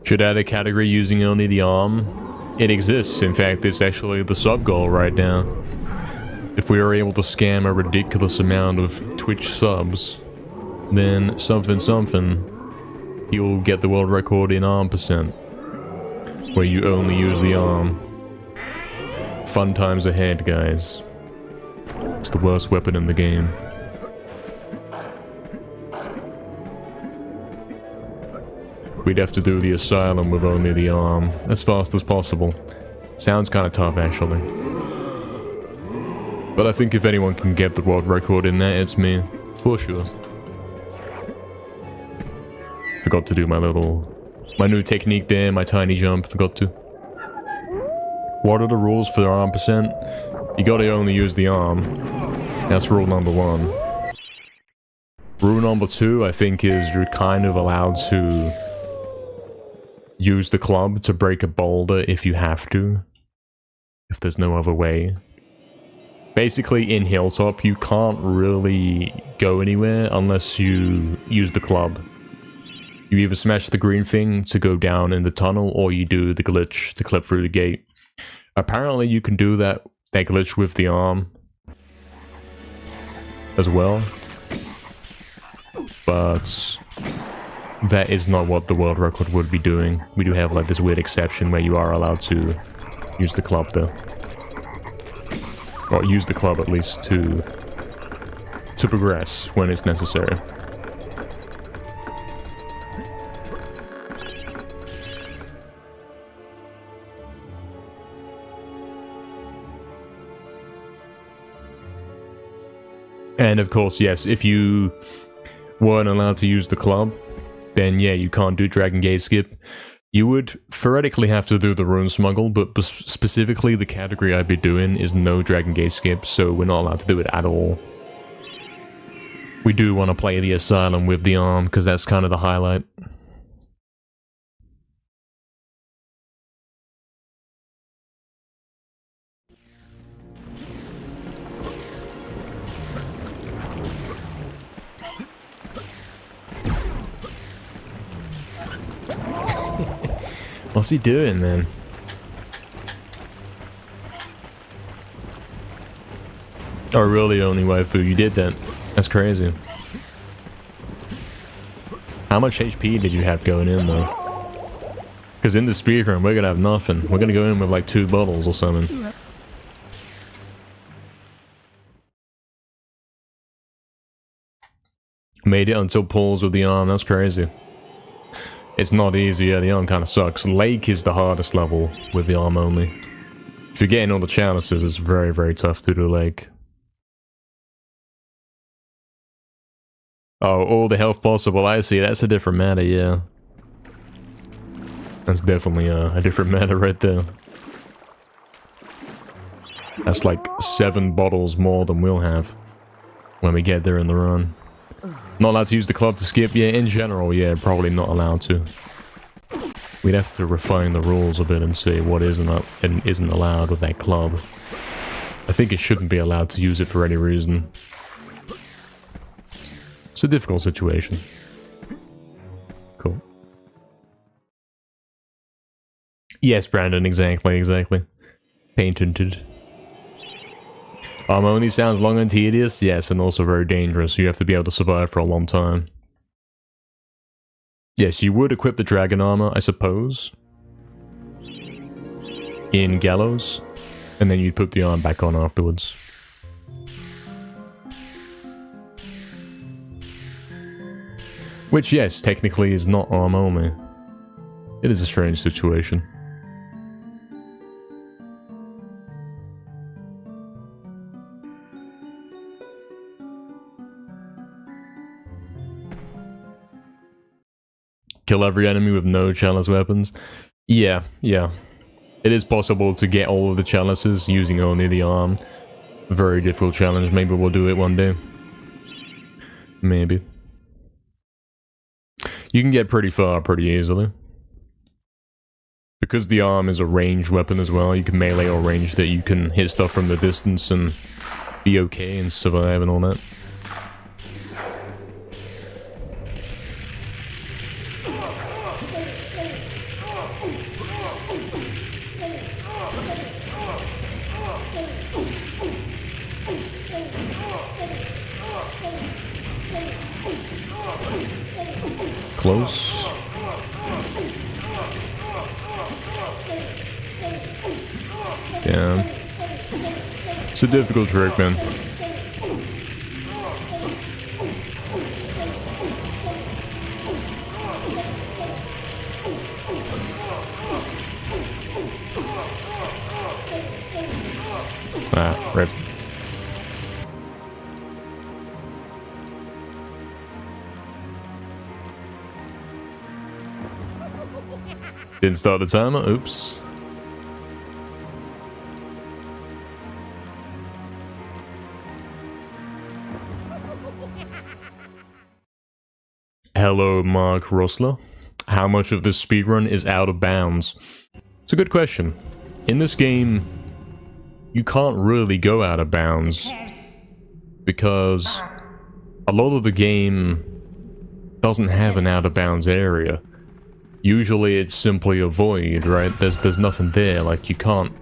Should add a category using only the arm. It exists, in fact it's actually the sub-goal right now. If we are able to scam a ridiculous amount of Twitch subs, then something, you'll get the world record in arm percent. Where you only use the arm. Fun times ahead, guys. It's the worst weapon in the game. We'd have to do the asylum with only the arm, as fast as possible. Sounds kinda tough, actually. But I think if anyone can get the world record in there, it's me. For sure. Forgot to do my new technique there, my tiny jump, forgot to. What are the rules for the arm percent? You gotta only use the arm. That's rule number 1. Rule number 2, I think, is you're kind of allowed to use the club to break a boulder if you have to. If there's no other way. Basically, in Hilltop, you can't really go anywhere unless you use the club. You either smash the green thing to go down in the tunnel, or you do the glitch to clip through the gate. Apparently, you can do that glitch with the arm as well. But that is not what the world record would be doing. We do have like this weird exception where you are allowed to use the club though. Or use the club at least to progress when it's necessary. And of course, yes, if you weren't allowed to use the club, then yeah, you can't do Dragon Gate skip. You would theoretically have to do the rune smuggle, but specifically the category I'd be doing is no Dragon Gate skip, so we're not allowed to do it at all. We do want to play the asylum with the arm, because that's kind of the highlight. What's he doing, man? Oh, really, only waifu? You did that? That's crazy. How much HP did you have going in, though? Because in the speedrun, we're gonna have nothing. We're gonna go in with like 2 bottles or something. Made it until pulls with the arm. That's crazy. It's not easy, yeah, the arm kind of sucks. Lake is the hardest level with the arm only. If you're getting all the chalices, it's very, very tough to do Lake. Oh, all the health possible, I see, that's a different matter, yeah. That's definitely a different matter right there. That's like 7 bottles more than we'll have when we get there in the run. Not allowed to use the club to skip? Yeah, in general, yeah, probably not allowed to. We'd have to refine the rules a bit and see what is and isn't allowed with that club. I think it shouldn't be allowed to use it for any reason. It's a difficult situation. Cool. Yes, Brandon, exactly. Patented. Only sounds long and tedious, yes, and also very dangerous. You have to be able to survive for a long time. Yes, you would equip the dragon armor, I suppose, in Gallows, and then you'd put the arm back on afterwards. Which, yes, technically is not arm only. It is a strange situation. Kill every enemy with no chalice weapons. Yeah. It is possible to get all of the chalices using only the arm. Very difficult challenge. Maybe we'll do it one day. Maybe. You can get pretty far pretty easily. Because the arm is a ranged weapon as well, you can melee or range that you can hit stuff from the distance and be okay and survive and all that. Close. Damn. It's a difficult trick, man. Ah, rip. Didn't start the timer, oops. Hello, Mark Rossler. How much of this speedrun is out of bounds? It's a good question. In this game, you can't really go out of bounds because a lot of the game doesn't have an out of bounds area. Usually it's simply a void, right? There's nothing there, like you can't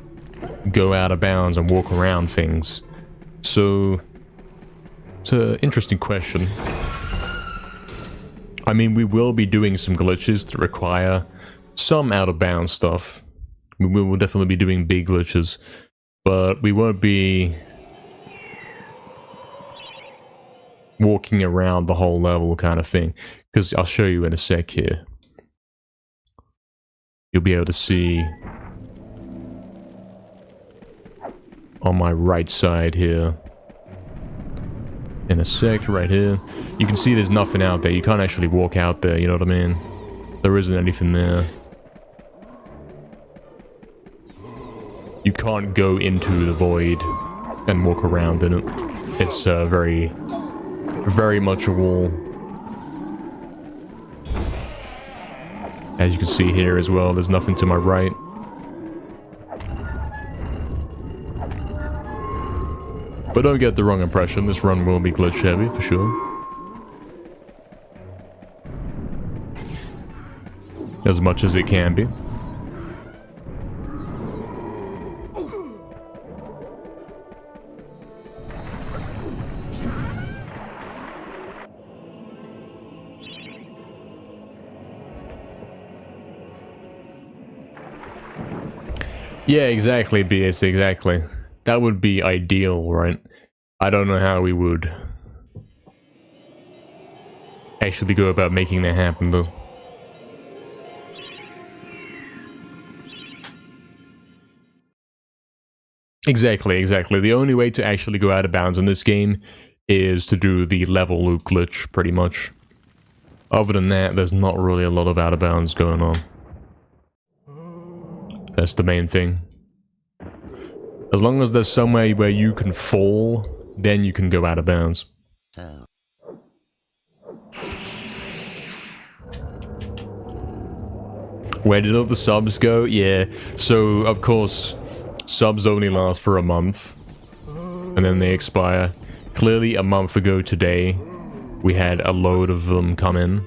go out of bounds and walk around things. So, it's an interesting question. I mean, we will be doing some glitches that require some out of bounds stuff. We will definitely be doing big glitches, but we won't be walking around the whole level kind of thing, because I'll show you in a sec here. You'll be able to see on my right side here. In a sec, right here. You can see there's nothing out there. You can't actually walk out there, you know what I mean? There isn't anything there. You can't go into the void and walk around in it. It's very much a wall. As you can see here as well, there's nothing to my right. But don't get the wrong impression, this run will be glitch heavy for sure. As much as it can be. Yeah, exactly, BS, exactly. That would be ideal, right? I don't know how we would actually go about making that happen, though. Exactly, exactly. The only way to actually go out of bounds in this game is to do the level loop glitch, pretty much. Other than that, there's not really a lot of out of bounds going on. That's the main thing. As long as there's somewhere where you can fall, then you can go out of bounds. So. Where did all the subs go? Yeah, so of course, subs only last for a month, and then they expire. Clearly a month ago today, we had a load of them come in,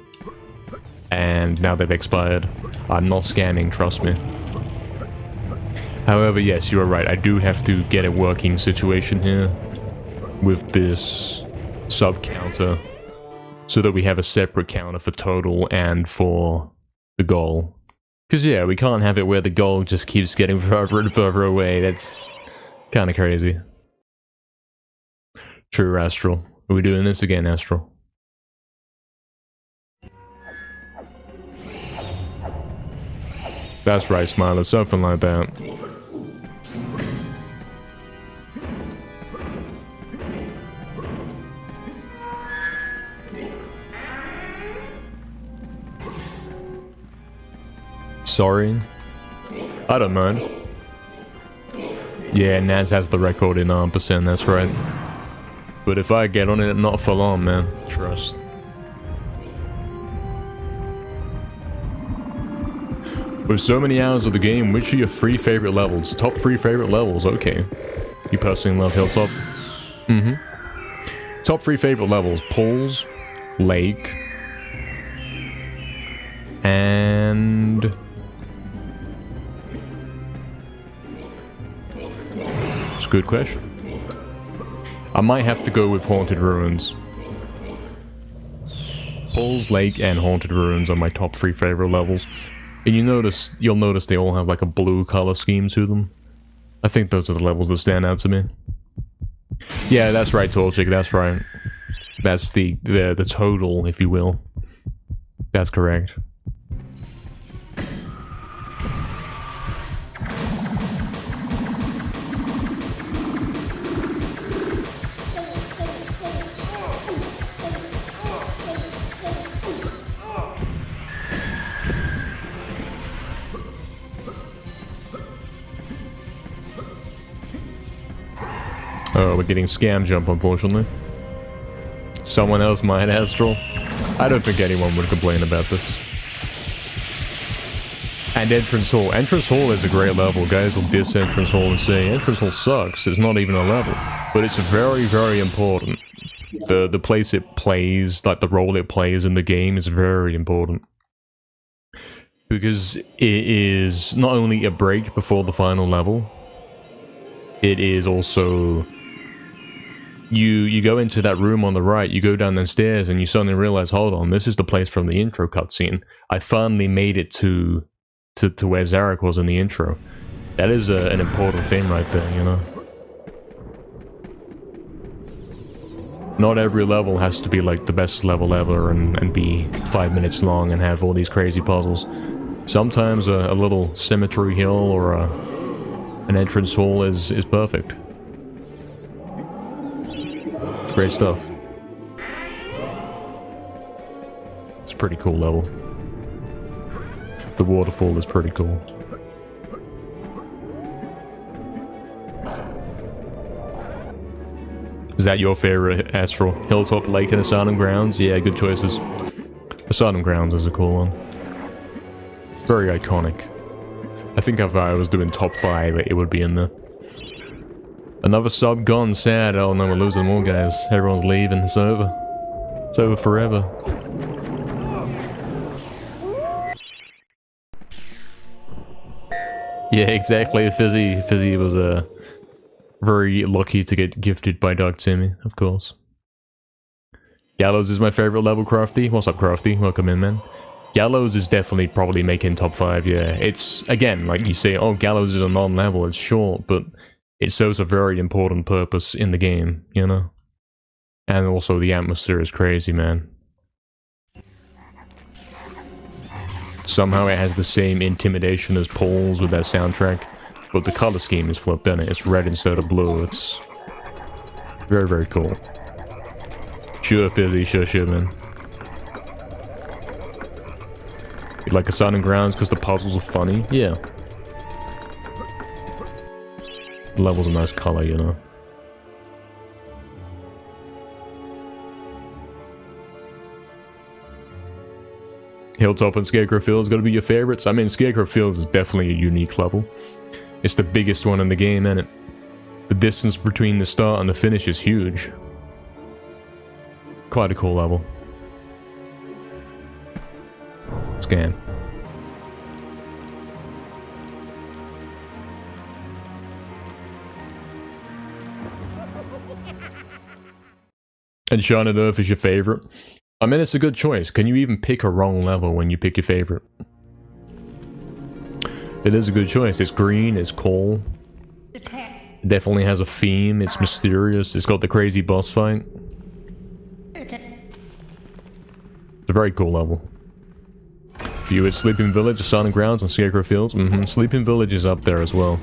and now they've expired. I'm not scamming, trust me. However, yes, you are right. I do have to get a working situation here with this sub counter so that we have a separate counter for total and for the goal. Because, yeah, we can't have it where the goal just keeps getting further and further away. That's kind of crazy. True, Astral. Are we doing this again, Astral? That's right, Smiler. Something like that. Sorry. I don't mind. Yeah, Naz has the record in %, that's right. But if I get on it, not for long, man. Trust. With so many hours of the game, which are your 3 favorite levels? Top 3 favorite levels, okay. You personally love Hilltop? Mm-hmm. Top 3 favorite levels: Pools, Lake, and... It's a good question. I might have to go with Haunted Ruins. Pools, Lake, and Haunted Ruins are my top 3 favorite levels. And you'll notice they all have like a blue color scheme to them. I think those are the levels that stand out to me. Yeah, that's right, Torchic, that's right. That's the total, if you will. That's correct. Oh, we're getting scam jump, unfortunately. Someone else might, Astral. I don't think anyone would complain about this. And Entrance Hall. Entrance Hall is a great level. Guys will diss Entrance Hall and say, Entrance Hall sucks. It's not even a level. But it's very, very important. The place it plays, like the role it plays in the game is very important. Because it is not only a break before the final level, it is also... You go into that room on the right, you go down the stairs, and you suddenly realize, hold on, this is the place from the intro cutscene. I finally made it to where Zarok was in the intro. That is an important thing right there, you know? Not every level has to be like the best level ever and be 5 minutes long and have all these crazy puzzles. Sometimes a little symmetry hill or an entrance hall is perfect. Great stuff. It's a pretty cool level. The waterfall is pretty cool. Is that your favorite, Astral? Hilltop, Lake, and Asylum Grounds? Yeah, good choices. Asylum Grounds is a cool one. Very iconic. I think if I was doing top 5, it would be in there. Another sub gone, sad. Oh no, we're losing more guys. Everyone's leaving, it's over. It's over forever. Yeah, exactly. Fizzy was very lucky to get gifted by Dark Timmy, of course. Gallows is my favorite level, Crafty. What's up, Crafty? Welcome in, man. Gallows is definitely probably making top 5, yeah. It's, again, like you say, oh, Gallows is a non-level, it's short, but it serves a very important purpose in the game, you know? And also the atmosphere is crazy, man. Somehow it has the same intimidation as Paul's with that soundtrack, but the color scheme is flipped in it. It's red instead of blue. It's very, very cool. Sure, Fizzy, sure, man. You like Asylum Grounds because the puzzles are funny? Yeah. The level's a nice color, you know. Hilltop and Scarecrow Fields gotta be your favorites. I mean, Scarecrow Fields is definitely a unique level. It's the biggest one in the game, isn't it? The distance between the start and the finish is huge. Quite a cool level. Scan. And Shine on Earth is your favorite? I mean, it's a good choice. Can you even pick a wrong level when you pick your favorite? It is a good choice. It's green, it's cool. It definitely has a theme, it's mysterious, it's got the crazy boss fight. It's a very cool level. View it, Sleeping Village, Asylum Grounds, and Scarecrow Fields. Sleeping Village is up there as well.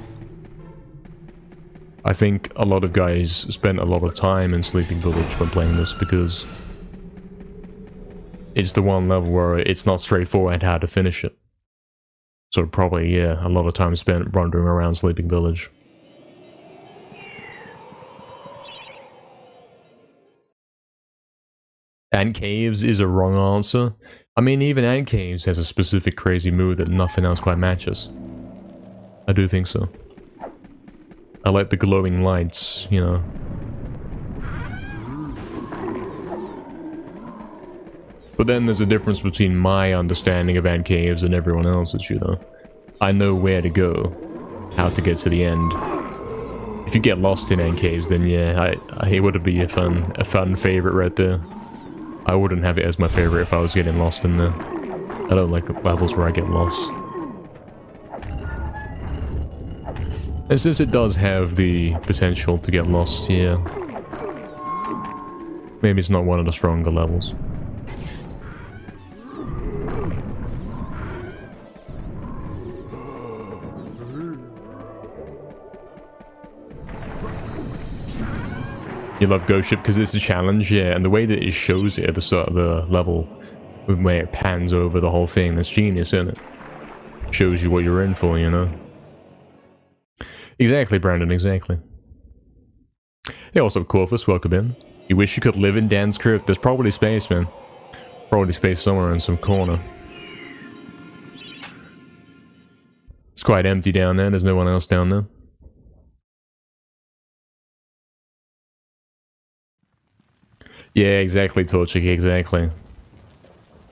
I think a lot of guys spent a lot of time in Sleeping Village when playing this because it's the one level where it's not straightforward how to finish it. So probably, yeah, a lot of time spent wandering around Sleeping Village. Ant caves is a wrong answer. I mean, even ant caves has a specific crazy move that nothing else quite matches. I do think so. I like the glowing lights, you know. But then there's a difference between my understanding of ant caves and everyone else's, you know. I know where to go, how to get to the end. If you get lost in ant caves, then yeah, it would be a fun favorite right there. I wouldn't have it as my favorite if I was getting lost in there. I don't like levels where I get lost. And since it does have the potential to get lost, yeah. Maybe it's not one of the stronger levels. You love Ghost Ship because it's a challenge, yeah, and the way that it shows it at the start of the level, when it pans over the whole thing, that's genius, isn't it? Shows you what you're in for, you know? Exactly, Brandon, exactly. Hey, what's up, Corvus? Welcome in. You wish you could live in Dan's crypt? There's probably space, man. Probably space somewhere in some corner. It's quite empty down there, there's no one else down there. Yeah, exactly, Torchic, exactly.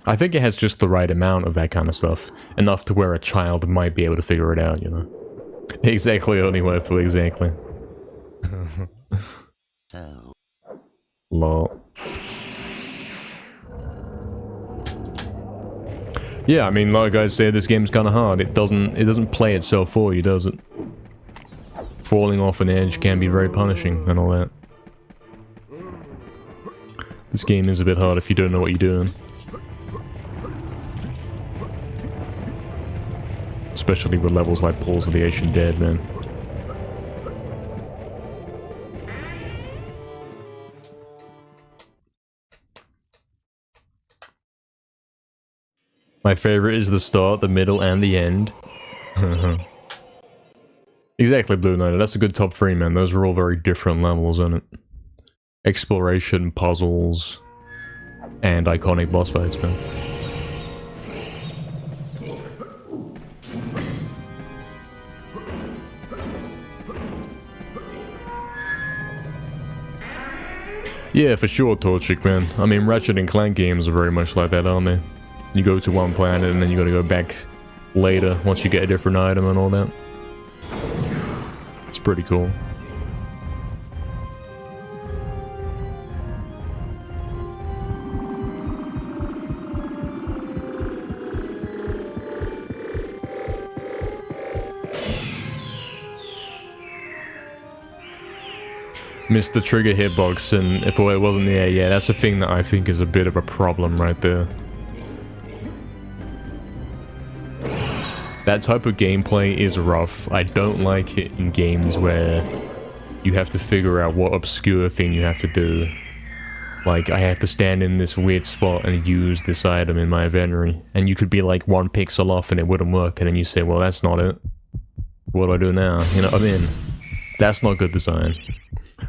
I think it has just the right amount of that kind of stuff. Enough to where a child might be able to figure it out, you know? Exactly, only Wordful, exactly. So. Lol. Yeah, I mean, like I say, this game's kind of hard. It doesn't play itself for you, does it? Falling off an edge can be very punishing and all that. This game is a bit hard if you don't know what you're doing. Especially with levels like Pools of the Ancient Dead, man. My favorite is the start, the middle, and the end. Exactly, Blue Knight. That's a good top 3, man. Those are all very different levels, aren't it? Exploration, puzzles, and iconic boss fights, man. Yeah, for sure, Torchic, man. I mean, Ratchet and Clank games are very much like that, aren't they? You go to one planet and then you gotta go back later once you get a different item and all that. It's pretty cool. Missed the trigger hitbox, and if it wasn't the air, yeah, that's a thing that I think is a bit of a problem right there. That type of gameplay is rough. I don't like it in games where you have to figure out what obscure thing you have to do. Like, I have to stand in this weird spot and use this item in my inventory, and you could be like 1 pixel off and it wouldn't work, and then you say, well, that's not it. What do I do now? You know what I mean? That's not good design.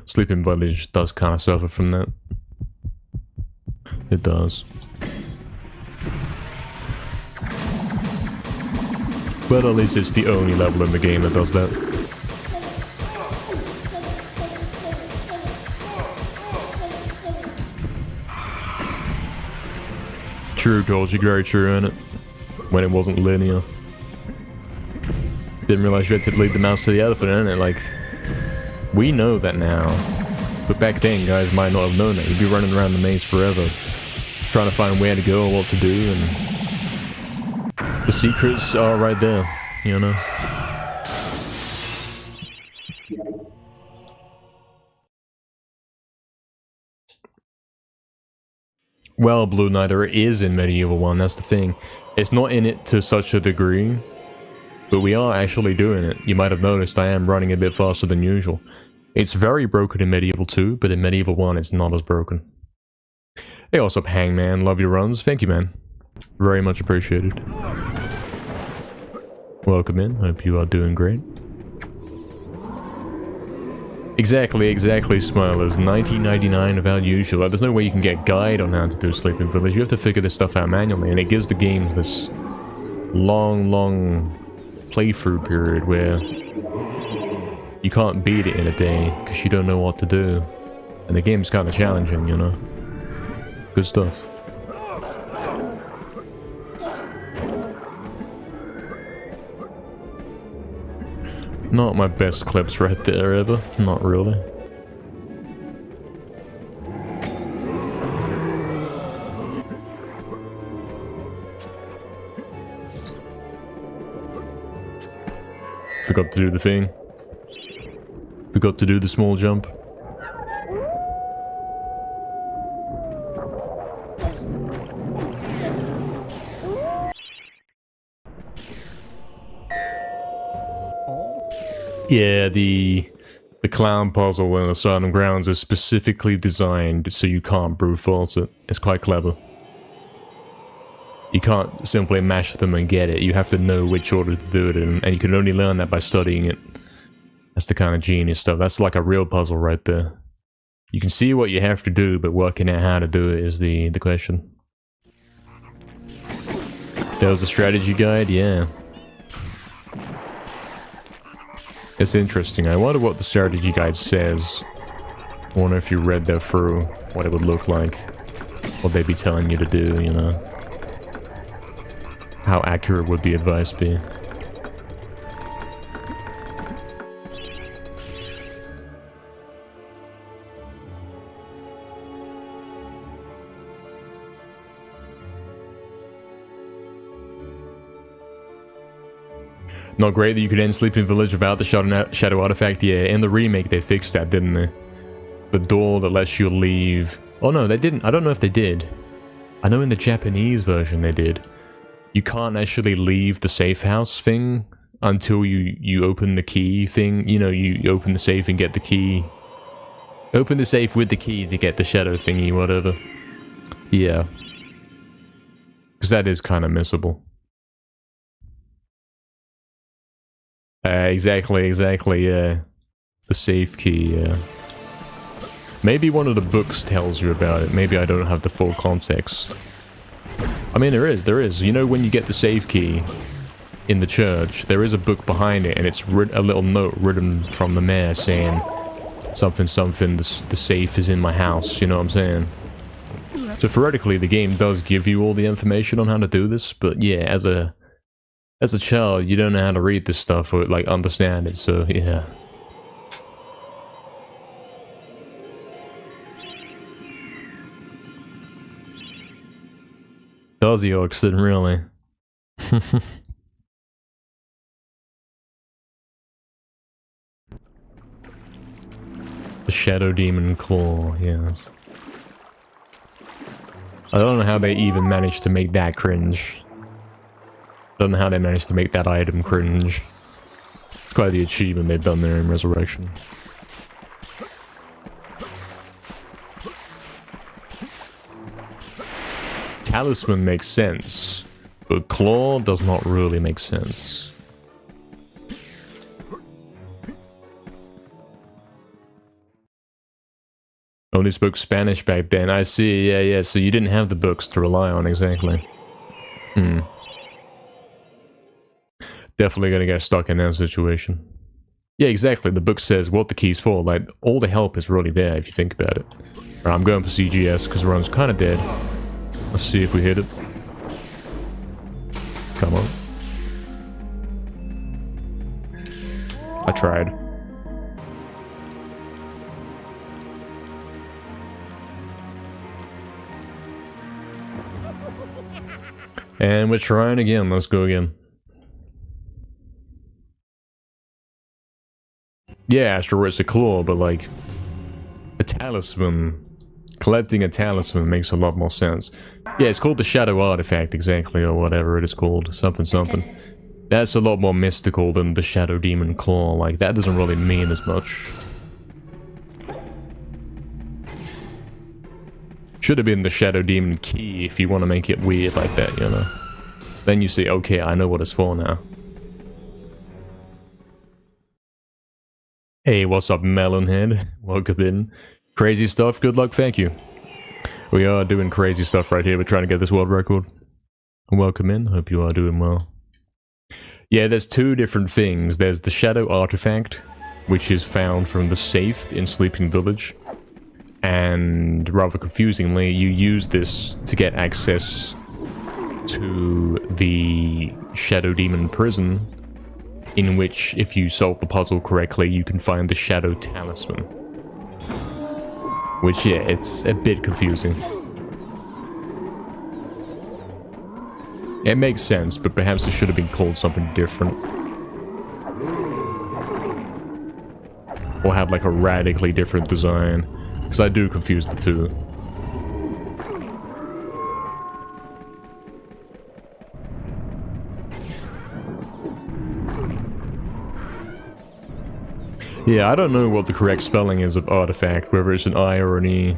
Sleeping Village does kind of suffer from that. It does. But at least it's the only level in the game that does that. True, Dolce, very true, innit? When it wasn't linear. Didn't realize you had to lead the mouse to the elephant, innit? Like, we know that now. But back then, guys might not have known that. You'd be running around the maze forever, trying to find where to go or what to do, and the secrets are right there, you know? Well, Blue Knighter is in MediEvil 1, that's the thing. It's not in it to such a degree, but we are actually doing it. You might have noticed I am running a bit faster than usual. It's very broken in MediEvil 2, but in MediEvil 1 it's not as broken. Hey, what's up, Hangman? Love your runs. Thank you, man. Very much appreciated. Welcome in. Hope you are doing great. Exactly, Smilers. 19.99 about usual. Like, there's no way you can get a guide on how to do Sleeping Village. You have to figure this stuff out manually, and it gives the games this long playthrough period where you can't beat it in a day because you don't know what to do. And the game's kind of challenging, you know? Good stuff. Not my best clips right there ever. Not really. Forgot to do the thing. Forgot to do the small jump. Yeah, the clown puzzle in Asylum Grounds is specifically designed so you can't brute force it. It's quite clever. You can't simply mash them and get it. You have to know which order to do it in, and you can only learn that by studying it. That's the kind of genius stuff. That's like a real puzzle right there. You can see what you have to do, but working out how to do it is the question. There was a strategy guide, yeah. It's interesting. I wonder what the strategy guide says. I wonder if you read that through, what it would look like. What they'd be telling you to do, you know. How accurate would the advice be? Not great that you could end Sleeping Village without the shadow artifact. Yeah, in the remake they fixed that, didn't they? The door that lets you leave. Oh no, they didn't. I don't know if they did. I know in the Japanese version they did. You can't actually leave the safe house thing until you open the key thing. You know, you open the safe and get the key. Open the safe with the key to get the shadow thingy, whatever. Yeah. Because that is kind of missable. Exactly, yeah. The safe key, yeah. Maybe one of the books tells you about it. Maybe I don't have the full context. I mean, there is. You know, when you get the safe key in the church, there is a book behind it, and it's a little note written from the mayor saying something, the safe is in my house, you know what I'm saying? So theoretically, the game does give you all the information on how to do this, but yeah, as a child, you don't know how to read this stuff or, like, understand it, so, yeah. Does he, Oxen, really? The Shadow Demon Claw, yes. I don't know how they even managed to make that cringe. Don't know how they managed to make that item cringe. It's quite the achievement they've done there in Resurrection. Talisman makes sense, but Claw does not really make sense. Only spoke Spanish back then, I see, yeah, so you didn't have the books to rely on, exactly. Definitely gonna get stuck in that situation. Yeah, exactly, the book says what the key's for, like, all the help is really there if you think about it. Right, I'm going for CGS, because the run's kinda dead. Let's see if we hit it. Come on. I tried. And we're trying again, let's go again. Yeah, sure, it's a claw, but like, a talisman. Collecting a talisman makes a lot more sense. Yeah, it's called the Shadow Artifact, exactly, or whatever it is called. Something. That's a lot more mystical than the Shadow Demon Claw. Like, that doesn't really mean as much. Should have been the Shadow Demon Key if you want to make it weird like that, you know? Then you say, okay, I know what it's for now. Hey, what's up, Melonhead? Welcome in. Crazy stuff, good luck, thank you. We are doing crazy stuff right here. We're trying to get this world record. Welcome in, hope you are doing well. Yeah, there's two different things. There's the Shadow Artifact, which is found from the safe in Sleeping Village. And rather confusingly, you use this to get access to the Shadow Demon prison, in which, if you solve the puzzle correctly, you can find the Shadow Talisman. Which, yeah, it's a bit confusing. It makes sense, but perhaps it should have been called something different. Or had like a radically different design. Because I do confuse the two. Yeah, I don't know what the correct spelling is of artifact, whether it's an I or an E.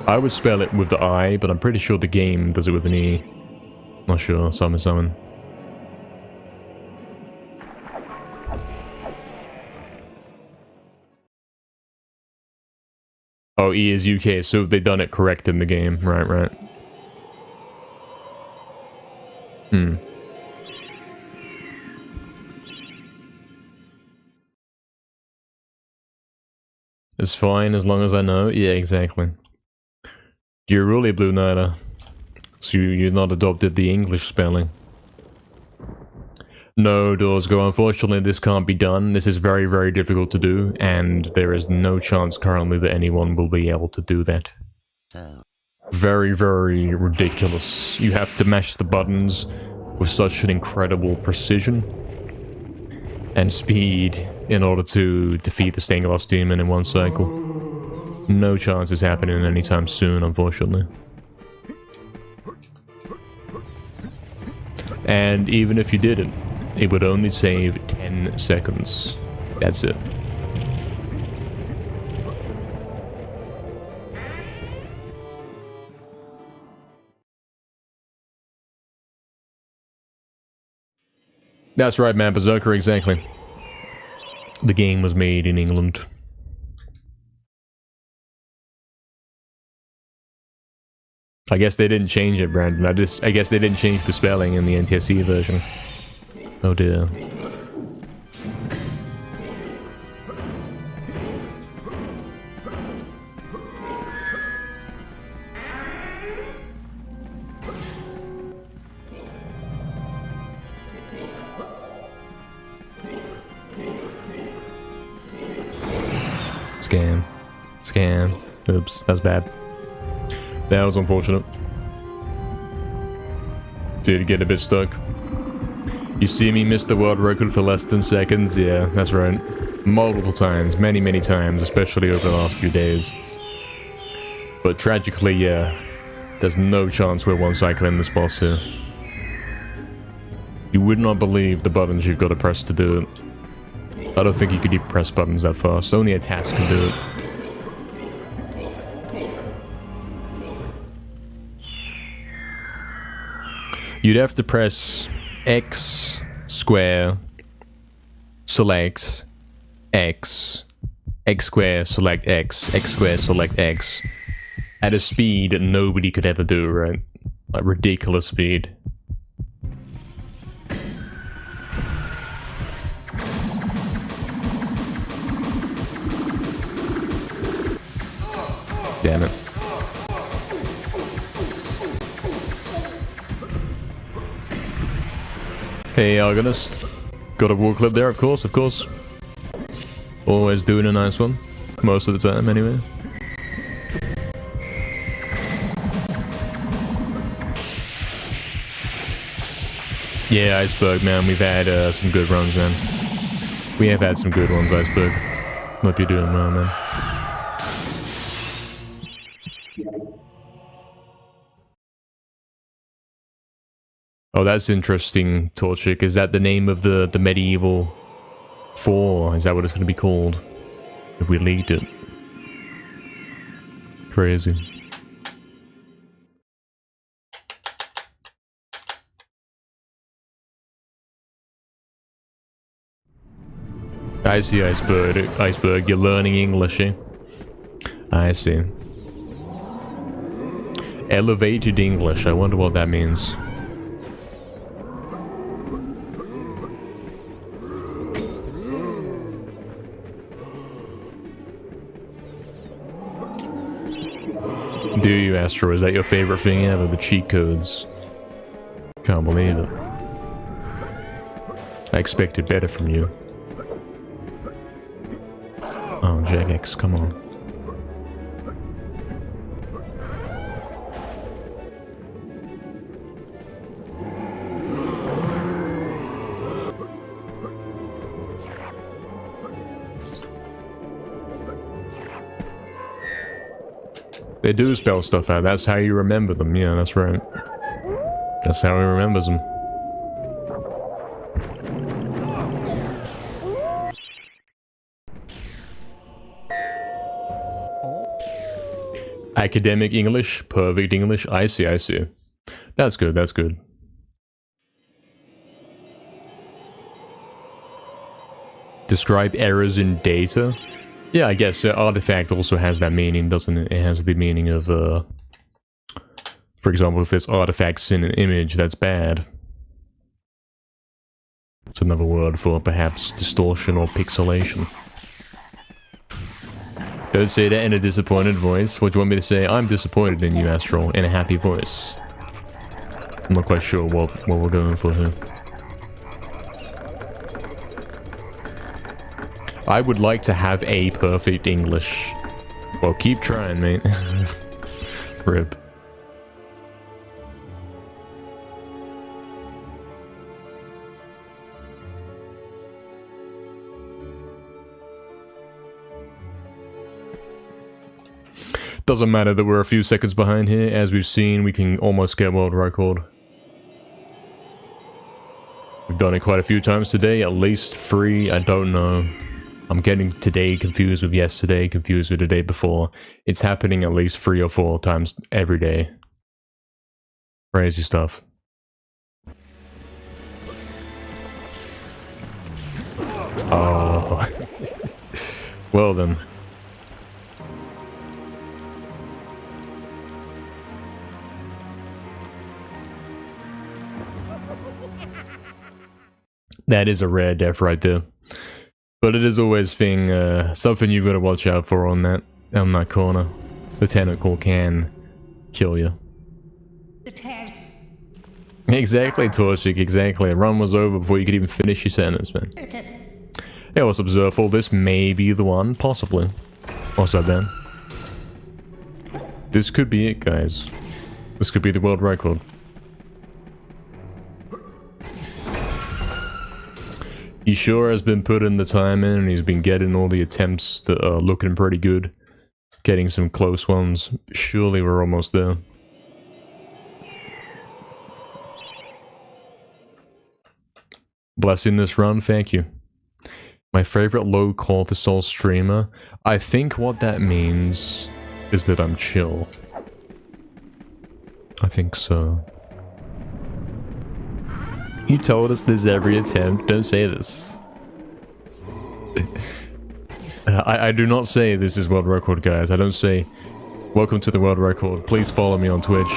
I would spell it with the I, but I'm pretty sure the game does it with an E. Not sure, summon. Oh, E is UK, so they've done it correct in the game. Right. Hmm. It's fine as long as I know. Yeah, exactly. You're really Blue Knighter. So you're not adopted the English spelling. No, Dorsgo, unfortunately this can't be done. This is very, very difficult to do, and there is no chance currently that anyone will be able to do that. Very, very ridiculous. You have to mash the buttons with such an incredible precision and speed in order to defeat the Stained Glass Demon in one cycle. No chance it's happening anytime soon, unfortunately. And even if you didn't, it would only save 10 seconds. That's it. That's right, man, Berserker, exactly. The game was made in England. I guess they didn't change it, Brandon. I guess they didn't change the spelling in the NTSC version. Oh dear. Scam. Oops, that's bad. That was unfortunate. Did get a bit stuck. You see me miss the world record for less than seconds? Yeah, that's right. Multiple times, many times, especially over the last few days. But tragically, yeah, there's no chance we're one cycle in this boss here. You would not believe the buttons you've got to press to do it. I don't think you could even press buttons that fast. Only a task can do it. You'd have to press X, square, select, X, X square, select X, X square, select X. At a speed that nobody could ever do, right? Like ridiculous speed. Damn it. Hey, Argonist. Got a war clip there, of course. Always doing a nice one. Most of the time, anyway. Yeah, Iceberg, man. We've had some good runs, man. We have had some good ones, Iceberg. Hope you're doing well, man. Oh, that's interesting, Torchic. Is that the name of the MediEvil 4? Is that what it's going to be called? If we leaked it. Crazy. I see, Iceberg. Iceberg, you're learning English, eh? I see. Elevated English, I wonder what that means. Do you, Astro? Is that your favorite thing ever? The cheat codes? Can't believe it. I expected better from you. Oh, Jagex, come on. They do spell stuff out. That's how you remember them. Yeah, that's right. That's how he remembers them. Academic English, perfect English. I see, I see. That's good, that's good. Describe errors in data. Yeah, I guess artifact also has that meaning, doesn't it? It has the meaning of, for example, if there's artifacts in an image, that's bad. It's another word for perhaps distortion or pixelation. Don't say that in a disappointed voice. What do you want me to say? I'm disappointed in you, Astral, in a happy voice. I'm not quite sure what we're going for here. I would like to have a perfect English. Well, keep trying, mate. Rip. Doesn't matter that we're a few seconds behind here. As we've seen, we can almost get world record. We've done it quite a few times today, at least 3, I don't know. I'm getting today confused with yesterday, confused with the day before. It's happening at least 3 or 4 times every day. Crazy stuff. Oh. Well then. That is a rare death right there. But it is always something you've got to watch out for on that corner. The tentacle can kill you. The tag. Exactly, Torchic, exactly. A run was over before you could even finish your sentence, man. Yeah, let's observe all this. May be the one, possibly. What's up, Ben? This could be it, guys. This could be the world record. He sure has been putting the time in, and he's been getting all the attempts that are looking pretty good. Getting some close ones. Surely we're almost there. Blessing this run, thank you. My favorite low cortisol streamer. I think what that means is that I'm chill. I think so. You told us this every attempt. Don't say this. I do not say this is world record, guys. I don't say, welcome to the world record. Please follow me on Twitch.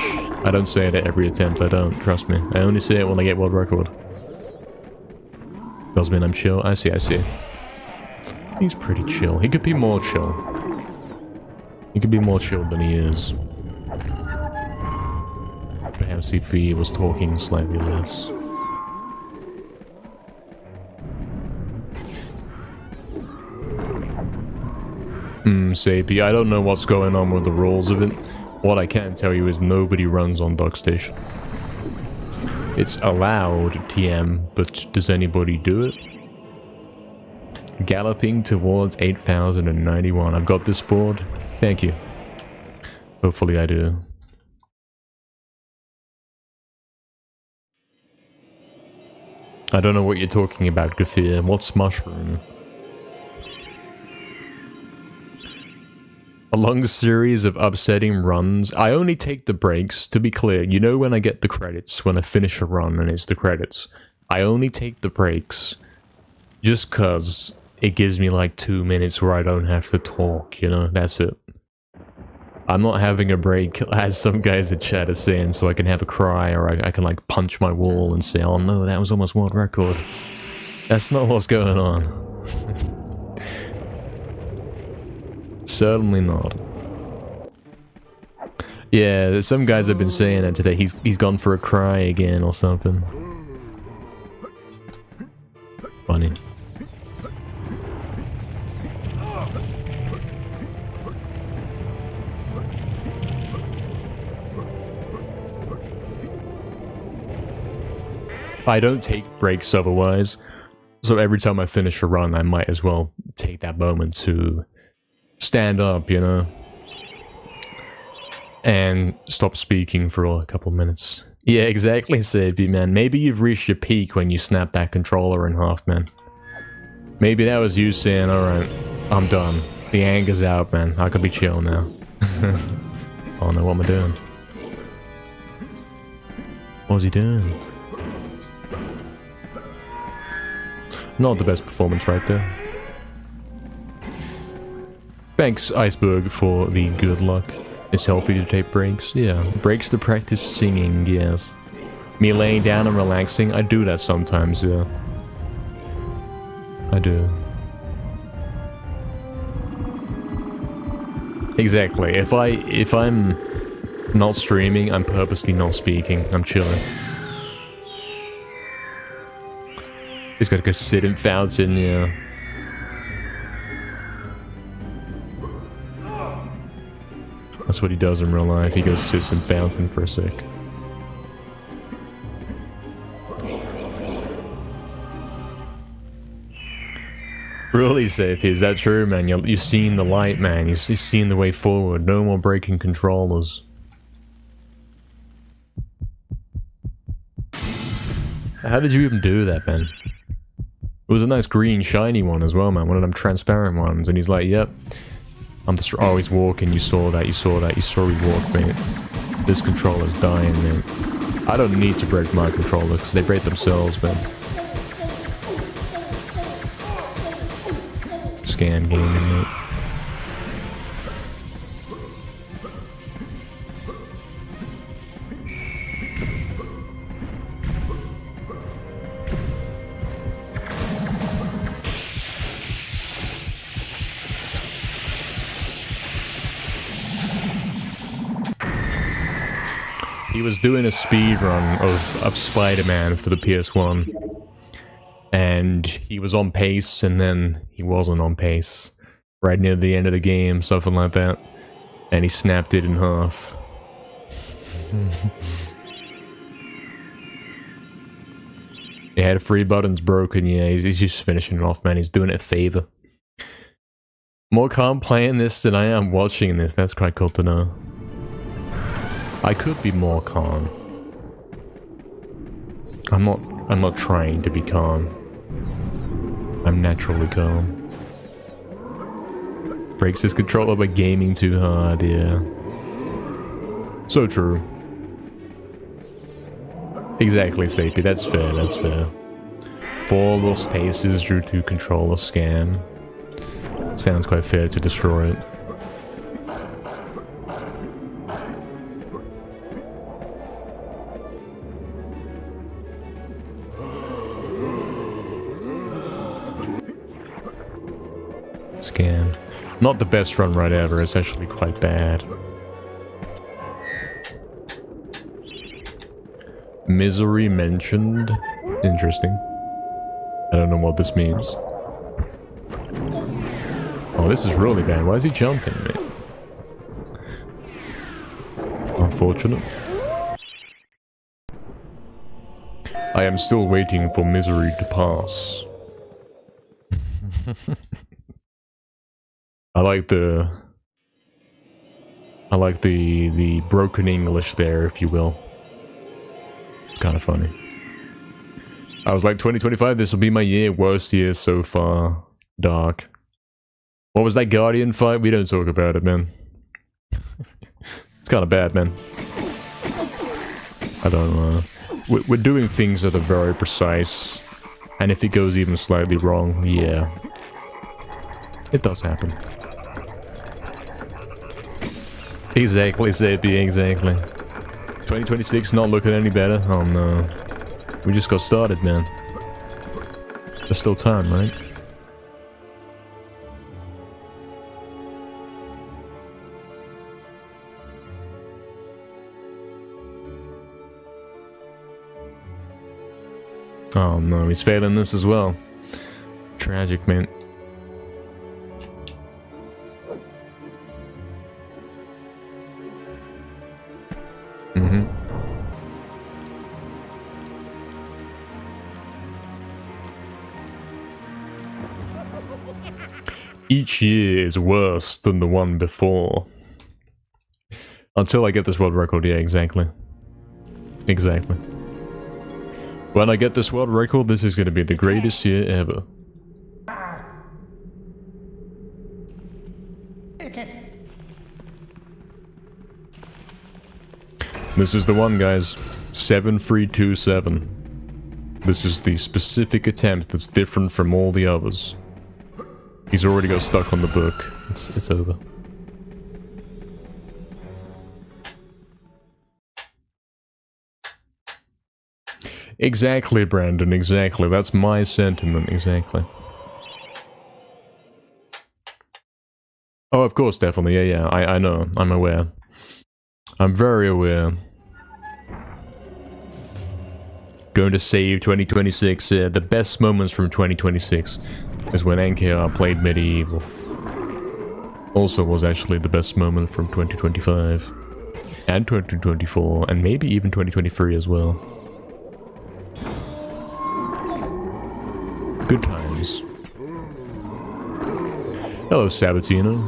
I don't say it at every attempt. I don't. Trust me. I only say it when I get world record. Does mean I'm chill. I see, I see. He's pretty chill. He could be more chill. He could be more chill than he is. Perhaps if he was talking slightly less. Sapie, I don't know what's going on with the rules of it. What I can tell you is nobody runs on Dock Station. It's allowed, TM, but does anybody do it? Galloping towards 8,091. I've got this board. Thank you. Hopefully I do. I don't know what you're talking about, Gafir. What's mushroom? A long series of upsetting runs. I only take the breaks, to be clear. You know when I get the credits, when I finish a run and it's the credits. I only take the breaks just cause it gives me like 2 minutes where I don't have to talk, you know, that's it. I'm not having a break, as some guys in chat are saying, so I can have a cry, or I can like punch my wall and say, oh no, that was almost world record. That's not what's going on. Certainly not. Yeah, some guys have been saying that today, he's gone for a cry again or something. Funny. I don't take breaks otherwise, so every time I finish a run, I might as well take that moment to stand up, you know, and stop speaking for a couple minutes. Yeah, exactly, Savvy, man. Maybe you've reached your peak when you snap that controller in half, man. Maybe that was you saying, alright, I'm done. The anger's out, man. I could be chill now. Oh no, what am I doing? What's he doing? Not the best performance right there. Thanks, Iceberg, for the good luck. It's healthy to take breaks. Yeah, breaks to practice singing, yes. Me laying down and relaxing, I do that sometimes, yeah. I do. Exactly. If I'm not streaming, I'm purposely not speaking. I'm chilling. He's gotta go sit in fountain, yeah. That's what he does in real life. He goes sits in fountain for a sec. Really, Safe, is that true, man? You've seen the light, man. You've seen the way forward. No more breaking controllers. How did you even do that, man? It was a nice green shiny one as well, man. One of them transparent ones. And he's like, yep. I'm just always walking. You saw that, you saw that. You saw me walk, mate. This controller's dying, mate. I don't need to break my controller because they break themselves, man. Scam gaming, mate. He was doing a speed run of Spider-Man for the PS1, and he was on pace, and then he wasn't on pace right near the end of the game, something like that, and he snapped it in half. He had 3 buttons broken. Yeah, he's just finishing it off, man. He's doing it a favor. More calm playing this than I am watching this. That's quite cool to know. I could be more calm. I'm not trying to be calm. I'm naturally calm. Breaks his controller by gaming too hard, yeah. So true. Exactly, Sapie, that's fair, that's fair. 4 lost paces due to controller scam. Sounds quite fair to destroy it. Scam. Not the best run right ever, it's actually quite bad. Misery mentioned? Interesting. I don't know what this means. Oh, this is really bad. Why is he jumping, mate? Unfortunate. I am still waiting for misery to pass. I like the broken English there, if you will. It's kind of funny. I was like, 2025, this will be my year. Worst year so far. Dark. What was that Guardian fight? We don't talk about it, man. It's kind of bad, man. I don't know. We're doing things that are very precise. And if it goes even slightly wrong, yeah. It does happen. Exactly, Sapie, exactly. 2026 not looking any better? Oh no. We just got started, man. There's still time, right? Oh no, he's failing this as well. Tragic, man. Each year is worse than the one before. Until I get this world record, yeah, exactly. Exactly. When I get this world record, this is going to be the greatest year ever. This is the one, guys. 7327. This is the specific attempt that's different from all the others. He's already got stuck on the book. It's over. Exactly, Brandon, exactly. That's my sentiment, exactly. Oh, of course, definitely. Yeah, I know. I'm aware. I'm very aware. Going to save 2026. The best moments from 2026 is when NKR played MediEvil. Also was actually the best moment from 2025. And 2024, and maybe even 2023 as well. Good times. Hello, Sabatino.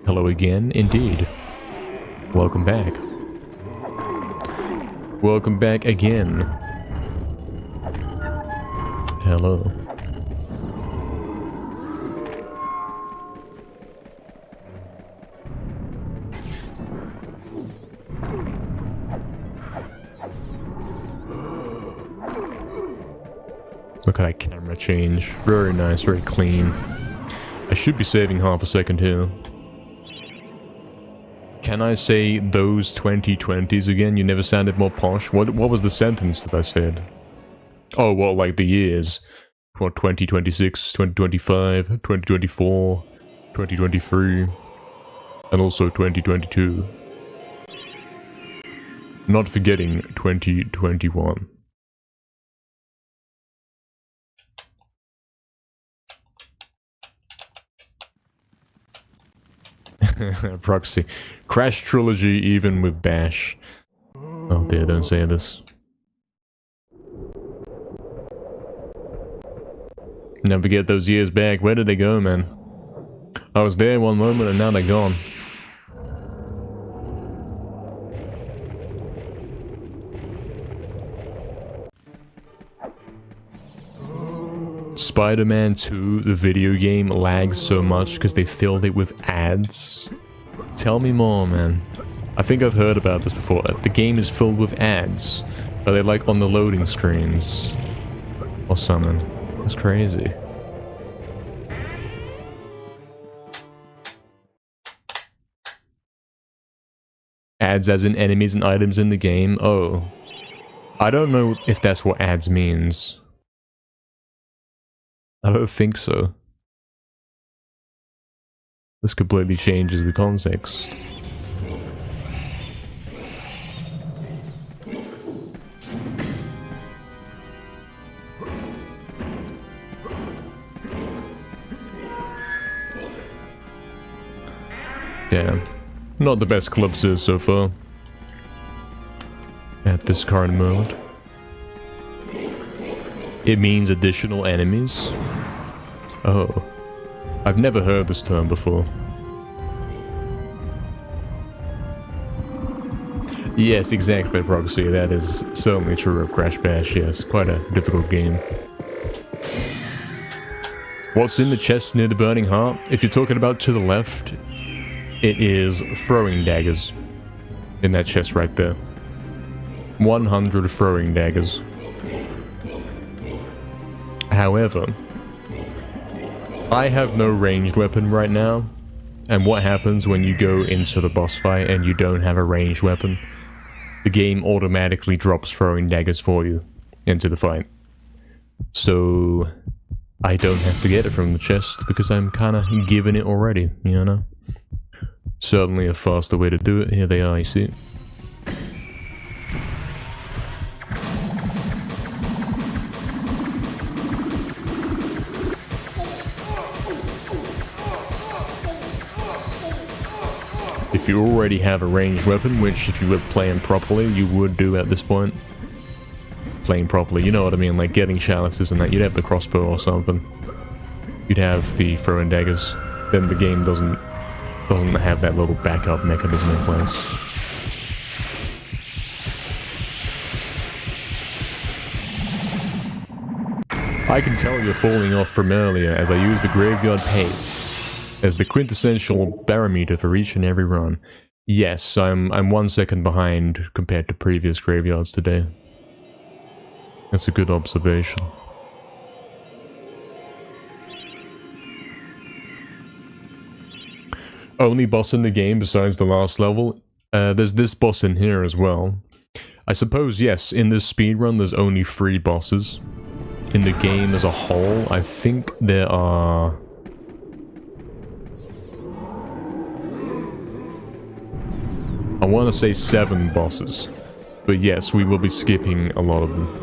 Hello again, indeed. Welcome back. Welcome back again. Hello. Look at that camera change. Very nice, very clean. I should be saving half a second here. Can I say those 2020s again? You never sounded more posh. What was the sentence that I said? Oh, well, like the years. What, 2026, 2025, 2024, 2023, and also 2022. Not forgetting 2021. Proxy. Crash Trilogy even with Bash. Oh dear, don't say this. Never get those years back. Where did they go, man? I was there one moment and now they're gone. Spider-Man 2, the video game, lags so much because they filled it with ads. Tell me more, man. I think I've heard about this before. The game is filled with ads. Are they like on the loading screens? Or something. That's crazy. Ads as in enemies and items in the game? Oh. I don't know if that's what ads means. I don't think so. This completely changes the context. Yeah, not the best club says so far. At this current moment. It means additional enemies? Oh. I've never heard this term before. Yes, exactly, Proxy. That is certainly true of Crash Bash, yes. Quite a difficult game. What's in the chest near the Burning Heart? If you're talking about to the left, it is throwing daggers. In that chest right there. 100 throwing daggers. However, I have no ranged weapon right now, and what happens when you go into the boss fight and you don't have a ranged weapon? The game automatically drops throwing daggers for you into the fight. So I don't have to get it from the chest because I'm kind of given it already, you know? Certainly a faster way to do it. Here they are, you see. If you already have a ranged weapon, which if you were playing properly, you would do at this point. Playing properly, you know what I mean, like getting chalices and that, you'd have the crossbow or something. You'd have the throwing daggers. Then the game doesn't have that little backup mechanism in place. I can tell you're falling off from earlier as I use the graveyard pace as the quintessential barometer for each and every run. Yes, I'm 1 second behind compared to previous graveyards today. That's a good observation. Only boss in the game besides the last level? There's this boss in here as well. I suppose, yes, in this speedrun there's only 3 bosses. In the game as a whole, I think there are... I want to say 7 bosses. But yes, we will be skipping a lot of them.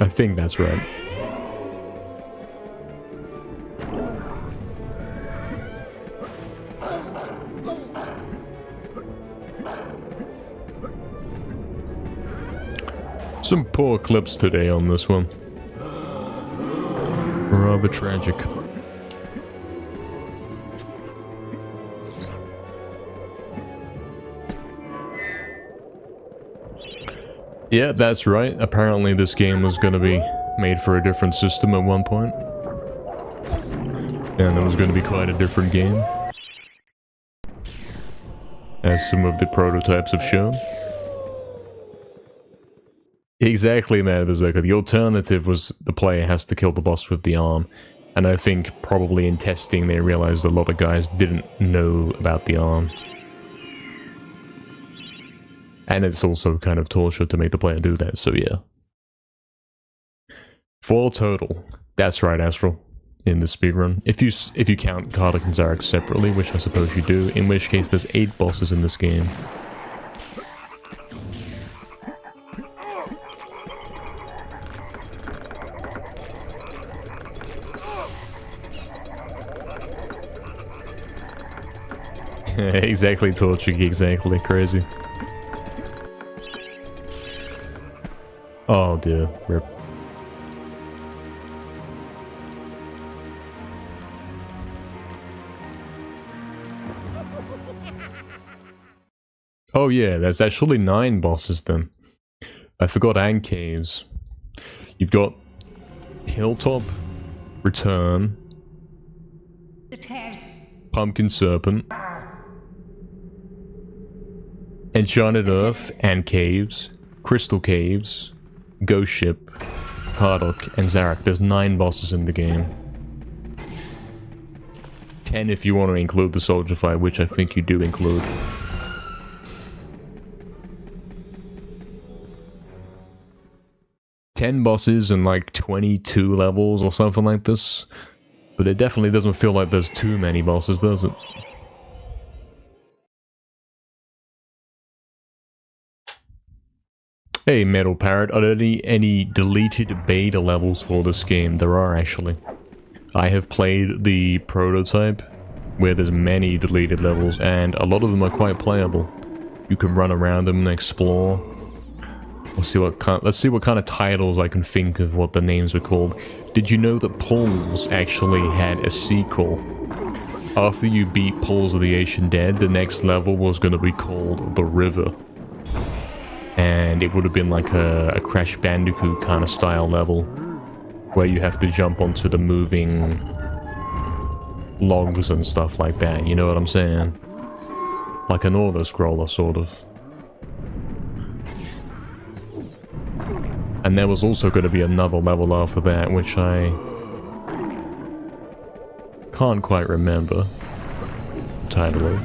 I think that's right. Some poor clips today on this one. Rather tragic. Yeah, that's right. Apparently this game was gonna be made for a different system at one point. And it was gonna be quite a different game. As some of the prototypes have shown. Exactly, man, Berserker. The alternative was the player has to kill the boss with the arm. And I think probably in testing they realized a lot of guys didn't know about the arm. And it's also kind of torture to make the player do that, so yeah. 4 total. That's right, Astral. In the speedrun. If you count Kardak and Zarek separately, which I suppose you do, in which case there's 8 bosses in this game. Exactly, Torchic, exactly. Crazy. Oh dear, rip. Oh yeah, there's actually 9 bosses then. I forgot, and caves. You've got Hilltop, Return, The tag. Pumpkin Serpent, Enchanted Earth and Caves, Crystal Caves, Ghost Ship, Kardak, and Zarek. There's 9 bosses in the game. 10 if you want to include the soldier fight, which I think you do include. Ten bosses and like 22 levels or something like this. But it definitely doesn't feel like there's too many bosses, does it? Hey, Metal Parrot, are there any deleted beta levels for this game? There are, actually. I have played the prototype, where there's many deleted levels, and a lot of them are quite playable. You can run around them and explore. Let's see what kind of titles I can think of what the names were called. Did you know that Pulse actually had a sequel? After you beat Pulse of the Ancient Dead, the next level was going to be called The River. And it would have been like a Crash Bandicoot kind of style level, where you have to jump onto the moving logs and stuff like that, you know what I'm saying? Like an auto-scroller, sort of. And there was also going to be another level after that, which I can't quite remember the title of.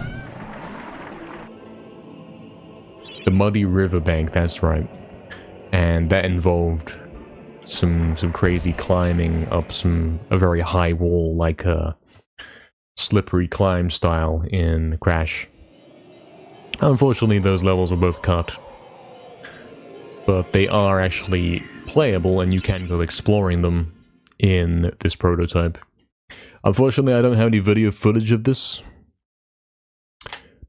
The Muddy Riverbank, that's right. And that involved some crazy climbing up a very high wall, like a slippery climb style in Crash. Unfortunately, those levels were both cut. But they are actually playable, and you can go exploring them in this prototype. Unfortunately, I don't have any video footage of this,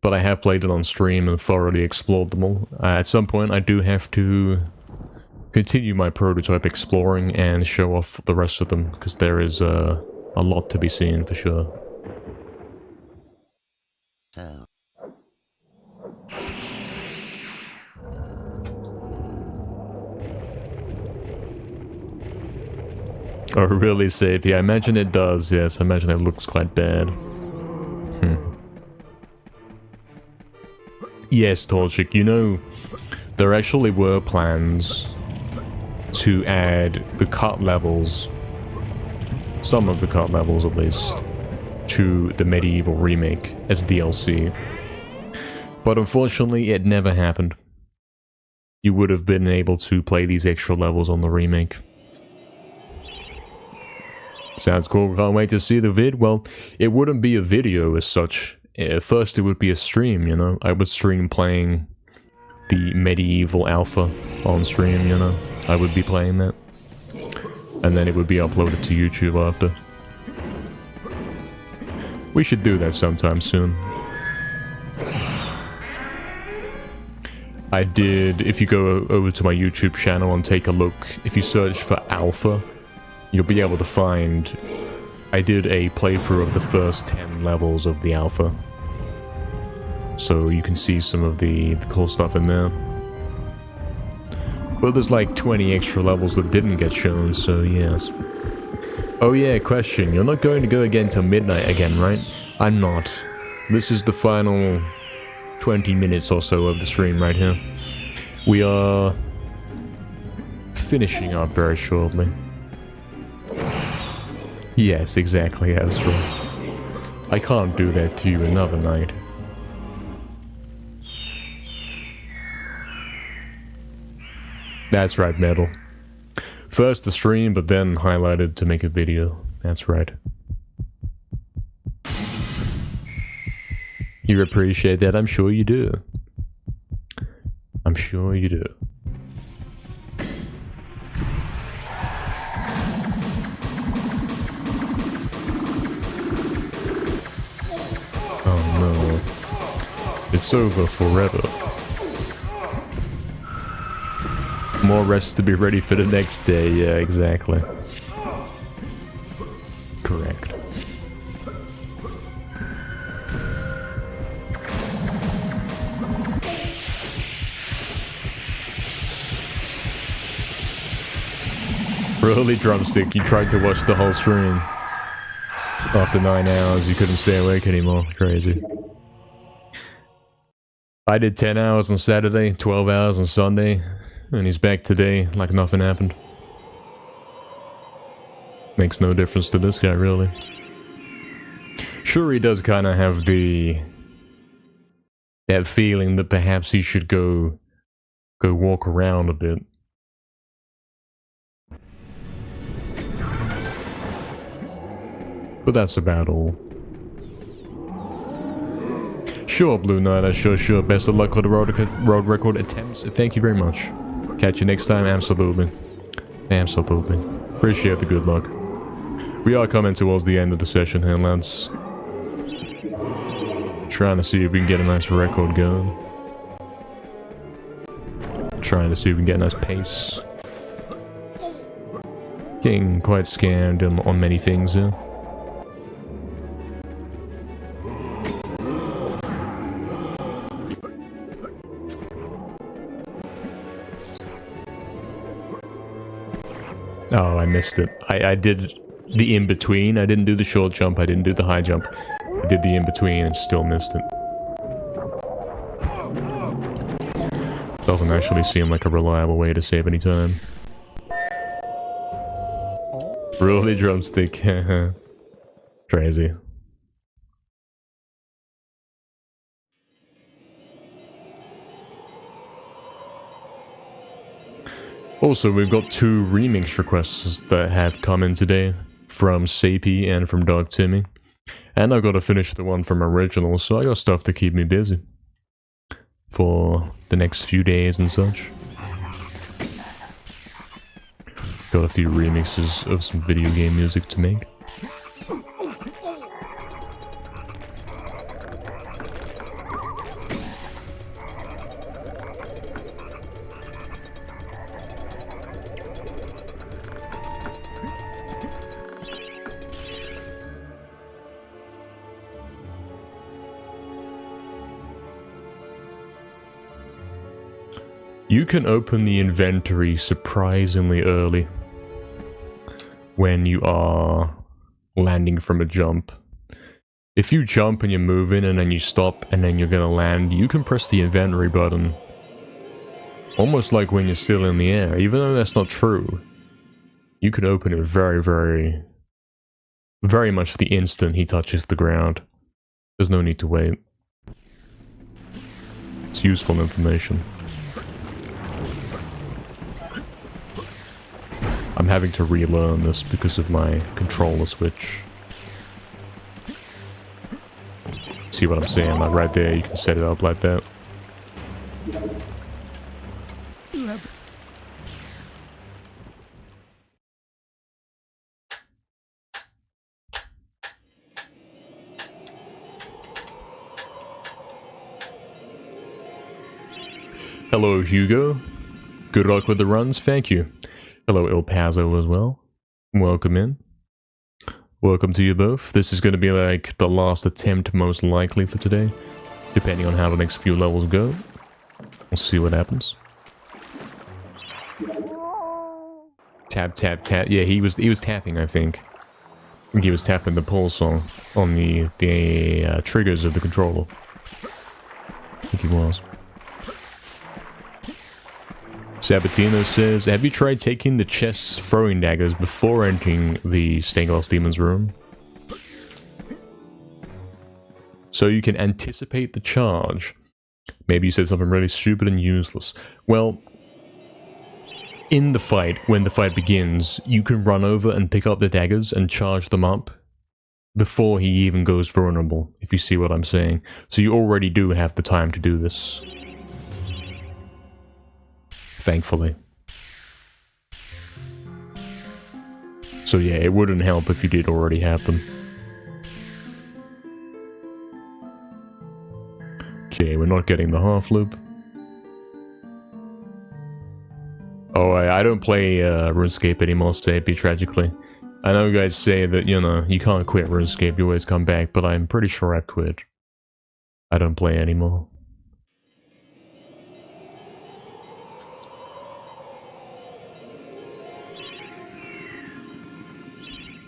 but I have played it on stream and thoroughly explored them all. At some point, I do have to continue my prototype exploring and show off the rest of them, because there is a lot to be seen for sure. So. Oh, really, Sapie? I imagine it does, yes. I imagine it looks quite bad. Yes, Torchic, you know, there actually were plans to add the cut levels, some of the cut levels at least, to the MediEvil remake as DLC. But unfortunately, it never happened. You would have been able to play these extra levels on the remake. Sounds cool, can't wait to see the vid. Well, it wouldn't be a video as such. First it would be a stream, you know. I would stream playing the MediEvil Alpha on stream, you know. I would be playing that. And then it would be uploaded to YouTube after. We should do that sometime soon. I did, if you go over to my YouTube channel and take a look, if you search for Alpha, you'll be able to find, I did a playthrough of the first 10 levels of the Alpha. So you can see some of the cool stuff in there. But there's like 20 extra levels that didn't get shown, so yes. Oh yeah, question, you're not going to go again till midnight again, right? I'm not. This is the final 20 minutes or so of the stream right here. We are finishing up very shortly. Yes, exactly, Astro. I can't do that to you another night. That's right, Metal. First the stream, but then highlighted to make a video. That's right. You appreciate that, I'm sure you do. I'm sure you do. Oh no. It's over forever. More rest to be ready for the next day, yeah, exactly. Correct. Really, Drumstick, you tried to watch the whole stream. After 9 hours, you couldn't stay awake anymore. Crazy. I did 10 hours on Saturday, 12 hours on Sunday, and he's back today like nothing happened. Makes no difference to this guy, really. Sure, he does kind of have that feeling that perhaps he should go walk around a bit. But that's about all. Sure, Blue Knight, sure. Best of luck with the road record attempts. Thank you very much. Catch you next time, absolutely. Absolutely. Appreciate the good luck. We are coming towards the end of the session here, lads. Trying to see if we can get a nice record going. Trying to see if we can get a nice pace. Getting quite scammed on many things here. Oh, I missed it. I did the in-between. I didn't do the short jump. I didn't do the high jump. I did the in-between and still missed it. Doesn't actually seem like a reliable way to save any time. Really, drumstick? Crazy. Also, we've got 2 remix requests that have come in today, from Sapy and from Dog Timmy. And I've got to finish the one from Original, so I got stuff to keep me busy for the next few days and such. Got a few remixes of some video game music to make. You can open the inventory surprisingly early when you are landing from a jump. If you jump and you're moving and then you stop and then you're gonna land, you can press the inventory button almost like when you're still in the air, even though that's not true. You can open it very much the instant he touches the ground. There's no need to wait. It's useful information. I'm having to relearn this because of my controller switch. See what I'm saying? Like right there, you can set it up like that. Hello, Hugo. Good luck with the runs, thank you. Hello, El Paso as well. Welcome in. Welcome to you both. This is going to be like the last attempt most likely for today, depending on how the next few levels go. We'll see what happens. Tap, tap, tap. Yeah, he was tapping, I think. I think he was tapping the pulse on the triggers of the controller. I think he was. Sabatino says, have you tried taking the chest's throwing daggers before entering the Stained Glass Demon's room? So you can anticipate the charge. Maybe you said something really stupid and useless. Well, in the fight, when the fight begins, you can run over and pick up the daggers and charge them up before he even goes vulnerable, if you see what I'm saying. So you already do have the time to do this. Thankfully. So yeah, it wouldn't help if you did already have them. Okay, we're not getting the half loop. Oh, I don't play RuneScape anymore, Sapy, tragically. I know you guys say that, you know, you can't quit RuneScape, you always come back, but I'm pretty sure I've quit. I don't play anymore.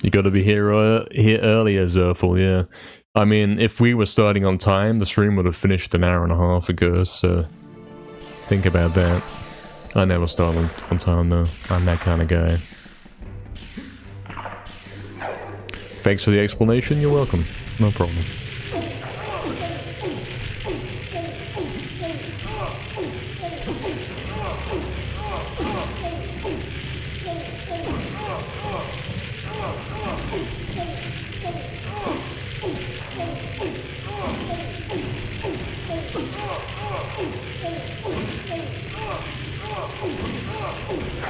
You gotta be here earlier, Zerful, yeah. I mean, if we were starting on time, the stream would have finished an hour and a half ago, so... think about that. I never start on time, though. I'm that kind of guy. Thanks for the explanation, you're welcome. No problem.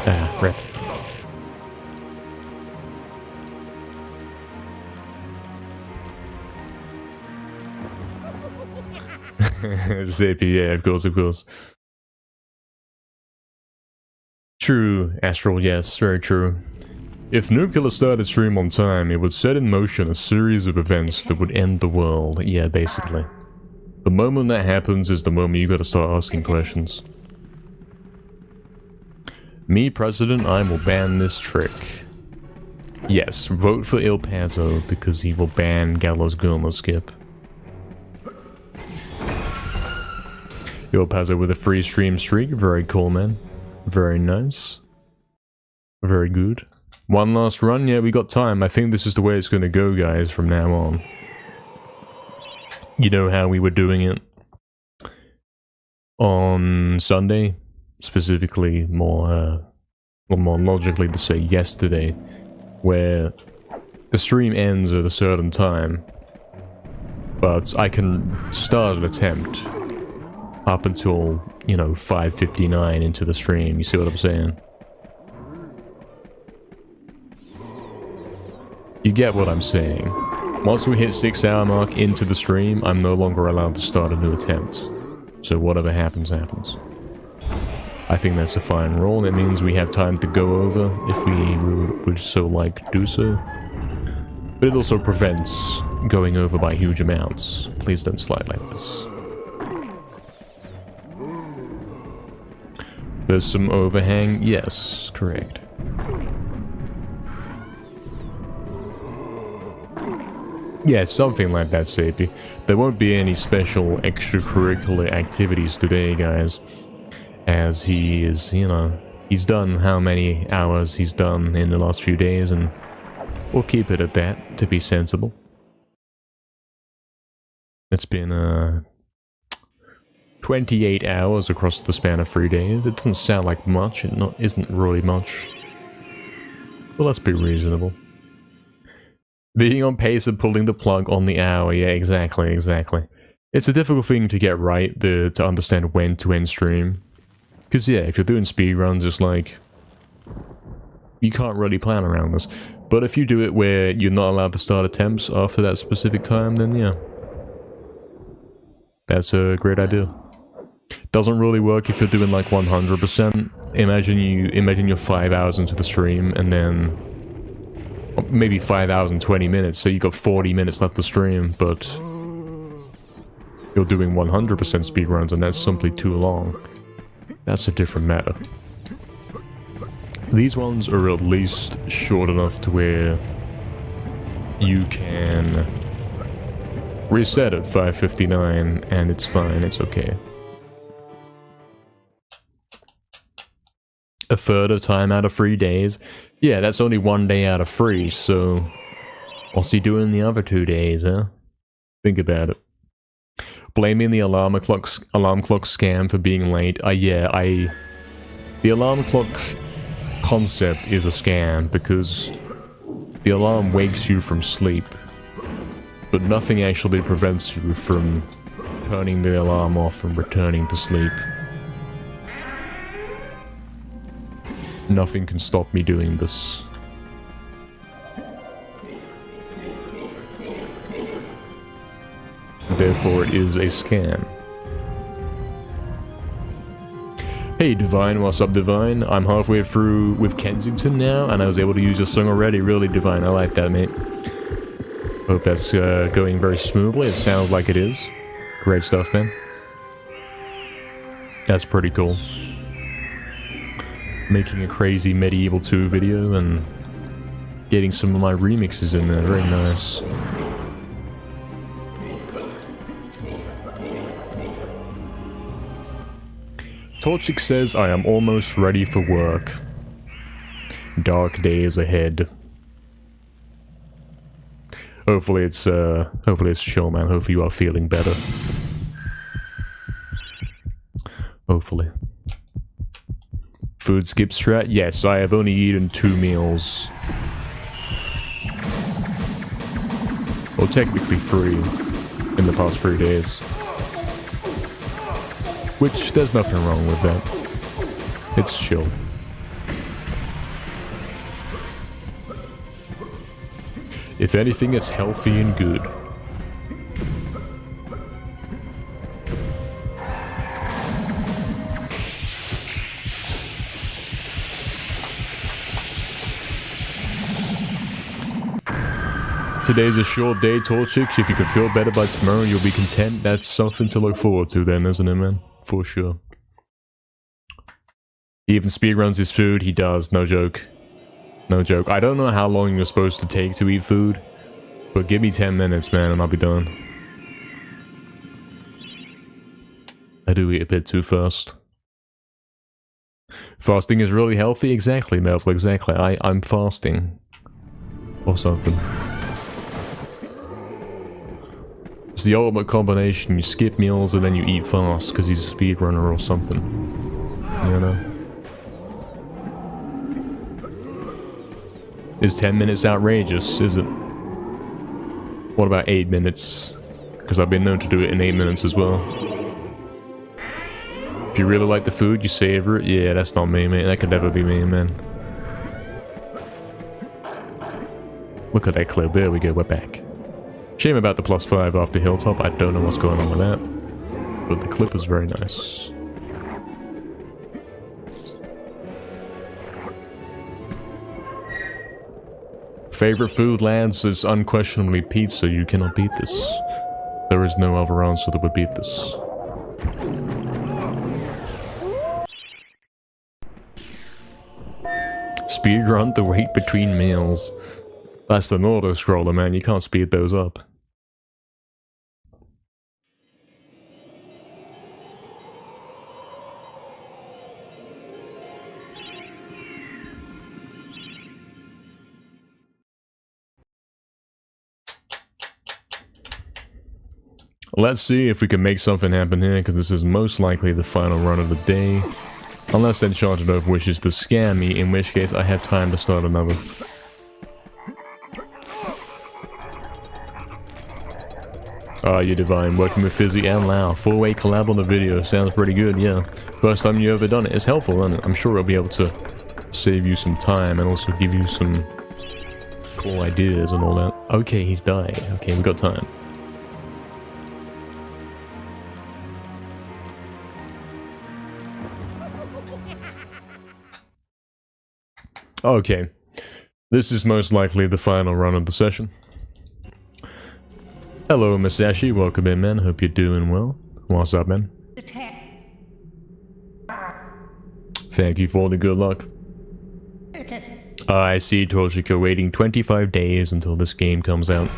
Ah, rip. Zippy, yeah, of course. True, Astral, yes, very true. If Noobkiller started stream on time, it would set in motion a series of events that would end the world, yeah, basically. The moment that happens is the moment you gotta start asking questions. Me, President, I will ban this trick. Yes, vote for Il Paso because he will ban Gallows Gurma Skip. Il Paso with a free stream streak, very cool, man. Very nice. Very good. One last run? Yeah, we got time. I think this is the way it's gonna go, guys, from now on. You know how we were doing it on Sunday? Specifically, more logically to say yesterday, where the stream ends at a certain time, but I can start an attempt up until, you know, 5:59 into the stream. You see what I'm saying? You get what I'm saying. Once we hit 6-hour mark into the stream, I'm no longer allowed to start a new attempt. So whatever happens, happens. I think that's a fine rule. It means we have time to go over if we would so like to do so. But it also prevents going over by huge amounts. Please don't slide like this. There's some overhang. Yes, correct. Yeah, something like that, Sapie. There won't be any special extracurricular activities today, guys. As he is, you know, he's done how many hours he's done in the last few days, and we'll keep it at that, to be sensible. It's been, 28 hours across the span of 3 days. It doesn't sound like much, isn't really much. But let's be reasonable. Being on pace and pulling the plug on the hour, yeah, exactly. It's a difficult thing to get right, to understand when to end stream. Because yeah, if you're doing speedruns, it's like, you can't really plan around this. But if you do it where you're not allowed to start attempts after that specific time, then yeah. That's a great idea. Doesn't really work if you're doing like 100%. Imagine you're 5 hours into the stream, and then maybe 5 hours and 20 minutes, so you got 40 minutes left to stream, but you're doing 100% speedruns, and that's simply too long. That's a different matter. These ones are at least short enough to where you can reset at 5:59, and it's fine, it's okay. A third of time out of 3 days. Yeah, that's only 1 day out of 3, so what's he doing the other 2 days, huh? Think about it. Blaming the alarm clock scam for being late. The alarm clock concept is a scam because the alarm wakes you from sleep, but nothing actually prevents you from turning the alarm off and returning to sleep. Nothing can stop me doing this. Therefore, it is a scam. Hey Divine, what's up Divine? I'm halfway through with Kensington now, and I was able to use your song already. Really, Divine, I like that, mate. Hope that's going very smoothly. It sounds like it is. Great stuff, man. That's pretty cool. Making a crazy MediEvil 2 video and getting some of my remixes in there. Very nice. Torchic says, I am almost ready for work. Dark days ahead. Hopefully it's chill, man. Hopefully you are feeling better. Hopefully. Food skip strat? Yes, I have only eaten 2 meals. Well, technically 3 in the past 3 days. Which, there's nothing wrong with that. It's chill. If anything, it's healthy and good. Today's a short day, Torchic. If you can feel better by tomorrow, you'll be content. That's something to look forward to then, isn't it, man? For sure. He even speedruns his food. He does. No joke. No joke. I don't know how long you're supposed to take to eat food, but give me 10 minutes, man, and I'll be done. I do eat a bit too fast. Fasting is really healthy? Exactly, MediEvil, exactly. I'm fasting. Or something. It's the ultimate combination. You skip meals and then you eat fast because he's a speedrunner or something. You know? Is 10 minutes outrageous, is it? What about 8 minutes? Because I've been known to do it in 8 minutes as well. If you really like the food, you savor it. Yeah, that's not me, mate. That could never be me, man. Look at that clip. There we go. We're back. Shame about the +5 off the hilltop. I don't know what's going on with that. But the clip is very nice. Favorite food, lads, is unquestionably pizza. You cannot beat this. There is no other answer that would beat this. Speedrun the wait between meals. That's an auto-scroller, man. You can't speed those up. Let's see if we can make something happen here, because this is most likely the final run of the day. Unless Enchanted Oath wishes to scam me, in which case I have time to start another. Ah, you're divine. Working with Fizzy and Lau. 4-way collab on the video. Sounds pretty good, yeah. First time you ever done it. It's helpful, isn't it? I'm sure I'll be able to save you some time and also give you some cool ideas and all that. Okay, he's died. Okay, we got time. Okay. This is most likely the final run of the session. Hello, Masashi. Welcome in, man. Hope you're doing well. What's up, man? The tag. Thank you for the good luck. I see Torchico waiting 25 days until this game comes out.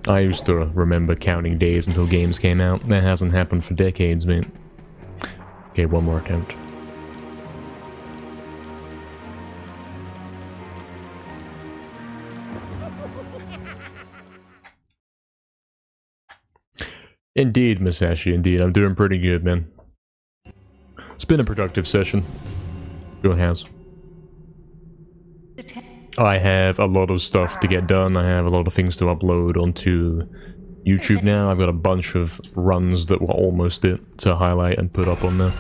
I used to remember counting days until games came out. That hasn't happened for decades, mate. Okay, one more count. Indeed, Masashi, indeed. I'm doing pretty good, man. It's been a productive session. It has. I have a lot of stuff to get done. I have a lot of things to upload onto YouTube now. I've got a bunch of runs that were almost it to highlight and put up on there.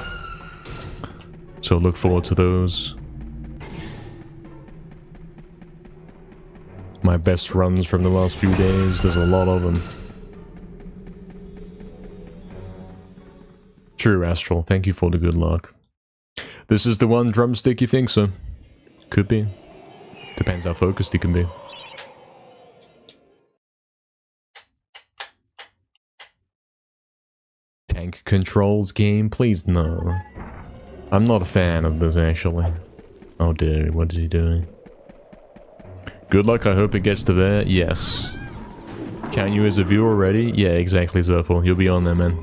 So look forward to those. My best runs from the last few days. There's a lot of them. True, Astral. Thank you for the good luck. This is the one drumstick, you think so? Could be. Depends how focused he can be. Tank controls game? Please no. I'm not a fan of this, actually. Oh dear, what is he doing? Good luck, I hope it gets to there. Yes. Count you as a viewer already? Yeah, exactly, Zerful. You'll be on there, man.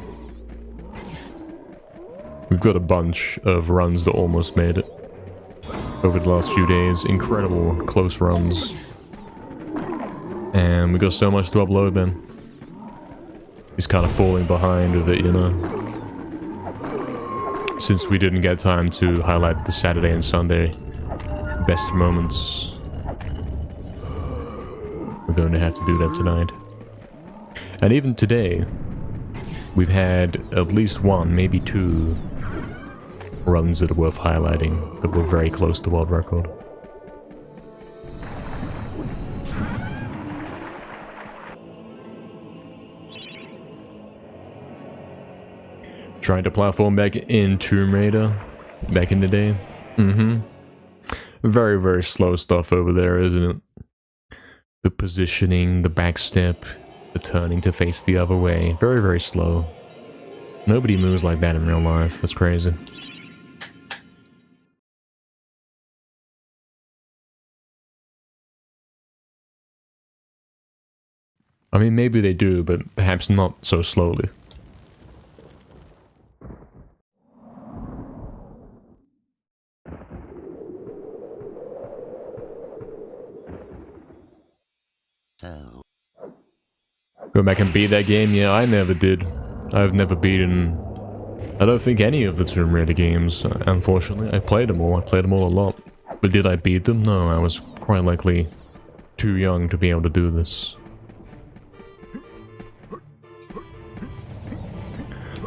We've got a bunch of runs that almost made it over the last few days. Incredible close runs. And we got so much to upload, man. He's kind of falling behind with it, you know. Since we didn't get time to highlight the Saturday and Sunday best moments. We're going to have to do that tonight. And even today, we've had at least one, maybe two runs that are worth highlighting, that were very close to world record. Trying to platform back in Tomb Raider back in the day. Very, very slow stuff over there, isn't it? The positioning, the backstep, the turning to face the other way. Very, very slow. Nobody moves like that in real life. That's crazy. I mean, maybe they do, but perhaps not so slowly. so. Go back and beat that game? Yeah, I never did. I've never beaten... I don't think any of the Tomb Raider games, unfortunately. I played them all. I played them all a lot. But did I beat them? No, I was quite likely too young to be able to do this.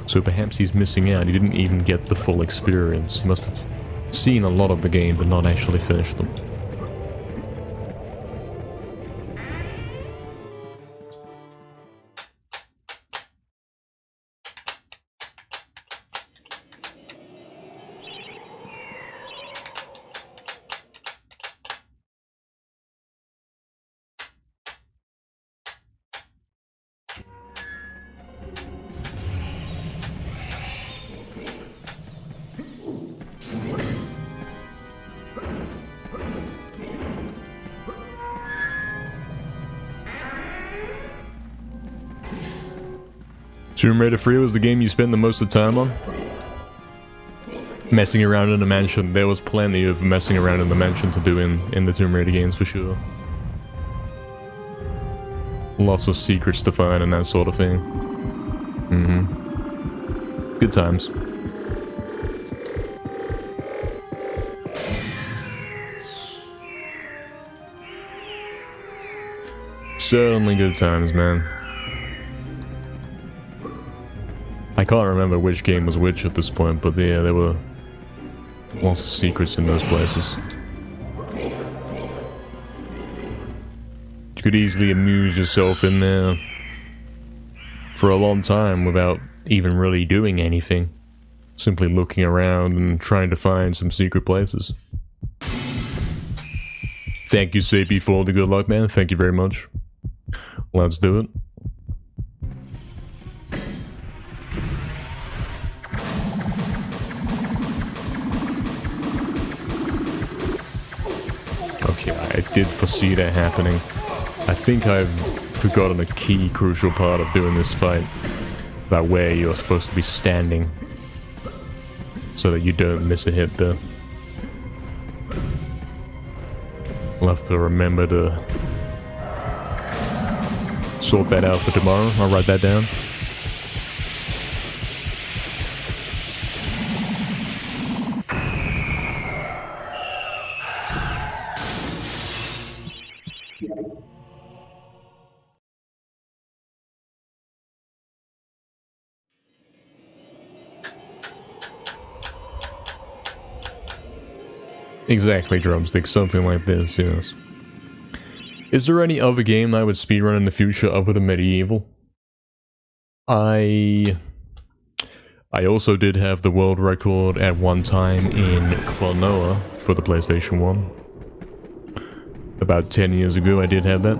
So perhaps he's missing out. He didn't even get the full experience. He must have seen a lot of the game, but not actually finished them. Tomb Raider 3 was the game you spent the most of the time on? Messing around in the mansion. There was plenty of messing around in the mansion to do in the Tomb Raider games for sure. Lots of secrets to find and that sort of thing. Good times. Certainly good times, man. I can't remember which game was which at this point, but yeah, there were lots of secrets in those places. You could easily amuse yourself in there for a long time without even really doing anything. Simply looking around and trying to find some secret places. Thank you, Sapie, for all the good luck, man. Thank you very much. Let's do it. Okay, I did foresee that happening. I think I've forgotten a key crucial part of doing this fight. About where you're supposed to be standing. So that you don't miss a hit there. I'll have to remember to sort that out for tomorrow. I'll write that down. Exactly, Drumstick, something like this, yes. Is there any other game I would speedrun in the future other than MediEvil? I also did have the world record at one time in Klonoa for the PlayStation 1. About 10 years ago I did have that.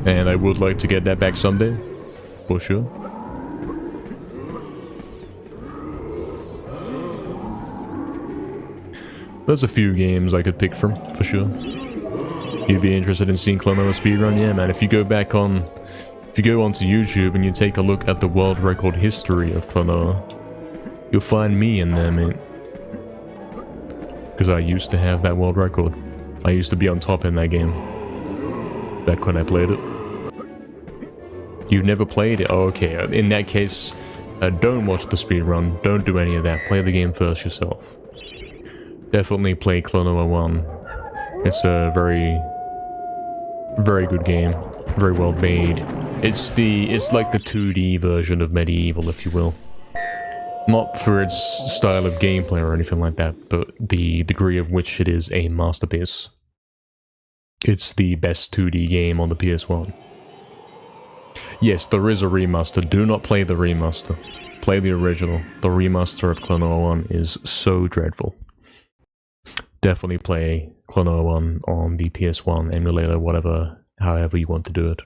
And I would like to get that back someday, for sure. There's a few games I could pick from, for sure. You'd be interested in seeing Klonoa speedrun? Yeah, man, if you go onto YouTube and you take a look at the world record history of Klonoa, you'll find me in there, mate. Because I used to have that world record. I used to be on top in that game. Back when I played it. You've never played it? Oh, okay. In that case, don't watch the speedrun. Don't do any of that. Play the game first yourself. Definitely play Klonoa 1. It's a very, very good game. Very well made. It's like the 2D version of MediEvil, if you will. Not for its style of gameplay or anything like that, but the degree of which it is a masterpiece. It's the best 2D game on the PS1. Yes, there is a remaster. Do not play the remaster. Play the original. The remaster of Klonoa 1 is so dreadful. Definitely play Klonoa 1 on the PS1 emulator, whatever, however you want to do it.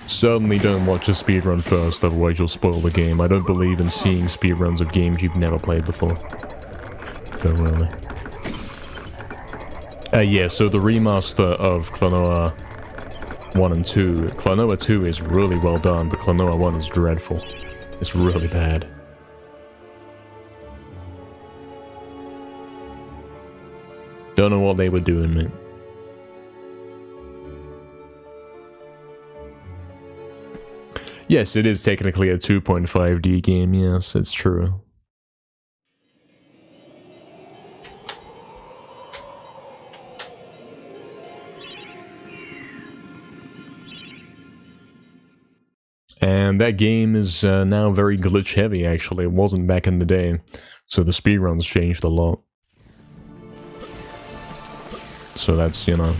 Certainly don't watch a speedrun first, otherwise you'll spoil the game. I don't believe in seeing speedruns of games you've never played before. Don't really. Yeah, so the remaster of Klonoa 1 and 2. Klonoa 2 is really well done, but Klonoa 1 is dreadful. It's really bad. Don't know what they were doing, mate. Yes, it is technically a 2.5D game, yes, it's true. And that game is now very glitch heavy, actually. It wasn't back in the day, so the speedruns changed a lot. So that's, you know,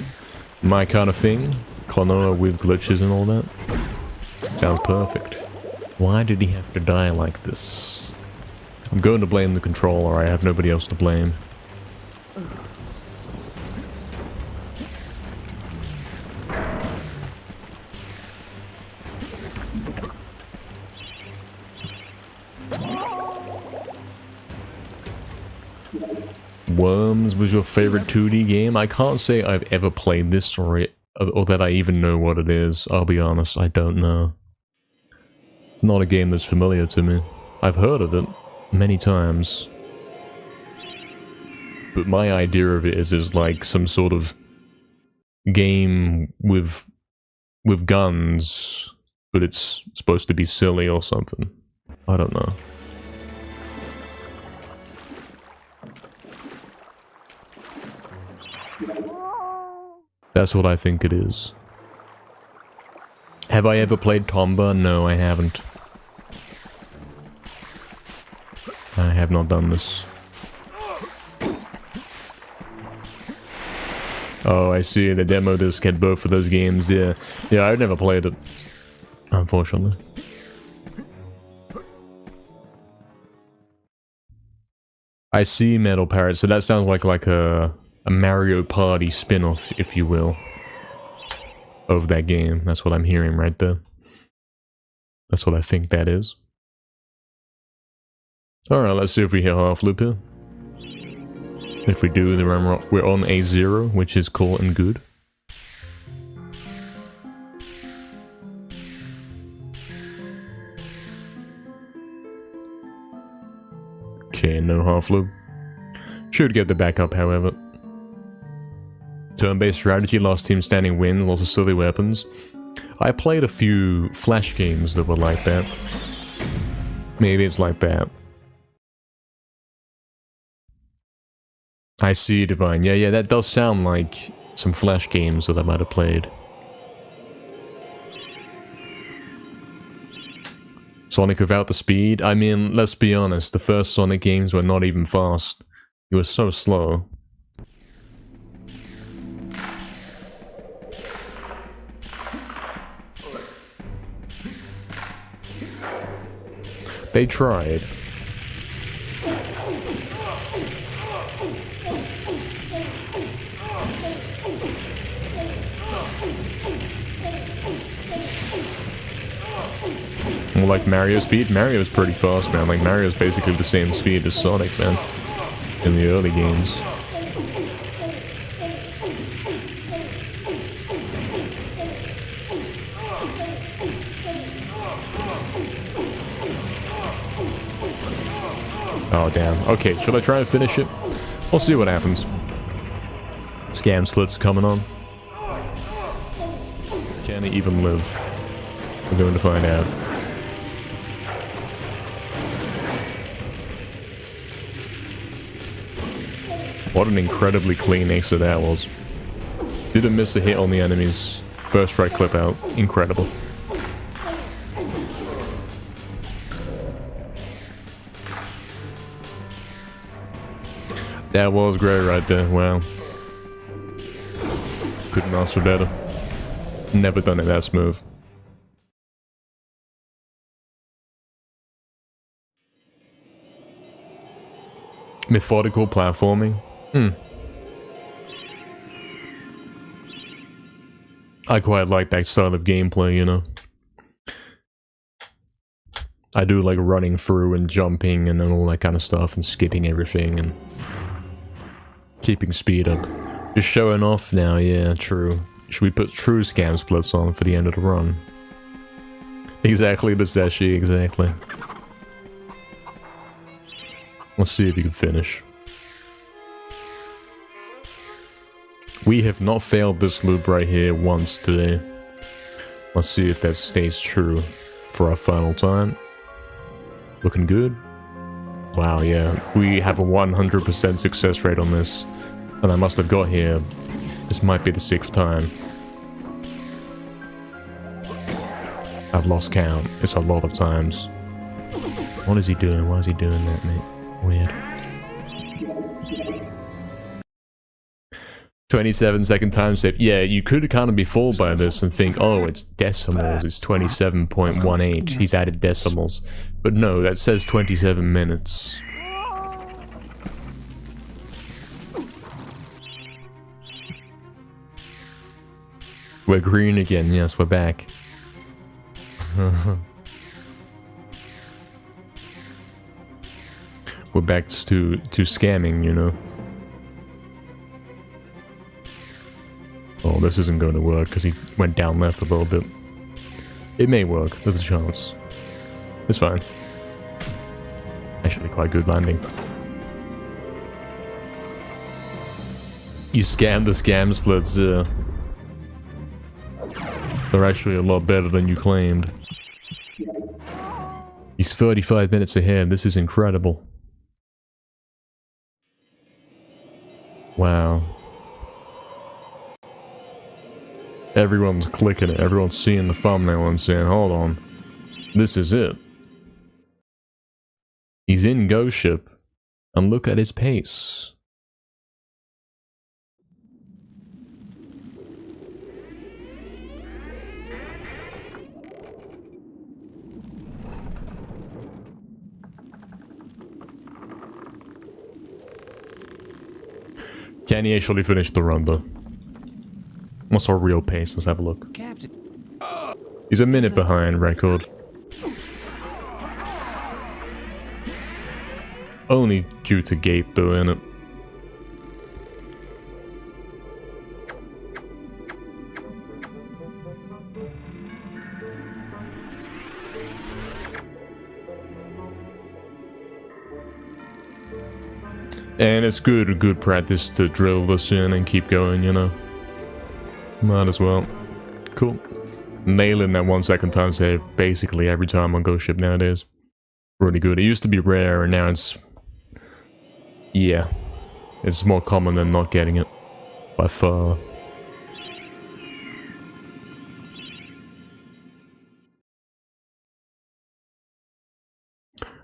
my kind of thing. Klonoa with glitches and all that. Sounds perfect. Why did he have to die like this? I'm going to blame the controller, I have nobody else to blame. Worms was your favorite 2D game? I can't say I've ever played this or that I even know what it is. I'll be honest, I don't know. It's not a game that's familiar to me. I've heard of it many times. But my idea of it is like some sort of game with guns, but it's supposed to be silly or something. I don't know. That's what I think it is. Have I ever played Tomba? No, I haven't. I have not done this. Oh, I see. The demo disc had both of those games. Yeah, I've never played it, unfortunately. I see Metal Parrot, so that sounds like a Mario Party spin-off, if you will, of that game. That's what I'm hearing right there. That's what I think that is. Alright, let's see if we hit half loop here. If we do, then we're on A0, which is cool and good. Okay, no half loop. Should get the backup, however. Turn-based strategy, last team standing wins, lots of silly weapons. I played a few Flash games that were like that. Maybe it's like that. I see, Divine. Yeah, that does sound like some Flash games that I might have played. Sonic without the speed? I mean, let's be honest, the first Sonic games were not even fast. It was so slow. They tried. More like Mario speed? Mario's pretty fast, man. Like, Mario's basically the same speed as Sonic, man. In the early games. Oh, damn. Okay, should I try and finish it? We'll see what happens. Scam splits coming on. Can he even live? We're going to find out. What an incredibly clean exit that was. Didn't miss a hit on the enemies. First try clip out. Incredible. That was great right there, wow. Couldn't ask for better. Never done it that smooth. Methodical platforming? I quite like that style of gameplay, you know. I do like running through and jumping and all that kind of stuff and skipping everything and keeping speed up. Just showing off now, yeah, true. Should we put true scam splits on for the end of the run? Exactly, Baseshi, exactly. Let's see if you can finish. We have not failed this loop right here once today. Let's see if that stays true for our final time. Looking good. Wow, yeah. We have a 100% success rate on this. And I must have got here. This might be the 6th time. I've lost count. It's a lot of times. What is he doing? Why is he doing that, mate? Weird. 27-second time save. Yeah, you could kind of be fooled by this and think, oh, it's decimals. It's 27.18. He's added decimals. But no, that says 27 minutes. We're green again. Yes, we're back. We're back to scamming, you know. Oh, this isn't going to work because he went down left a little bit. It may work. There's a chance. It's fine. Actually, quite good landing. You scammed the scam splits. They're actually a lot better than you claimed. He's 35 minutes ahead. This is incredible. Wow. Everyone's clicking it. Everyone's seeing the thumbnail and saying, hold on. This is it. He's in Ghost Ship. And look at his pace. Can he actually finish the run though? What's our real pace? Let's have a look. Captain. He's a minute behind record. Only due to gate though, innit? And it's good practice to drill this in and keep going, you know. Might as well. Cool. Nailing that 1 second time save basically every time on Ghost Ship nowadays. Really good. It used to be rare and now it's... yeah. It's more common than not getting it. By far.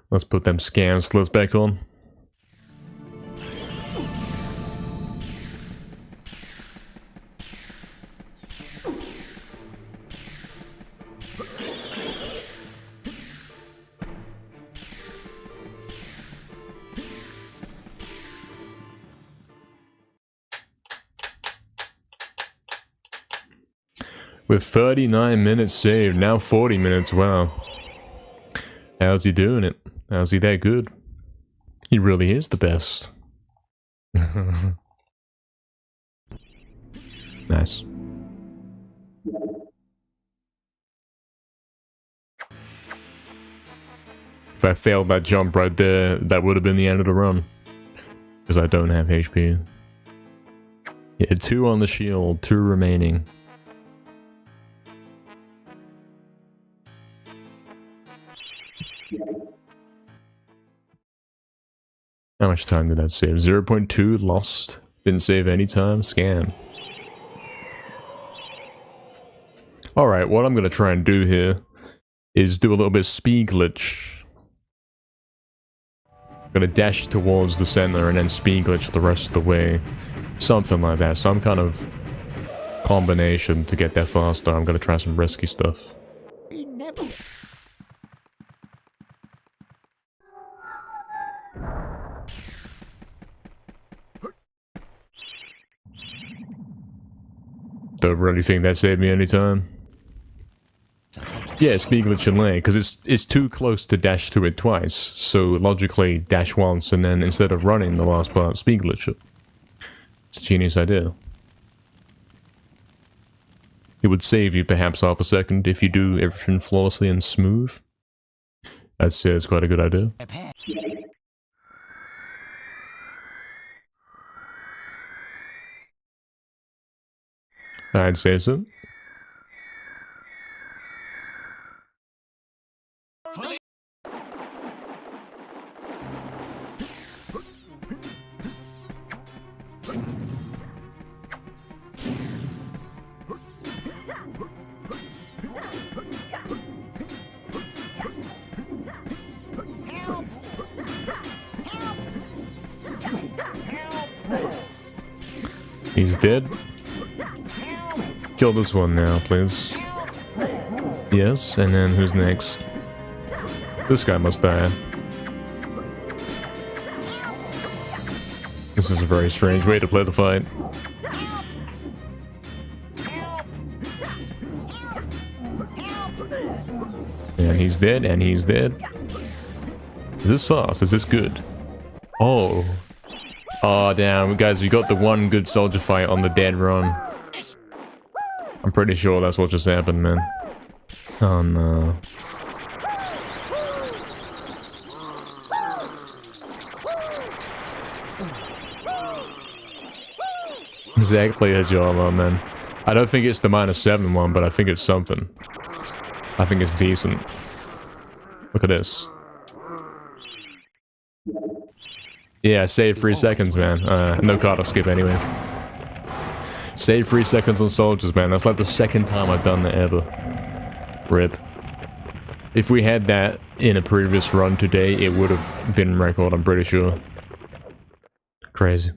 Let's put them scam slits back on. With 39 minutes saved, now 40 minutes, wow. How's he doing it? How's he that good? He really is the best. Nice. If I failed that jump right there, that would have been the end of the run. Because I don't have HP. Yeah, 2 on the shield, 2 remaining. How much time did that save? 0.2 lost. Didn't save any time. Scam. Alright, what I'm going to try and do here is do a little bit of speed glitch. I'm going to dash towards the center and then speed glitch the rest of the way. Something like that. Some kind of combination to get there faster. I'm going to try some risky stuff. We never... Don't really think that saved me any time. Yeah, speed glitch and land, because it's too close to dash to it twice. So logically, dash once and then instead of running the last part, speed glitch it. It's a genius idea. It would save you perhaps half a second if you do everything flawlessly and smooth. That's it's quite a good idea. I'd say so. He's dead. Kill this one now, please. Yes, and then who's next? This guy must die. This is a very strange way to play the fight. And he's dead, and he's dead. Is this fast? Is this good? Oh. Oh, damn, guys, we got the one good soldier fight on the dead run. I'm pretty sure that's what just happened, man. Oh, no. Exactly a jawbone, man. I don't think it's the -7 one, but I think it's something. I think it's decent. Look at this. Yeah, save 3 seconds, man. No card skip anyway. Save 3 seconds on soldiers, man. That's like the second time I've done that ever. RIP. If we had that in a previous run today, it would have been record, I'm pretty sure. Crazy.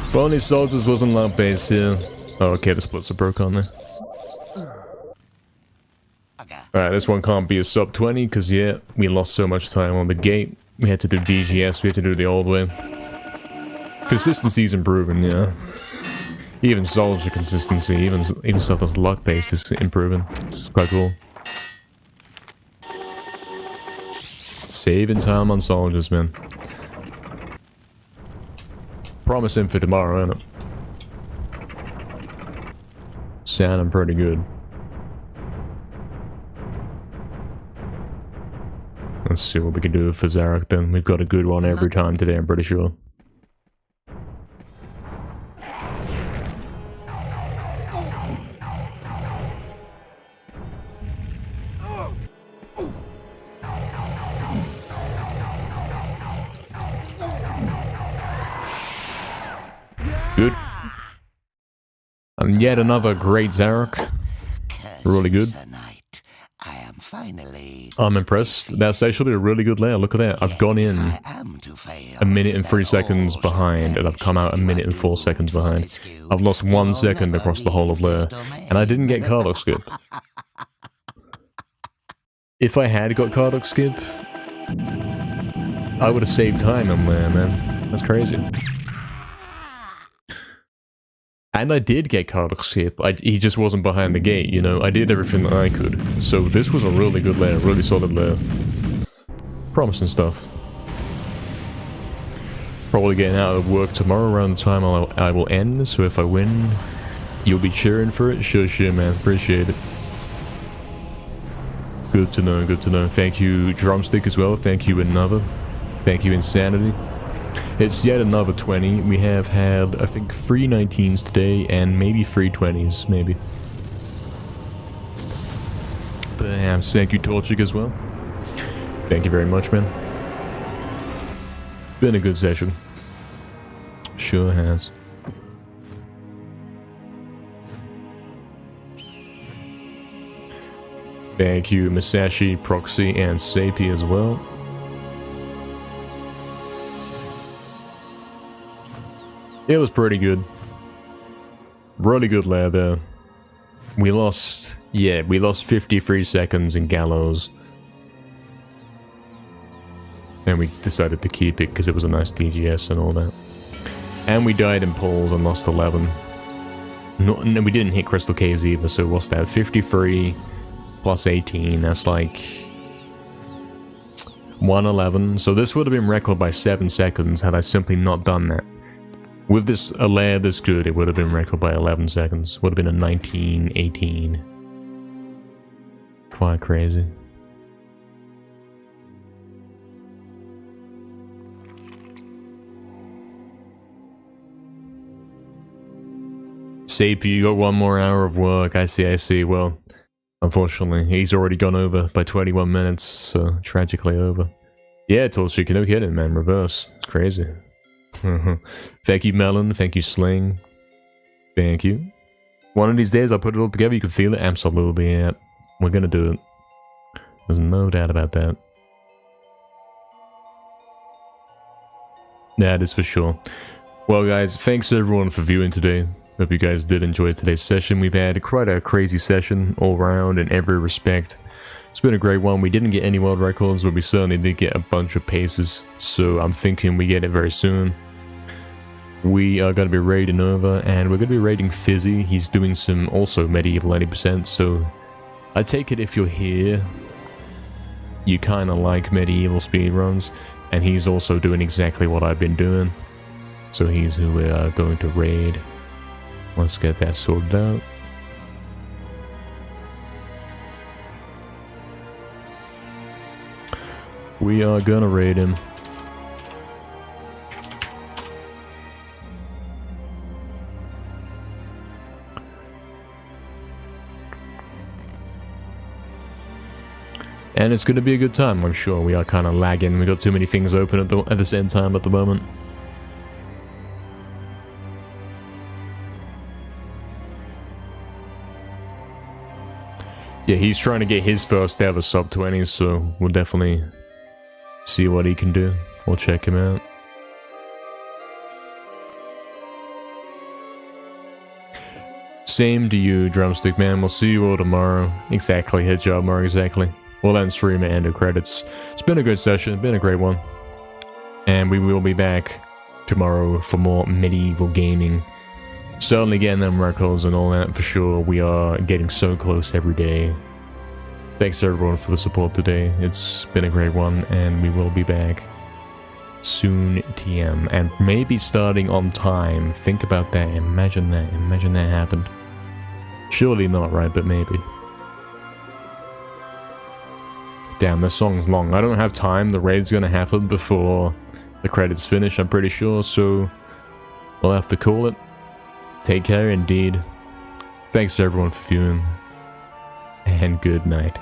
If only soldiers wasn't loud base here. Oh, okay, the splits are broke on there. Alright, this one can't be a sub 20, because yeah, we lost so much time on the gate. We had to do DGS, we had to do it the old way. Consistency's improving, yeah. Even soldier consistency, even stuff that's luck based is improving. It's quite cool. Saving time on soldiers, man. Promising for tomorrow, ain't it? Sounding pretty good. Let's see what we can do for Zarok then. We've got a good one every time today, I'm pretty sure. Good. And yet another great Zarok. Really good. I'm impressed. That's actually a really good layer. Look at that. I've gone in a minute and 3 seconds behind, and I've come out a minute and 4 seconds behind. I've lost 1 second across the whole of layer, and I didn't get Cardock skip. If I had got Cardock skip, I would have saved time in layer, man. That's crazy. And I did get Cardock skip. He just wasn't behind the gate, you know? I did everything that I could. So this was a really good layer, really solid layer. Promising stuff. Probably getting out of work tomorrow around the time I will end, so if I win, you'll be cheering for it? Sure, man. Appreciate it. Good to know, good to know. Thank you, Drumstick, as well. Thank you, Another. Thank you, Insanity. It's yet another 20. We have had, I think, 3 19s today, and maybe 3 20s, maybe. Perhaps. Thank you, Torchik, as well. Thank you very much, man. Been a good session. Sure has. Thank you, Masashi, Proxy, and Sapi as well. It was pretty good. Really good layer there. We lost, yeah, we lost 53 seconds in Gallows. And we decided to keep it because it was a nice DGS and all that. And we died in polls and lost 11. No, we didn't hit Crystal Caves either, so what's that? 53 plus 18, that's like... 1:11. So this would have been record by 7 seconds had I simply not done that. With this a layer this good, it would have been record by 11 seconds. Would have been a 1918. Quite crazy. Sape, you got 1 more hour of work. I see. Well, unfortunately, he's already gone over by 21 minutes, so tragically over. Yeah, Torchik, no kidding, man. Reverse. It's crazy. Thank you, Melon. Thank you, Sling. Thank you. One of these days, I'll put it all together. You can feel it. Absolutely, yeah. We're gonna do it. There's no doubt about that. That is for sure. Well, guys, thanks everyone for viewing today. Hope you guys did enjoy today's session. We've had quite a crazy session all around in every respect. It's been a great one. We didn't get any world records, but we certainly did get a bunch of paces. So I'm thinking we get it very soon. We are going to be raiding over, and we're going to be raiding Fizzy. He's doing some also medieval 80%, so I take it if you're here, you kind of like medieval speedruns, and he's also doing exactly what I've been doing. So he's who we are going to raid. Let's get that sorted out. We are gonna raid him. And it's gonna be a good time, I'm sure. We are kind of lagging. We got too many things open at the same time at the moment. Yeah, he's trying to get his first ever sub 20, so we'll definitely see what he can do. We'll check him out. Same to you, Drumstick Man. We'll see you all tomorrow. Exactly, hit job, Mark, exactly. We'll end stream and end the credits. It's been a good session, it's been a great one. And we will be back tomorrow for more medieval gaming. Certainly getting them records and all that for sure. We are getting so close every day. Thanks everyone for the support today. It's been a great one, and we will be back soon TM. And maybe starting on time. Think about that. Imagine that. Imagine that happened. Surely not, right? But maybe. Damn, this song's long. I don't have time. The raid's gonna happen before the credits finish, I'm pretty sure. So we'll have to call it. Take care indeed. Thanks to everyone for viewing, and good night.